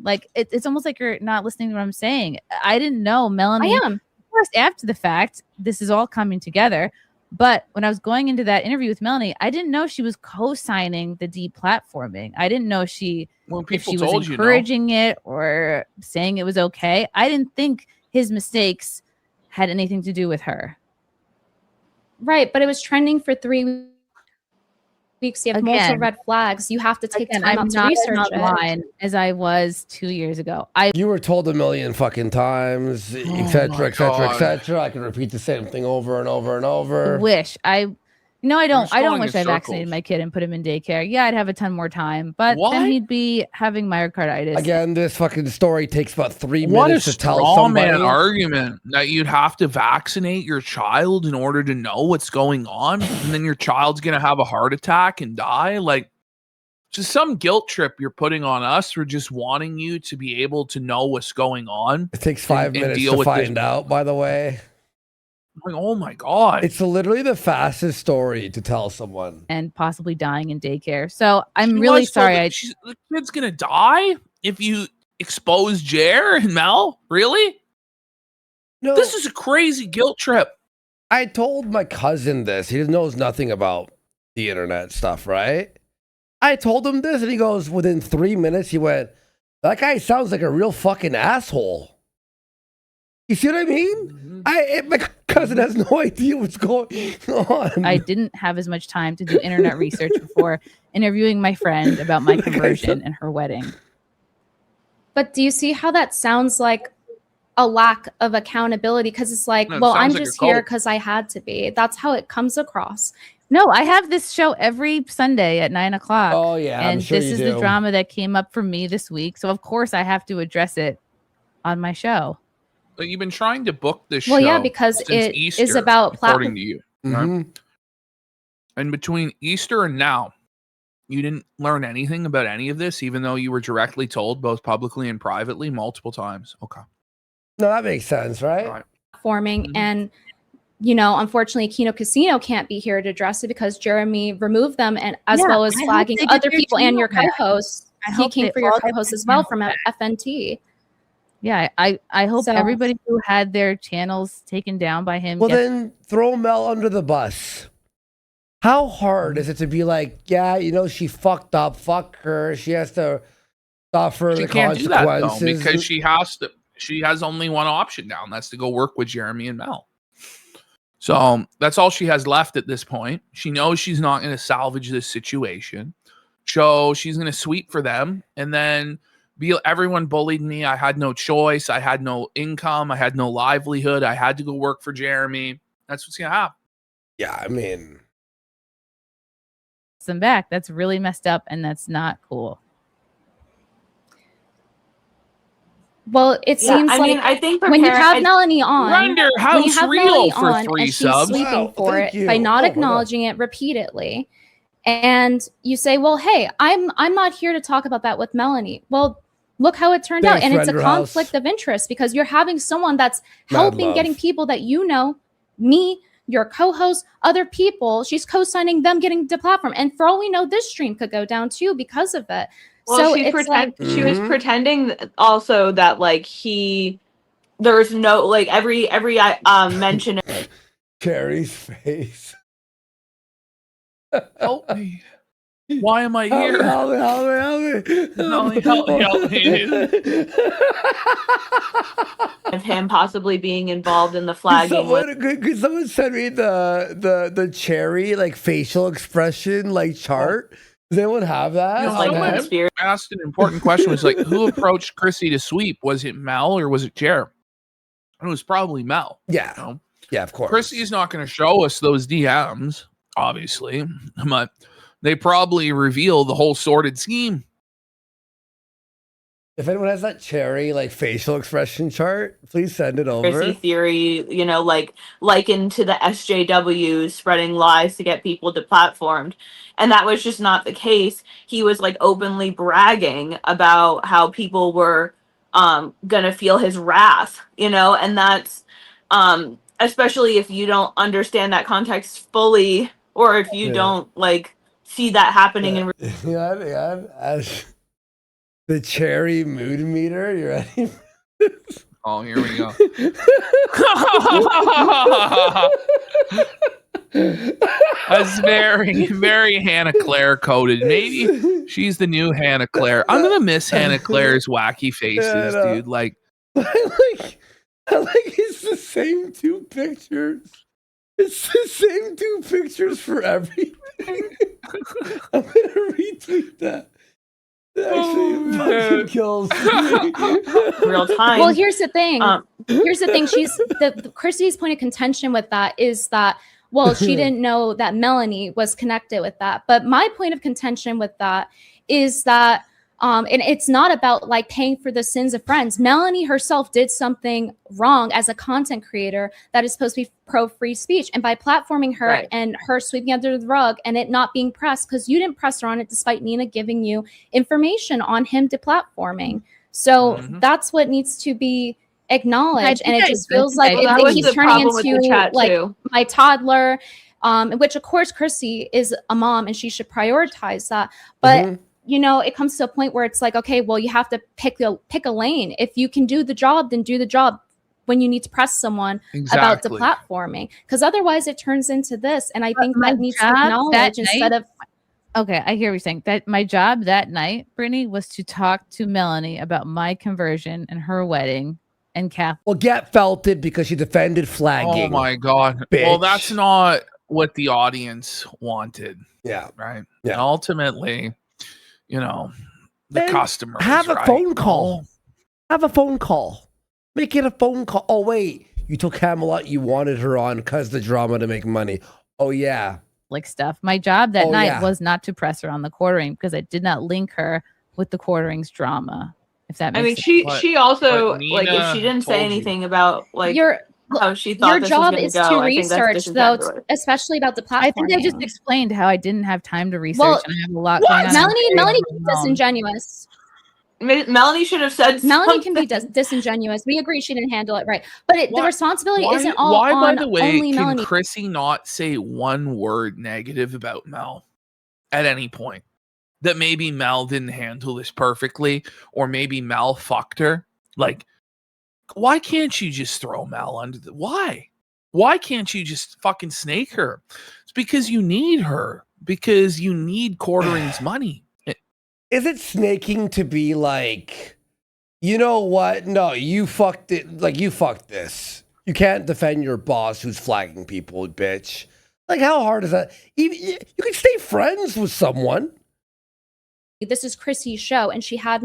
Like it's almost like you're not listening to what I'm saying. I didn't know Melanie. I am. Of course, after the fact, this is all coming together. But when I was going into that interview with Melanie, I didn't know she was co-signing the deplatforming. I didn't know if she was encouraging it or saying it was okay. I didn't think his mistakes had anything to do with her. Right, but it was trending for 3 weeks. You have multiple Again. red flags. You have to take time I'm out to not research it. online as I was 2 years ago. You were told a million fucking times, my etc., etc., God. etc. I can repeat the same thing over and over and over. I just don't going wish in I vaccinated circles. my kid and put him in daycare. Yeah, I'd have a ton more time, but What? then he'd be having myocarditis. Again, this fucking story takes about 3 What a minutes to tell straw man somebody. argument that you'd have to vaccinate your child in order to know what's going on, and then your child's gonna have a heart attack and die. Like, just some guilt trip you're putting on us for just wanting you to be able to know what's going on. It takes 5 and minutes deal to with this. find out, by the way. Like, oh my God. It's literally the fastest story to tell someone. And possibly dying in daycare. So I'm She really was told sorry. that the kid's gonna die if you expose Jer and Mel. Really? No, This is a crazy guilt trip. I told my cousin this. He knows nothing about the internet stuff, right? I told him this, and he goes, within 3 minutes, he went, that guy sounds like a real fucking asshole. You see what I mean? My cousin has no idea what's going on. I didn't have as much time to do internet research before interviewing my friend about my conversion and her wedding. But do you see how that sounds like a lack of accountability? Because it's like, No, it well, sounds I'm like a just here cult. because I had to be. That's how it comes across. No, I have this show every Sunday at 9 o'clock. Oh, yeah, I'm and sure this you is do. the drama that came up for me this week. So of course I have to address it on my show. But you've been trying to book this show. Well, yeah, because since it Easter, is about according to you. Right? Mhm. And between Easter and now, you didn't learn anything about any of this, even though you were directly told both publicly and privately multiple times. Okay. No, that makes sense, right? Right. Forming and unfortunately Kino Casino can't be here to address it because Jeremy removed them, and as well as I hope flagging they get other their people and your channel back. co-hosts. I He hope came they for your all get co-host their as well channel from back. FNT. Yeah, I hope So- everybody who had their channels taken down by him Well, gets then throw Mel under the bus. How hard is it to be like, yeah, she fucked up, fuck her, she has to suffer She the can't do that though, consequences? because she has only one option now, and that's to go work with Jeremy and Mel. So that's all she has left at this point. She knows she's not going to salvage this situation. So she's going to sweep for them, and then everyone bullied me. I had no choice. I had no income. I had no livelihood. I had to go work for Jeremy. That's what's going to happen. Yeah, I mean, them back. That's really messed up, and that's not cool. Well, it seems like I think when you have Melanie on, Render when House you have Real Melanie for on 3 and she's subs. sweeping Wow, for thank it you. by not Oh my God. acknowledging it repeatedly, and you say, "Well, hey, I'm not here to talk about that with Melanie." Well, look how it turned out, Thanks, and it's a Render House. conflict of interest because you're having someone that's Mad helping love. getting people that me, your co-host, other people. She's co-signing them getting deplatformed, and for all we know, this stream could go down too because of it. Well, So she it's like, was pretending also that like there's no like every mention Carrie's face. Help me. Why am I Help me, here? help me, help me, help me. Help me. of him possibly being involved in the flagging. Could someone send me the cherry like facial expression like chart? Does anyone have that? You know, someone asked an important question. Was like, who approached Chrissy to sweep? Was it Mel or was it Jer? It was probably Mel. Yeah. Yeah, of course. Chrissy is not going to show us those DMs, obviously, but they probably reveal the whole sordid scheme. If anyone has that cherry like facial expression chart, please send it over. Conspiracy theory, like likened to the SJWs spreading lies to get people deplatformed. And that was just not the case. He was like openly bragging about how people were gonna feel his wrath, and that's especially if you don't understand that context fully, or if you don't like see that happening in yeah. The cherry mood meter, you ready? Oh, here we go. That's very, very Hannah Claire coded. Maybe she's the new Hannah Claire. I'm gonna miss Hannah Claire's wacky faces, dude. Like I like it's the same two pictures. It's the same two pictures for everything. I'm gonna retweet that. That actually fucking kills me. Real time. Well, here's the thing. Here's the thing. The Chrissie's point of contention with that is that, well, she didn't know that Melanie was connected with that. But my point of contention with that is that, and it's not about like paying for the sins of friends. Melanie herself did something wrong as a content creator that is supposed to be pro free speech. And by platforming her and her sweeping under the rug and it not being pressed, because you didn't press her on it despite Nina giving you information on him deplatforming. So that's what needs to be acknowledged. And it just feels like it keeps turning into like my toddler, which of course Chrissy is a mom and she should prioritize that. But you know, it comes to a point where it's like, okay, well, you have to pick a lane. If you can do the job, then do the job when you need to press someone about deplatforming. Because otherwise it turns into this. And I think that needs to be acknowledged instead of... Okay, I hear what you're saying. That my job that night, Brittany, was to talk to Melanie about my conversion and her wedding and Kath. Well, get felted because she defended flagging. Oh my God. Bitch. Well, that's not what the audience wanted. Yeah. Right. Yeah. And ultimately, you know, the customers have a phone call. Have a phone call. Make it a phone call. Oh wait, you told Camelot you wanted her on because the drama to make money. Oh yeah, like stuff. My job that night was not to press her on the quartering because I did not link her with the Quartering'S drama. If that makes sense. she also like if she didn't say anything about like how she thought your this job was is gonna to go, I think that's research though, disingenuous. especially about the platform. I think I just explained how I didn't have time to research and I have a lot going on. Melanie can be disingenuous. Melanie should have said Melanie can be disingenuous. We agree she didn't handle it right, but the responsibility isn't all why, on by the way, only can Melanie. Chrissy not say one word negative about Mel at any point? That maybe Mel didn't handle this perfectly, or maybe Mel fucked her. Like, why can't you just throw Mel under the... Why? Why can't you just fucking snake her? It's because you need her. Because you need Quartering'S money. Is it snaking to be like, you know what? No, you fucked it. Like, you fucked this. You can't defend your boss who's flagging people, bitch. Like, how hard is that? You can stay friends with someone. This is Chrissy's show, and she had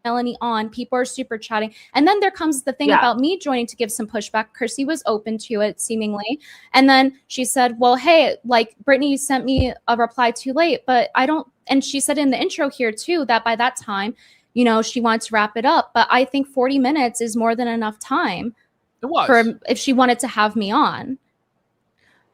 Melanie on. People are super chatting. And then there comes the thing about me joining to give some pushback. Chrissy was open to it, seemingly. And then she said, well, hey, like, Brittany sent me a reply too late, but I don't... And she said in the intro here, too, that by that time, you know, she wants to wrap it up. But I think 40 minutes is more than enough time for if she wanted to have me on.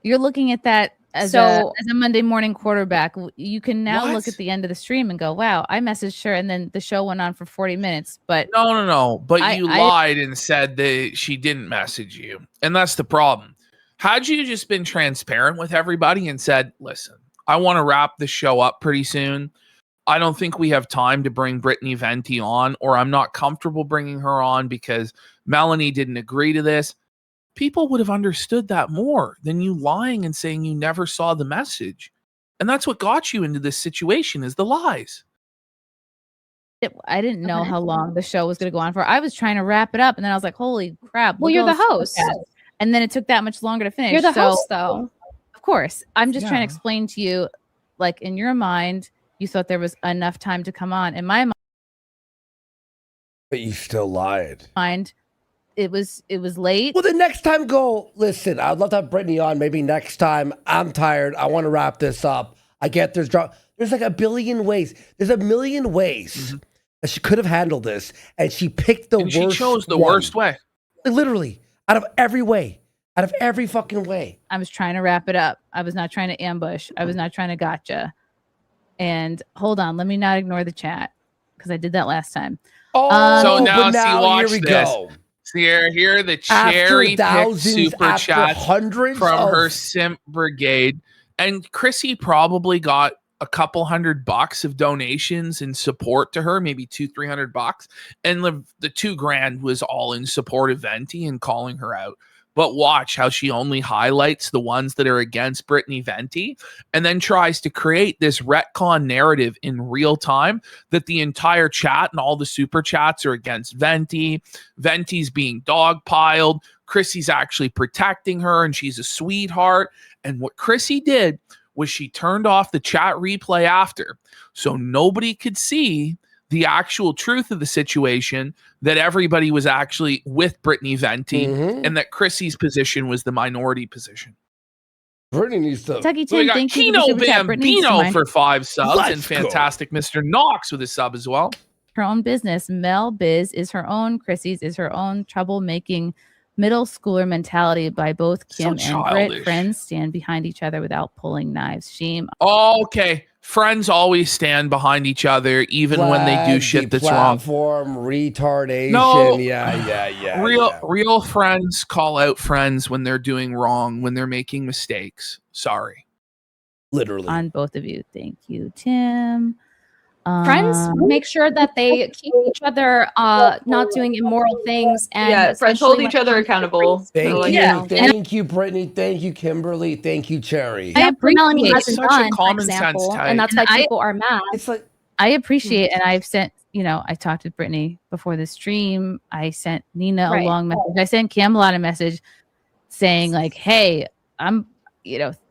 You're looking at that as a Monday morning quarterback. You can now look at the end of the stream and go, wow, I messaged her and then the show went on for 40 minutes. But No. But you lied and said that she didn't message you. And that's the problem. Had you just been transparent with everybody and said, listen, I want to wrap the show up pretty soon. I don't think we have time to bring Brittany Venti on, or I'm not comfortable bringing her on because Melanie didn't agree to this. People would have understood that more than you lying and saying you never saw the message. And that's what got you into this situation, is the lies. I didn't know how long the show was going to go on for. I was trying to wrap it up and then I was like, holy crap. Well, you're the host. And then it took that much longer to finish. You're the host, though. Of course. I'm just trying to explain to you, like, in your mind, you thought there was enough time to come on. In my mind, but you still lied. It was late. Well, the next time, go, listen, I'd love to have Brittany on. Maybe next time. I'm tired. I want to wrap this up. I get there's like a billion ways. There's a million ways that she could have handled this, and she picked the worst. She chose the worst way. Literally, out of every way. Out of every fucking way. I was trying to wrap it up. I was not trying to ambush. I was not trying to gotcha. And hold on, let me not ignore the chat because I did that last time. Oh, so now see, watch here we this. Go. See here the cherry picked super chats hundreds from her simp brigade, and Chrissy probably got a couple $100 of donations in support to her, maybe $200-300, and the $2,000 was all in support of Venti and calling her out. But watch how she only highlights the ones that are against Brittany Venti and then tries to create this retcon narrative in real time that the entire chat and all the super chats are against Venti. Venti's being dogpiled. Chrissie's actually protecting her and she's a sweetheart. And what Chrissy did was she turned off the chat replay after so nobody could see the actual truth of the situation, that everybody was actually with Brittany Venti and that Chrissy's position was the minority position. Brittany needs to. Kentucky So we Tim, got thank you for Kino the super chat. Brittany needs to Bambino mind for 5 subs Let's and go. fantastic Mr. Knox with a sub as well. her own business. Mel Biz is her own. Chrissy's is her own. Troublemaking middle schooler mentality by both Kim and childish. Britt. Friends stand behind each other without pulling knives. Shame. Okay. Friends always stand behind each other, even when they do shit that's wrong. Platform retardation. No. Yeah. Real friends call out friends when they're doing wrong, when they're making mistakes. Sorry. Literally. On both of you. Thank you, Tim. Friends make sure that they keep each other not doing immoral things, and friends hold each other accountable. Thank you, Brittany. Thank you, Kimberly. Thank you, Cherry. I appreciate Melanie hasn't such a done, for common sense example, type. and that's why people are mad. It's like I appreciate, and I've sent, I talked with Brittany before the stream. I sent Nina a long message. I sent Camelot a message saying like, hey, I'm,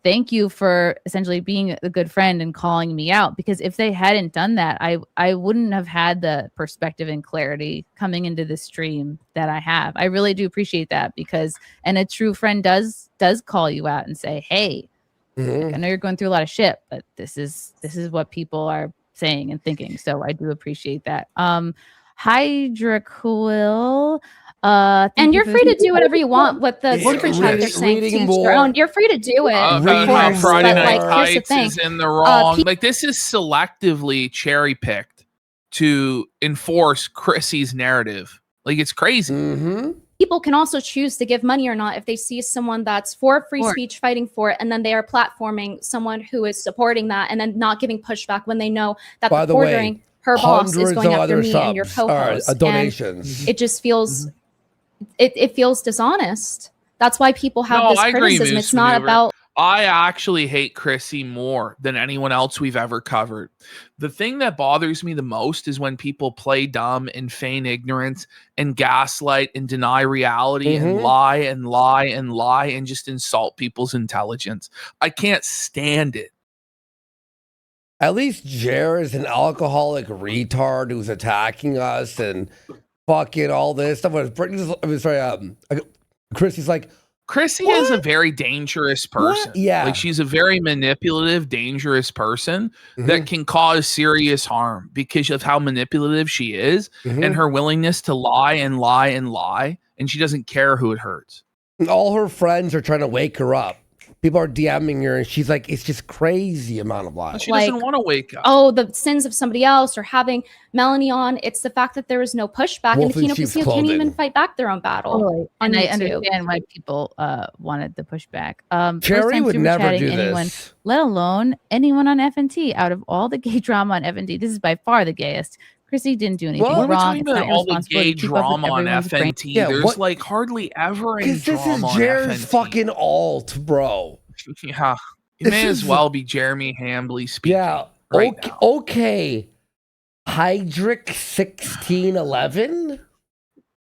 thank you for essentially being a good friend and calling me out, because if they hadn't done that, I wouldn't have had the perspective and clarity coming into the stream that I have. I really do appreciate that, because, and a true friend does call you out and say, hey, like, I know you're going through a lot of shit, but this is what people are saying and thinking. So I do appreciate that. Hydra Quill. And you're free to do whatever you want with the super chat. They're saying to each their own. You're free to do it. About how Friday Night here's the Heights thing. is in the wrong. Like, this is selectively cherry picked to enforce Chrissy's narrative. Like, it's crazy. People can also choose to give money or not if they see someone that's for free speech fighting for it, and then they are platforming someone who is supporting that, and then not giving pushback when they know that By the the way, Quartering, her boss, is going after other me and your subs, co-host. donations. And it just feels it feels dishonest. That's why people have No, this I agree, criticism. Moose It's not Maneuver. about I actually hate Chrissy more than anyone else we've ever covered. The thing that bothers me the most is when people play dumb and feign ignorance and gaslight and deny reality and lie and lie and lie and just insult people's intelligence. I can't stand it. At least Jer is an alcoholic retard who's attacking us and fucking all this stuff. Chrissy's like, Chrissy is a very dangerous person. Yeah. Like, she's a very manipulative, dangerous person that can cause serious harm because of how manipulative she is and her willingness to lie and lie and lie. And she doesn't care who it hurts. And all her friends are trying to wake her up. People are DMing her, and she's like, it's just crazy amount of lies. She doesn't want to wake up. oh, the sins of somebody else or having Melanie on. It's the fact that there is no pushback, Wolf and the in Kino sheep's Casino can't even clothing. fight back their own battle. Totally. on And I YouTube. understand why people wanted the pushback. Cherry First time would super never chatting do anyone, this. let alone anyone on FNT. Out of all the gay drama on FNT, this is by far the gayest. Chrissy didn't do anything What are we wrong. talking It's not about? your All the responsibility gay to keep up with drama on everyone's brain. FNT. Yeah, There's what- like hardly ever any Because this drama is on Jer's FNT. fucking alt, bro. Yeah. You This may as is- well be Jeremy Hambley speaking. Yeah. right okay. now. Okay. Hydric 1611?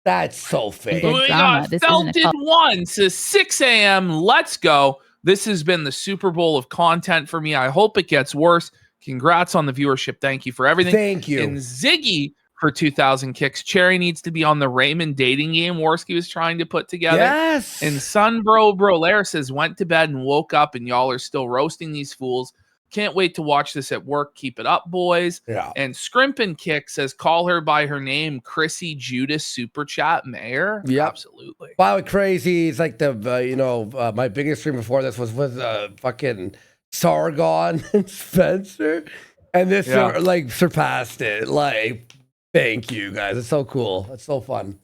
That's so fake. Good We drama. got This isn't a Felted once. It's 6 a.m. Let's go. This has been the Super Bowl of content for me. I hope it gets worse. Congrats on the viewership. Thank you for everything. Thank you. And Ziggy for 2,000 kicks. Cherry needs to be on the Raymond dating game Worski was trying to put together. Yes. And Sunbro Brolaire says, went to bed and woke up and y'all are still roasting these fools. Can't wait to watch this at work. Keep it up, boys. Yeah. And Scrimpin Kick says, call her by her name, Chrissie Judas Super Chat Mayor. Yep. Absolutely. Wow, crazy. It's like my biggest stream before this was with fucking Sargon and Spencer. And this surpassed it. Like, thank you guys. It's so cool. It's so fun.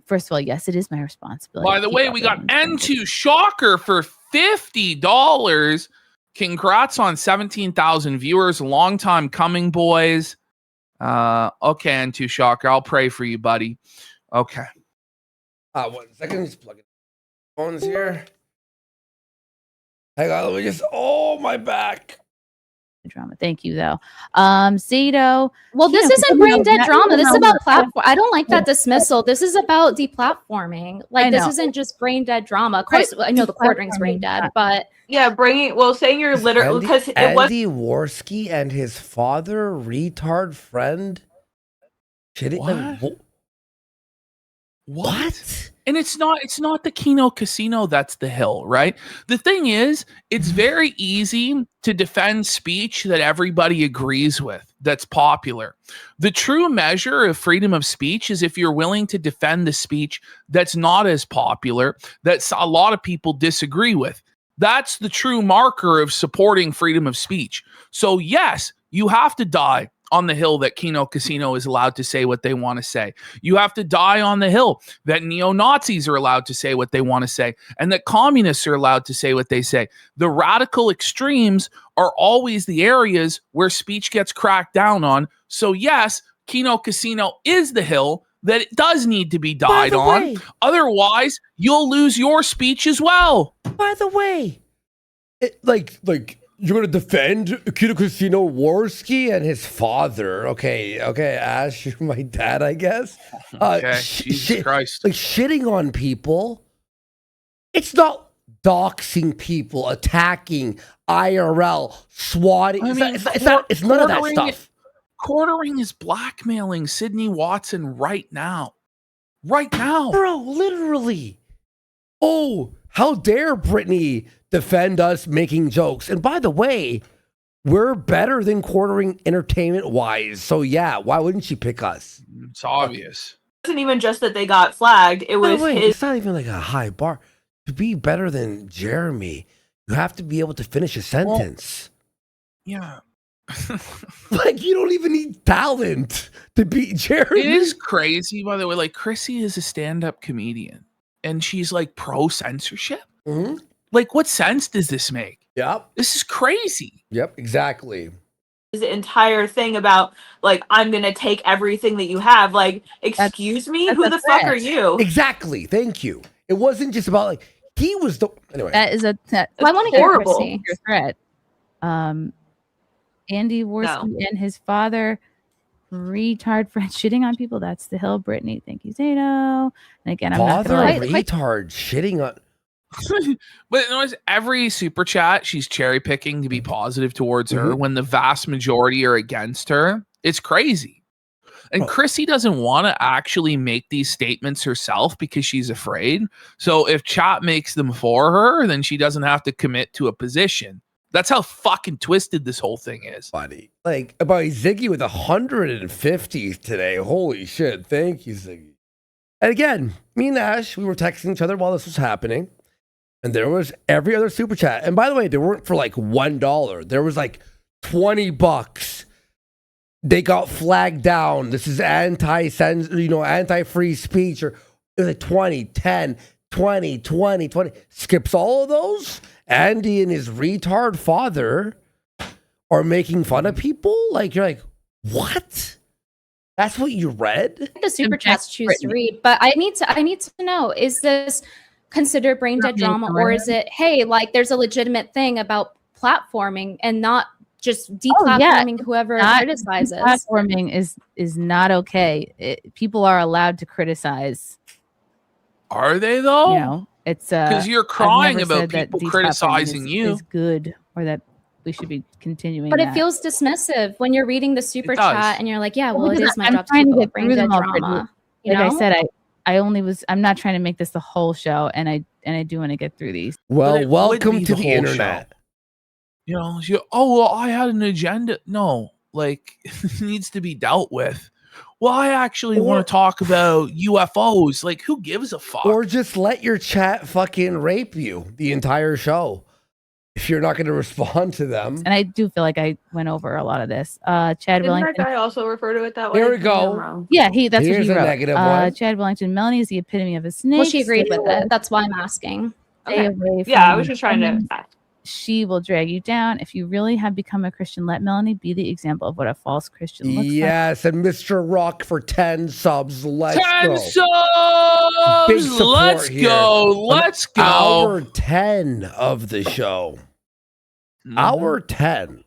First of all, yes, it is my responsibility. By the way, we got N2 Shocker for $50. Congrats on 17,000 viewers. Long time coming, boys. Okay, N2 Shocker. I'll pray for you, buddy. Okay. 1 second. Just plug it. Phone's here. Hang on, let me just. Oh, my back. Drama. Thank you, though. Zato. Well, this isn't brain dead drama. This is about platform. I don't like that dismissal. This is about deplatforming. Like, this isn't just brain dead drama. Of course, I know the Quartering'S brain dead, but yeah, saying you're literally because it was Andy Worski and his father, retard friend. What? And it's not the Kino Casino that's the hill, right? The thing is, it's very easy to defend speech that everybody agrees with, that's popular. The true measure of freedom of speech is if you're willing to defend the speech that's not as popular, that a lot of people disagree with. That's the true marker of supporting freedom of speech. So yes, you have to die on the hill that Kino Casino is allowed to say what they want to say. You have to die on the hill that neo-Nazis are allowed to say what they want to say and that communists are allowed to say what they say. The radical extremes are always the areas where speech gets cracked down on. So yes, Kino Casino is the hill that it does need to be died on. Otherwise, you'll lose your speech as well. By the way, like you're gonna defend Kino Casino Worski and his father. Okay, Ash, you're my dad, I guess. Okay, Jesus Christ. Like shitting on people. It's not doxing people, attacking, IRL, swatting. It's none of that stuff. Quartering is blackmailing Sydney Watson right now. Right now. Bro, literally. Oh, how dare Brittany defend us making jokes. And by the way, we're better than Quartering entertainment-wise. So yeah, why wouldn't she pick us? It's obvious. It wasn't even just that they got flagged. It was It's not even like a high bar. To be better than Jeremy, you have to be able to finish a sentence. Yeah. Like, you don't even need talent to beat Jeremy. It is crazy, by the way. Like, Chrissie is a stand-up comedian, and she's like pro-censorship. Mm-hmm. Like, what sense does this make? Yep. This is crazy. Yep, exactly. The entire thing about, like, I'm going to take everything that you have. Like, excuse me? Who the fuck are you? Exactly. Thank you. It wasn't just about, like, he was the... Anyway. That is a... Well, I want to hear Chrissie. Your threat. Andy Worski and his father, retard friend, shitting on people. That's the hill, Brittany. Thank you, Zato. And again, I'm not gonna retard shitting on... But notice every super chat she's cherry picking to be positive towards her when the vast majority are against her. It's crazy. And Chrissie doesn't want to actually make these statements herself because she's afraid. So if chat makes them for her, then she doesn't have to commit to a position. That's how fucking twisted this whole thing is. Funny. Like, about Ziggy with 150 today. Holy shit. Thank you, Ziggy. And again, me and Ash, we were texting each other while this was happening. And there was every other super chat. And by the way, they weren't for like $1. There was like $20. They got flagged down. This is anti-free speech. Or it was like 20, 10, 20, 20, 20. Skips all of those. Andy and his retard father are making fun of people. Like, you're like, what? That's what you read? The super chats choose to read, but I need to know, is this considered brain dead drama, or is it, hey, like, there's a legitimate thing about platforming and not just deplatforming whoever criticizes? Platforming is not okay. People are allowed to criticize. Are they though? You know, it's because you're crying about people criticizing you. Is good, or that we should be continuing. But that. it feels dismissive when you're reading the super chat and you're like, yeah, well, it is my job to trying keep to get brain through dead them drama. Like I said, I'm not trying to make this the whole show, and I do want to get through these. Well, welcome to the internet. You know, I had an agenda. No, like, it needs to be dealt with. Well, I actually want to talk about UFOs. Like, who gives a fuck? Or just let your chat fucking rape you the entire show if you're not going to respond to them. And I do feel like I went over a lot of this. Chad Didn't Wellington. that guy also refer to it that way? Here we go. Yeah, that's Here's what he a wrote. negative one. Chad Wellington, Melanie is the epitome of a snake. Well, she agreed with it. That's why I'm asking. Okay. Yeah, I was just trying to ask. she will drag you down. If you really have become a Christian, let Melanie be the example of what a false Christian looks like. Yes, and Mr. Rock for 10 subs. Let's 10 go. subs! Big support Let's here. go. Let's go. Hour 10 of the show. Hour 10.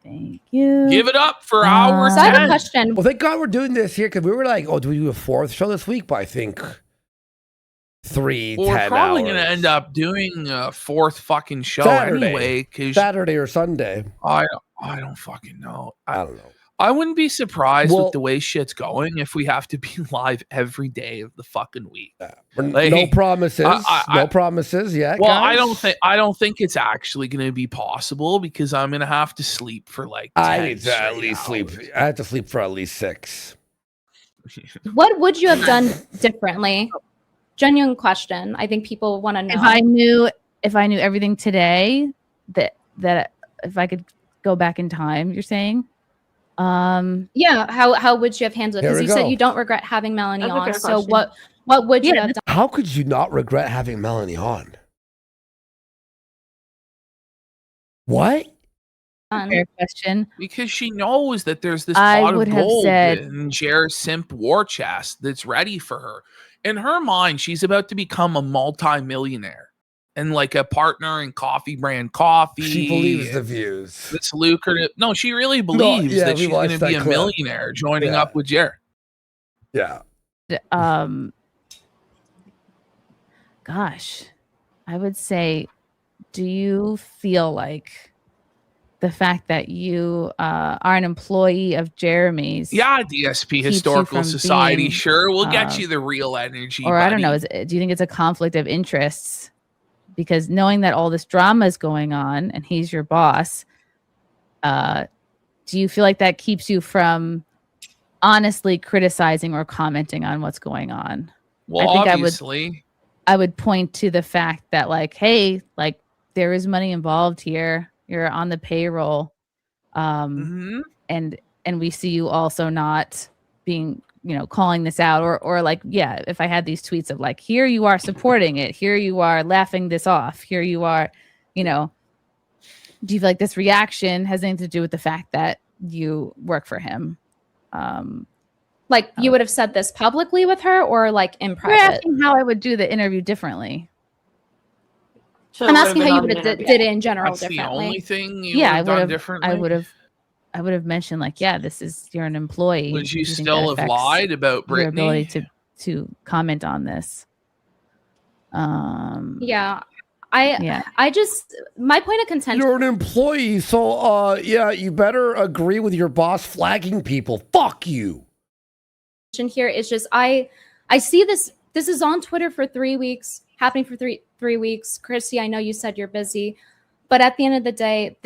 Thank you. Give it up for hour 10. So I have a question. Well, thank God we're doing this here because we were like, oh, do we do a fourth show this week? But I think We're 10 probably hours. going to end up doing a fourth fucking show Saturday. anyway. Cause Saturday or Sunday. I don't fucking know. I don't know. I wouldn't be surprised with the way shit's going if we have to be live every day of the fucking week. No promises. No promises yet. Well, guys. I don't think it's actually going to be possible because I'm going to have to sleep for like 10 I need to at straight least hours. sleep. I have to sleep for at least 6. What would you have done differently? Genuine question. I think people want to know. If I knew everything today, that if I could go back in time, you're saying? Yeah, how would you have handled it? Here Because we you said go. you don't regret having Melanie That's a on. fair So question. what would you have done? How could you not regret having Melanie on? What? Fair question. Because she knows that there's this I pot would of have gold said- in Jer's simp war chest that's ready for her. In her mind, she's about to become a multi-millionaire and like a partner in coffee brand coffee. She believes the views. It's lucrative. No, she really believes yeah, that we she's going to watched that be a clip. millionaire joining Yeah. up with Jer. Yeah. Gosh, I would say, do you feel like the fact that you are an employee of Jeremy's? Yeah, DSP you Historical from Society. being, Sure, we'll uh, get you the real energy. Or I don't know, buddy. do you think it's a conflict of interests? Because knowing that all this drama is going on and he's your boss, do you feel like that keeps you from honestly criticizing or commenting on what's going on? Well, I think obviously. I would point to the fact that like, hey, like there is money involved here. You're on the payroll. And we see you also not being, calling this out or like, yeah, if I had these tweets of like, here you are supporting it, here you are laughing this off, here you are, do you feel like this reaction has anything to do with the fact that you work for him? Like you would have said this publicly with her or like in You're private? asking how I would do the interview differently. I'm asking how you would have did it in general That's the differently. only thing you Yeah, would have done differently. I would have mentioned like, yeah, you're an employee. Would you Do think still that have affects lied about your ability Brittany? to comment on this? Yeah. I just my point of contention You're an employee, so yeah, you better agree with your boss flagging people. Fuck you. here is just I see this is on Twitter for 3 weeks, happening for three weeks. Chrissy, I know you said you're busy, but at the end of the day,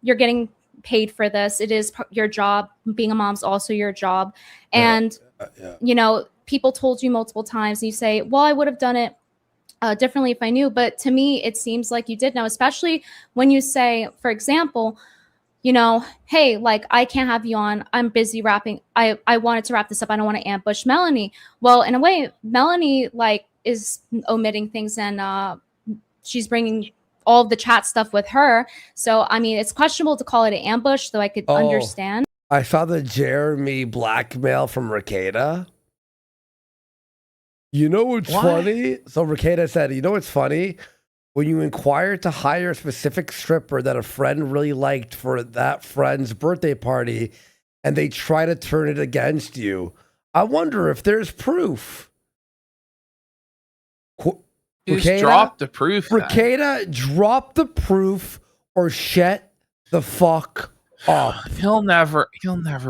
you're getting paid for this. It is your job. Being a mom's also your job. And people told you multiple times and you say, well, I would have done it differently if I knew. But to me, it seems like you did know, especially when you say, for example, hey, like I can't have you on. I'm busy wrapping. I wanted to wrap this up. I don't want to ambush Melanie. Well, in a way, Melanie like is omitting things and she's bringing all of the chat stuff with her. So, I mean, it's questionable to call it an ambush, though I could understand. I saw the Jeremy blackmail from Ricada. You know what's funny? So Ricada said, you know what's funny? When you inquire to hire a specific stripper that a friend really liked for that friend's birthday party and they try to turn it against you, I wonder if there's proof. Just drop the proof. then. Ricada, drop the proof or shut the fuck up. He'll never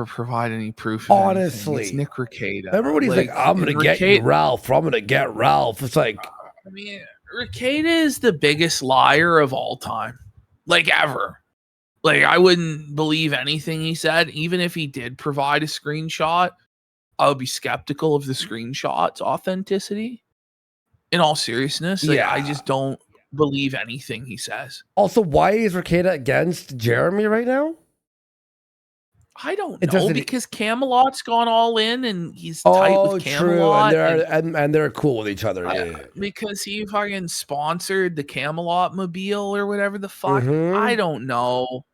provide any proof. Of Honestly. anything. It's Nick Ricada. Remember when he's like, I'm going to get you, Ralph. I'm going to get Ralph. It's like, I mean, Ricada is the biggest liar of all time, like ever. Like I wouldn't believe anything he said, even if he did provide a screenshot. I would be skeptical of the screenshot's authenticity. In all seriousness, like, I just don't believe anything he says. Also, why is Ricada against Jeremy right now? I don't It know doesn't- because Camelot's gone all in and he's tight with Camelot. True. And they're cool with each other. Yeah. Because he fucking sponsored the Camelot mobile or whatever the fuck. Mhm. I don't know.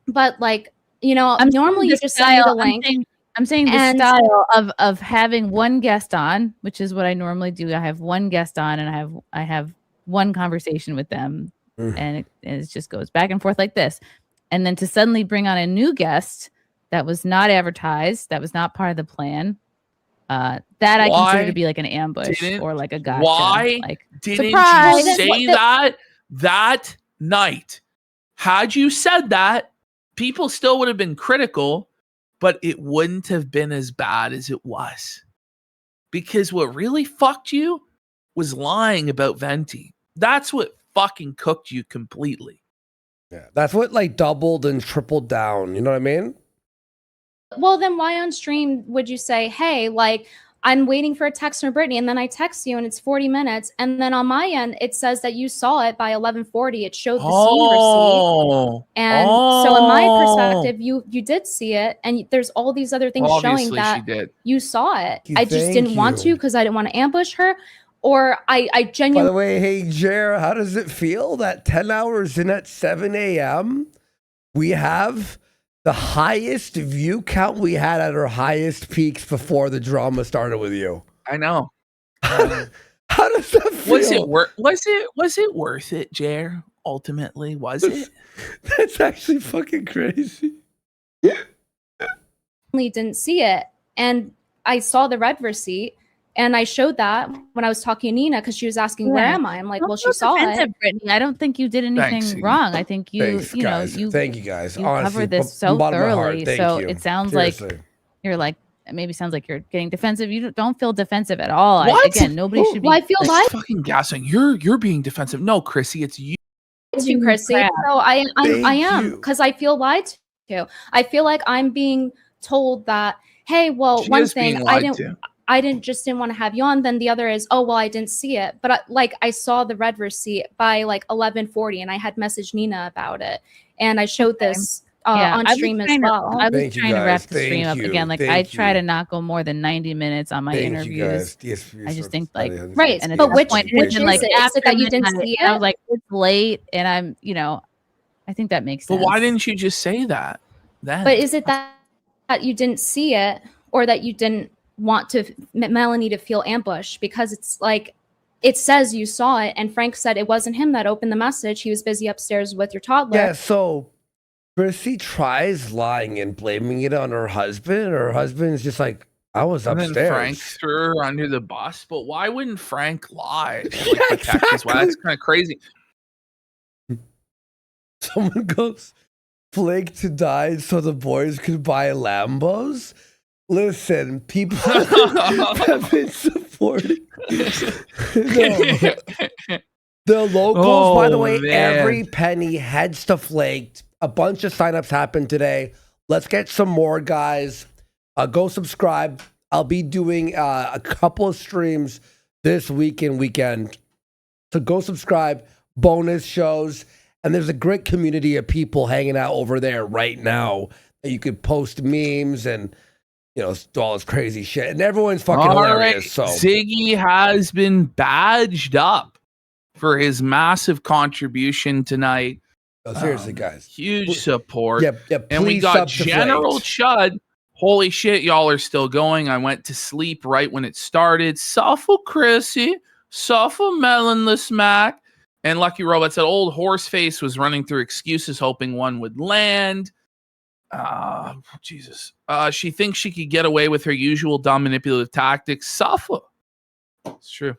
But like, you know, I'm normally you saying the just send me the style- link. I'm saying the and- style of having one guest on, which is what I normally do. I have one guest on and I have one conversation with them, and it just goes back and forth like this. And then to suddenly bring on a new guest that was not advertised, that was not part of the plan, that I consider to be like an ambush or like a gotcha. Why like, didn't surprise! you say that night? Had you said that, people still would have been critical, but it wouldn't have been as bad as it was. Because what really fucked you was lying about Venti. That's what fucking cooked you completely. Yeah, that's what like doubled and tripled down. You know what I mean? Well, then why on stream would you say, hey, like, I'm waiting for a text from Brittany, and then I text you and it's 40 minutes. And then on my end, it says that you saw it by 11:40. It showed the scene receipt. And so in my perspective, you did see it. And there's all these other things showing that you saw it. I just didn't want to because I didn't want to ambush her. Or I genuinely. By the way, hey, Jer, how does it feel that 10 hours in at 7 a.m., we have the highest view count we had at our highest peaks before the drama started with you? I know. How does that feel? Was it worth it, Jer? Ultimately, was it? That's actually fucking crazy. Didn't see it. And I saw the red receipt. And I showed that when I was talking to Nina because she was asking, where am I? I'm like, well, she saw it. Brittany. I don't think you did anything wrong. I think you, Thanks, guys. Thank you guys. You Honestly, covered this so bottom of my heart, thoroughly. thank So you. it sounds Seriously. like you're like, maybe sounds like you're getting defensive. You don't feel defensive at all. What? Again, nobody should be. Well, I feel like fucking gassing. You're being defensive. No, Chrissy, it's you. It's you, Chrissy. So I am because I feel lied to. I feel like I'm being told that, hey, well, one thing I didn't want to have you on. Then the other is, oh, well, I didn't see it. But I saw the red receipt by like 11:40 and I had messaged Nina about it. And I showed this on stream as well. I was trying to wrap the stream up again. Like I try to not go more than 90 minutes on my interviews. I just think like, right. And but which point, is like it? Is it that you didn't see it? I was like, it's late and I'm, I think that makes sense. But why didn't you just say that then? But is it that you didn't see it or that you didn't want to Melanie to feel ambushed? Because it's like it says you saw it and Frank said it wasn't him that opened the message. He was busy upstairs with your toddler. Yeah, so Chrissy tries lying and blaming it on her husband. Her husband's just like, I was upstairs. And then Frank threw her under the bus. But why wouldn't Frank lie? Exactly. That's kind of crazy. Someone goes, Flake to die so the boys could buy Lambos. Listen, people have been supporting. The locals, by the way, every penny heads to Flaked. A bunch of signups happened today. Let's get some more, guys. Go subscribe. I'll be doing a couple of streams this weekend. So go subscribe. Bonus shows. And there's a great community of people hanging out over there right now that you could post memes and do all this crazy shit. And everyone's fucking hilarious. So Ziggy has been badged up for his massive contribution tonight. Oh, seriously, guys. Huge support. Yep. And we got General Chud. Holy shit, y'all are still going. I went to sleep right when it started. Suffer Chrissy. Suffer Melonless Mac. And Lucky Robot said old Horseface was running through excuses hoping one would land. Jesus. She thinks she could get away with her usual dumb manipulative tactics. Suffer. It's true.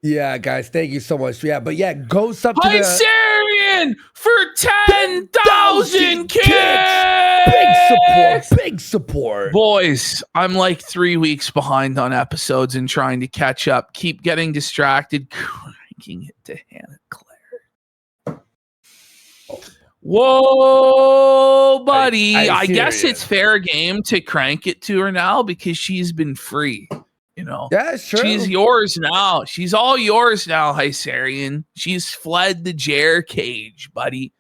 Yeah, guys, thank you so much. Yeah, but yeah, go sub to Hycerian for 10,000 kids. Big support. Boys, I'm like 3 weeks behind on episodes and trying to catch up. Keep getting distracted. Cranking it to Hannah Claire. Whoa, buddy. I guess it's fair game to crank it to her now because she's been free. Yeah, sure. She's yours now. She's all yours now, Hycerian. She's fled the Jer cage, buddy.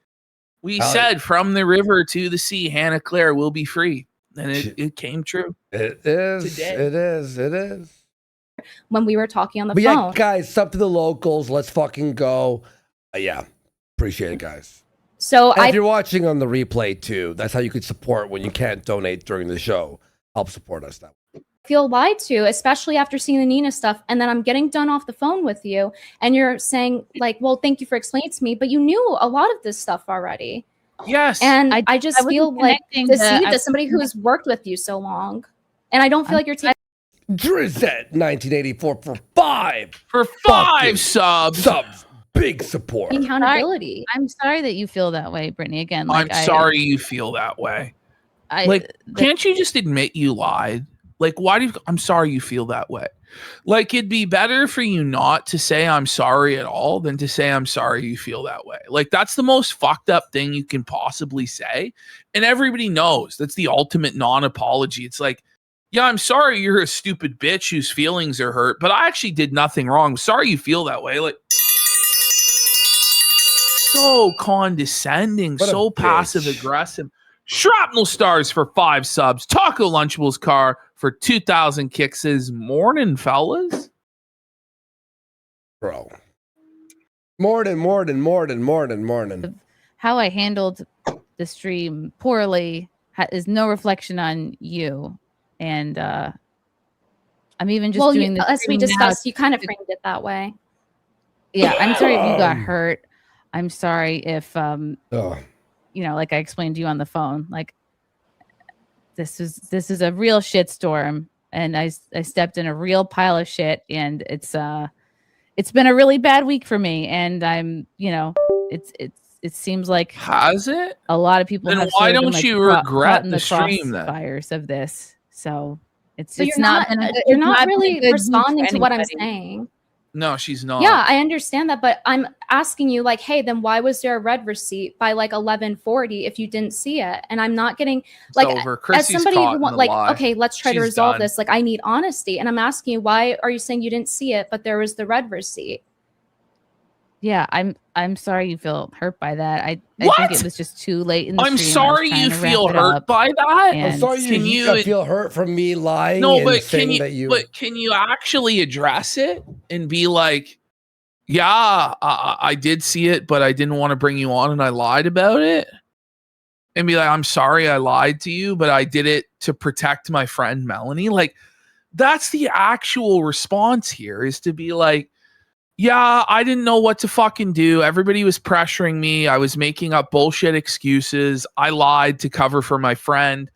We said from the river to the sea, Hannah Claire will be free. And it came true. It is. Today. It is. When we were talking on the But phone. yeah, guys, up to the locals. Let's fucking go. Yeah. Appreciate it, guys. So if you're watching on the replay too, that's how you could support when you can't donate during the show. Help support us that way. Feel lied to, especially after seeing the Nina stuff, and then I'm getting done off the phone with you and you're saying like, well, thank you for explaining it to me, but you knew a lot of this stuff already. Yes. And I just feel like to see that somebody who's who's worked with you so long, and I don't feel like you're taking Drizette 1984 for 5 subs. Big support. accountability. I'm sorry that you feel that way, Brittany. Again, I'm sorry you feel that way. Can't you just admit you lied? Like, why do you, I'm sorry you feel that way? Like, it'd be better for you not to say I'm sorry at all than to say I'm sorry you feel that way. Like, that's the most fucked up thing you can possibly say. And everybody knows that's the ultimate non-apology. It's like, yeah, I'm sorry you're a stupid bitch whose feelings are hurt, but I actually did nothing wrong. Sorry you feel that way. Like, so condescending, so passive aggressive. Shrapnel Stars for 5 subs. Taco Lunchable's car for 2,000 kicks says, morning, fellas. Bro. Morning. How I handled the stream poorly is no reflection on you. And I'm even just doing this. As we discussed, you kind of framed it that way. Yeah, I'm sorry if you got hurt. I'm sorry if you know, like I explained to you on the phone, like this is a real shitstorm, and I stepped in a real pile of shit, and it's been a really bad week for me, and I'm, you know, it seems like has it a lot of people then have why sort of don't been, like, you caught regret in the stream then? crossfires of this. So So it's you're not really been a good week responding for to what I'm anybody. saying. No, she's not. Yeah, I understand that, but I'm asking you, like, hey, then why was there a red receipt by like 11:40 if you didn't see it? And I'm not getting like over. as Chrissie's somebody caught who in want the like, lie. okay, let's try to She's resolve done. this. Like, I need honesty, and I'm asking you, why are you saying you didn't see it, but there was the red receipt? Yeah, I'm sorry you feel hurt by that. I What? think it was just too late in the I'm stream. I was sorry trying you to wrap feel it hurt up, by that. and- I'm sorry Can you you feel hurt from me lying. No, and but saying that you. But can you actually address it and be like, yeah, I did see it, but I didn't want to bring you on, and I lied about it, and be like, I'm sorry I lied to you, but I did it to protect my friend Melanie. Like, that's the actual response here, is to be like, yeah, I didn't know what to fucking do. Everybody was pressuring me. I was making up bullshit excuses. I lied to cover for my friend.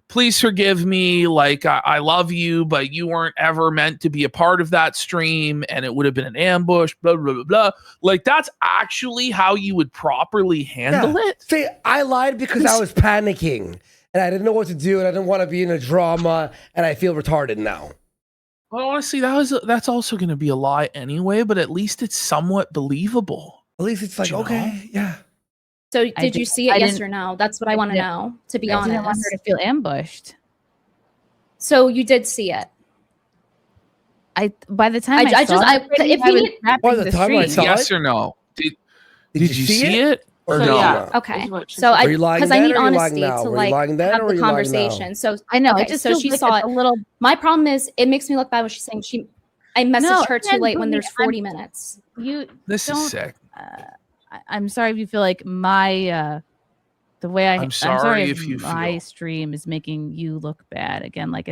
Please forgive me. Like, I love you, but you weren't ever meant to be a part of that stream, and it would have been an ambush, blah, blah, blah, blah. Like, that's actually how you would properly handle it. See, I lied because I was panicking, and I didn't know what to do, and I didn't want to be in a drama, and I feel retarded now. Well, honestly, that's also going to be a lie anyway, but at least it's somewhat believable. At least it's like, okay, yeah. So did you see it, yes or no? That's what I want to didn't- know, to be I honest. didn't want her to feel ambushed. So you did see it. By the time I I just- saw I- it, Brittany, if I you was need- wrapping By the the time I stream. saw Yes it? or no? Did you you see see it or So, no? yeah. Okay. Is what she So said. I Were you lying because I then need or are you lying honesty now? to Were you like lying then have or are the you lying now? conversation. So I know. Okay, It just so feels she like saw it's it. a little. My problem is it makes me look bad when she's saying I messaged No, her too again, late when Brittany, there's 40 minutes. You This don't. is sick. I'm sorry if you feel like my the way I'm sorry if you my feel- stream is making you look bad again. Like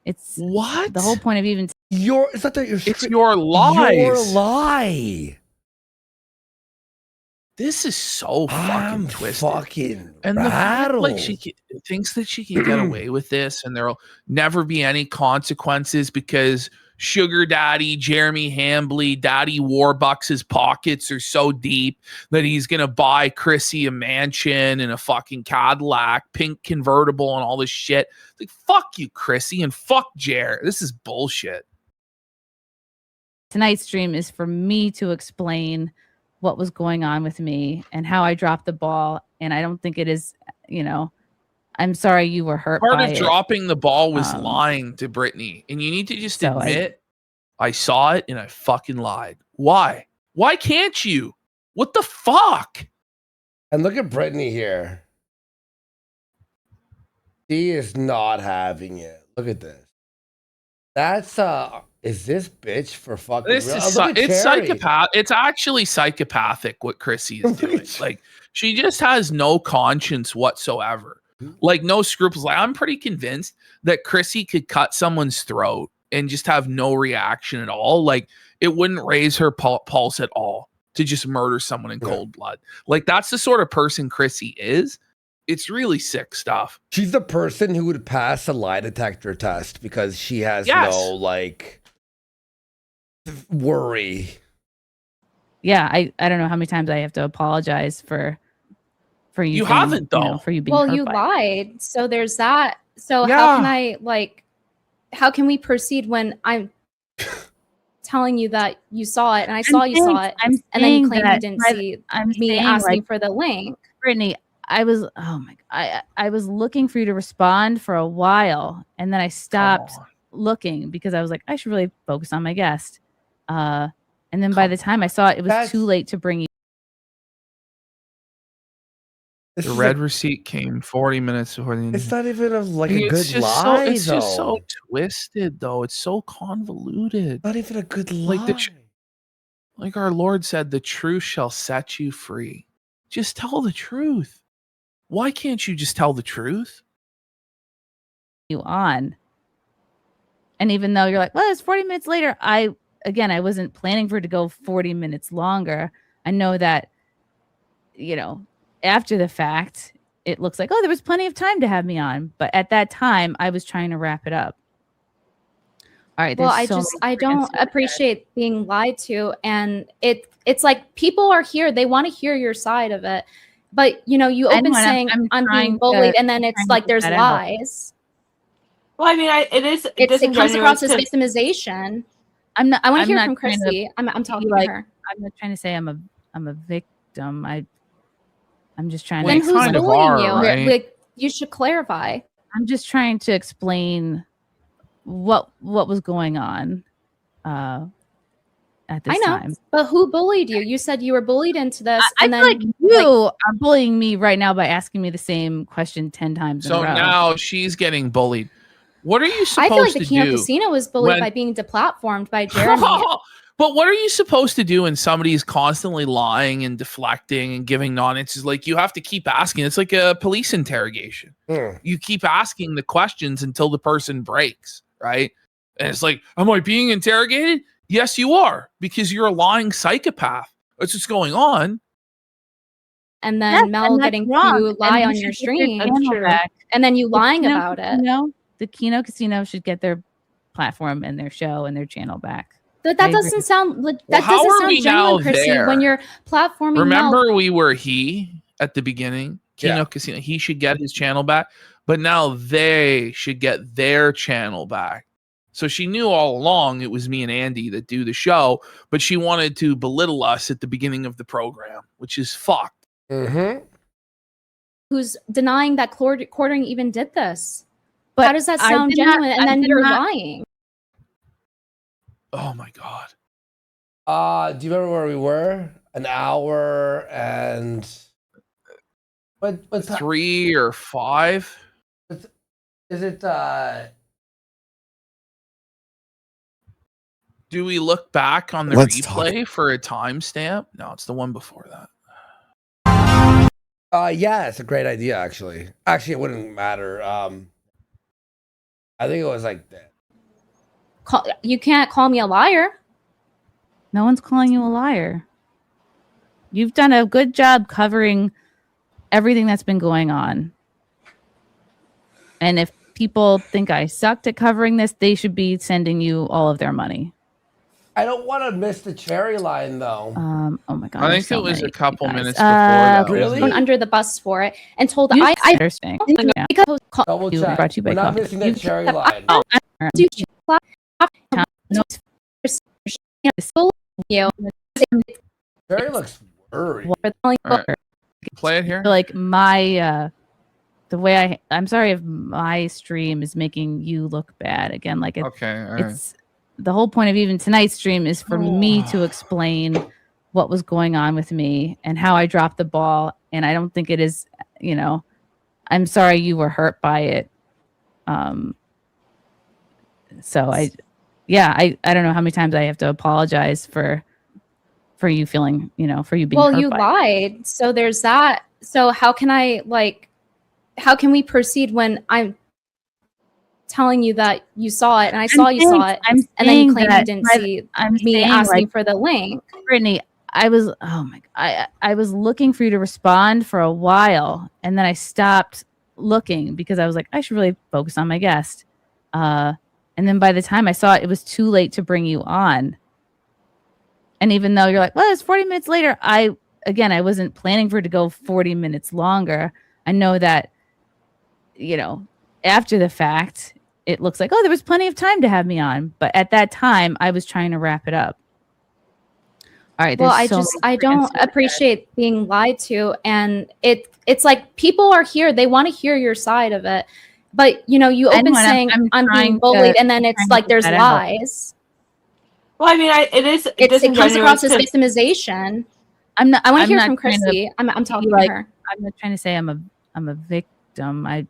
it's What? the whole point of even It's not that you're. It's your lies. Your lie. This is so fucking twisted. Fucking And the fact, like, rattled. she thinks that she can get away with this, and there'll never be any consequences because Sugar Daddy Jeremy Hambley, Daddy Warbucks' pockets are so deep that he's gonna buy Chrissy a mansion and a fucking Cadillac, pink convertible, and all this shit. Like, fuck you, Chrissy, and fuck Jer. This is bullshit. tonight's stream is for me to explain what was going on with me and how I dropped the ball. And I don't think it is, I'm sorry you were hurt Part by of it. dropping the ball was lying to Brittany, and you need to just So admit I saw it and I fucking lied. Why? Why can't you? What the fuck? And look at Brittany here. She is not having it. Look at this. That's is this bitch for fucking This real? is Look at it's Cherry. psychopath. It's actually psychopathic what Chrissy is doing. Like she just has no conscience whatsoever. Like no scruples. Like I'm pretty convinced that Chrissy could cut someone's throat and just have no reaction at all. Like it wouldn't raise her pulse at all to just murder someone in cold blood. Like that's the sort of person Chrissy is. It's really sick stuff. She's the person who would pass a lie detector test because she has no like worry. Yeah, I don't know how many times I have to apologize for you. You saying, haven't though. you know, for you being Well, hurt you by it. lied. So there's that. So Yeah. how can I how can we proceed when I'm telling you that you saw it and I saw you saw it, and then you claim you didn't see me asking for the link? Brittany, I was I was looking for you to respond for a while, and then I stopped looking because I was like, I should really focus on my guest. And then by the time I saw it, it was too late to bring you. The red receipt came 40 minutes before the It's not even a It's good just lie, it's just so though. twisted, though. It's so convoluted. Not even a good lie. Like our Lord said, the truth shall set you free. Just tell the truth. Why can't you just tell the truth? You on. And even though you're like, well, it's 40 minutes later, I wasn't planning for it to go 40 minutes longer. I know that, you know, after the fact, it looks like, oh, there was plenty of time to have me on. But at that time, I was trying to wrap it up. All right. Well, I don't appreciate being lied to, and it's like people are here, they want to hear your side of it, but you know, you open saying I'm being bullied, and then it's like there's lies. Well, I mean, It comes across as victimization. I want to hear from trying to Chrissy. I'm talking be like, to her. I'm not trying to say I'm a victim. I'm just trying Then to. who's bullying you? right? Like, you should clarify. I'm just trying to explain what was going on at this time. But who bullied you? You said you were bullied into this, I and feel then like you are bullying me right now by asking me the same question 10 times in So a row. now she's getting bullied. What are you supposed I feel like the to Kino do? Casino was bullied when- by being deplatformed by Jeremy. But what are you supposed to do when somebody is constantly lying and deflecting and giving non-answers? Like you have to keep asking. It's like a police interrogation. You keep asking the questions until the person breaks, right? And it's like, am I being interrogated? Yes, you are, because you're a lying psychopath. That's what's going on. And then Mel getting to lie on your stream, and then you lying about it. The Kino Casino should get their platform and their show and their channel back. But that doesn't sound like that how doesn't are sound we genuine, now Chrissy. there? When you're platforming, Remember, we were at the beginning. Kino Casino. He should get his channel back, but now they should get their channel back. So she knew all along it was me and Andy that do the show, but she wanted to belittle us at the beginning of the program, which is fucked. who's denying that Quartering even did this. But how does that sound genuine? And then you're lying. Oh my god. Do you remember where we were? An hour and what's 3 or 5? Is it do we look back on the replay for a timestamp? No, it's the one before that. Yeah, it's a great idea actually. Actually, it wouldn't matter. I think it was like that. You can't call me a liar. No one's calling you a liar. You've done a good job covering everything that's been going on. And if people think I sucked at covering this, they should be sending you all of their money. I don't want to miss the cherry line though. Oh my god. I think it was a couple minutes before that. Really? Thrown under the bus for it and told You I understand. because Double check. Brought to you by We're not coffee. missing that cherry line. Cherry looks worried. Right. Play it here. Like my the way I'm sorry if my stream is making you look bad again. Like Okay, all right. it's the whole point of even tonight's stream is for me to explain what was going on with me and how I dropped the ball and I don't think it is. I'm sorry you were hurt by it. So I don't know how many times I have to apologize for you feeling, for you being hurt you by lied. it. So there's that. So how can we proceed when I'm telling you that you saw it and I saw you saw it, and then you claim you didn't see me asking for the link? Brittany, I was I was looking for you to respond for a while, and then I stopped looking because I was like, I should really focus on my guest. And then by the time I saw it, it was too late to bring you on. And even though you're like, well, it's 40 minutes later, I wasn't planning for it to go 40 minutes longer. I know that, after the fact, it looks like, oh, there was plenty of time to have me on. But at that time, I was trying to wrap it up. All right. Well, I don't appreciate being lied to. And it's like people are here. They want to hear your side of it. But, you open saying I'm being bullied, and then it's like there's lies. Well, I mean, it comes across as victimization. I want to hear from Chrissie. I'm talking to her. I'm not trying to say I'm a victim. I'm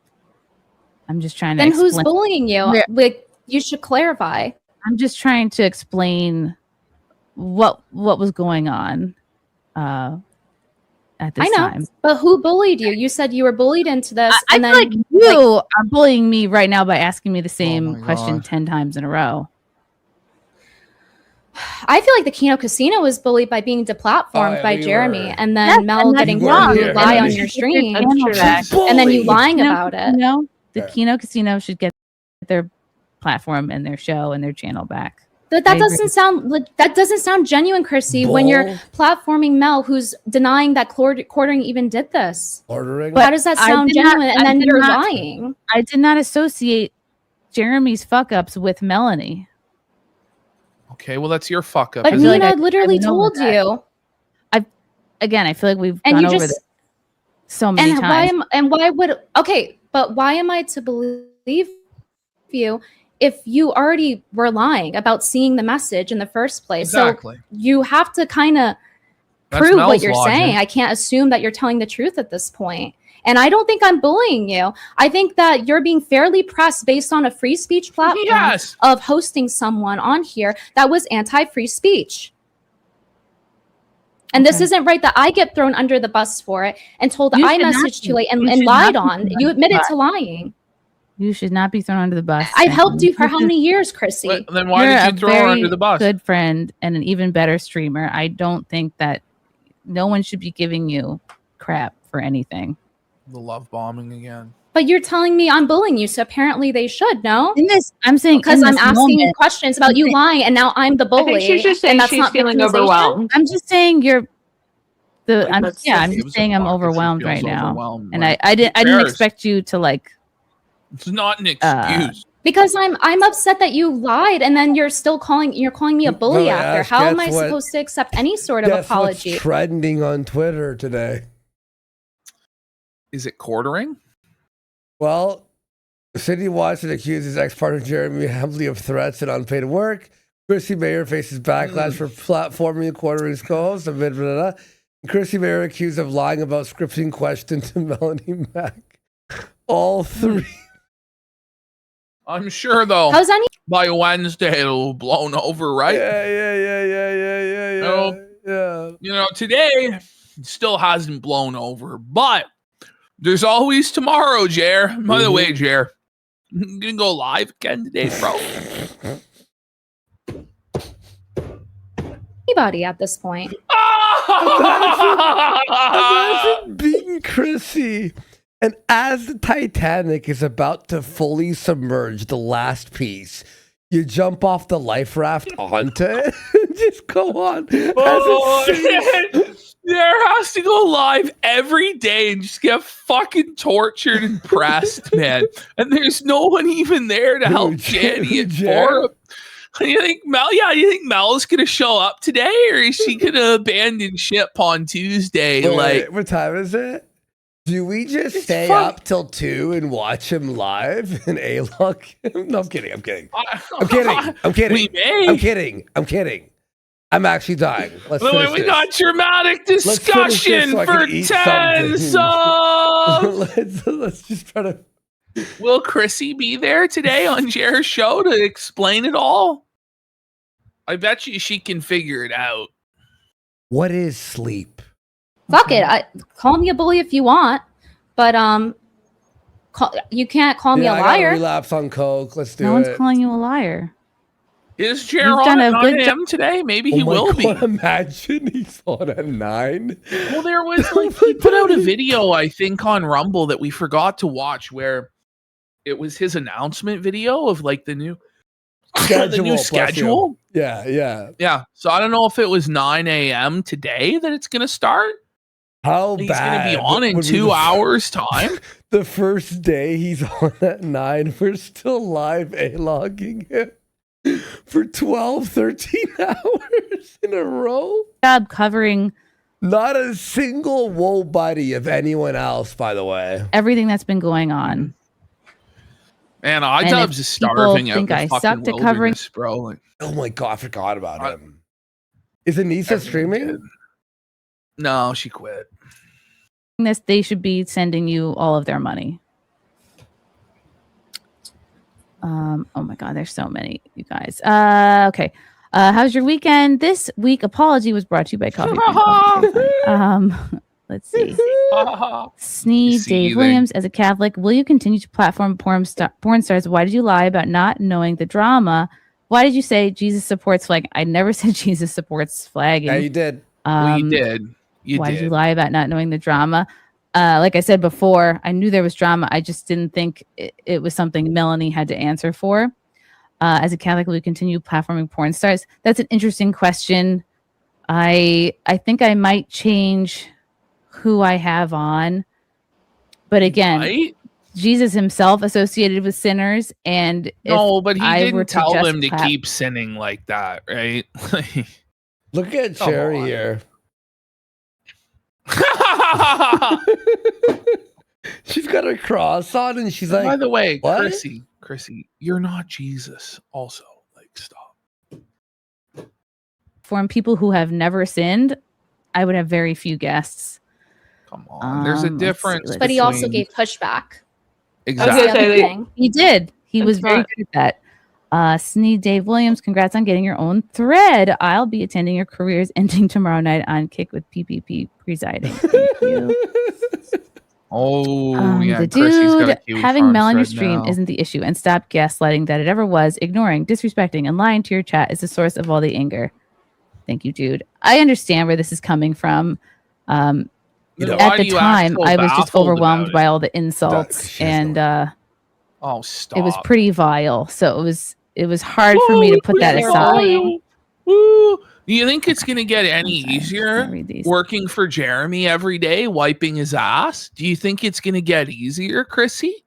just trying to. Then who's bullying you? You should clarify. I'm just trying to explain what was going on at this time. But who bullied you? You said you were bullied into this. I feel like you are bullying me right now by asking me the same question 10 times in a row. I feel like the Kino Casino was bullied by being deplatformed by Jeremy, and then Mel getting wrong to lie on your stream, and then you lying about it. The Kino Casino should get their platform and their show and their channel back. But that doesn't sound genuine, Chrissie. When you're platforming Mel, who's denying that Quartering even did this. Quartering? How does that sound genuine? And then you're lying. I did not associate Jeremy's fuck ups with Melanie. Okay, well that's your fuck up. But Nina literally told you. I feel like we've gone over this so many times. But why am I to believe you if you already were lying about seeing the message in the first place? Exactly. So you have to kind of prove what you're saying. I can't assume that you're telling the truth at this point. And I don't think I'm bullying you. I think that you're being fairly pressed based on a free speech platform of hosting someone on here that was anti-free speech. And this isn't right that I get thrown under the bus for it and told that I messaged too late and lied on. You admitted to lying. You should not be thrown under the bus. I've helped you for how many years, Chrissie? Then why did you throw her under the bus? Good friend and an even better streamer. I don't think that no one should be giving you crap for anything. The love bombing again. But you're telling me I'm bullying you, so apparently they should, no? I'm saying because I'm asking you questions about you lying, and now I'm the bully. I think she's just saying she's feeling overwhelmed. I'm just saying I'm just saying I'm overwhelmed right now, and I didn't expect you to like. It's not an excuse. Because I'm upset that you lied, and then you're calling me a bully after. How am I supposed to accept any sort of apology? What's trending on Twitter today? Is it Quartering? Well, Sydney Watson accuses ex-partner Jeremy Hambley of threats and unpaid work. Chrissie Mayr faces backlash for platforming Quartering'S co-host. Chrissie Mayr accused of lying about scripting questions to Melanie Mack. All three. I'm sure, though, by Wednesday it'll blown over, right? Yeah. Today it still hasn't blown over, but there's always tomorrow, Jer. By the way, Jer, I'm gonna go live again today, bro. Anybody at this point? Imagine being Chrissie, and as the Titanic is about to fully submerge the last piece, you jump off the life raft onto it and just go on. There has to go live every day and just get fucking tortured and pressed, man. And there's no one even there to help Jenny and for. You think Mel's gonna show up today, or is she gonna abandon ship on Tuesday? Wait, what time is it? Do we just stay up till 2 and watch him live and A-lock him? No, I'm kidding. We may. I'm kidding. I'm actually dying. Let's Wait, finish we this. got dramatic Let's finish this discussion so I for can eat 10 something. subs. Let's just try to. Will Chrissy be there today on Jared's show to explain it all? I bet you she can figure it out. What is sleep? Fuck it. Call me a bully if you want, but you can't call me a I gotta liar. relapse on coke. Let's do No it. one's calling you a liar. Is Jared You've on done at a good 9 a.m. today? Maybe he Oh my will God, be. Imagine he's on at 9. Well, there was like he put out a video, I think, on Rumble that we forgot to watch, where it was his announcement video of like the new schedule. Yeah. So I don't know if it was 9 a.m. today that it's gonna start. How He's bad gonna be on in would be 2 hours time. The first day he's on at 9, we're still live A-logging him for 12, 13 hours in a row. Job covering Not a single whoa buddy of anyone else, by the way. everything that's been going on. Man, And iDubbbz if is starving people out think in the I fucking sucked at covering- wilderness, bro. Like, Oh my God, I forgot about him. Is Anissa streaming? no, she quit. This, they should be sending you all of their money. Oh my God, there's so many, you guys. Okay. How's your weekend? This week, apology was brought to you by Coffee. Let's see. Sneed, Dave Williams, as a Catholic, will you continue to platform porn stars? Why did you lie about not knowing the drama? Why did you say Jesus supports flag? I never said Jesus supports flagging. Yeah, you did. Well, you did. Why did you lie about not knowing the drama? Like I said before, I knew there was drama. I just didn't think it was something Melanie had to answer for. As a Catholic, will you continue platforming porn stars? That's an interesting question. I think I might change who I have on. But again, Jesus himself associated with sinners. And No, but he I were didn't tell just them to clap- keep sinning like that, right? Look at Come Cherry on. here. She's got her cross on and she's like, By the way, what? Chrissy, you're not Jesus. Also, like, stop. For people who have never sinned, I would have very few guests. Come on, there's a let's see, difference. let's But he also between- gave pushback. Exactly. That's the other thing. He did. He That's was very not- good at that. Sneed Dave Williams, congrats on getting your own thread. I'll be attending your careers ending tomorrow night on Kick with PPP presiding. Thank you. Oh, yeah. The Chrissy's got a dude Kiwi having Farms Mel on your thread stream now. isn't the issue, and stop gaslighting that it ever was. Ignoring, disrespecting, and lying to your chat is the source of all the anger. Thank you, dude. I understand where this is coming from. Then why At do the you act time, so I was just baffled overwhelmed about by it? all the insults, and Oh, stop. it was pretty vile. So it was hard for me to put that aside. Woo. Do you think it's going to get any easier working for Jeremy every day, wiping his ass? Do you think it's going to get easier, Chrissy?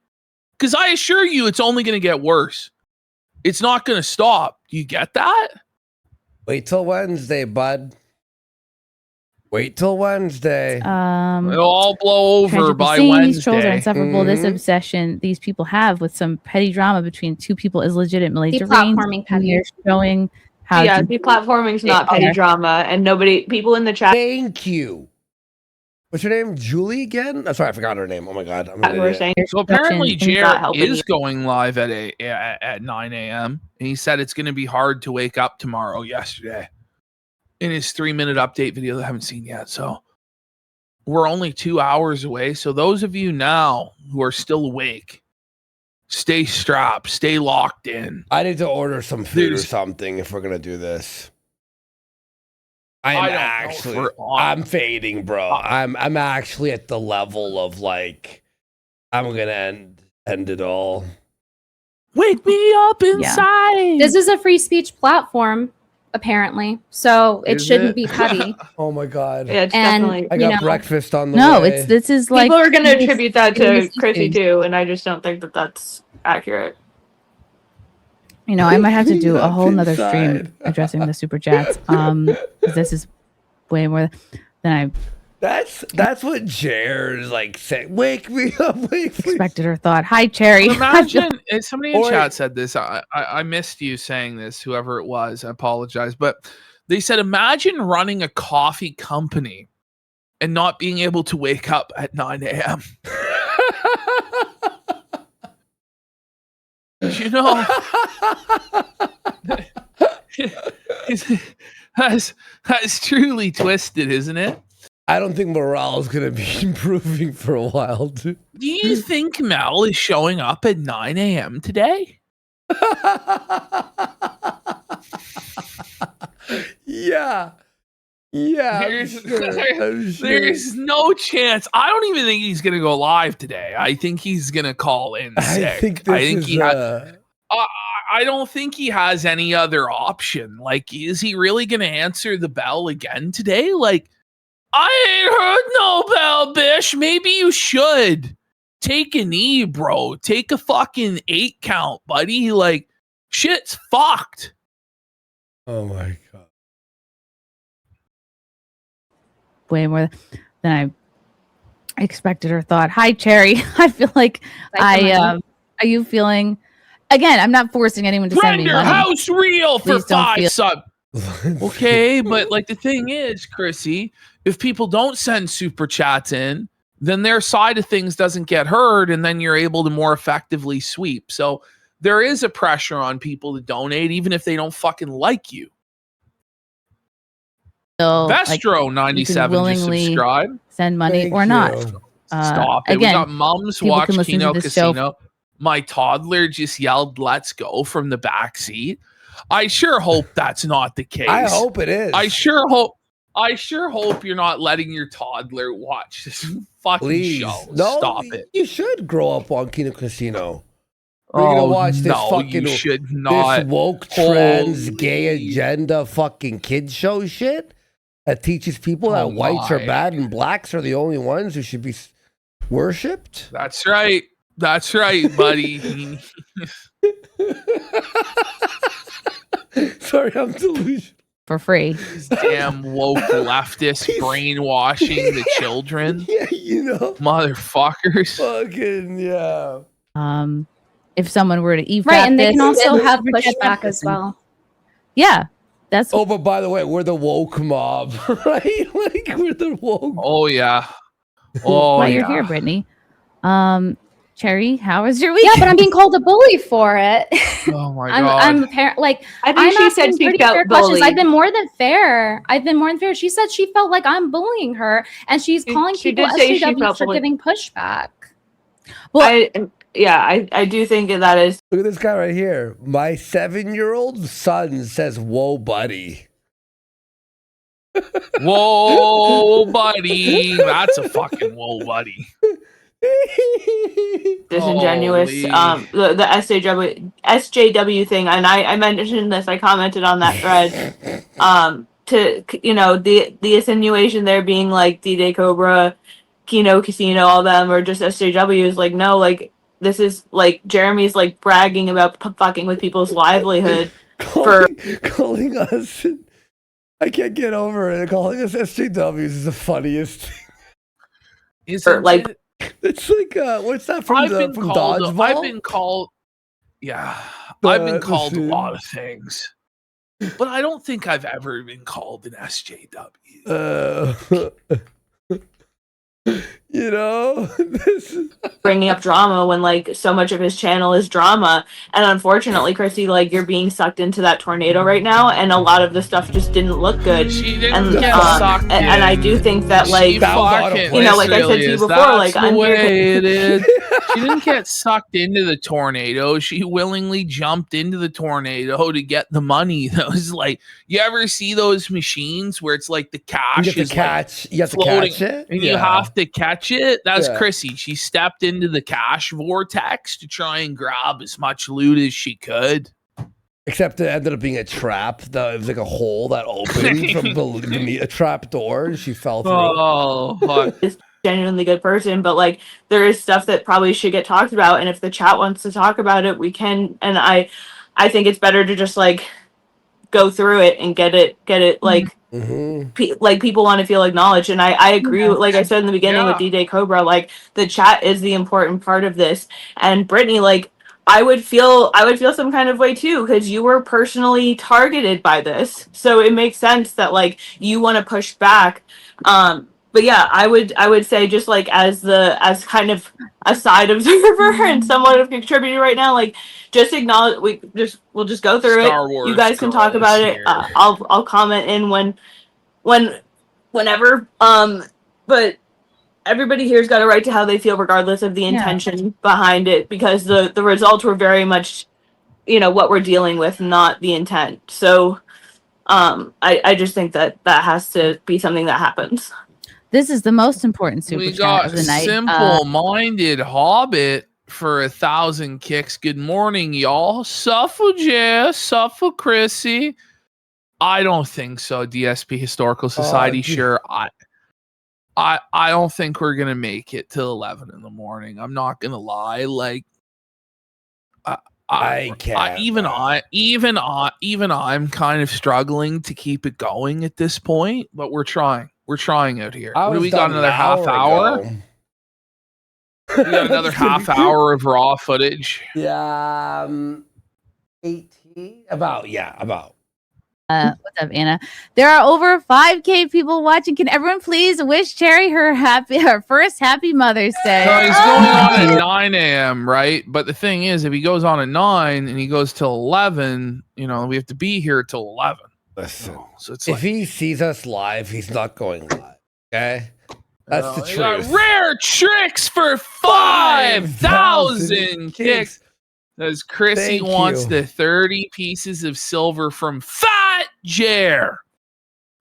Because I assure you, it's only going to get worse. It's not going to stop. Do you get that? Wait till Wednesday, bud. Wait till Wednesday. It'll all blow over Tragic by scene, Wednesday. These trolls are insufferable. This Mhm. obsession these people have with some petty drama between two people is legitimately Deplatforming deranged. petty. They're showing how Yeah, to deplatforming's not They petty are. drama, and nobody, people in the chat. Thank you. What's her name? Julie again? Oh, sorry, I forgot her name. Oh my God. I'm an We're idiot. saying So apparently, Destruction is not Jared helping is you. going live at 9 a.m. And he said it's going to be hard to wake up tomorrow. Yesterday, in his 3-minute update video that I haven't seen yet. So we're only 2 hours away. So those of you now who are still awake, stay strapped, stay locked in. I need to order some food or There's- something if we're gonna do this. I I'm don't know actually, if we're on. I'm fading, bro. I'm actually at the level of like, I'm gonna end it all. Wake me up inside. This is a free speech platform, apparently. So it Is shouldn't it? be petty. Oh my God. Yeah, it's And, definitely. I you got know- breakfast on the No, way. this is like People are going to serious- attribute that to serious Chrissy issues. too, and I just don't think that that's accurate. You know, I might have to do a Up whole nother inside. stream addressing the super chats. 'Cause this is way more than I That's what Jared's like saying. Wake me up, wake me. expected or thought. Hi, Cherry. Imagine if somebody in Or- chat said this. I missed you saying this, whoever it was. I apologize. But They said, imagine running a coffee company and not being able to wake up at 9 a.m. You know, that's truly twisted, isn't it? I don't think morale is going to be improving for a while, dude. Do you think Mel is showing up at 9 a.m. today? Yeah. There's no chance. I don't even think he's going to go live today. I think he's going to call in sick. I don't think he has any other option. Like, is he really going to answer the bell again today? Like, I ain't heard no bell, bish. Maybe you should. Take a knee, bro. Take a fucking 8 count, buddy. Like, shit's fucked. Oh my God. Way more than I expected or thought. Hi, Cherry. I feel like are you feeling, again, I'm not forcing anyone to send me money. House real for Please don't 5 sub. Okay, but like the thing is, Chrissy, if people don't send super chats in, then their side of things doesn't get heard, and then you're able to more effectively sweep. So there is a pressure on people to donate, even if they don't fucking like you. So, Vestro 97 just subscribe. Send money or not. Stop it. Again, We got mums watch Kino Casino. My toddler just yelled, "Let's go" from the back seat. I sure hope that's not the case. I hope it is. I sure hope you're not letting your toddler watch this fucking show. No, Stop it. You should grow up on Kino Casino. We're gonna watch this fucking you should not. This woke trans gay agenda fucking kid show shit that teaches people that whites are bad and blacks are the only ones who should be worshipped. That's right. That's right, buddy. Sorry, I'm delusional. For free. Damn woke leftist brainwashing the children. Yeah, you know. Motherfuckers. Fucking yeah. If someone were to eat right, and they can also have pushback as well. Yeah. That's but by the way, we're the woke mob, right? Like we're the woke. Oh yeah. Oh, why you're here, Brittany. Cherry, how was your week? Yeah, but I'm being called a bully for it. Oh my God. I'm a parent. Like I think she said she felt bullied. I've been more than fair. She said she felt like I'm bullying her, and she's calling people SJWs for giving pushback. Well, I do think that is. Look at this guy right here. My 7-year-old son says, "Whoa, buddy." Whoa, buddy. That's a fucking whoa, buddy. Disingenuous. The SJW thing, and I mentioned this. I commented on that thread. To the insinuation there being like D-Day Cobra, Kino Casino, all them, or just SJWs. Like no, like this is like Jeremy's like bragging about fucking with people's livelihood calling us. I can't get over it. Calling us SJWs is the funniest thing. It's like. It's like what's that from Dodgeball? I've been called I've been called a lot of things, but I don't think I've ever been called an SJW. You know, bringing up drama when like so much of his channel is drama, and unfortunately, Chrissy, like you're being sucked into that tornado right now, and a lot of the stuff just didn't look good. She didn't get sucked in. And I do think that like like I said to you before, that's like the way it is. She didn't get sucked into the tornado. She willingly jumped into the tornado to get the money. That was like, you ever see those machines where it's like the cash is catch, like you have to floating, catch it, and you have to catch it? That's Yeah. Chrissy. She stepped into the cash vortex to try and grab as much loot as she could. Except it ended up being a trap. It was like a hole that opened from beneath a trap door, and she fell through. Oh, fuck. Genuinely good person, but like there is stuff that probably should get talked about, and if the chat wants to talk about it, we can. And I think it's better to just like go through it and get it like like people want to feel acknowledged. And I agree with, like I said in the beginning with D-Day Cobra, like the chat is the important part of this. And Brittany, like I would feel some kind of way too, because you were personally targeted by this. So it makes sense that like you want to push back. But yeah, I would say, just like as kind of a side observer and somewhat of contributor right now, like just acknowledge, we'll just go through Star it. Wars You guys can girl talk about is it. here. I'll comment in whenever. But everybody here's got a right to how they feel, regardless of the intention behind it, because the results were very much, what we're dealing with, not the intent. So I just think that has to be something that happens. This is the most important super We chat got of the night. simple-minded Hobbit for 1,000 kicks. Good morning, y'all. Suffer Jess, suffer Chrissy. I don't think so. DSP Historical Society, sure. I don't think we're gonna make it till 11 in the morning. I'm not gonna lie. Like, I can't. Even I'm kind of struggling to keep it going at this point. But we're trying. We're trying out here. What do we got? Another half hour. We got another half hour of raw footage. Yeah, 18. About. What's up, Anna? There are over 5K people watching. Can everyone please wish Cherry her first happy Mother's Day? No, he's going on at 9 a.m., right? But the thing is, if he goes on at 9 and he goes till 11, we have to be here till 11. Listen, so it's if he sees us live, he's not going live. Okay? That's the truth. Rare tricks for 5,000 kicks. As Chrissy wants the 30 pieces of silver from Fat Jer.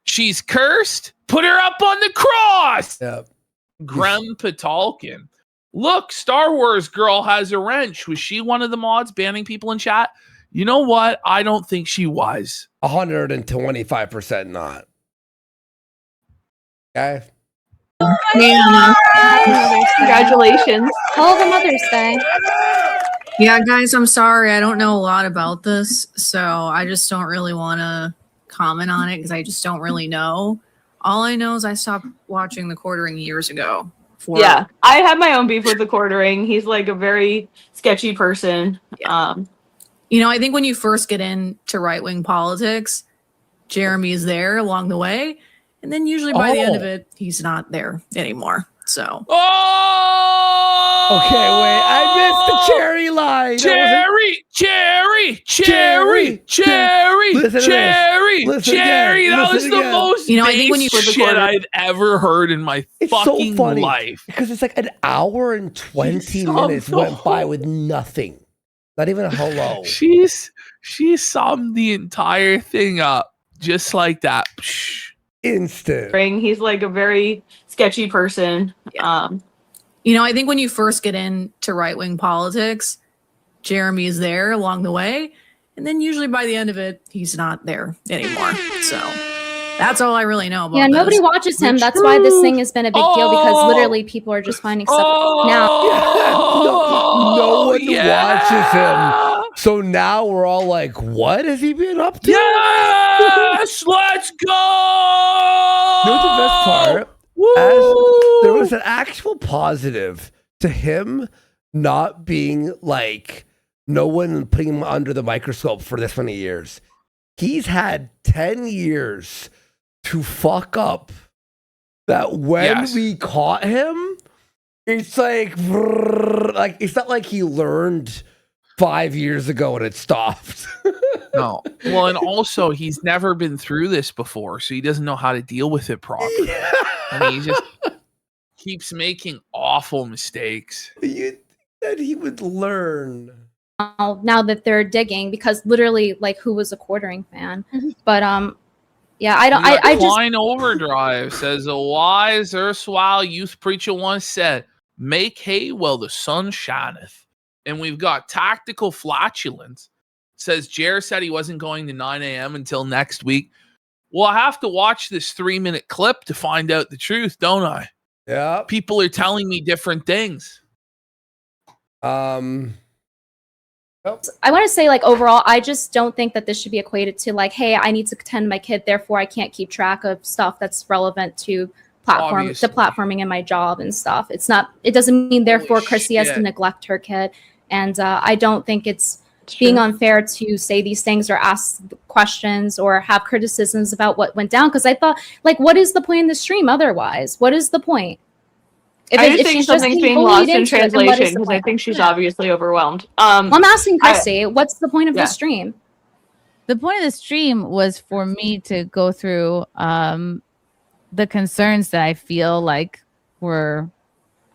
She's cursed. Put her up on the cross. Yep. Grem Patalkin. Look, Star Wars girl has a wrench. Was she one of the mods banning people in chat? You know what? I don't think she was. 125% not. Okay. Congratulations. All the Mother's Day. Yeah, guys, I'm sorry. I don't know a lot about this, so I just don't really want to comment on it because I just don't really know. All I know is I stopped watching the Quartering years ago. Yeah, I have my own beef with the Quartering. He's like a very sketchy person. I think when you first get into right-wing politics, Jeremy's there along the way, and then usually by the end of it, he's not there anymore. So. Okay, wait. I missed the Cherry line. Cherry. That was the most I think when you shit I've ever heard in my fucking life. Because it's like an hour and 20 minutes went by with nothing. Not even a hello. She summed the entire thing up just like that. Instant. He's like a very sketchy person. I think when you first get into right-wing politics, Jeremy's there along the way, and then usually by the end of it, he's not there anymore. So that's all I really know about Yeah, nobody this. watches him. That's why this thing has been a big deal, because literally people are just finding stuff now. No one watches him. So now we're all like, what has he been up to? Yes, let's go. You know the best part? There was an actual positive to him not being like, no one putting him under the microscope for this many years. He's had 10 years to fuck up that when we caught him, it's like it's not like he learned 5 years ago and it stopped. No. Well, and also he's never been through this before, so he doesn't know how to deal with it properly. Yeah. And he just keeps making awful mistakes. You said he would learn. Now that they're digging, because literally, like, who was a Quartering fan? But yeah, I just Klein Overdrive says a wise erstwhile youth preacher once said, "Make hay while the sun shineth." And we've got Tactical Flatulence says Jer said he wasn't going to 9 a.m. until next week. Well, I have to watch this 3-minute clip to find out the truth, don't I? Yeah. People are telling me different things. I want to say, like, overall, I just don't think that this should be equated to, like, hey, I need to attend my kid, therefore I can't keep track of stuff that's relevant to platforming in my job and stuff. It doesn't mean therefore Chrissy has to neglect her kid. And I don't think it's being unfair to say these things or ask questions or have criticisms about what went down. Because I thought, like, what is the point in the stream otherwise? What is the point? I just think something's being lost in translation because I think she's obviously overwhelmed. I'm asking Chrissy, what's the point of the stream? The point of the stream was for me to go through the concerns that I feel like were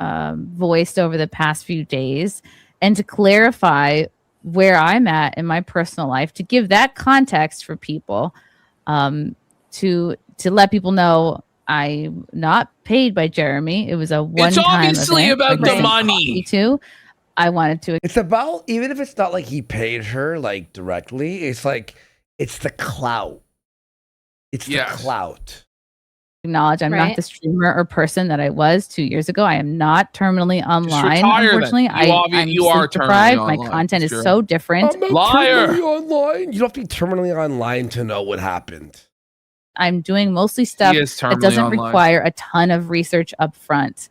voiced over the past few days and to clarify where I'm at in my personal life, to give that context for people, to let people know I'm not paid by Jeremy. It was a one-time It's obviously event. about the money. Me too. I wanted to. It's about, even if it's not like he paid her like directly, it's like it's the clout. It's the clout. Acknowledge I'm not the streamer or person that I was 2 years ago. I am not terminally online. retire then. Unfortunately, I'm you are sleep deprived. terminally My online. content is Sure. so different. I'm not terminally online. You don't have to be terminally online to know what happened. I'm doing mostly stuff He is that terminally doesn't online. require a ton of research up front.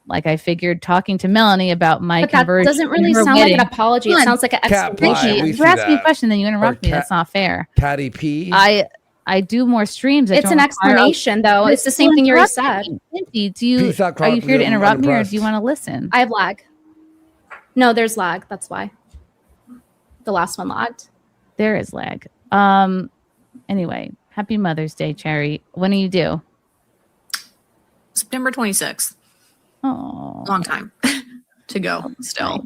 Like I figured talking to Melanie about my But that conversion. doesn't really and her sound like an wedding. apology. It Come on. sounds like an Cat pie, explanation. we You see ask me a that. question, then you interrupt Or me. That's not fair. Catty P. I do more streams. that It's an don't require- explanation, though. It's the same thing you already said. Lindsay, do you Peace out, are you here to I'm interrupt me or unimpressed. do you want to listen? I have lag. No, there's lag. That's why. The last one lagged. There is lag. Anyway, happy Mother's Day, Cherry. When do you do? September 26th. Oh, Long time to go still.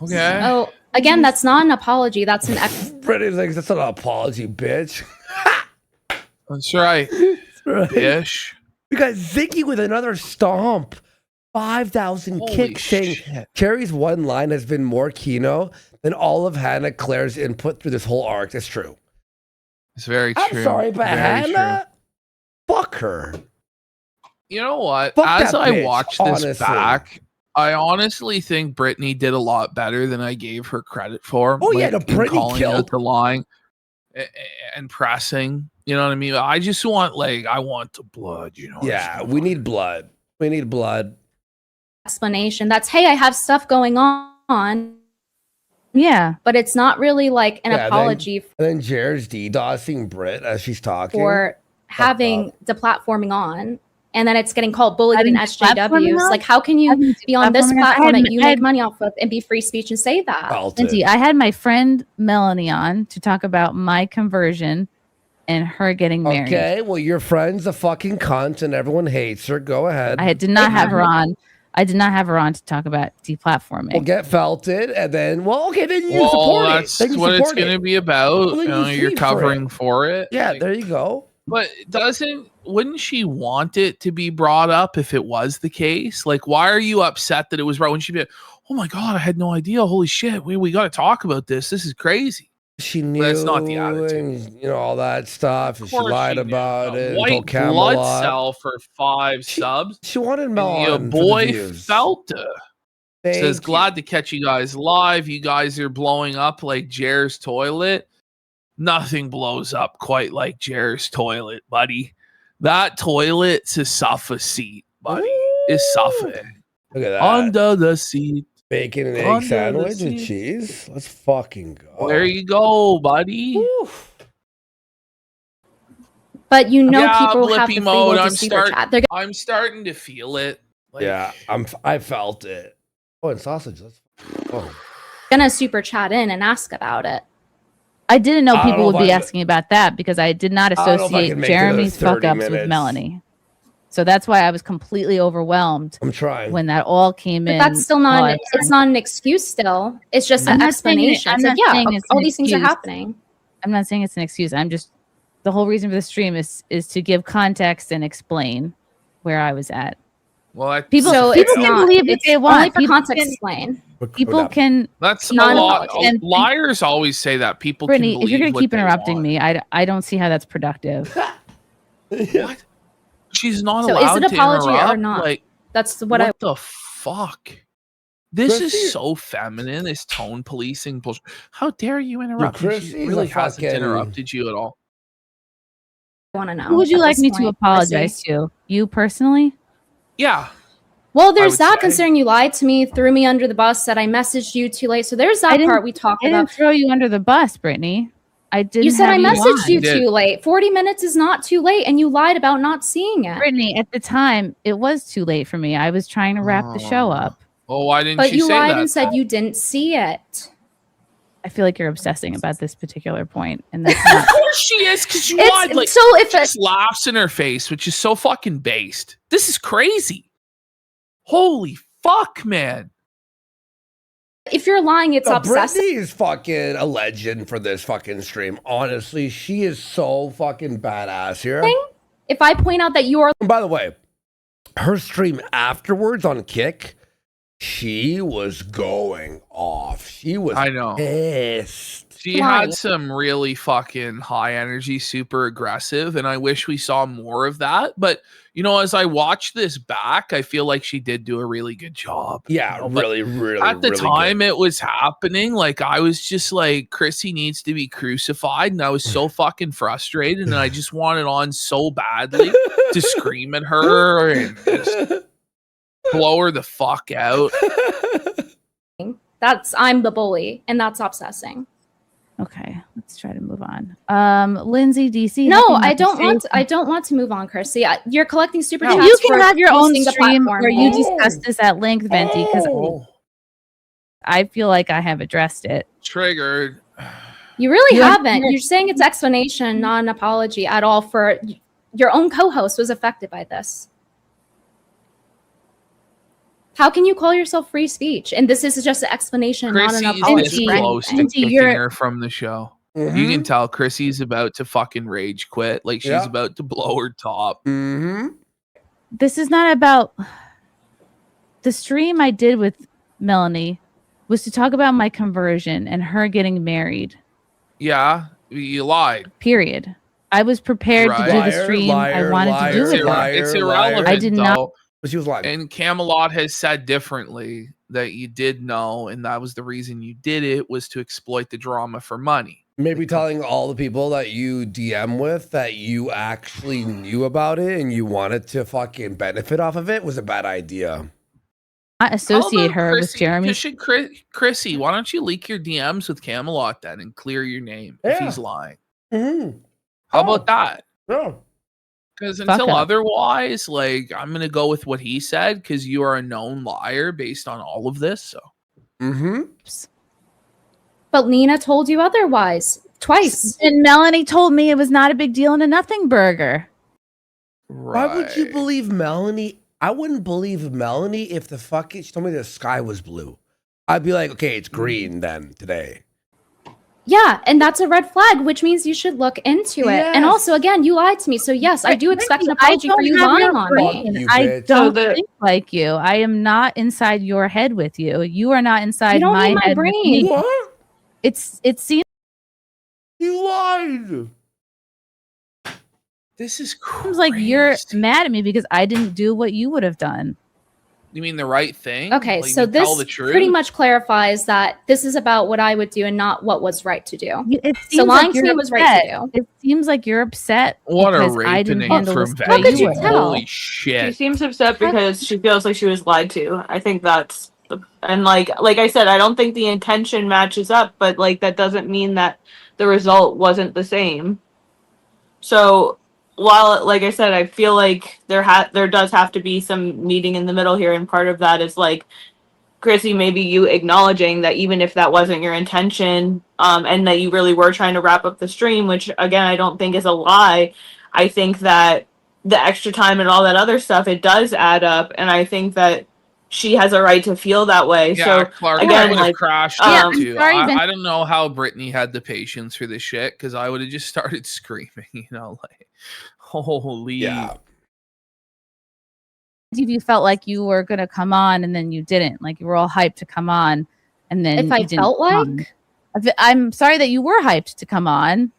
Okay. Oh, again, that's not an apology. That's an Brittany's like, that's not an apology, bitch. That's right. Right. Bish. We got Ziggy with another stomp. 5,000 Holy kicks saying shit. Carrie's one line has been more Kino than all of Hannah Claire's input through this whole arc. That's true. It's very I'm true. sorry, but Very Hannah, fuck her. You know what? Fuck As that I bitch, watch this honestly. back, I honestly think Brittany did a lot better than I gave her credit for. Oh, yeah, no, in Brittany calling killed. out the line and pressing. You know what I mean? I just want, I want the blood. You know? Yeah, we need blood. We need blood. explanation. That's, hey, I have stuff going on. Yeah. But it's not really like an Yeah, apology And then Jared's DDoSing Brit as she's talking. for having deplatforming on. And then it's getting called bullied in Having deplatforming SJWs. on? Like, how can you be on this deplatforming on? platform that you make money off of and be free speech and say that? Lindsay, I had my friend Melanie on to talk about my conversion and her getting married. Okay, well, your friend's a fucking cunt and everyone hates her. Go ahead. I did not have her on. I did not have her on to talk about deplatforming. Well, get felted, and then, well, okay, then you Well, support it. that's Then you what it's support going to it. be about. Well, then you know, you you're feed for covering it. for it. Yeah, there you go. But wouldn't she want it to be brought up if it was the case? Like, why are you upset that it was brought? When she'd be like, oh my God, I had no idea. Holy shit. We got to talk about this. This is crazy. She knew, But that's not the attitude. and, you know, all that stuff. And she course lied she knew. about it. White told blood Camelot. cell for 5 subs. She wanted And Mel your on for the boy views. felt says, Thank glad to catch you guys live. You guys are blowing up like Jer's toilet. Nothing blows up quite like Jer's toilet, buddy. That toilet's a sofa seat, buddy. It's sofa. Look at that. Under the seat. Bacon and egg Under the sandwich with seat. cheese. Let's fucking go. There you go, buddy. But you know, Yeah, people have the Blippy free mode. will to I'm super chat. They're I'm starting to feel it. Like, Yeah, I felt it. Oh, and sausage. Let's oh. gonna super chat in and ask about it. I didn't know I don't people know would if be I- asking about that because I did not I don't know if I associate can make it to Jeremy's the fuck 30 ups with minutes. Melanie. So that's why I was completely overwhelmed I'm trying. when that all came But in. that's still while not. I was It's not an excuse. Still, it's just I'm an not saying it- explanation. I'm It's not like, saying yeah, it's all an these things are excuse. happening. I'm not saying it's an excuse. I'm just the whole reason for the stream is to give context and explain where I was at. Well, People, So people it's can not. believe what It's they only want. for People context can- explain. People can. That's a Not lot. apology. Liars always say that people Brittany, can if you're believe gonna what keep they interrupting want. me, I don't see how that's productive. What? She's not So allowed is it to apology or interrupt? not? Like, That's what what I. the fuck? This Chrissy- is so feminine. This tone policing bullshit. How dare you interrupt? She Chrissy's really a hasn't fucking- interrupted you at all. want to know. Who would you at like this me to point, apologize Chrissy. to? You personally? Yeah. Well, there's that considering you lied to me, threw me under the bus, said I messaged you too late. So there's that part we talked I about. didn't throw you under the bus, Brittany. I didn't. You said I have messaged you on. too late. 40 minutes is not too late, and you lied about not seeing it. Brittany, at the time, it was too late for me. I was trying to wrap the show up. Oh, why didn't But she you say lied that? and said you didn't see it. I feel like you're obsessing about this particular point, and that's not. Of course she is, because you It's- lied. Like, so if she just laughs in her face, which is so fucking based. This is crazy. Holy fuck, man. If you're lying, it's obsessive. Brittany is fucking a legend for this fucking stream. Honestly, she is so fucking badass here. If I point out that you are. And by the way, her stream afterwards on Kick, she was going off. She was pissed. She had some really fucking high energy, super aggressive, and I wish we saw more of that. But, you know, as I watch this back, I feel like she did do a really good job. Yeah, you know? really, At the really time good. it was happening, like, I was just like, Chrissy needs to be crucified, and I was so fucking frustrated, and I just wanted on so badly to scream at her and just blow her the fuck out. I'm the bully, and that's obsessing. Okay, let's try to move on. Lindsay, DC. No, nothing I to don't say? want. I don't want to move on, Chrissy. You're collecting super No, chats. you can for have your own hosting the stream platform. where you discuss this at length, Venti, because I feel like I have addressed it. Triggered. You really You're- haven't. You're saying it's explanation, not an apology at all. For your own co-host was affected by this. How can you call yourself free speech? And this is just an explanation, not an Chrissy's apology. this close to Lindsay, kicking you're- her from the show. You Mhm. can tell Chrissy's about to fucking rage quit. Like, she's Yeah. about to blow her top. Mm-hmm. This is not about the stream I did with Melanie was to talk about my conversion and her getting married. Yeah, you lied. Period. I was prepared to do the Right. stream I wanted to do with her. It's irrelevant. I did not. though. But she was lying. And Camelot has said differently that you did know, and that was the reason you did it, was to exploit the drama for money. Maybe telling all the people that you DM with that you actually knew about it and you wanted to fucking benefit off of it was a bad idea. Not associate her with Chrissy, Jeremy. Chrissy, why don't you leak your DMs with Camelot then and clear your name if Yeah. he's lying? Mm-hmm. How about that? Yeah. Because Fuck until up. otherwise, like, I'm gonna go with what he said because you are a known liar based on all of this. So, Mm-hmm. But Lena told you otherwise twice. And Melanie told me it was not a big deal and a nothing burger. Why would you believe Melanie? I wouldn't believe Melanie if the fucking she told me the sky was blue. I'd be like, okay, it's green then today. Yeah, and that's a red flag, which means you should look into it. And Yes. also, again, you lied to me. So yes, I do expect an I apology for don't you have lying your on brain. me. You I bitch. don't So the- think like you. I am not inside your head with you. You are not inside You don't my need my head with brain. me. What? It seems You lied. this is crazy. like you're mad at me because I didn't do what you would have done. You mean the right thing? Okay, Like, so you this tell the truth? pretty much clarifies that this is about what I would do and not what was right to do. It So seems lying like to you're me was right upset. to do. It seems like you're upset What a because I didn't rapening handle from this the way How could you would. tell? Holy She shit! seems upset because she feels like she was lied to. I think that's and like I said, I don't think the intention matches up, but like that doesn't mean that the result wasn't the same. So while like I said, I feel like there does have to be some meeting in the middle here, and part of that is like Chrissy, maybe you acknowledging that even if that wasn't your intention, and that you really were trying to wrap up the stream, which again I don't think is a lie. I think that the extra time and all that other stuff, it does add up, and I think that she has a right to feel that way. Yeah, So Clark, I again, would have like crashed yeah, out I'm too. sorry, I don't know how Brittany had the patience for this shit because I would have just started screaming. You know, like, holy. Yeah. If you felt like you were gonna come on and then you didn't, like you were all hyped to come on, and then If I you didn't felt come. like? I'm sorry that you were hyped to come on,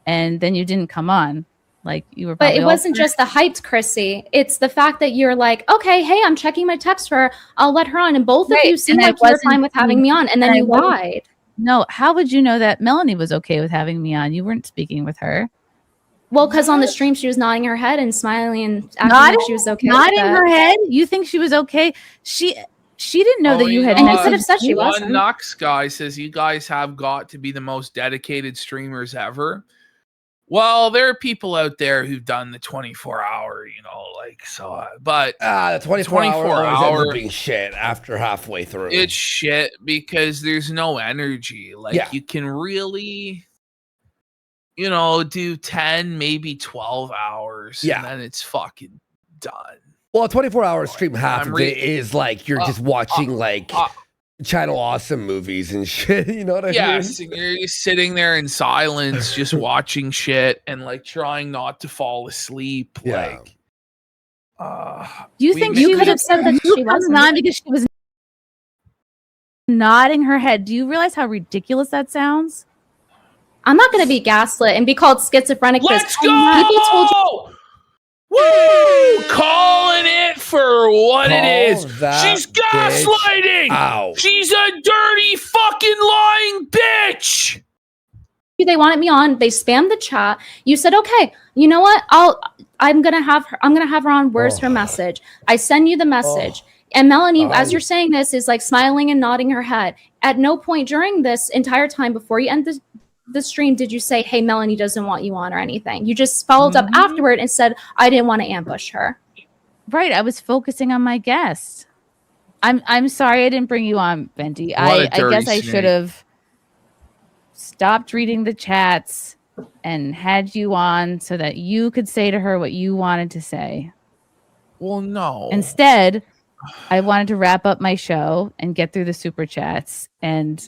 and then you didn't come on. Like you were, But probably it all wasn't just the hyped Chrissy. It's the fact that you're like, okay, hey, I'm checking my text for her. I'll let her on. And both Right, of you seem and I like you're wasn't fine with having being- me on. And then and I you wasn't- lied. No, how would you know that Melanie was okay with having me on? You weren't speaking with her. Well, because on the stream she was nodding her head and smiling and acting Nodding, like she was okay. nodding with it. her head. You think she was okay? She didn't know that you had. And you could have said she One wasn't. Nux guy says you guys have got to be the most dedicated streamers ever. Well, there are people out there who've done the 24-hour, but the 24 hour ends up being shit after halfway through. It's shit because there's no energy. You can really, do 10, maybe 12 hours, and then it's fucking done. Well, a 24-hour stream, half of it is like you're just watching Channel Awesome movies and shit. You know what I mean? Yes, and you're just sitting there in silence, just watching shit and trying not to fall asleep. Yeah. Do you think you could have said that she wasn't on because she was nodding her head? Do you realize how ridiculous that sounds? I'm not going to be gaslit and be called schizophrenic. Let's People go! told you. Woo! Calling it for what it is. that She's gaslighting. out. She's a dirty fucking lying bitch. They wanted me on. They spammed the chat. You said, "Okay, you know what? I'm gonna have her on. Where's her message?" I send you the message. And Melanie, as you're saying this, is like smiling and nodding her head. At no point during this entire time before you end the stream did you say, "Hey, Melanie doesn't want you on," or anything. You just followed up afterward and said, "I didn't want to ambush her." Right. I was focusing on my guest. I'm sorry I didn't bring you on, Venti. I guess I should have stopped reading the chats and had you on so that you could say to her what you wanted to say. Well, no. Instead, I wanted to wrap up my show and get through the super chats and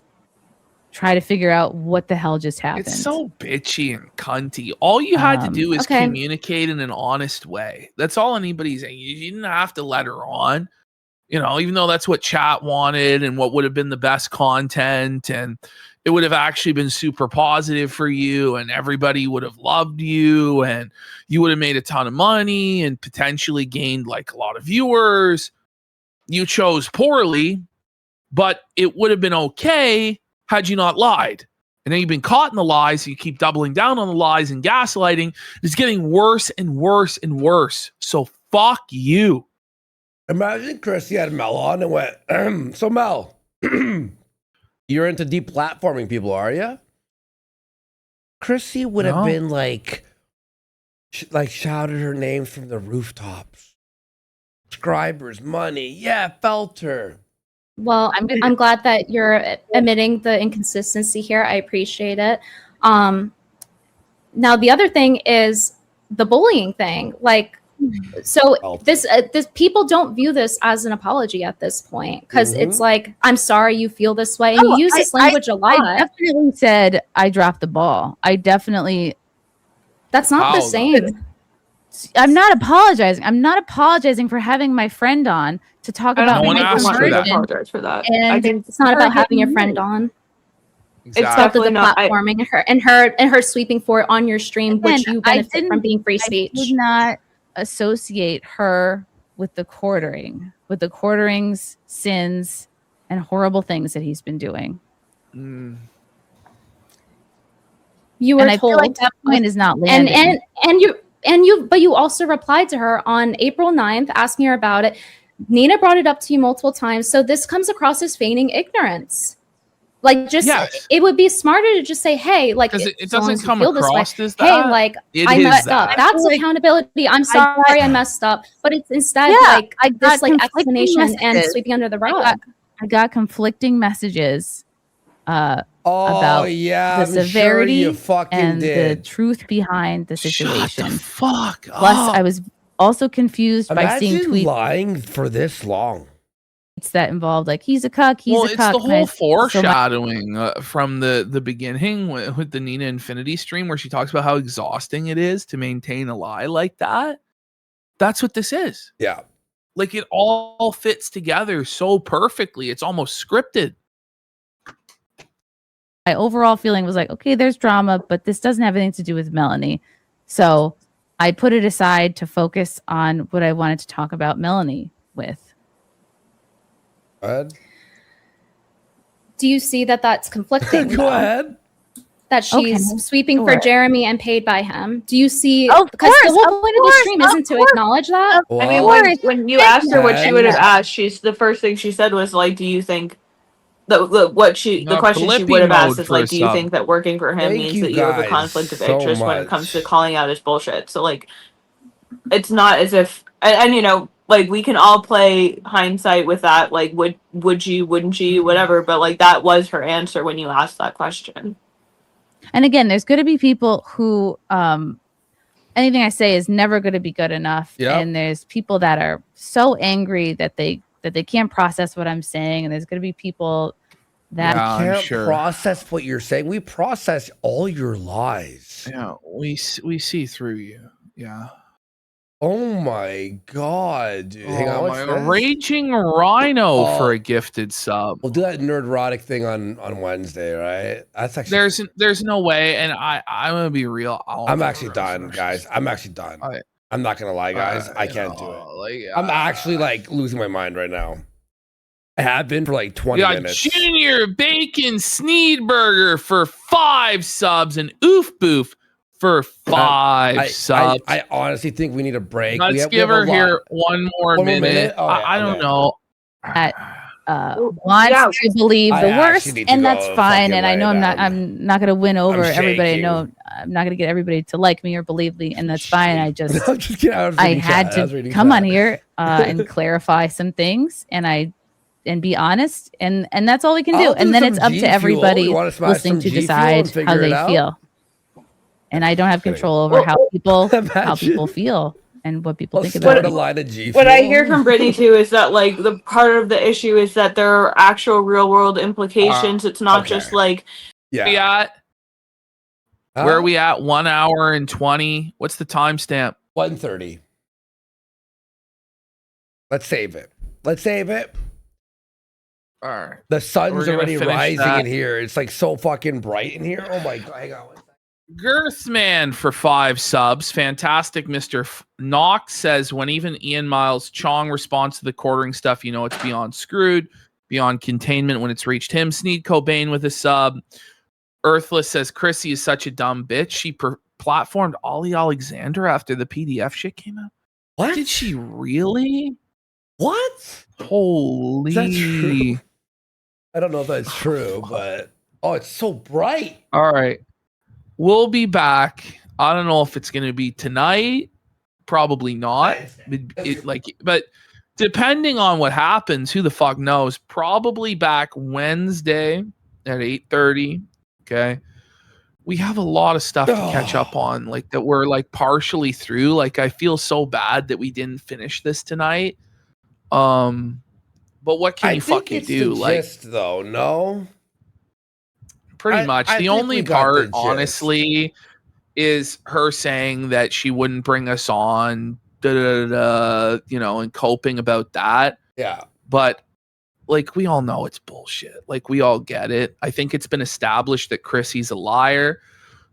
try to figure out what the hell just happened. It's so bitchy and cunty. All you had to do is communicate in an honest way. That's all anybody's saying. You didn't have to let her on, even though that's what chat wanted and what would have been the best content, and it would have actually been super positive for you, and everybody would have loved you, and you would have made a ton of money and potentially gained a lot of viewers. You chose poorly, but it would have been okay had you not lied. And then you've been caught in the lies, so you keep doubling down on the lies and gaslighting. It's getting worse and worse and worse. So fuck you. Imagine Chrissie had Mel on and went, so Mel, you're into deplatforming people, are you? Chrissie would have been shouted her name from the rooftops. Subscribers, money, felt her. Well, I'm glad that you're admitting the inconsistency here. I appreciate it. Now, the other thing is the bullying thing. This people don't view this as an apology at this point because it's like, I'm sorry you feel this way. And you use this language a lot. I definitely said I dropped the ball. That's not the same. I'm not apologizing. I'm not apologizing for having my friend on to talk about my apologize for that. And I think it's not about having your friend on. Exactly. It's about the platforming and her sweeping for it on your stream, which you benefit from being free speech. I did not associate her with the Quartering's sins and horrible things that he's been doing. You were and told I feel like that point is not landing. But you also replied to her on April 9th asking her about it. Nina brought it up to you multiple times. So this comes across as feigning ignorance. It would be smarter to just say, hey, it doesn't come across as that. Hey, I messed up. That's accountability. I'm sorry I messed up. But it's instead this explanation and sweeping under the rug. I got conflicting messages about the severity and the truth behind the situation. Shut the fuck up. Plus, I was also confused by seeing tweets lying for this long. That involved he's a cuck. It's the whole foreshadowing from the beginning with the Nina Infinity stream where she talks about how exhausting it is to maintain a lie like that. That's what this is. Yeah. It all fits together so perfectly. It's almost scripted. My overall feeling was okay, there's drama, but this doesn't have anything to do with Melanie. So I put it aside to focus on what I wanted to talk about Melanie with. Go ahead. Do you see that that's conflicting? Go ahead. that she's sweeping for sure. Jeremy and paid by him. Do you see? Of Because the course, whole of point of the course, stream of isn't to course. acknowledge that. I mean, when you asked her what she would have asked, the first thing she said was like, "Do you think the question she would have asked is like, do you think that working for him means that you have a conflict of interest when it comes to calling out his bullshit?" So like, it's not as if and you know, like, we can all play hindsight with that, like, would you, wouldn't you, whatever, but like, that was her answer when you asked that question. And again, there's going to be people who anything I say is never going to be good enough. Yep. And there's people that are so angry that they can't process what I'm saying. And there's going to be people that can't process what you're saying. We process all your lies. Yeah, we see through you. Yeah. Oh my god, dude. Hang on, what's my this? Raging Rhino for a gifted sub. We'll do that nerd-erotic thing on Wednesday, right? That's actually there's no way, and I'm gonna be real. I'm actually done, guys. I'm actually done. I'm not gonna lie, guys. I can't do it. Like, I'm actually like losing my mind right now. I have been for like 20 minutes. Junior Bacon Sneedburger for 5 subs and Oof Boof for 5 subs. I honestly think we need a break. Let's give her here one more minute. Oh, yeah, I don't know. that wants to believe the worst, and that's fine. And I know I'm not going to win over everybody. I know I'm not going to get everybody to like me or believe me, and that's fine. I just I had to come on here and clarify some things, and be honest, and that's all we can do. And then it's up to everybody listening to decide how they feel. And I don't have control over how people feel and what people think about it. What I hear from Brittany too is that like the part of the issue is that there are actual real world implications. It's not just like Where are we at? 1 hour and 20. What's the timestamp? 1:30. Let's save it. All right. The sun's We're gonna already finish rising that. in here. It's like so fucking bright in here. Oh my god. Hang on. Girthman for 5 subs. Fantastic. Mr. Knox says, when even Ian Miles Chong responds to the quartering stuff, you know it's beyond screwed, beyond containment when it's reached him. Sneed Cobain with a sub. Earthless says, Chrissy is such a dumb bitch. She platformed Ollie Alexander after the PDF shit came out. What? Did she really? What? Holy. Is that true? I don't know if that's true, but it's so bright. All right. We'll be back. I don't know if it's going to be tonight. Probably not. But depending on what happens, who the fuck knows? Probably back Wednesday at 8:30. Okay. We have a lot of stuff to catch up on, like that we're like partially through. Like I feel so bad that we didn't finish this tonight. But what can you fucking do? Like, though, no. Pretty much. The only part, honestly, is her saying that she wouldn't bring us on, and coping about that. Yeah. But, like, we all know it's bullshit. Like, we all get it. I think it's been established that Chrissy's a liar.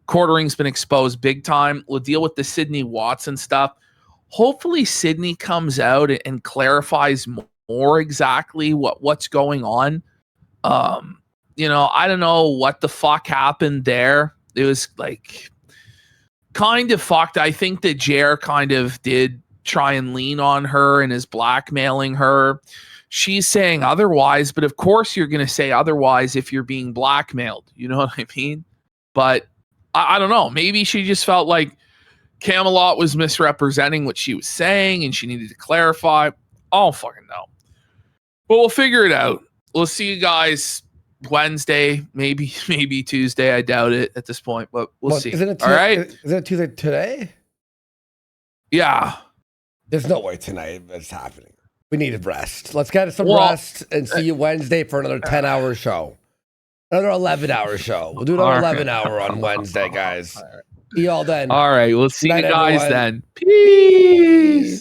Quartering's been exposed big time. We'll deal with the Sydney Watson stuff. Hopefully, Sydney comes out and clarifies more exactly what's going on. I don't know what the fuck happened there. It was like kind of fucked. I think that Jer kind of did try and lean on her and is blackmailing her. She's saying otherwise, but of course you're going to say otherwise if you're being blackmailed. You know what I mean? But I don't know. Maybe she just felt like Camelot was misrepresenting what she was saying and she needed to clarify. I don't fucking know. But we'll figure it out. We'll see you guys Wednesday, maybe Tuesday. I doubt it at this point, but we'll see. All right. Is it Tuesday today? Yeah. There's no way tonight it's happening. We need a rest. Let's get some rest and see you Wednesday for another 10-hour show. Another 11-hour show. We'll do another 11-hour on Wednesday, guys. See y'all then. All right. We'll see you guys everyone. then. Peace.